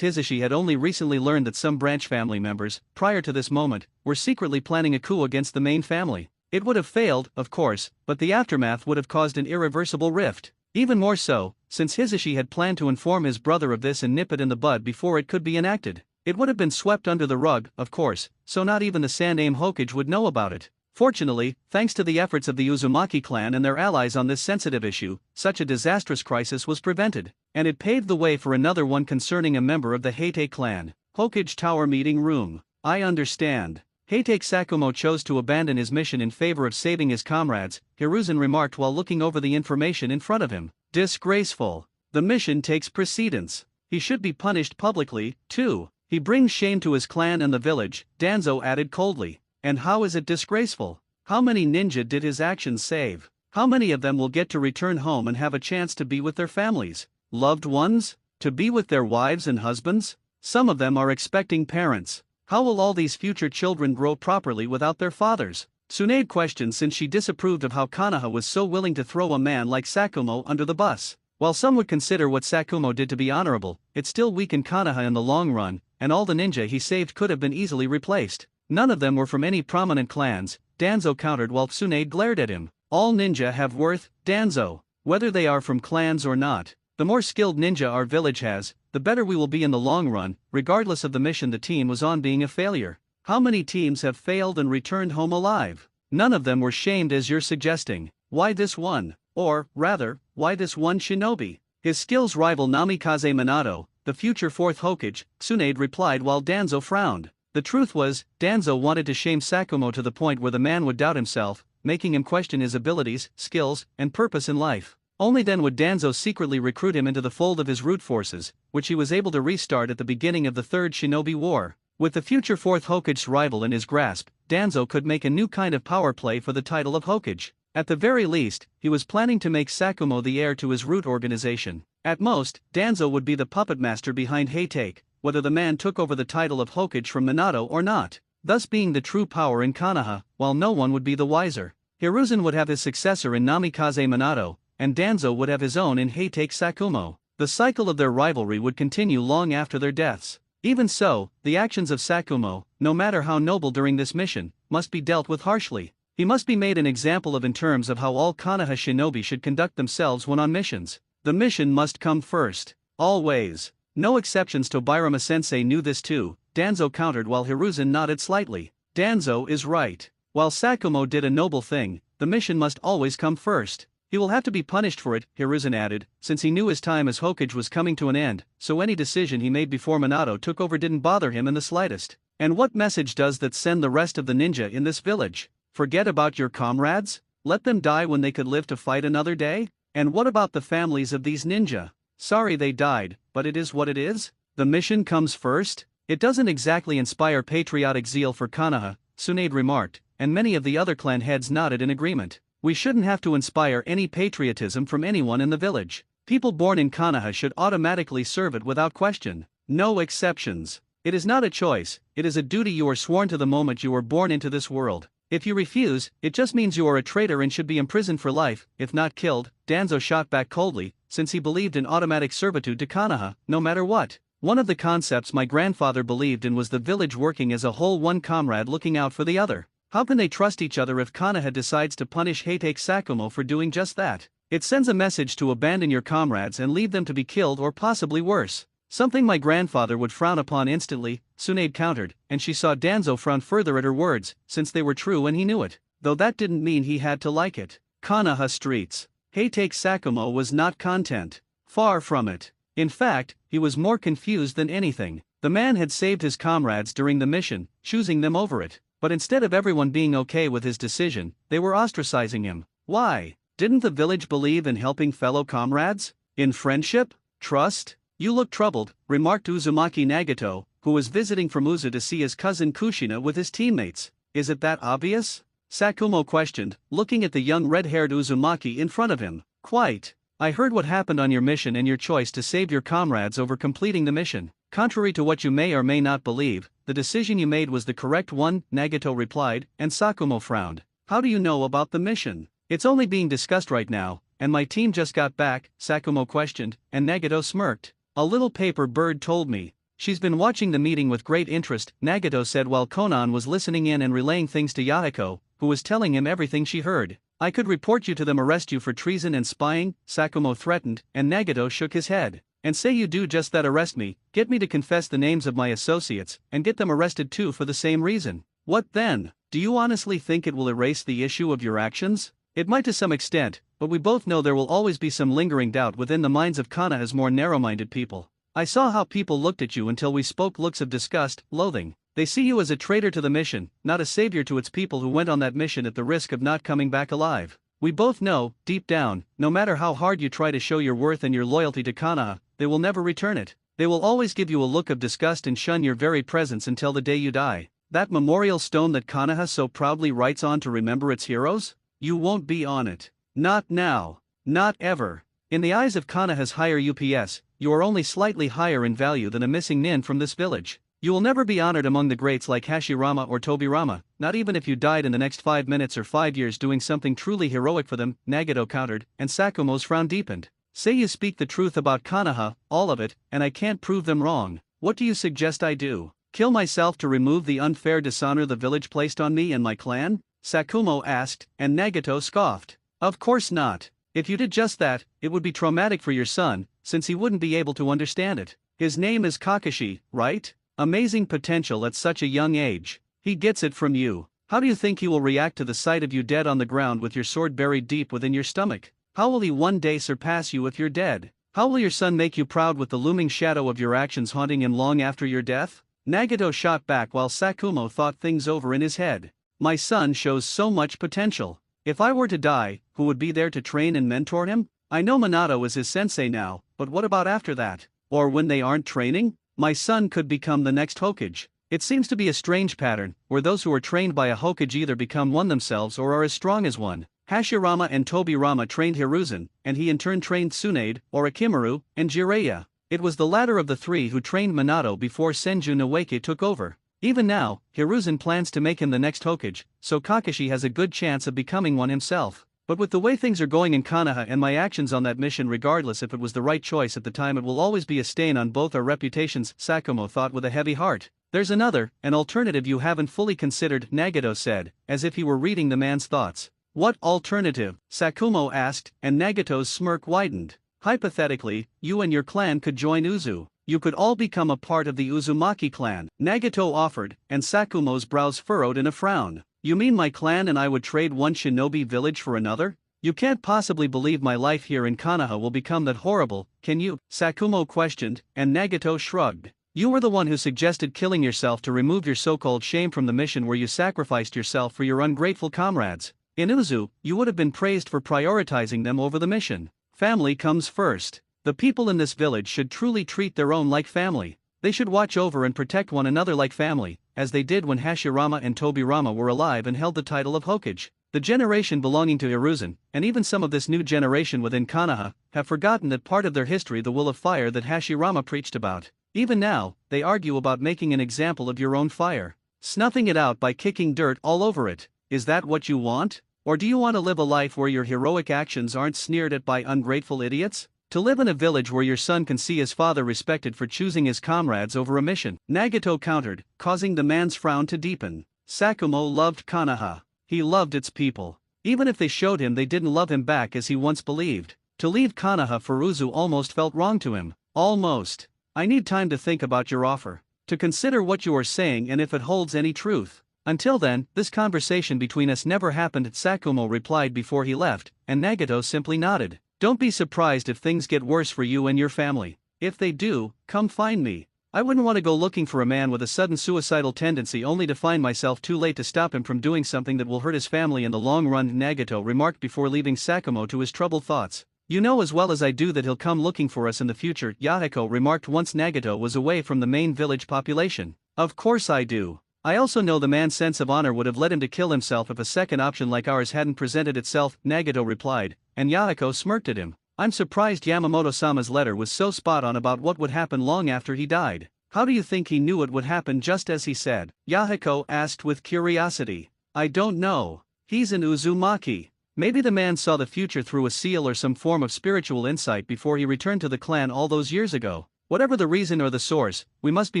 Hisashi had only recently learned that some branch family members, prior to this moment, were secretly planning a coup against the main family. It would have failed, of course, but the aftermath would have caused an irreversible rift. Even more so, since Hisashi had planned to inform his brother of this and nip it in the bud before it could be enacted. It would have been swept under the rug, of course, so not even the Sandaime Hokage would know about it. Fortunately, thanks to the efforts of the Uzumaki clan and their allies on this sensitive issue, such a disastrous crisis was prevented, and it paved the way for another one concerning a member of the Heitei clan. Hokage Tower Meeting Room. I understand. Heitei Sakumo chose to abandon his mission in favor of saving his comrades, Hiruzen remarked while looking over the information in front of him. Disgraceful. The mission takes precedence. He should be punished publicly, too. He brings shame to his clan and the village, Danzo added coldly. And how is it disgraceful? How many ninja did his actions save? How many of them will get to return home and have a chance to be with their families? Loved ones? To be with their wives and husbands? Some of them are expecting parents. How will all these future children grow properly without their fathers? Tsunade questioned since she disapproved of how Konoha was so willing to throw a man like Sakumo under the bus. While some would consider what Sakumo did to be honorable, it still weakened Konoha in the long run, and all the ninja he saved could have been easily replaced. None of them were from any prominent clans, Danzo countered while Tsunade glared at him. All ninja have worth, Danzo, whether they are from clans or not. The more skilled ninja our village has, the better we will be in the long run, regardless of the mission the team was on being a failure. How many teams have failed and returned home alive? None of them were shamed as you're suggesting. Why this one? Or, rather, why this one shinobi? His skills rival Namikaze Minato, the future fourth Hokage, Tsunade replied while Danzo frowned. The truth was, Danzo wanted to shame Sakumo to the point where the man would doubt himself, making him question his abilities, skills, and purpose in life. Only then would Danzo secretly recruit him into the fold of his root forces, which he was able to restart at the beginning of the Third Shinobi War. With the future fourth Hokage's rival in his grasp, Danzo could make a new kind of power play for the title of Hokage. At the very least, he was planning to make Sakumo the heir to his root organization. At most, Danzo would be the puppet master behind Heitei, whether the man took over the title of Hokage from Minato or not, thus being the true power in Konoha, while no one would be the wiser. Hiruzen would have his successor in Namikaze Minato, and Danzo would have his own in Heitei Sakumo. The cycle of their rivalry would continue long after their deaths. Even so, the actions of Sakumo, no matter how noble during this mission, must be dealt with harshly. He must be made an example of in terms of how all Konoha shinobi should conduct themselves when on missions. The mission must come first. Always. No exceptions. Tobirama-sensei knew this too, Danzo countered while Hiruzen nodded slightly. Danzo is right. While Sakumo did a noble thing, the mission must always come first. He will have to be punished for it, Hiruzen added, since he knew his time as Hokage was coming to an end, so any decision he made before Minato took over didn't bother him in the slightest. And what message does that send the rest of the ninja in this village? Forget about your comrades? Let them die when they could live to fight another day? And what about the families of these ninja? Sorry they died, but it is what it is? The mission comes first? It doesn't exactly inspire patriotic zeal for Konoha, Tsunade remarked, and many of the other clan heads nodded in agreement. We shouldn't have to inspire any patriotism from anyone in the village. People born in Konoha should automatically serve it without question. No exceptions. It is not a choice, it is a duty you are sworn to the moment you were born into this world. If you refuse, it just means you are a traitor and should be imprisoned for life, if not killed, Danzo shot back coldly, since he believed in automatic servitude to Konoha, no matter what. One of the concepts my grandfather believed in was the village working as a whole, one comrade looking out for the other. How can they trust each other if Konoha decides to punish Hatake Sakumo for doing just that? It sends a message to abandon your comrades and leave them to be killed or possibly worse. Something my grandfather would frown upon instantly, Tsunade countered, and she saw Danzo frown further at her words, since they were true and he knew it, though that didn't mean he had to like it. Konoha streets. Hatake Sakumo was not content. Far from it. In fact, he was more confused than anything. The man had saved his comrades during the mission, choosing them over it, but instead of everyone being okay with his decision, they were ostracizing him. Why? Didn't the village believe in helping fellow comrades? In friendship? Trust? You look troubled, remarked Uzumaki Nagato, who was visiting from Uzu to see his cousin Kushina with his teammates. Is it that obvious? Sakumo questioned, looking at the young red-haired Uzumaki in front of him. Quite. I heard what happened on your mission and your choice to save your comrades over completing the mission. Contrary to what you may or may not believe, the decision you made was the correct one, Nagato replied, and Sakumo frowned. How do you know about the mission? It's only being discussed right now, and my team just got back, Sakumo questioned, and Nagato smirked. A little paper bird told me. She's been watching the meeting with great interest, Nagato said while Konan was listening in and relaying things to Yahiko, who was telling him everything she heard. I could report you to them, arrest you for treason and spying, Sakumo threatened, and Nagato shook his head. And say you do just that, arrest me, get me to confess the names of my associates, and get them arrested too for the same reason. What then? Do you honestly think it will erase the issue of your actions? It might to some extent, but we both know there will always be some lingering doubt within the minds of Konoha's more narrow-minded people. I saw how people looked at you until we spoke, looks of disgust, loathing. They see you as a traitor to the mission, not a savior to its people who went on that mission at the risk of not coming back alive. We both know, deep down, no matter how hard you try to show your worth and your loyalty to Konoha, they will never return it. They will always give you a look of disgust and shun your very presence until the day you die. That memorial stone that Konoha so proudly writes on to remember its heroes? You won't be on it. Not now. Not ever. In the eyes of Konoha's higher UPS, you are only slightly higher in value than a missing nin from this village. You will never be honored among the greats like Hashirama or Tobirama, not even if you died in the next 5 minutes or 5 years doing something truly heroic for them, Nagato countered, and Sakumo's frown deepened. Say you speak the truth about Konoha, all of it, and I can't prove them wrong. What do you suggest I do? Kill myself to remove the unfair dishonor the village placed on me and my clan? Sakumo asked, and Nagato scoffed. Of course not. If you did just that, it would be traumatic for your son, since he wouldn't be able to understand it. His name is Kakashi, right? Amazing potential at such a young age. He gets it from you. How do you think he will react to the sight of you dead on the ground with your sword buried deep within your stomach? How will he one day surpass you if you're dead? How will your son make you proud with the looming shadow of your actions haunting him long after your death? Nagato shot back while Sakumo thought things over in his head. My son shows so much potential. If I were to die, who would be there to train and mentor him? I know Minato is his sensei now, but what about after that? Or when they aren't training? My son could become the next hokage. It seems to be a strange pattern, where those who are trained by a hokage either become one themselves or are as strong as one. Hashirama and Tobirama trained Hiruzen, and he in turn trained Tsunade, or Akimaru, and Jiraiya. It was the latter of the three who trained Minato before Senju Noeke took over. Even now, Hiruzen plans to make him the next hokage, so Kakashi has a good chance of becoming one himself. But with the way things are going in Konoha and my actions on that mission, regardless if it was the right choice at the time, it will always be a stain on both our reputations, Sakumo thought with a heavy heart. There's an alternative you haven't fully considered, Nagato said, as if he were reading the man's thoughts. What alternative? Sakumo asked, and Nagato's smirk widened. Hypothetically, you and your clan could join Uzu. You could all become a part of the Uzumaki clan, Nagato offered, and Sakumo's brows furrowed in a frown. You mean my clan and I would trade one shinobi village for another? You can't possibly believe my life here in Konoha will become that horrible, can you? Sakumo questioned, and Nagato shrugged. You were the one who suggested killing yourself to remove your so-called shame from the mission where you sacrificed yourself for your ungrateful comrades. In Uzu, you would have been praised for prioritizing them over the mission. Family comes first. The people in this village should truly treat their own like family. They should watch over and protect one another like family, as they did when Hashirama and Tobirama were alive and held the title of Hokage. The generation belonging to Hiruzen, and even some of this new generation within Konoha, have forgotten that part of their history, the will of fire that Hashirama preached about. Even now, they argue about making an example of your own fire. Snuffing it out by kicking dirt all over it. Is that what you want? Or do you want to live a life where your heroic actions aren't sneered at by ungrateful idiots? To live in a village where your son can see his father respected for choosing his comrades over a mission, Nagato countered, causing the man's frown to deepen. Sakumo loved Konoha. He loved its people. Even if they showed him they didn't love him back as he once believed. To leave Konoha for Uzu almost felt wrong to him. Almost. I need time to think about your offer. To consider what you are saying and if it holds any truth. Until then, this conversation between us never happened, Sakumo replied before he left, and Nagato simply nodded. Don't be surprised if things get worse for you and your family. If they do, come find me. I wouldn't want to go looking for a man with a sudden suicidal tendency only to find myself too late to stop him from doing something that will hurt his family in the long run, Nagato remarked before leaving Sakumo to his troubled thoughts. You know as well as I do that he'll come looking for us in the future, Yahiko remarked once Nagato was away from the main village population. Of course I do. I also know the man's sense of honor would have led him to kill himself if a second option like ours hadn't presented itself, Nagato replied, and Yahiko smirked at him. I'm surprised Yamamoto-sama's letter was so spot on about what would happen long after he died. How do you think he knew it would happen just as he said? Yahiko asked with curiosity. I don't know. He's an Uzumaki. Maybe the man saw the future through a seal or some form of spiritual insight before he returned to the clan all those years ago. Whatever the reason or the source, we must be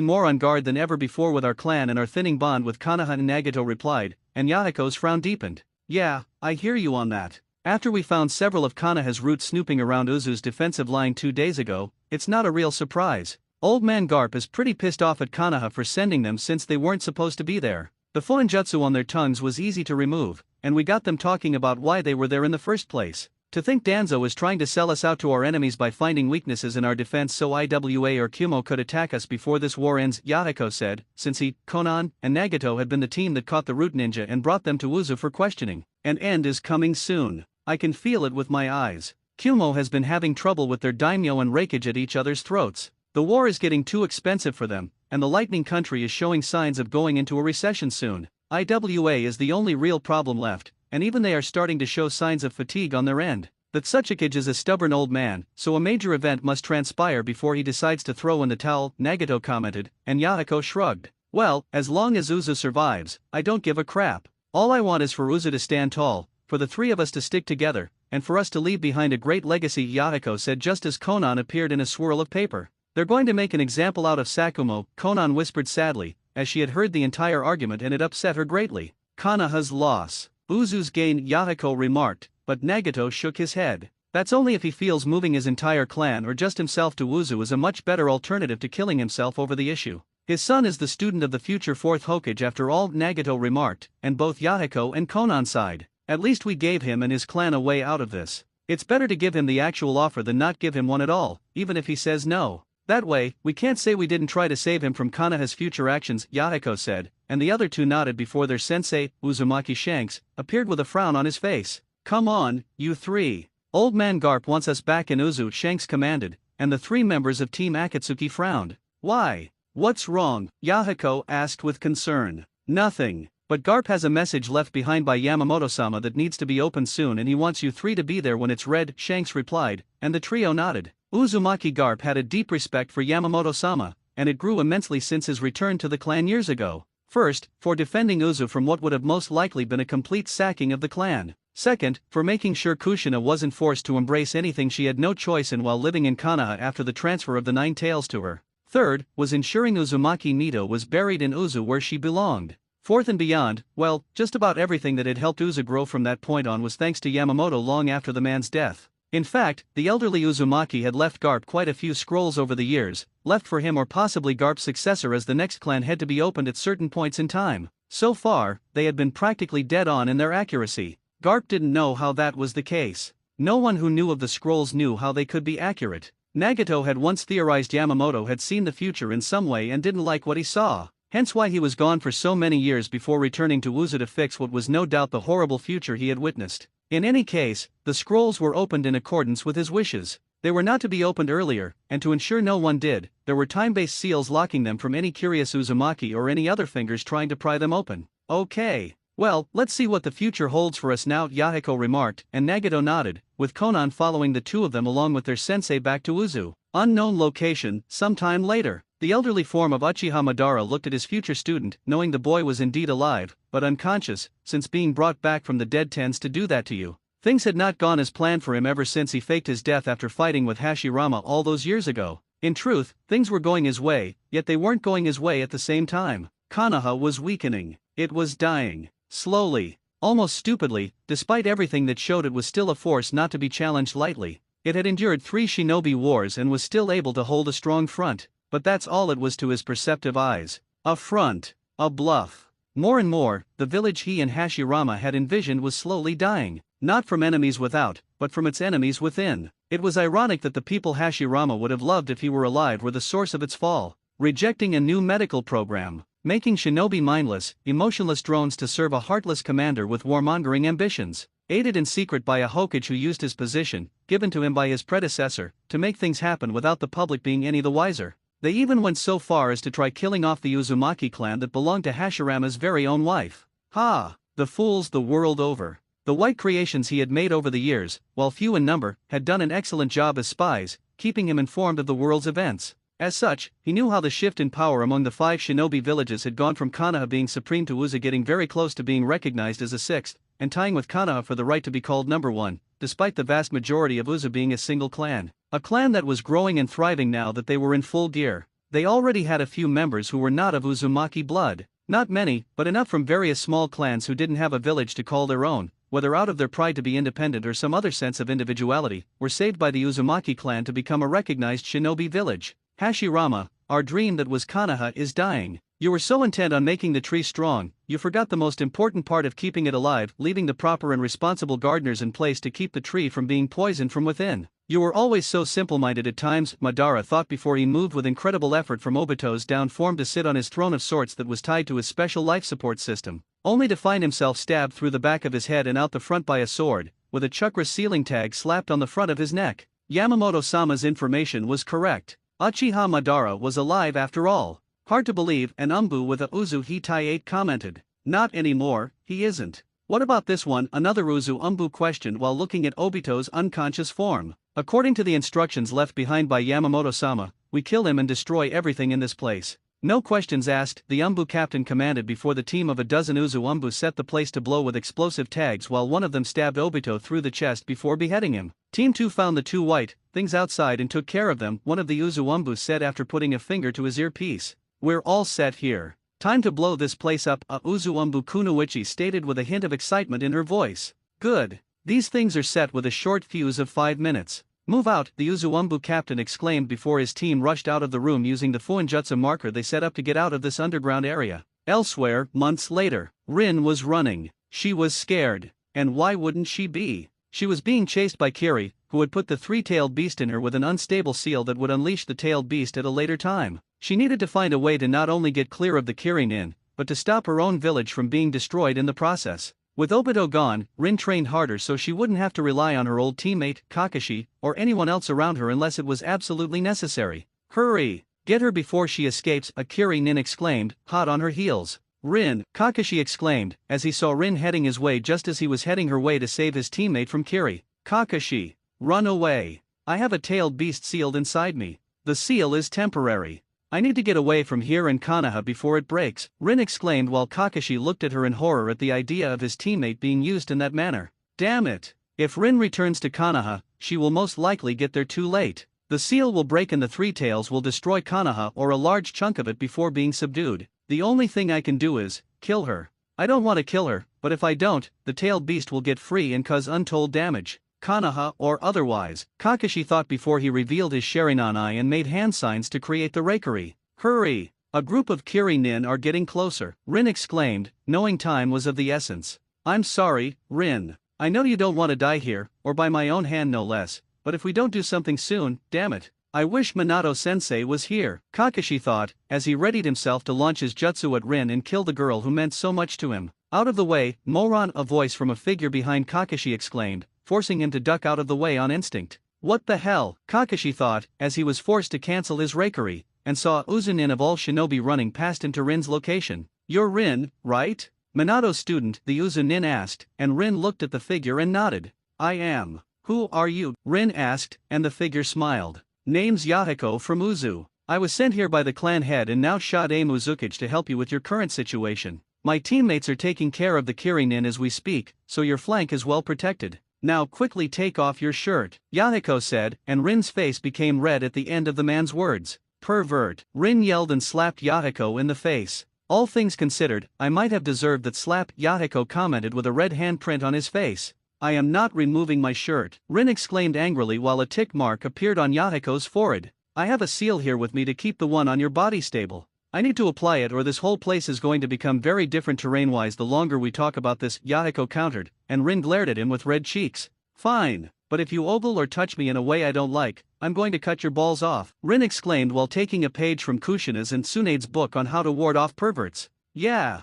more on guard than ever before with our clan and our thinning bond with Konoha, Nagato replied, and Yahiko's frown deepened. Yeah, I hear you on that. After we found several of Konoha's roots snooping around Uzu's defensive line 2 days ago, it's not a real surprise. Old man Garp is pretty pissed off at Konoha for sending them since they weren't supposed to be there. The Fuinjutsu on their tongues was easy to remove, and we got them talking about why they were there in the first place. To think Danzo is trying to sell us out to our enemies by finding weaknesses in our defense so Iwa or Kumo could attack us before this war ends, Yahiko said, since he, Konan, and Nagato had been the team that caught the root ninja and brought them to Uzu for questioning. An end is coming soon. I can feel it with my eyes. Kumo has been having trouble with their daimyo and raikage at each other's throats. The war is getting too expensive for them, and the Lightning Country is showing signs of going into a recession soon. Iwa is the only real problem left, and even they are starting to show signs of fatigue on their end. That Tsuchikage is a stubborn old man, so a major event must transpire before he decides to throw in the towel, Nagato commented, and Yahiko shrugged. Well, as long as Uzu survives, I don't give a crap. All I want is for Uzu to stand tall, for the three of us to stick together, and for us to leave behind a great legacy, Yahiko said just as Konan appeared in a swirl of paper. They're going to make an example out of Sakumo, Konan whispered sadly, as she had heard the entire argument and it upset her greatly. Konoha's loss. Uzu's gain, Yahiko remarked, but Nagato shook his head. That's only if he feels moving his entire clan or just himself to Uzu is a much better alternative to killing himself over the issue. His son is the student of the future 4th Hokage after all, Nagato remarked, and both Yahiko and Konan sighed. At least we gave him and his clan a way out of this. It's better to give him the actual offer than not give him one at all, even if he says no. That way, we can't say we didn't try to save him from Konoha's future actions, Yahiko said, and the other two nodded before their sensei, Uzumaki Shanks, appeared with a frown on his face. Come on, you three. Old man Garp wants us back in Uzu, Shanks commanded, and the three members of Team Akatsuki frowned. Why? What's wrong? Yahiko asked with concern. Nothing. But Garp has a message left behind by Yamamoto-sama that needs to be opened soon and he wants you three to be there when it's read, Shanks replied, and the trio nodded. Uzumaki Garp had a deep respect for Yamamoto-sama, and it grew immensely since his return to the clan years ago. First, for defending Uzu from what would have most likely been a complete sacking of the clan. Second, for making sure Kushina wasn't forced to embrace anything she had no choice in while living in Konoha after the transfer of the 9 tails to her. Third, was ensuring Uzumaki Nito was buried in Uzu where she belonged. Fourth and beyond, well, just about everything that had helped Uzu grow from that point on was thanks to Yamamoto long after the man's death. In fact, the elderly Uzumaki had left Garp quite a few scrolls over the years, left for him or possibly Garp's successor as the next clan had to be opened at certain points in time. So far, they had been practically dead on in their accuracy. Garp didn't know how that was the case. No one who knew of the scrolls knew how they could be accurate. Nagato had once theorized Yamamoto had seen the future in some way and didn't like what he saw, hence why he was gone for so many years before returning to Uzu to fix what was no doubt the horrible future he had witnessed. In any case, the scrolls were opened in accordance with his wishes. They were not to be opened earlier, and to ensure no one did, there were time-based seals locking them from any curious Uzumaki or any other fingers trying to pry them open. Okay. Well, let's see what the future holds for us now, Yahiko remarked, and Nagato nodded, with Konan following the two of them along with their sensei back to Uzu. Unknown location, sometime later. The elderly form of Uchiha Madara looked at his future student, knowing the boy was indeed alive, but unconscious, since being brought back from the dead tends to do that to you. Things had not gone as planned for him ever since he faked his death after fighting with Hashirama all those years ago. In truth, things were going his way, yet they weren't going his way at the same time. Konoha was weakening. It was dying. Slowly. Almost stupidly, despite everything that showed it was still a force not to be challenged lightly. It had endured 3 shinobi wars and was still able to hold a strong front, but that's all it was to his perceptive eyes. A front. A bluff. More and more, the village he and Hashirama had envisioned was slowly dying, not from enemies without, but from its enemies within. It was ironic that the people Hashirama would have loved if he were alive were the source of its fall. Rejecting a new medical program, making shinobi mindless, emotionless drones to serve a heartless commander with warmongering ambitions, aided in secret by a hokage who used his position, given to him by his predecessor, to make things happen without the public being any the wiser. They even went so far as to try killing off the Uzumaki clan that belonged to Hashirama's very own wife. Ha! The fools the world over. The white creations he had made over the years, while few in number, had done an excellent job as spies, keeping him informed of the world's events. As such, he knew how the shift in power among the 5 shinobi villages had gone from Konoha being supreme to Uzu getting very close to being recognized as a 6th, and tying with Konoha for the right to be called number 1, despite the vast majority of Uzu being a single clan. A clan that was growing and thriving now that they were in full gear. They already had a few members who were not of Uzumaki blood. Not many, but enough from various small clans who didn't have a village to call their own, whether out of their pride to be independent or some other sense of individuality, were saved by the Uzumaki clan to become a recognized shinobi village. Hashirama, our dream that was Konoha is dying. You were so intent on making the tree strong, you forgot the most important part of keeping it alive, leaving the proper and responsible gardeners in place to keep the tree from being poisoned from within. You were always so simple-minded at times, Madara thought before he moved with incredible effort from Obito's down form to sit on his throne of sorts that was tied to his special life support system, only to find himself stabbed through the back of his head and out the front by a sword, with a chakra sealing tag slapped on the front of his neck. Yamamoto-sama's information was correct. Uchiha Madara was alive after all. Hard to believe, and Umbu with a Uzu Hitai-8 commented. Not anymore, he isn't. What about this one? Another Uzu Umbu questioned while looking at Obito's unconscious form. According to the instructions left behind by Yamamoto-sama, we kill him and destroy everything in this place. No questions asked, the Umbu captain commanded before the team of a dozen Uzu Umbu set the place to blow with explosive tags while one of them stabbed Obito through the chest before beheading him. Team 2 found the 2 white things outside and took care of them, one of the Uzu Umbu said after putting a finger to his earpiece. We're all set here. Time to blow this place up, a Uzu Umbu Kunoichi stated with a hint of excitement in her voice. Good. These things are set with a short fuse of 5 minutes. Move out, the Uzu Umbu captain exclaimed before his team rushed out of the room using the Fuinjutsu marker they set up to get out of this underground area. Elsewhere, months later, Rin was running. She was scared. And why wouldn't she be? She was being chased by Kiri, who had put the 3-tailed beast in her with an unstable seal that would unleash the tailed beast at a later time. She needed to find a way to not only get clear of the Kirin, but to stop her own village from being destroyed in the process. With Obito gone, Rin trained harder so she wouldn't have to rely on her old teammate, Kakashi, or anyone else around her unless it was absolutely necessary. Hurry! Get her before she escapes, a Kirin exclaimed, hot on her heels. Rin, Kakashi exclaimed, as he saw Rin heading his way just as he was heading her way to save his teammate from Kiri. Kakashi! Run away! I have a tailed beast sealed inside me. The seal is temporary. I need to get away from here and Konoha before it breaks, Rin exclaimed while Kakashi looked at her in horror at the idea of his teammate being used in that manner. Damn it! If Rin returns to Konoha, she will most likely get there too late. The seal will break and the 3 tails will destroy Konoha or a large chunk of it before being subdued. The only thing I can do is kill her. I don't want to kill her, but if I don't, the tailed beast will get free and cause untold damage. Konoha or otherwise, Kakashi thought before he revealed his Sharingan and made hand signs to create the Reikiri. Hurry! A group of Kirin are getting closer, Rin exclaimed, knowing time was of the essence. I'm sorry, Rin. I know you don't want to die here, or by my own hand no less, but if we don't do something soon, damn it. I wish Minato-sensei was here, Kakashi thought, as he readied himself to launch his jutsu at Rin and kill the girl who meant so much to him. Out of the way, Moron, a voice from a figure behind Kakashi exclaimed, forcing him to duck out of the way on instinct. What the hell, Kakashi thought, as he was forced to cancel his Reikiri, and saw Uzunin of all shinobi running past into Rin's location. You're Rin, right? Minato's student, the Uzunin asked, and Rin looked at the figure and nodded. I am. Who are you? Rin asked, and the figure smiled. Name's Yahiko from Uzu. I was sent here by the clan head and now Sade Muzukage to help you with your current situation. My teammates are taking care of the Kirin as we speak, so your flank is well protected. Now quickly take off your shirt, Yahiko said, and Rin's face became red at the end of the man's words. Pervert. Rin yelled and slapped Yahiko in the face. All things considered, I might have deserved that slap, Yahiko commented with a red handprint on his face. I am not removing my shirt, Rin exclaimed angrily while a tick mark appeared on Yahiko's forehead. I have a seal here with me to keep the one on your body stable. I need to apply it or this whole place is going to become very different terrain-wise the longer we talk about this, Yahiko countered, and Rin glared at him with red cheeks. Fine, but if you ogle or touch me in a way I don't like, I'm going to cut your balls off, Rin exclaimed while taking a page from Kushina's and Tsunade's book on how to ward off perverts. Yeah,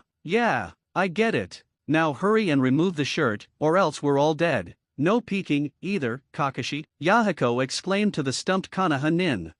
I get it. Now hurry and remove the shirt, or else we're all dead. No peeking, either, Kakashi, Yahiko exclaimed to the stumped Konoha nin.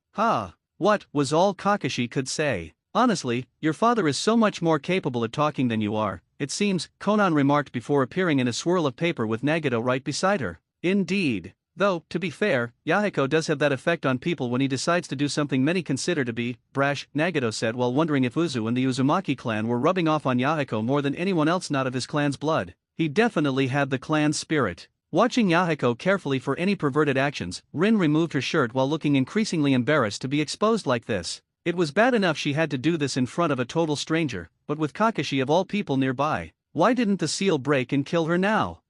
What was all Kakashi could say. Honestly, your father is so much more capable at talking than you are, it seems, Konan remarked before appearing in a swirl of paper with Nagato right beside her. Indeed. Though, to be fair, Yahiko does have that effect on people when he decides to do something many consider to be brash, Nagato said while wondering if Uzu and the Uzumaki clan were rubbing off on Yahiko more than anyone else not of his clan's blood. He definitely had the clan's spirit. Watching Yahiko carefully for any perverted actions, Rin removed her shirt while looking increasingly embarrassed to be exposed like this. It was bad enough she had to do this in front of a total stranger, but with Kakashi of all people nearby. Why didn't the seal break and kill her now?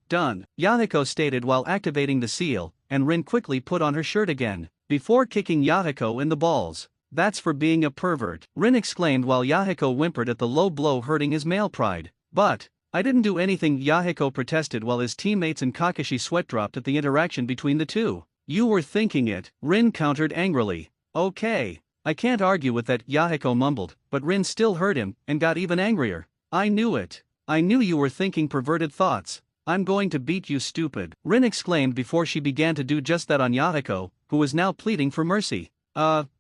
Done, Yahiko stated while activating the seal, and Rin quickly put on her shirt again, before kicking Yahiko in the balls. That's for being a pervert, Rin exclaimed while Yahiko whimpered at the low blow hurting his male pride. But I didn't do anything, Yahiko protested while his teammates and Kakashi sweat dropped at the interaction between the two. You were thinking it, Rin countered angrily. Okay. I can't argue with that, Yahiko mumbled, but Rin still heard him, and got even angrier. I knew it. I knew you were thinking perverted thoughts. I'm going to beat you stupid, Rin exclaimed before she began to do just that on Yahiko, who was now pleading for mercy.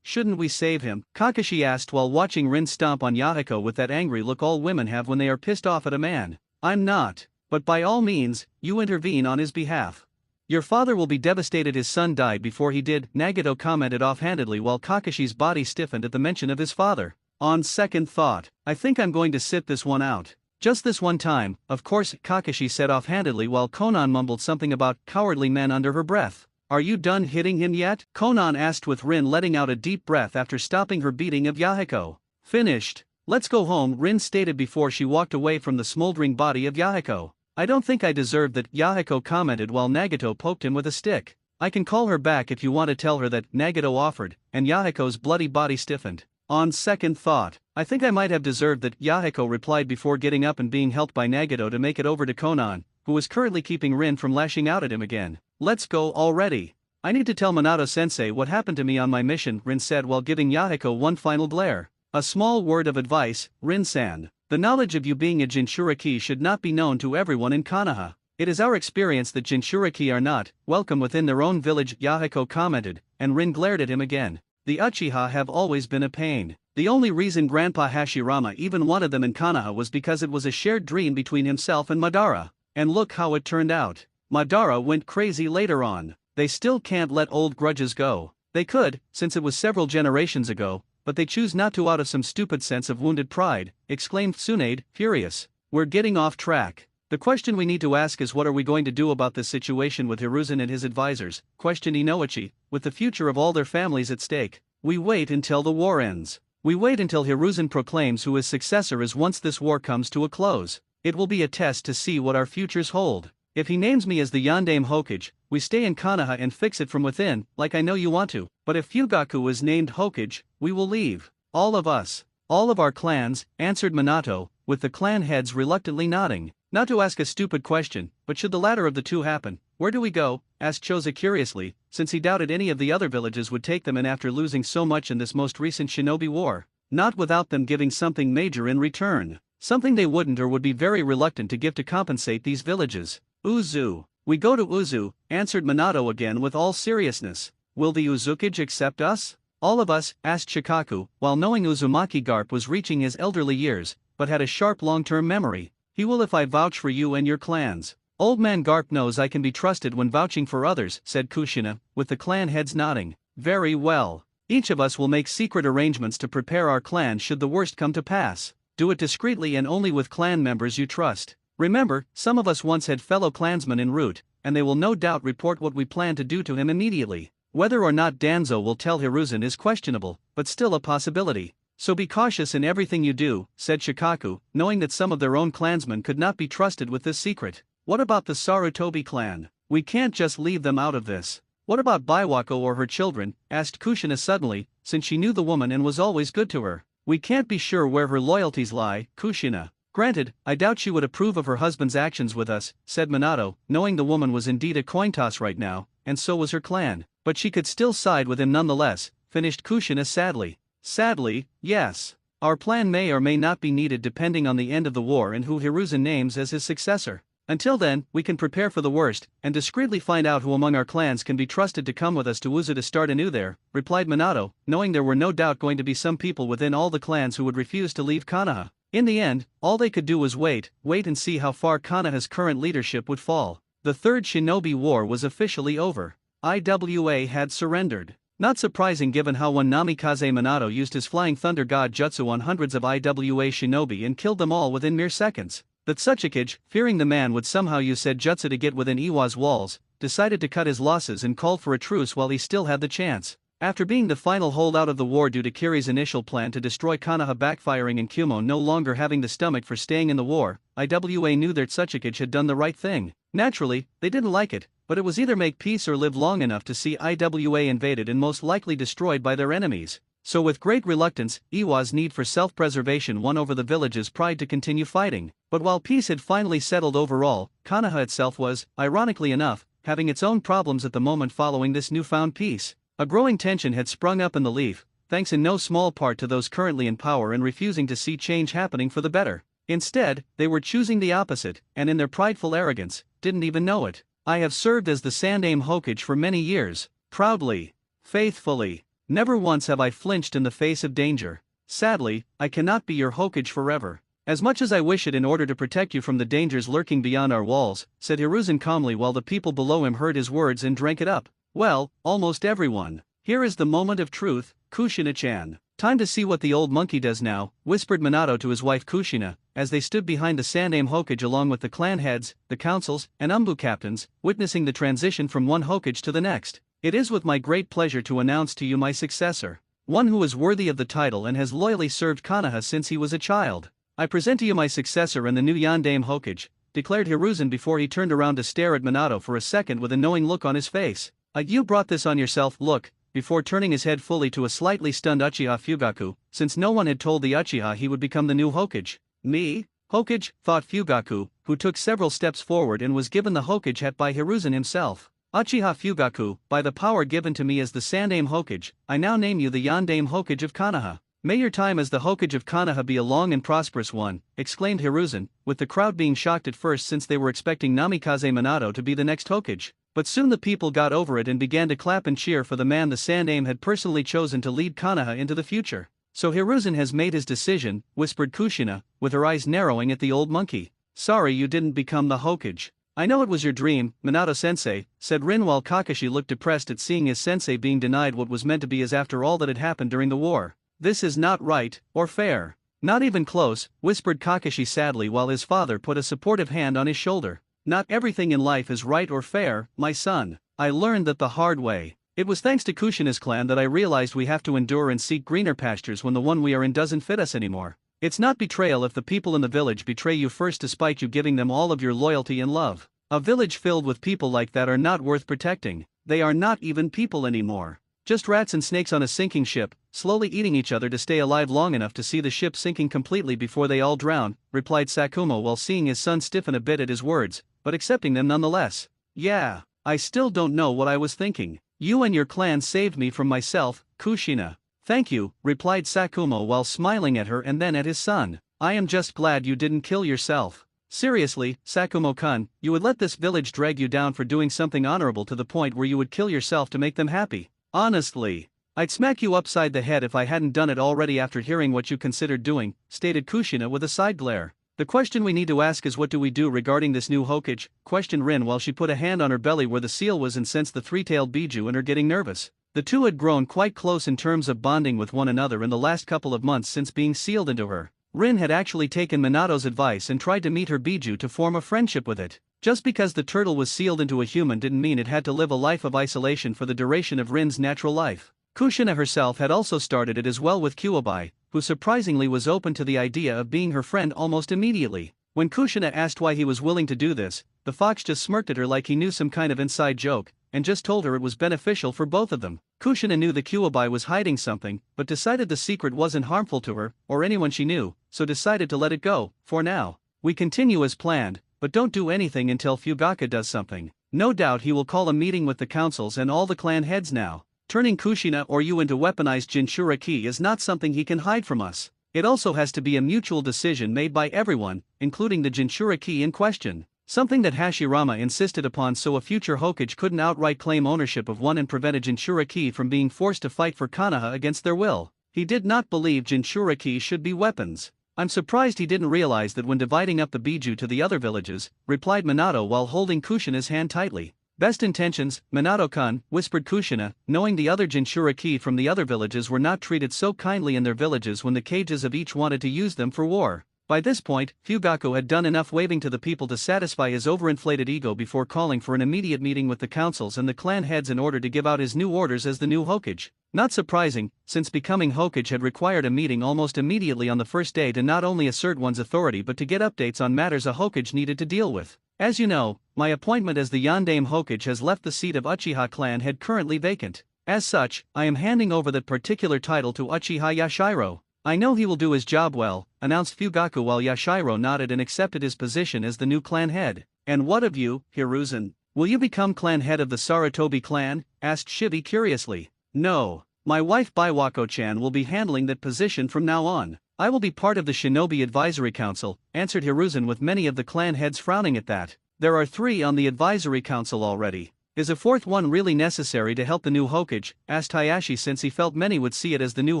Shouldn't we save him? Kakashi asked while watching Rin stomp on Yahiko with that angry look all women have when they are pissed off at a man. I'm not. But by all means, you intervene on his behalf. Your father will be devastated his son died before he did, Nagato commented offhandedly while Kakashi's body stiffened at the mention of his father. On second thought, I think I'm going to sit this one out. Just this one time, of course, Kakashi said offhandedly while Konan mumbled something about cowardly men under her breath. Are you done hitting him yet? Konan asked with Rin letting out a deep breath after stopping her beating of Yahiko. Finished. Let's go home, Rin stated before she walked away from the smoldering body of Yahiko. I don't think I deserve that, Yahiko commented while Nagato poked him with a stick. I can call her back if you want to tell her that, Nagato offered, and Yahiko's bloody body stiffened. On second thought, I think I might have deserved that, Yahiko replied before getting up and being helped by Nagato to make it over to Konan, who was currently keeping Rin from lashing out at him again. Let's go already. I need to tell Minato-sensei what happened to me on my mission, Rin said while giving Yahiko one final glare. A small word of advice, Rin-san. The knowledge of you being a Jinchuriki should not be known to everyone in Konoha. It is our experience that Jinchuriki are not welcome within their own village, Yahiko commented, and Rin glared at him again. The Uchiha have always been a pain. The only reason Grandpa Hashirama even wanted them in Konoha was because it was a shared dream between himself and Madara. And look how it turned out. Madara went crazy later on. They still can't let old grudges go. They could, since it was several generations ago, but they choose not to out of some stupid sense of wounded pride, exclaimed Tsunade, furious. We're getting off track. The question we need to ask is what are we going to do about this situation with Hiruzen and his advisors, questioned Inoichi, with the future of all their families at stake. We wait until the war ends. We wait until Hiruzen proclaims who his successor is once this war comes to a close. It will be a test to see what our futures hold. If he names me as the Yondaime Hokage, we stay in Konoha and fix it from within, like I know you want to. But if Fugaku is named Hokage, we will leave. All of us. All of our clans, answered Minato, with the clan heads reluctantly nodding. Not to ask a stupid question, but should the latter of the two happen, where do we go? Asked Choza curiously, since he doubted any of the other villages would take them in after losing so much in this most recent shinobi war. Not without them giving something major in return. Something they wouldn't or would be very reluctant to give to compensate these villages. Uzu. We go to Uzu, answered Minato again with all seriousness. Will the Uzukage accept us? All of us, asked Shikaku, while knowing Uzumaki Garp was reaching his elderly years, but had a sharp long-term memory. He will if I vouch for you and your clans. Old man Garp knows I can be trusted when vouching for others, said Kushina, with the clan heads nodding. Very well. Each of us will make secret arrangements to prepare our clan should the worst come to pass. Do it discreetly and only with clan members you trust. Remember, some of us once had fellow clansmen en route, and they will no doubt report what we plan to do to him immediately. Whether or not Danzo will tell Hiruzen is questionable, but still a possibility. So be cautious in everything you do, said Shikaku, knowing that some of their own clansmen could not be trusted with this secret. What about the Sarutobi clan? We can't just leave them out of this. What about Biwako or her children? Asked Kushina suddenly, since she knew the woman and was always good to her. We can't be sure where her loyalties lie, Kushina. Granted, I doubt she would approve of her husband's actions with us, said Minato, knowing the woman was indeed a coin toss right now, and so was her clan. But she could still side with him nonetheless, finished Kushina sadly. Sadly, yes. Our plan may or may not be needed depending on the end of the war and who Hiruzen names as his successor. Until then, we can prepare for the worst, and discreetly find out who among our clans can be trusted to come with us to Uzu to start anew there, replied Minato, knowing there were no doubt going to be some people within all the clans who would refuse to leave Konoha. In the end, all they could do was wait and see how far Konoha's current leadership would fall. The Third Shinobi War was officially over. IWA had surrendered. Not surprising given how one Namikaze Minato used his Flying Thunder God Jutsu on hundreds of IWA shinobi and killed them all within mere seconds. That Tsuchikage, fearing the man would somehow use said jutsu to get within Iwa's walls, decided to cut his losses and called for a truce while he still had the chance. After being the final holdout of the war due to Kiri's initial plan to destroy Konoha backfiring and Kumo no longer having the stomach for staying in the war, IWA knew that Tsuchikage had done the right thing. Naturally, they didn't like it, but it was either make peace or live long enough to see IWA invaded and most likely destroyed by their enemies. So with great reluctance, Iwa's need for self-preservation won over the village's pride to continue fighting. But while peace had finally settled overall, Konoha itself was, ironically enough, having its own problems at the moment following this newfound peace. A growing tension had sprung up in the Leaf, thanks in no small part to those currently in power and refusing to see change happening for the better. Instead, they were choosing the opposite, and in their prideful arrogance, didn't even know it. I have served as the Sandaime Hokage for many years, proudly, faithfully. Never once have I flinched in the face of danger. Sadly, I cannot be your Hokage forever. As much as I wish it in order to protect you from the dangers lurking beyond our walls, said Hiruzen calmly while the people below him heard his words and drank it up. Well, almost everyone. Here is the moment of truth, Kushina-chan. Time to see what the old monkey does now, whispered Minato to his wife Kushina, as they stood behind the Sandaime Hokage along with the clan heads, the councils, and Umbu captains, witnessing the transition from one Hokage to the next. It is with my great pleasure to announce to you my successor, one who is worthy of the title and has loyally served Konoha since he was a child. I present to you my successor and the new Yandaime Hokage, declared Hiruzen before he turned around to stare at Minato for a second with a knowing look on his face. You brought this on yourself look, before turning his head fully to a slightly stunned Uchiha Fugaku, since no one had told the Uchiha he would become the new Hokage. Me? Hokage, thought Fugaku, who took several steps forward and was given the Hokage hat by Hiruzen himself. Uchiha Fugaku, by the power given to me as the Sandaime Hokage, I now name you the Yandaime Hokage of Konoha. May your time as the Hokage of Konoha be a long and prosperous one, exclaimed Hiruzen, with the crowd being shocked at first since they were expecting Namikaze Minato to be the next Hokage. But soon the people got over it and began to clap and cheer for the man the Sandaime had personally chosen to lead Konoha into the future. So Hiruzen has made his decision, whispered Kushina, with her eyes narrowing at the old monkey. Sorry you didn't become the Hokage. I know it was your dream, Minato-sensei, said Rin while Kakashi looked depressed at seeing his sensei being denied what was meant to be his after all that had happened during the war. This is not right, or fair. Not even close, whispered Kakashi sadly while his father put a supportive hand on his shoulder. Not everything in life is right or fair, my son. I learned that the hard way. It was thanks to Kushina's clan that I realized we have to endure and seek greener pastures when the one we are in doesn't fit us anymore. It's not betrayal if the people in the village betray you first despite you giving them all of your loyalty and love. A village filled with people like that are not worth protecting. They are not even people anymore. Just rats and snakes on a sinking ship, slowly eating each other to stay alive long enough to see the ship sinking completely before they all drown, replied Sakumo while seeing his son stiffen a bit at his words, but accepting them nonetheless. Yeah, I still don't know what I was thinking. You and your clan saved me from myself, Kushina. Thank you, replied Sakumo while smiling at her and then at his son. I am just glad you didn't kill yourself. Seriously, Sakumo-kun, you would let this village drag you down for doing something honorable to the point where you would kill yourself to make them happy? Honestly, I'd smack you upside the head if I hadn't done it already after hearing what you considered doing, stated Kushina with a side glare. The question we need to ask is what do we do regarding this new Hokage, questioned Rin while she put a hand on her belly where the seal was and sensed the three-tailed Biju and her getting nervous. The two had grown quite close in terms of bonding with one another in the last couple of months since being sealed into her. Rin had actually taken Minato's advice and tried to meet her Biju to form a friendship with it. Just because the turtle was sealed into a human didn't mean it had to live a life of isolation for the duration of Rin's natural life. Kushina herself had also started it as well with Kuobai, who surprisingly was open to the idea of being her friend almost immediately. When Kushina asked why he was willing to do this, the fox just smirked at her like he knew some kind of inside joke, and just told her it was beneficial for both of them. Kushina knew the Kuobai was hiding something, but decided the secret wasn't harmful to her, or anyone she knew, so decided to let it go, for now. We continue as planned, but don't do anything until Fugaka does something. No doubt he will call a meeting with the councils and all the clan heads now. Turning Kushina or you into weaponized Jinchuriki is not something he can hide from us. It also has to be a mutual decision made by everyone, including the Jinchuriki in question. Something that Hashirama insisted upon so a future Hokage couldn't outright claim ownership of one and prevented Jinchuriki from being forced to fight for Konoha against their will. He did not believe Jinchuriki should be weapons. I'm surprised he didn't realize that when dividing up the Biju to the other villages, replied Minato while holding Kushina's hand tightly. Best intentions, Minato-kun, whispered Kushina, knowing the other Jinchuriki from the other villages were not treated so kindly in their villages when the cages of each wanted to use them for war. By this point, Fugaku had done enough waving to the people to satisfy his overinflated ego before calling for an immediate meeting with the councils and the clan heads in order to give out his new orders as the new Hokage. Not surprising, since becoming Hokage had required a meeting almost immediately on the first day to not only assert one's authority but to get updates on matters a Hokage needed to deal with. As you know, my appointment as the Yondaime Hokage has left the seat of Uchiha clan head currently vacant. As such, I am handing over that particular title to Uchiha Yashiro. I know he will do his job well, announced Fugaku while Yashiro nodded and accepted his position as the new clan head. And what of you, Hiruzen? Will you become clan head of the Sarutobi clan? Asked Shivi curiously. No. My wife Baiwako-chan will be handling that position from now on. I will be part of the Shinobi Advisory Council, answered Hiruzen with many of the clan heads frowning at that. There are 3 on the Advisory Council already. Is a 4th one really necessary to help the new Hokage? Asked Hayashi since he felt many would see it as the new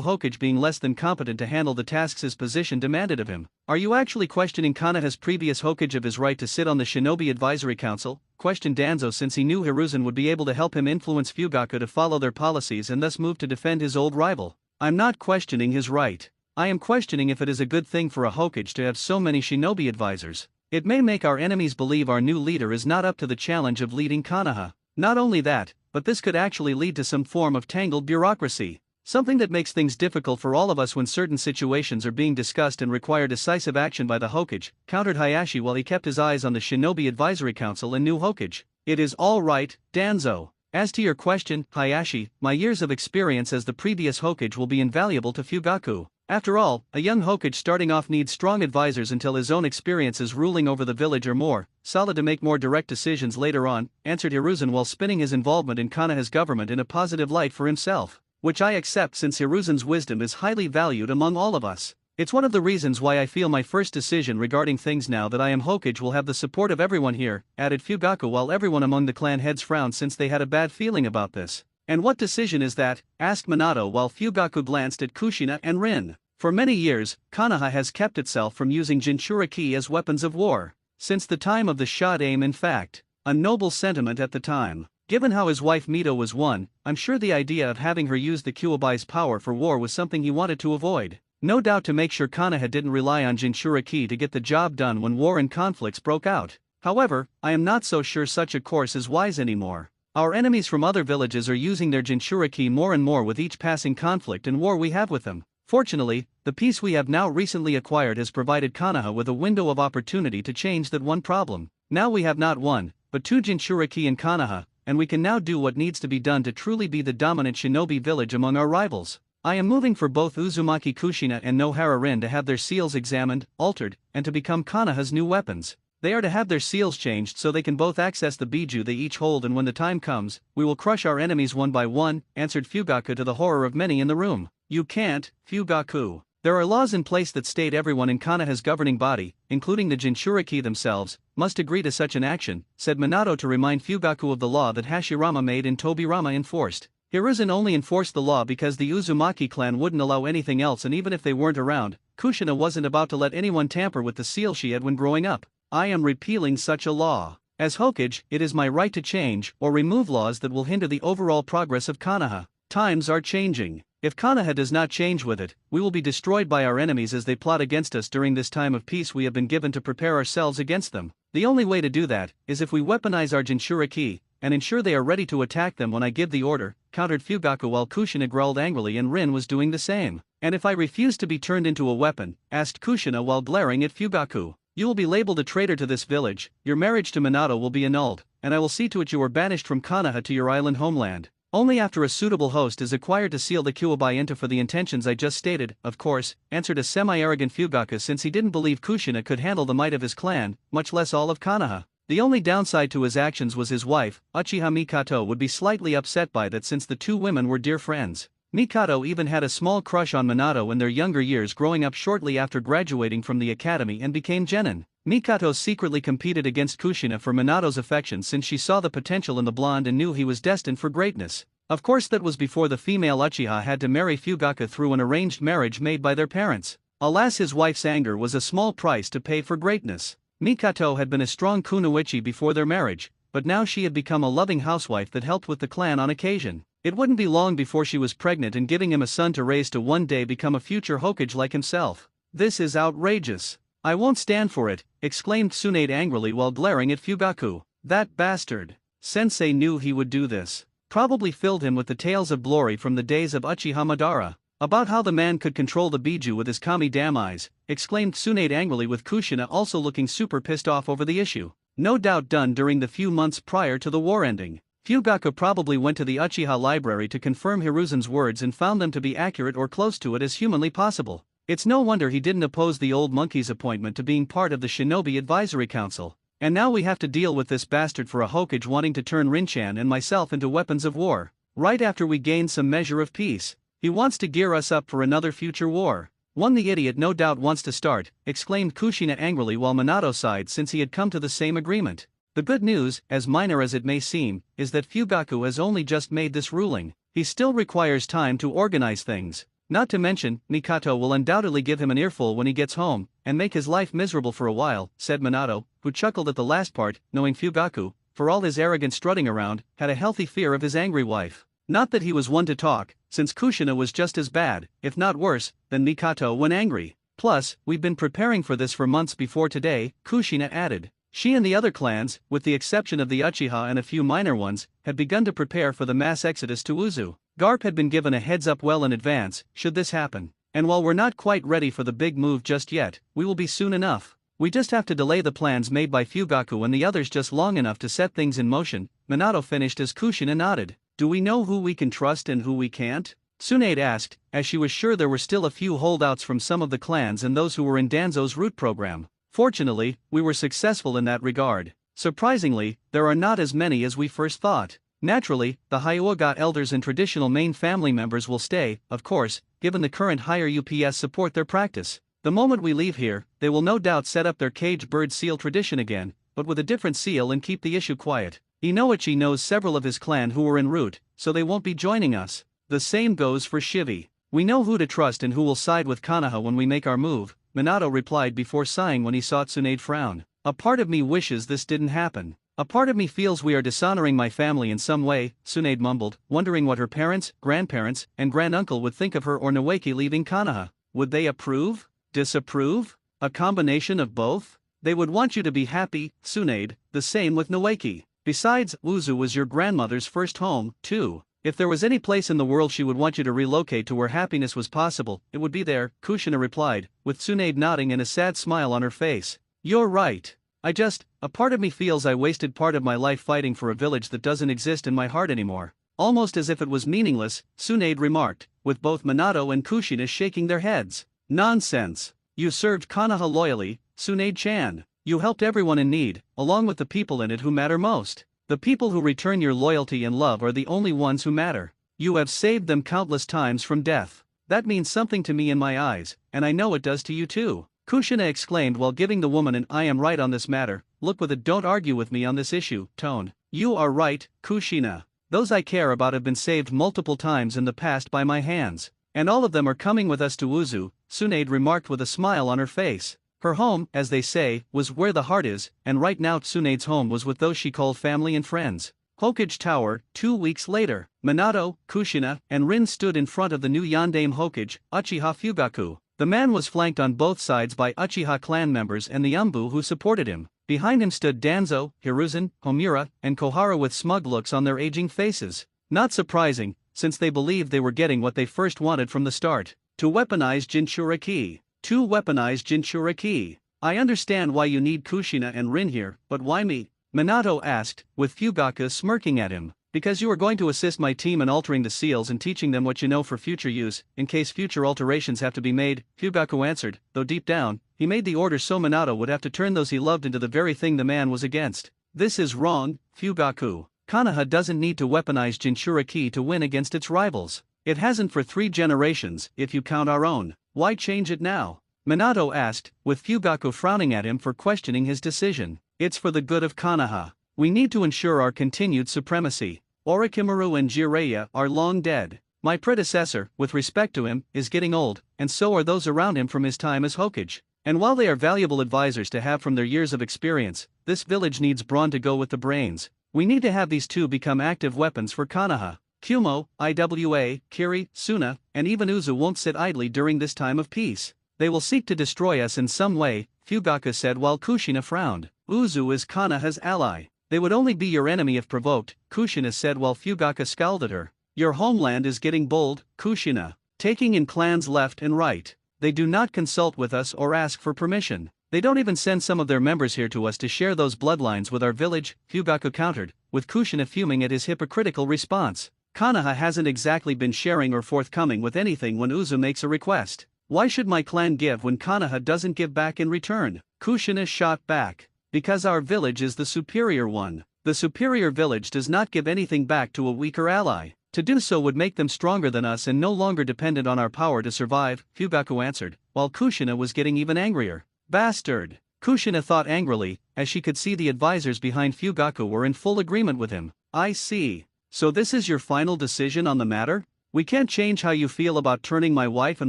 Hokage being less than competent to handle the tasks his position demanded of him. Are you actually questioning Konoha's previous Hokage of his right to sit on the Shinobi Advisory Council? Questioned Danzo since he knew Hiruzen would be able to help him influence Fugaku to follow their policies and thus move to defend his old rival. I'm not questioning his right. I am questioning if it is a good thing for a Hokage to have so many Shinobi advisors. It may make our enemies believe our new leader is not up to the challenge of leading Konoha. Not only that, but this could actually lead to some form of tangled bureaucracy. Something that makes things difficult for all of us when certain situations are being discussed and require decisive action by the Hokage, countered Hayashi while he kept his eyes on the Shinobi Advisory Council and new Hokage. It is all right, Danzo. As to your question, Hayashi, my years of experience as the previous Hokage will be invaluable to Fugaku. After all, a young Hokage starting off needs strong advisors until his own experiences ruling over the village are more solid to make more direct decisions later on, answered Hiruzen while spinning his involvement in Konoha's government in a positive light for himself. Which I accept since Hiruzen's wisdom is highly valued among all of us. It's one of the reasons why I feel my first decision regarding things now that I am Hokage will have the support of everyone here, added Fugaku while everyone among the clan heads frowned since they had a bad feeling about this. And what decision is that? Asked Minato while Fugaku glanced at Kushina and Rin. For many years, Konoha has kept itself from using Jinchuriki as weapons of war. Since the time of the Shadaime in fact. A noble sentiment at the time. Given how his wife Mito was won, I'm sure the idea of having her use the Kuobai's power for war was something he wanted to avoid. No doubt to make sure Konoha didn't rely on Jinchuriki to get the job done when war and conflicts broke out. However, I am not so sure such a course is wise anymore. Our enemies from other villages are using their Jinchuriki more and more with each passing conflict and war we have with them. Fortunately, the peace we have now recently acquired has provided Konoha with a window of opportunity to change that one problem. Now we have not one, but 2 Jinchuriki in Konoha, and we can now do what needs to be done to truly be the dominant shinobi village among our rivals. I am moving for both Uzumaki Kushina and Nohara Rin to have their seals examined, altered, and to become Konoha's new weapons. They are to have their seals changed so they can both access the Biju they each hold, and when the time comes, we will crush our enemies one by one, answered Fugaku to the horror of many in the room. You can't, Fugaku. There are laws in place that state everyone in Konoha's governing body, including the Jinchuriki themselves, must agree to such an action, said Minato to remind Fugaku of the law that Hashirama made and Tobirama enforced. Hiruzen only enforced the law because the Uzumaki clan wouldn't allow anything else, and even if they weren't around, Kushina wasn't about to let anyone tamper with the seal she had when growing up. I am repealing such a law. As Hokage, it is my right to change or remove laws that will hinder the overall progress of Konoha. Times are changing. If Konoha does not change with it, we will be destroyed by our enemies as they plot against us during this time of peace we have been given to prepare ourselves against them. The only way to do that is if we weaponize our Jinchuriki and ensure they are ready to attack them when I give the order, countered Fugaku while Kushina growled angrily and Rin was doing the same. And if I refuse to be turned into a weapon, asked Kushina while glaring at Fugaku. You will be labeled a traitor to this village, your marriage to Minato will be annulled, and I will see to it you are banished from Konoha to your island homeland. Only after a suitable host is acquired to seal the Kyuubi for the intentions I just stated, of course, answered a semi-arrogant Fugaku since he didn't believe Kushina could handle the might of his clan, much less all of Konoha. The only downside to his actions was his wife, Uchiha Mikato would be slightly upset by that since the two women were dear friends. Mikato even had a small crush on Minato in their younger years growing up shortly after graduating from the academy and became genin. Mikato secretly competed against Kushina for Minato's affection since she saw the potential in the blonde and knew he was destined for greatness. Of course that was before the female Uchiha had to marry Fugaku through an arranged marriage made by their parents. Alas, his wife's anger was a small price to pay for greatness. Mikato had been a strong kunoichi before their marriage, but now she had become a loving housewife that helped with the clan on occasion. It wouldn't be long before she was pregnant and giving him a son to raise to one day become a future hokage like himself. This is outrageous. I won't stand for it, exclaimed Tsunade angrily while glaring at Fugaku. That bastard. Sensei knew he would do this. Probably filled him with the tales of glory from the days of Uchiha Madara. About how the man could control the Biju with his kami damn eyes, exclaimed Tsunade angrily with Kushina also looking super pissed off over the issue. No doubt done during the few months prior to the war ending. Fugaku probably went to the Uchiha library to confirm Hiruzen's words and found them to be accurate or close to it as humanly possible. It's no wonder he didn't oppose the old monkey's appointment to being part of the Shinobi Advisory Council. And now we have to deal with this bastard for a Hokage wanting to turn Rinchan and myself into weapons of war. Right after we gain some measure of peace. He wants to gear us up for another future war. One the idiot no doubt wants to start, exclaimed Kushina angrily while Minato sighed since he had come to the same agreement. The good news, as minor as it may seem, is that Fugaku has only just made this ruling. He still requires time to organize things. Not to mention, Mikato will undoubtedly give him an earful when he gets home, and make his life miserable for a while, said Minato, who chuckled at the last part, knowing Fugaku, for all his arrogant strutting around, had a healthy fear of his angry wife. Not that he was one to talk, since Kushina was just as bad, if not worse, than Mikato when angry. Plus, we've been preparing for this for months before today, Kushina added. She and the other clans, with the exception of the Uchiha and a few minor ones, had begun to prepare for the mass exodus to Uzu. Garp had been given a heads up well in advance, should this happen. And while we're not quite ready for the big move just yet, we will be soon enough. We just have to delay the plans made by Fugaku and the others just long enough to set things in motion, Minato finished as Kushina nodded. Do we know who we can trust and who we can't? Tsunade asked, as she was sure there were still a few holdouts from some of the clans and those who were in Danzo's root program. Fortunately, we were successful in that regard. Surprisingly, there are not as many as we first thought. Naturally, the Hyuga elders and traditional main family members will stay, of course, given the current higher UPS support their practice. The moment we leave here, they will no doubt set up their caged bird seal tradition again, but with a different seal and keep the issue quiet. Inoichi knows several of his clan who are en route, so they won't be joining us. The same goes for Shivi. We know who to trust and who will side with Konoha when we make our move, Minato replied before sighing when he saw Tsunade frown. A part of me wishes this didn't happen. A part of me feels we are dishonoring my family in some way, Tsunade mumbled, wondering what her parents, grandparents, and granduncle would think of her or Noeki leaving Konoha. Would they approve? Disapprove? A combination of both? They would want you to be happy, Tsunade, the same with Noeki. Besides, Uzu was your grandmother's first home, too. If there was any place in the world she would want you to relocate to where happiness was possible, it would be there, Kushina replied, with Tsunade nodding and a sad smile on her face. You're right. A part of me feels I wasted part of my life fighting for a village that doesn't exist in my heart anymore. Almost as if it was meaningless, Tsunade remarked, with both Minato and Kushina shaking their heads. Nonsense. You served Konoha loyally, Tsunade-chan. You helped everyone in need, along with the people in it who matter most. The people who return your loyalty and love are the only ones who matter. You have saved them countless times from death. That means something to me in my eyes, and I know it does to you too. Kushina exclaimed while giving the woman an I am right on this matter, look with a don't argue with me on this issue tone. You are right, Kushina. Those I care about have been saved multiple times in the past by my hands. And all of them are coming with us to Uzu, Tsunade remarked with a smile on her face. Her home, as they say, was where the heart is, and right now Tsunade's home was with those she called family and friends. Hokage Tower. 2 weeks later, Minato, Kushina, and Rin stood in front of the new Yondaime Hokage, Uchiha Fugaku. The man was flanked on both sides by Uchiha clan members and the Umbu who supported him. Behind him stood Danzo, Hiruzen, Homura, and Kohara with smug looks on their aging faces. Not surprising, since they believed they were getting what they first wanted from the start. To weaponize Jinchuriki. To weaponize Jinchuriki. I understand why you need Kushina and Rin here, but why me? Minato asked, with Fugaku smirking at him. Because you are going to assist my team in altering the seals and teaching them what you know for future use, in case future alterations have to be made, Fugaku answered, though deep down, he made the order so Minato would have to turn those he loved into the very thing the man was against. This is wrong, Fugaku. Konoha doesn't need to weaponize Jinchuriki to win against its rivals. It hasn't for 3 generations, if you count our own. Why change it now? Minato asked, with Fugaku frowning at him for questioning his decision. It's for the good of Konoha. We need to ensure our continued supremacy. Orochimaru and Jiraiya are long dead. My predecessor, with respect to him, is getting old, and so are those around him from his time as Hokage. And while they are valuable advisors to have from their years of experience, this village needs brawn to go with the brains. We need to have these two become active weapons for Konoha. Kumo, Iwa, Kiri, Suna, and even Uzu won't sit idly during this time of peace. They will seek to destroy us in some way, Fugaku said while Kushina frowned. Uzu is Konoha's ally. They would only be your enemy if provoked, Kushina said while Fugaku scowled at her. Your homeland is getting bold, Kushina. Taking in clans left and right. They do not consult with us or ask for permission. They don't even send some of their members here to us to share those bloodlines with our village, Fugaku countered, with Kushina fuming at his hypocritical response. Konoha hasn't exactly been sharing or forthcoming with anything when Uzu makes a request. Why should my clan give when Konoha doesn't give back in return? Kushina shot back. Because our village is the superior one. The superior village does not give anything back to a weaker ally. To do so would make them stronger than us and no longer dependent on our power to survive, Fugaku answered, while Kushina was getting even angrier. Bastard! Kushina thought angrily, as she could see the advisors behind Fugaku were in full agreement with him. I see. So this is your final decision on the matter? We can't change how you feel about turning my wife and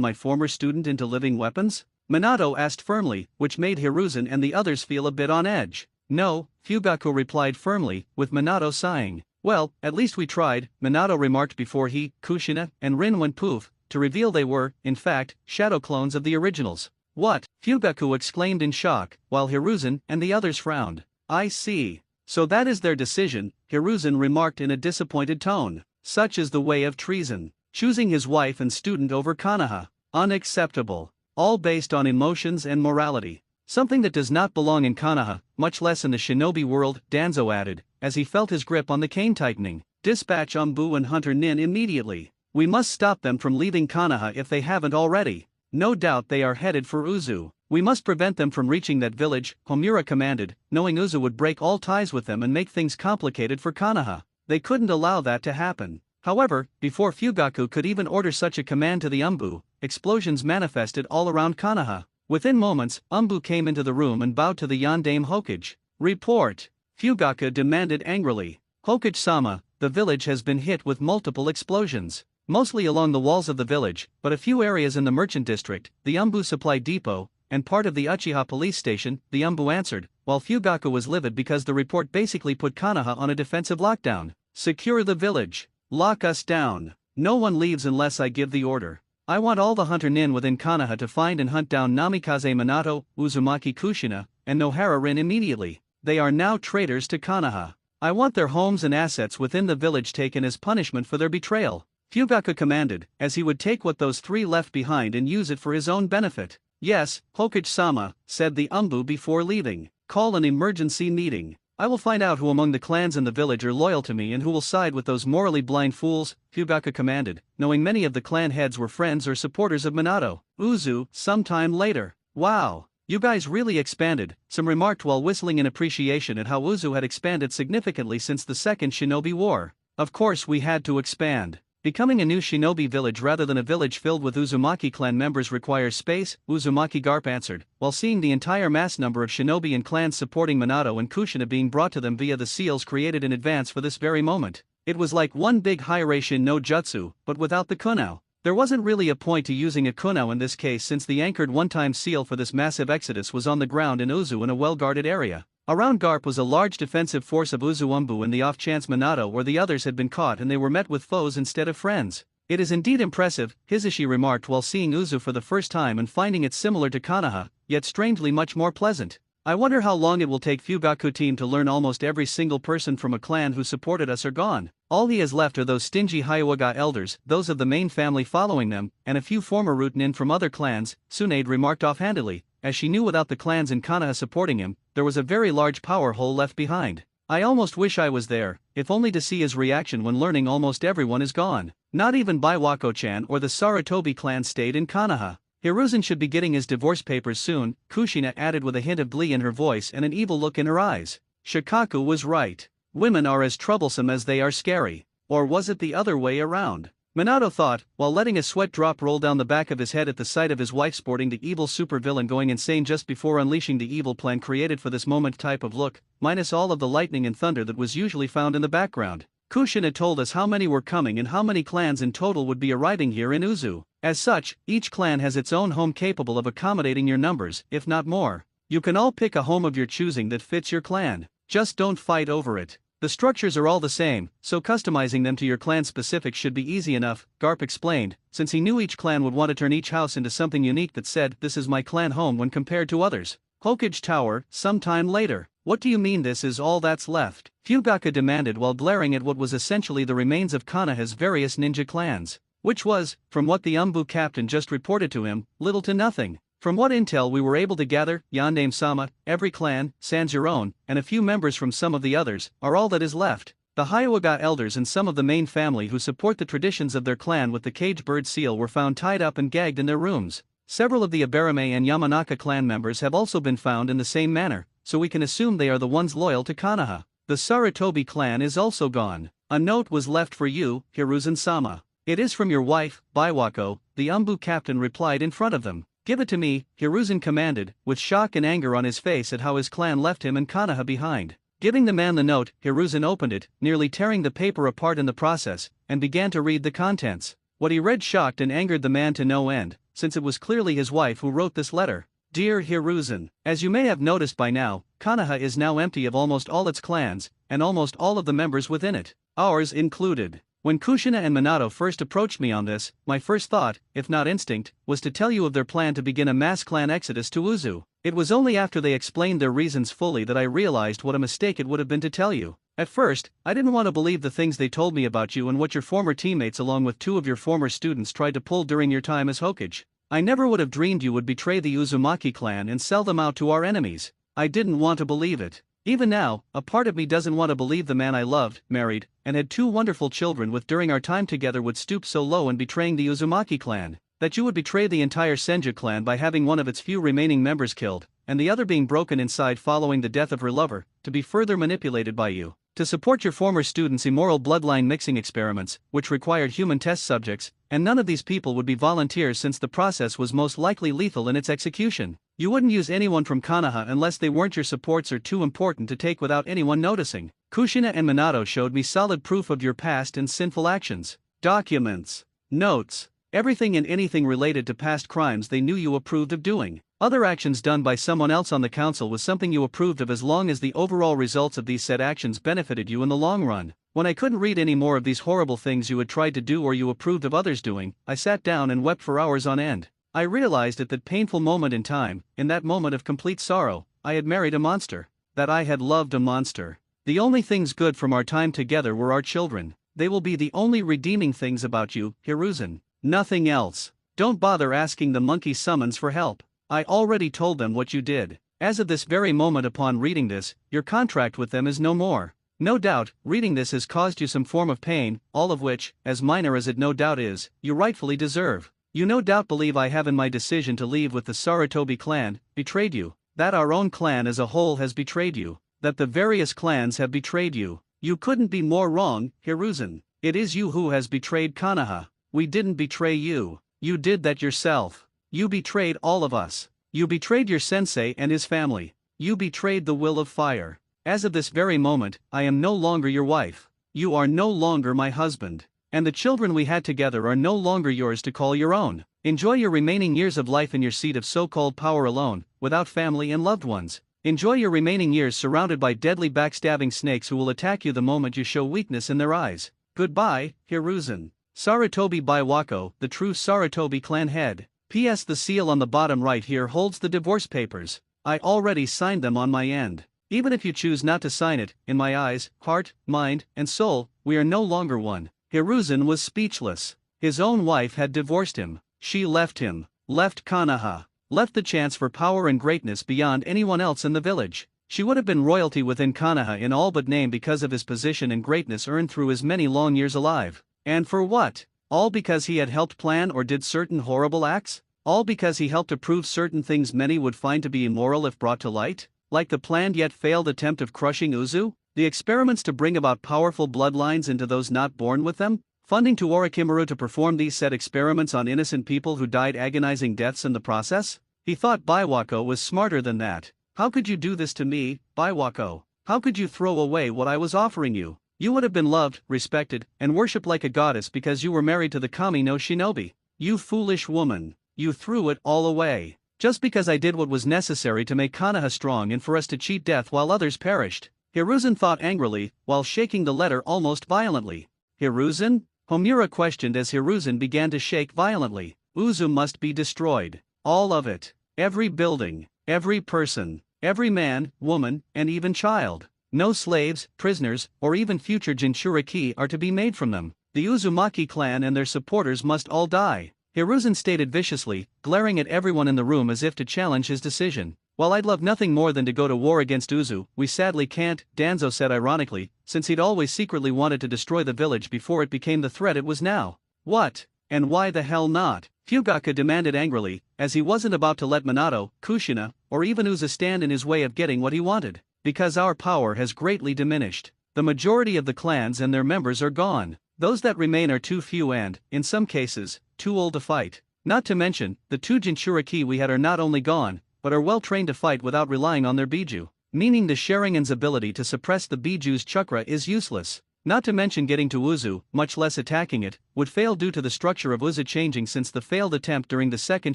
my former student into living weapons? Minato asked firmly, which made Hiruzen and the others feel a bit on edge. No, Fugaku replied firmly, with Minato sighing. Well, at least we tried, Minato remarked before he, Kushina, and Rin went poof, to reveal they were, in fact, shadow clones of the originals. What? Fugaku exclaimed in shock, while Hiruzen and the others frowned. I see. So that is their decision, Hiruzen remarked in a disappointed tone. Such is the way of treason. Choosing his wife and student over Konoha. Unacceptable. All based on emotions and morality. Something that does not belong in Konoha, much less in the shinobi world, Danzo added, as he felt his grip on the cane tightening. Dispatch Umbu and Hunter Nin immediately. We must stop them from leaving Konoha if they haven't already. No doubt they are headed for Uzu. We must prevent them from reaching that village, Homura commanded, knowing Uzu would break all ties with them and make things complicated for Konoha. They couldn't allow that to happen. However, before Fugaku could even order such a command to the Umbu, explosions manifested all around Konoha. Within moments, Umbu came into the room and bowed to the Yondaime Hokage. Report! Fugaku demanded angrily. Hokage-sama, the village has been hit with multiple explosions. Mostly along the walls of the village, but a few areas in the merchant district, the Umbu supply depot, and part of the Uchiha police station, the Umbu answered, while Fugaku was livid because the report basically put Konoha on a defensive lockdown. Secure the village. Lock us down. No one leaves unless I give the order. I want all the Hunter Nin within Konoha to find and hunt down Namikaze Minato, Uzumaki Kushina, and Nohara Rin immediately. They are now traitors to Konoha. I want their homes and assets within the village taken as punishment for their betrayal. Fugaku commanded, as he would take what those 3 left behind and use it for his own benefit. Yes, Hokage-sama, said the Umbu before leaving. Call an emergency meeting. I will find out who among the clans in the village are loyal to me and who will side with those morally blind fools, Fugaku commanded, knowing many of the clan heads were friends or supporters of Minato. Uzu, sometime later. Wow, you guys really expanded, some remarked while whistling in appreciation at how Uzu had expanded significantly since the Second Shinobi War. Of course we had to expand. Becoming a new shinobi village rather than a village filled with Uzumaki clan members requires space, Uzumaki Garp answered, while seeing the entire mass number of shinobi and clans supporting Minato and Kushina being brought to them via the seals created in advance for this very moment. It was like one big Hiraishin no Jutsu, but without the kunao. There wasn't really a point to using a kunao in this case since the anchored one-time seal for this massive exodus was on the ground in Uzu in a well-guarded area. Around Garp was a large defensive force of Uzuumbu in the off-chance Minato or the others had been caught and they were met with foes instead of friends. It is indeed impressive, Hisashi remarked while seeing Uzu for the first time and finding it similar to Konoha, yet strangely much more pleasant. I wonder how long it will take Fugaku team to learn almost every single person from a clan who supported us are gone. All he has left are those stingy Hyuga elders, those of the main family following them, and a few former root-nin from other clans, Tsunade remarked offhandedly, as she knew without the clans in Konoha supporting him, there was a very large power hole left behind. I almost wish I was there, if only to see his reaction when learning almost everyone is gone. Not even Baiwako-chan or the Sarutobi clan stayed in Konoha. Hiruzen should be getting his divorce papers soon, Kushina added with a hint of glee in her voice and an evil look in her eyes. Shikaku was right. Women are as troublesome as they are scary. Or was it the other way around? Minato thought, while letting a sweat drop roll down the back of his head at the sight of his wife sporting the evil supervillain going insane just before unleashing the evil plan created for this moment type of look, minus all of the lightning and thunder that was usually found in the background. Kushina told us how many were coming and how many clans in total would be arriving here in Uzu. As such, each clan has its own home capable of accommodating your numbers, if not more. You can all pick a home of your choosing that fits your clan. Just don't fight over it. The structures are all the same, so customizing them to your clan specifics should be easy enough, Garp explained, since he knew each clan would want to turn each house into something unique that said, "This is my clan home" when compared to others. Hokage Tower, sometime later. What do you mean this is all that's left? Fugaku demanded while glaring at what was essentially the remains of Konoha's various ninja clans. Which was, from what the Umbu captain just reported to him, little to nothing. From what intel we were able to gather, Yandame-sama, every clan, sans your own, and a few members from some of the others, are all that is left. The Hyuga elders and some of the main family who support the traditions of their clan with the cage bird seal were found tied up and gagged in their rooms. Several of the Aberame and Yamanaka clan members have also been found in the same manner, so we can assume they are the ones loyal to Konoha. The Sarutobi clan is also gone. A note was left for you, Hiruzen-sama. It is from your wife, Baiwako, the Umbu captain replied in front of them. Give it to me, Hiruzen commanded, with shock and anger on his face at how his clan left him and Konoha behind. Giving the man the note, Hiruzen opened it, nearly tearing the paper apart in the process, and began to read the contents. What he read shocked and angered the man to no end, since it was clearly his wife who wrote this letter. Dear Hiruzen, as you may have noticed by now, Konoha is now empty of almost all its clans, and almost all of the members within it, ours included. When Kushina and Minato first approached me on this, my first thought, if not instinct, was to tell you of their plan to begin a mass clan exodus to Uzu. It was only after they explained their reasons fully that I realized what a mistake it would have been to tell you. At first, I didn't want to believe the things they told me about you and what your former teammates along with 2 of your former students tried to pull during your time as Hokage. I never would have dreamed you would betray the Uzumaki clan and sell them out to our enemies. I didn't want to believe it. Even now, a part of me doesn't want to believe the man I loved, married, and had 2 wonderful children with during our time together would stoop so low in betraying the Uzumaki clan, that you would betray the entire Senju clan by having one of its few remaining members killed, and the other being broken inside following the death of her lover, to be further manipulated by you, to support your former students' immoral bloodline mixing experiments, which required human test subjects, and none of these people would be volunteers since the process was most likely lethal in its execution. You wouldn't use anyone from Konoha unless they weren't your supports or too important to take without anyone noticing. Kushina and Minato showed me solid proof of your past and sinful actions. Documents, notes, everything and anything related to past crimes they knew you approved of doing. Other actions done by someone else on the council was something you approved of as long as the overall results of these said actions benefited you in the long run. When I couldn't read any more of these horrible things you had tried to do or you approved of others doing, I sat down and wept for hours on end. I realized at that painful moment in time, in that moment of complete sorrow, I had married a monster. That I had loved a monster. The only things good from our time together were our children. They will be the only redeeming things about you, Hiruzen. Nothing else. Don't bother asking the monkey summons for help. I already told them what you did. As of this very moment upon reading this, your contract with them is no more. No doubt, reading this has caused you some form of pain, all of which, as minor as it no doubt is, you rightfully deserve. You no doubt believe I have in my decision to leave with the Sarutobi clan, betrayed you, that our own clan as a whole has betrayed you, that the various clans have betrayed you. You couldn't be more wrong, Hiruzen. It is you who has betrayed Konoha. We didn't betray you. You did that yourself. You betrayed all of us. You betrayed your sensei and his family. You betrayed the will of fire. As of this very moment, I am no longer your wife. You are no longer my husband. And the children we had together are no longer yours to call your own. Enjoy your remaining years of life in your seat of so-called power alone, without family and loved ones. Enjoy your remaining years surrounded by deadly backstabbing snakes who will attack you the moment you show weakness in their eyes. Goodbye, Hiruzen. Sarutobi Baiwako, the true Sarutobi clan head. P.S. The seal on the bottom right here holds the divorce papers. I already signed them on my end. Even if you choose not to sign it, in my eyes, heart, mind, and soul, we are no longer one. Hiruzen was speechless. His own wife had divorced him. She left him, left Konoha, left the chance for power and greatness beyond anyone else in the village. She would have been royalty within Konoha in all but name because of his position and greatness earned through his many long years alive. And for what? All because he had helped plan or did certain horrible acts? All because he helped to prove certain things many would find to be immoral if brought to light? Like the planned yet failed attempt of crushing Uzu? The experiments to bring about powerful bloodlines into those not born with them? Funding to Orochimaru to perform these said experiments on innocent people who died agonizing deaths in the process? He thought Baiwako was smarter than that. How could you do this to me, Baiwako? How could you throw away what I was offering you? You would have been loved, respected, and worshipped like a goddess because you were married to the Kami no Shinobi. You foolish woman. You threw it all away. Just because I did what was necessary to make Konoha strong and for us to cheat death while others perished. Hiruzen thought angrily, while shaking the letter almost violently. Hiruzen? Homura questioned as Hiruzen began to shake violently. Uzu must be destroyed. All of it. Every building, every person, every man, woman, and even child. No slaves, prisoners, or even future Jinchuriki are to be made from them. The Uzumaki clan and their supporters must all die. Hiruzen stated viciously, glaring at everyone in the room as if to challenge his decision. While I'd love nothing more than to go to war against Uzu, we sadly can't, Danzo said ironically, since he'd always secretly wanted to destroy the village before it became the threat it was now. What? And why the hell not? Fugaka demanded angrily, as he wasn't about to let Minato, Kushina, or even Uzu stand in his way of getting what he wanted. Because our power has greatly diminished. The majority of the clans and their members are gone. Those that remain are too few and, in some cases, too old to fight. Not to mention, the two Jinchuriki we had are not only gone, but are well trained to fight without relying on their Biju. Meaning the Sharingan's ability to suppress the Biju's chakra is useless. Not to mention getting to Uzu, much less attacking it, would fail due to the structure of Uzu changing since the failed attempt during the Second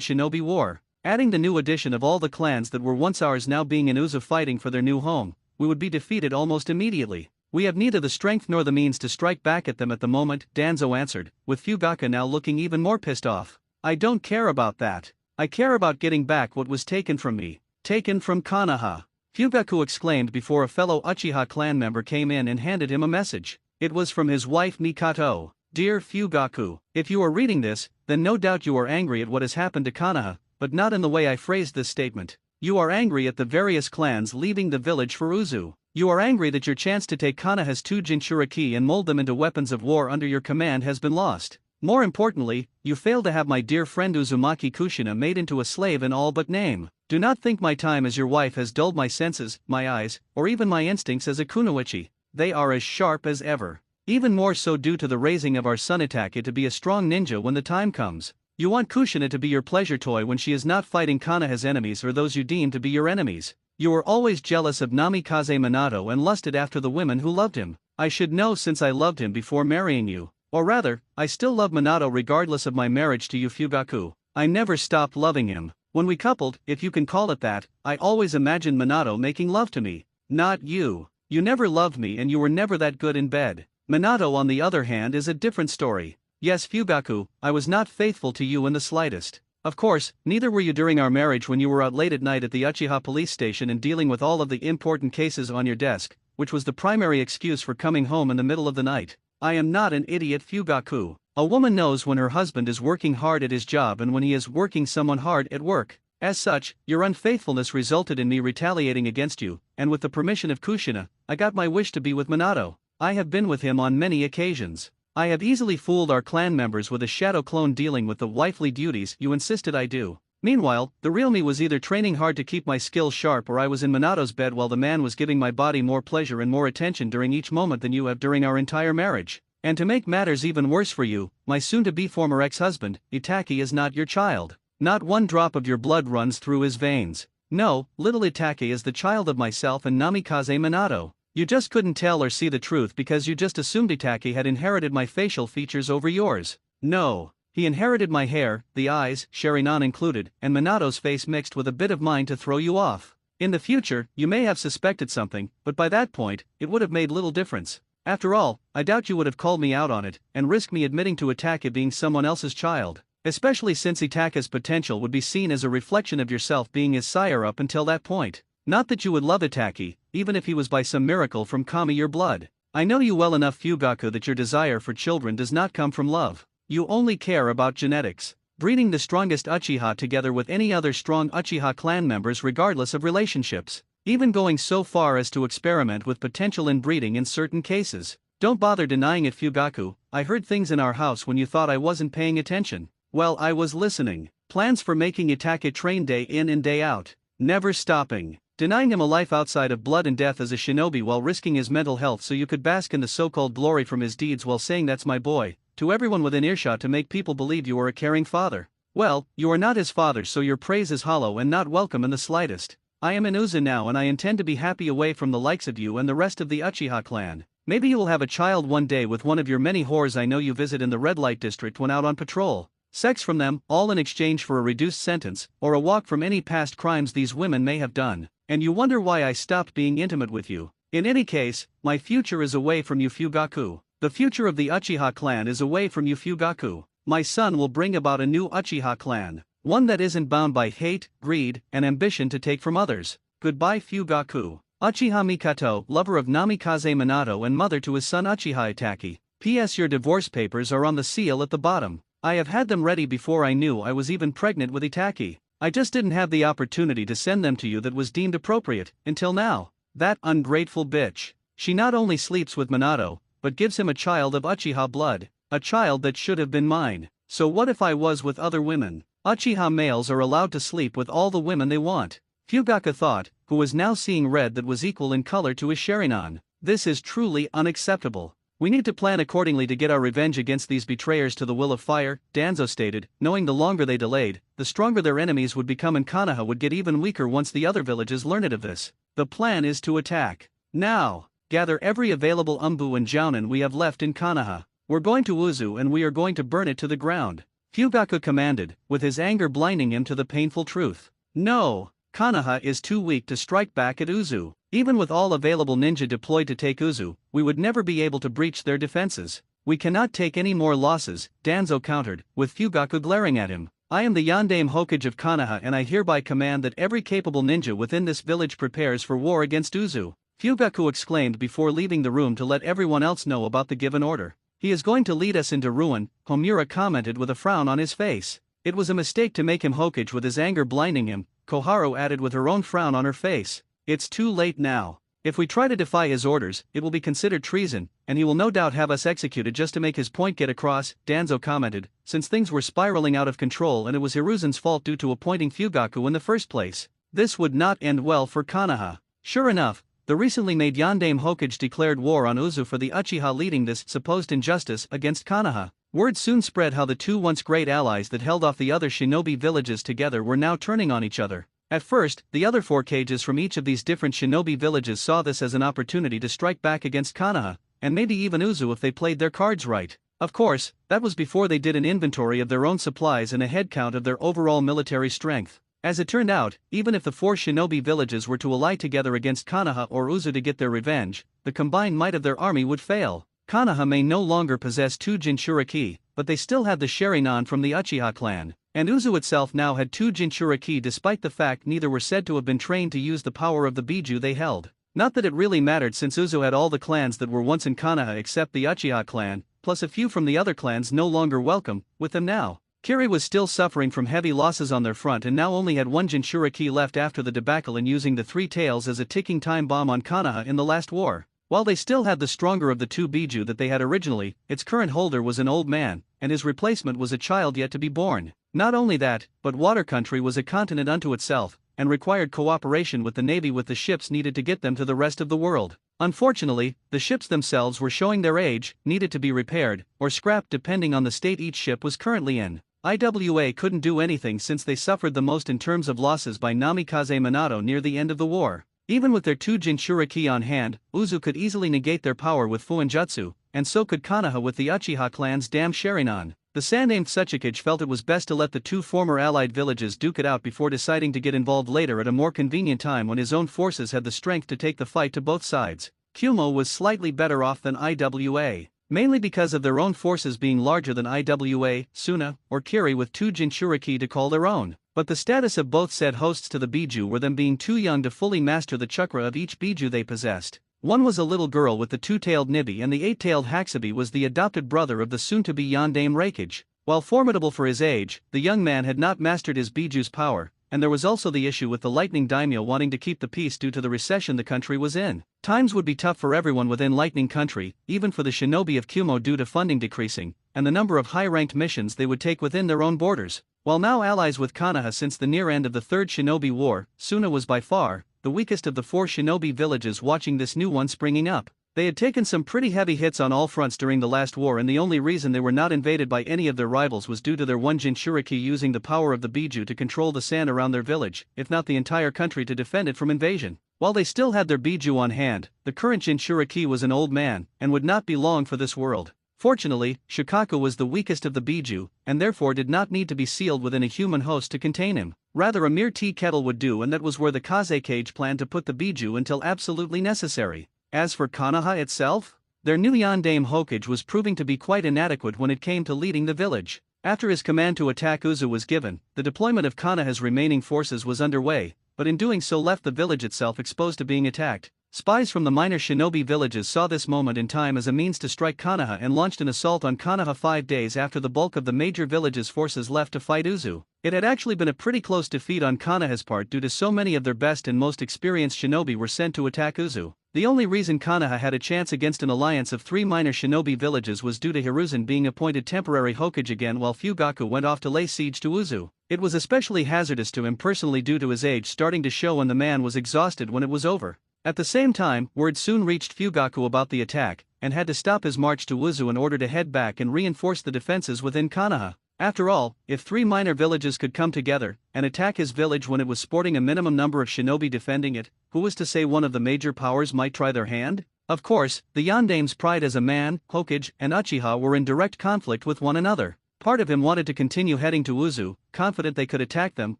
Shinobi War. Adding the new addition of all the clans that were once ours now being in Uzu fighting for their new home, we would be defeated almost immediately. We have neither the strength nor the means to strike back at them at the moment, Danzo answered, with Fugaka now looking even more pissed off. I don't care about that. I care about getting back what was taken from me. Taken from Konoha. Fugaku exclaimed before a fellow Uchiha clan member came in and handed him a message. It was from his wife Mikato. Dear Fugaku, if you are reading this, then no doubt you are angry at what has happened to Konoha, but not in the way I phrased this statement. You are angry at the various clans leaving the village for Uzu. You are angry that your chance to take Konoha's two Jinchuriki and mold them into weapons of war under your command has been lost. More importantly, you failed to have my dear friend Uzumaki Kushina made into a slave in all but name. Do not think my time as your wife has dulled my senses, my eyes, or even my instincts as a kunoichi. They are as sharp as ever. Even more so due to the raising of our son Itachi to be a strong ninja when the time comes. You want Kushina to be your pleasure toy when she is not fighting Konoha's enemies or those you deem to be your enemies. You were always jealous of Namikaze Minato and lusted after the women who loved him. I should know since I loved him before marrying you. Or rather, I still love Minato regardless of my marriage to you Fugaku. I never stopped loving him. When we coupled, if you can call it that, I always imagined Minato making love to me. Not you. You never loved me and you were never that good in bed. Minato on the other hand is a different story. Yes Fugaku, I was not faithful to you in the slightest. Of course, neither were you during our marriage when you were out late at night at the Uchiha police station and dealing with all of the important cases on your desk, which was the primary excuse for coming home in the middle of the night. I am not an idiot Fugaku. A woman knows when her husband is working hard at his job and when he is working someone hard at work. As such, your unfaithfulness resulted in me retaliating against you, and with the permission of Kushina, I got my wish to be with Minato. I have been with him on many occasions. I have easily fooled our clan members with a shadow clone dealing with the wifely duties you insisted I do. Meanwhile, the real me was either training hard to keep my skills sharp or I was in Minato's bed while the man was giving my body more pleasure and more attention during each moment than you have during our entire marriage. And to make matters even worse for you, my soon-to-be former ex-husband, Itachi is not your child. Not one drop of your blood runs through his veins. No, little Itachi is the child of myself and Namikaze Minato. You just couldn't tell or see the truth because you just assumed Itachi had inherited my facial features over yours. No, he inherited my hair, the eyes, Sharinan included, and Minato's face mixed with a bit of mine to throw you off. In the future, you may have suspected something, but by that point, it would have made little difference. After all, I doubt you would have called me out on it, and risked me admitting to Itake being someone else's child. Especially since Itake's potential would be seen as a reflection of yourself being his sire up until that point. Not that you would love Itake, even if he was by some miracle from Kami your blood. I know you well enough, Fugaku, that your desire for children does not come from love. You only care about genetics. Breeding the strongest Uchiha together with any other strong Uchiha clan members regardless of relationships. Even going so far as to experiment with potential inbreeding in certain cases. Don't bother denying it, Fugaku. I heard things in our house when you thought I wasn't paying attention. Well, I was listening. Plans for making Itake train day in and day out. Never stopping. Denying him a life outside of blood and death as a shinobi while risking his mental health so you could bask in the so-called glory from his deeds while saying that's my boy, to everyone within earshot to make people believe you are a caring father. Well, you are not his father, so your praise is hollow and not welcome in the slightest. I am in Uzu now and I intend to be happy away from the likes of you and the rest of the Uchiha clan. Maybe you will have a child one day with one of your many whores I know you visit in the red light district when out on patrol. Sex from them, all in exchange for a reduced sentence, or a walk from any past crimes these women may have done, and you wonder why I stopped being intimate with you. In any case, my future is away from you, Fugaku. The future of the Uchiha clan is away from you, Fugaku. My son will bring about a new Uchiha clan, one that isn't bound by hate, greed, and ambition to take from others. Goodbye, Fugaku. Uchiha Mikato, lover of Namikaze Minato and mother to his son Uchiha Itake. P.S. Your divorce papers are on the seal at the bottom. I have had them ready before I knew I was even pregnant with Itake. I just didn't have the opportunity to send them to you that was deemed appropriate, until now. That ungrateful bitch. She not only sleeps with Minato, but gives him a child of Uchiha blood, a child that should have been mine. So what if I was with other women? Uchiha males are allowed to sleep with all the women they want. Fugaku thought, who was now seeing red that was equal in color to his Sharingan. This is truly unacceptable. We need to plan accordingly to get our revenge against these betrayers to the will of fire, Danzo stated, knowing the longer they delayed, the stronger their enemies would become and Konoha would get even weaker once the other villages learned of this. The plan is to attack. Now, gather every available Umbu and Jounin we have left in Konoha. We're going to Uzu and we are going to burn it to the ground. Fugaku commanded, with his anger blinding him to the painful truth. No, Konoha is too weak to strike back at Uzu. Even with all available ninja deployed to take Uzu, we would never be able to breach their defenses. We cannot take any more losses, Danzo countered, with Fugaku glaring at him. I am the Yondaime Hokage of Konoha and I hereby command that every capable ninja within this village prepares for war against Uzu. Fugaku exclaimed before leaving the room to let everyone else know about the given order. He is going to lead us into ruin, Homura commented with a frown on his face. It was a mistake to make him Hokage with his anger blinding him, Koharu added with her own frown on her face. It's too late now. If we try to defy his orders, it will be considered treason, and he will no doubt have us executed just to make his point get across, Danzo commented, since things were spiraling out of control and it was Hiruzen's fault due to appointing Fugaku in the first place. This would not end well for Konoha. Sure enough, the recently made Yondaime Hokage declared war on Uzu for the Uchiha leading this supposed injustice against Konoha. Word soon spread how the two once great allies that held off the other shinobi villages together were now turning on each other. At first, the other four cages from each of these different shinobi villages saw this as an opportunity to strike back against Konoha, and maybe even Uzu if they played their cards right. Of course, that was before they did an inventory of their own supplies and a head count of their overall military strength. As it turned out, even if the four shinobi villages were to ally together against Konoha or Uzu to get their revenge, the combined might of their army would fail. Konoha may no longer possess two Jinchuriki, but they still had the Sharingan from the Uchiha clan, and Uzu itself now had two Jinchuriki despite the fact neither were said to have been trained to use the power of the Biju they held. Not that it really mattered since Uzu had all the clans that were once in Konoha except the Uchiha clan, plus a few from the other clans no longer welcome, with them now. Kiri was still suffering from heavy losses on their front and now only had one Jinchuriki left after the debacle in using the Three Tails as a ticking time bomb on Konoha in the last war. While they still had the stronger of the two Biju that they had originally, its current holder was an old man, and his replacement was a child yet to be born. Not only that, but Water Country was a continent unto itself, and required cooperation with the navy with the ships needed to get them to the rest of the world. Unfortunately, the ships themselves were showing their age, needed to be repaired, or scrapped depending on the state each ship was currently in. IWA couldn't do anything since they suffered the most in terms of losses by Namikaze Minato near the end of the war. Even with their two Jinchuriki on hand, Uzu could easily negate their power with Fuinjutsu, and so could Konoha with the Uchiha clan's damn Sharingan. the Sandaime Hokage felt it was best to let the two former allied villages duke it out before deciding to get involved later at a more convenient time when his own forces had the strength to take the fight to both sides. Kumo was slightly better off than Iwa, mainly because of their own forces being larger than Iwa, Suna, or Kiri with two Jinchuriki to call their own. But the status of both said hosts to the Biju were them being too young to fully master the chakra of each Biju they possessed. One was a little girl with the two-tailed Nibi, and the eight-tailed Haxabi was the adopted brother of the soon-to-be Yondaime Hokage. While formidable for his age, the young man had not mastered his Biju's power, and there was also the issue with the Lightning Daimyo wanting to keep the peace due to the recession the country was in. Times would be tough for everyone within Lightning Country, even for the shinobi of Kumo due to funding decreasing, and the number of high-ranked missions they would take within their own borders. While now allies with Konoha since the near end of the Third Shinobi War, Suna was by far the weakest of the four shinobi villages watching this new one springing up. They had taken some pretty heavy hits on all fronts during the last war, and the only reason they were not invaded by any of their rivals was due to their one Jinchuriki using the power of the Biju to control the sand around their village, if not the entire country, to defend it from invasion. While they still had their Biju on hand, the current Jinchuriki was an old man, and would not be long for this world. Fortunately, Shikaku was the weakest of the Biju, and therefore did not need to be sealed within a human host to contain him. Rather, a mere tea kettle would do, and that was where the Kazekage planned to put the Biju until absolutely necessary. As for Konoha itself, their new Yondaime Hokage was proving to be quite inadequate when it came to leading the village. After his command to attack Uzu was given, the deployment of Konoha's remaining forces was underway, but in doing so left the village itself exposed to being attacked. Spies from the minor shinobi villages saw this moment in time as a means to strike Konoha and launched an assault on Konoha 5 days after the bulk of the major village's forces left to fight Uzu. It had actually been a pretty close defeat on Konoha's part due to so many of their best and most experienced shinobi were sent to attack Uzu. The only reason Konoha had a chance against an alliance of 3 minor shinobi villages was due to Hiruzen being appointed temporary Hokage again while Fugaku went off to lay siege to Uzu. It was especially hazardous to him personally due to his age starting to show, and the man was exhausted when it was over. At the same time, word soon reached Fugaku about the attack, and had to stop his march to Uzu in order to head back and reinforce the defenses within Konoha. After all, if 3 minor villages could come together and attack his village when it was sporting a minimum number of shinobi defending it, who was to say one of the major powers might try their hand? Of course, the Yondaime's pride as a man, Hokage, and Uchiha were in direct conflict with one another. Part of him wanted to continue heading to Uzu, confident they could attack them,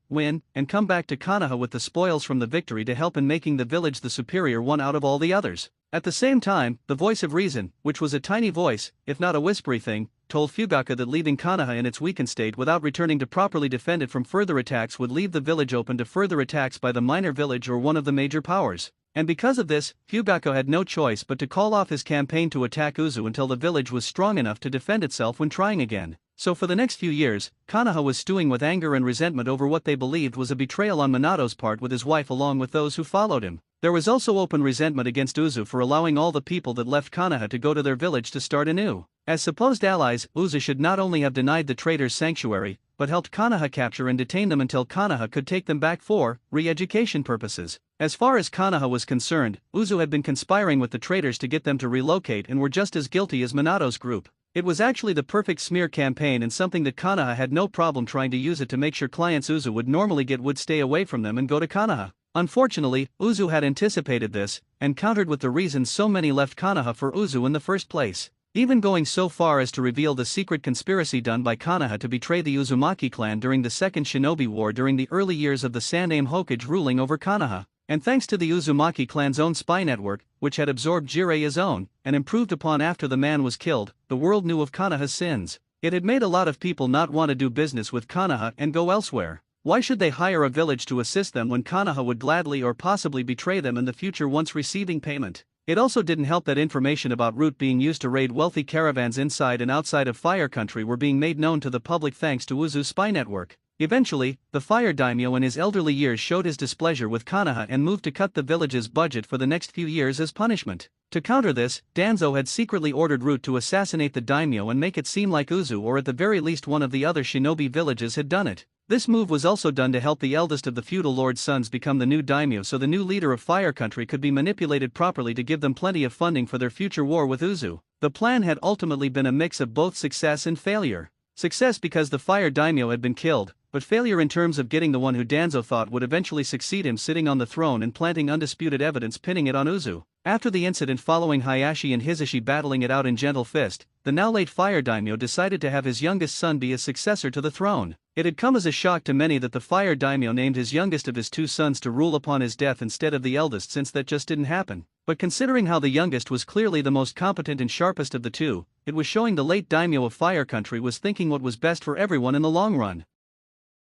win, and come back to Konoha with the spoils from the victory to help in making the village the superior one out of all the others. At the same time, the voice of reason, which was a tiny voice, if not a whispery thing, told Fugaku that leaving Konoha in its weakened state without returning to properly defend it from further attacks would leave the village open to further attacks by the minor village or one of the major powers. And because of this, Fugaku had no choice but to call off his campaign to attack Uzu until the village was strong enough to defend itself when trying again. So for the next few years, Konoha was stewing with anger and resentment over what they believed was a betrayal on Minato's part with his wife along with those who followed him. There was also open resentment against Uzu for allowing all the people that left Konoha to go to their village to start anew. As supposed allies, Uzu should not only have denied the traitors sanctuary, but helped Konoha capture and detain them until Konoha could take them back for re-education purposes. As far as Konoha was concerned, Uzu had been conspiring with the traitors to get them to relocate and were just as guilty as Minato's group. It was actually the perfect smear campaign and something that Konoha had no problem trying to use it to make sure clients Uzu would normally get would stay away from them and go to Konoha. Unfortunately, Uzu had anticipated this, and countered with the reasons so many left Konoha for Uzu in the first place. Even going so far as to reveal the secret conspiracy done by Konoha to betray the Uzumaki clan during the Second Shinobi War during the early years of the Sandaime Hokage ruling over Konoha. And thanks to the Uzumaki clan's own spy network, which had absorbed Jirei as own, and improved upon after the man was killed, the world knew of Konoha's sins. It had made a lot of people not want to do business with Konoha and go elsewhere. Why should they hire a village to assist them when Konoha would gladly or possibly betray them in the future once receiving payment? It also didn't help that information about route being used to raid wealthy caravans inside and outside of Fire Country were being made known to the public thanks to Uzu's spy network. Eventually, the Fire Daimyo in his elderly years showed his displeasure with Konoha and moved to cut the village's budget for the next few years as punishment. To counter this, Danzo had secretly ordered Root to assassinate the daimyo and make it seem like Uzu or at the very least one of the other shinobi villages had done it. This move was also done to help the eldest of the feudal lord's sons become the new daimyo so the new leader of Fire Country could be manipulated properly to give them plenty of funding for their future war with Uzu. The plan had ultimately been a mix of both success and failure. Success because the Fire Daimyo had been killed, but failure in terms of getting the one who Danzo thought would eventually succeed him sitting on the throne and planting undisputed evidence pinning it on Uzu. After the incident following Hayashi and Hisashi battling it out in Gentle Fist, the now late Fire Daimyo decided to have his youngest son be his successor to the throne. It had come as a shock to many that the Fire Daimyo named his youngest of his two sons to rule upon his death instead of the eldest, since that just didn't happen. But considering how the youngest was clearly the most competent and sharpest of the two, it was showing the late daimyo of Fire Country was thinking what was best for everyone in the long run.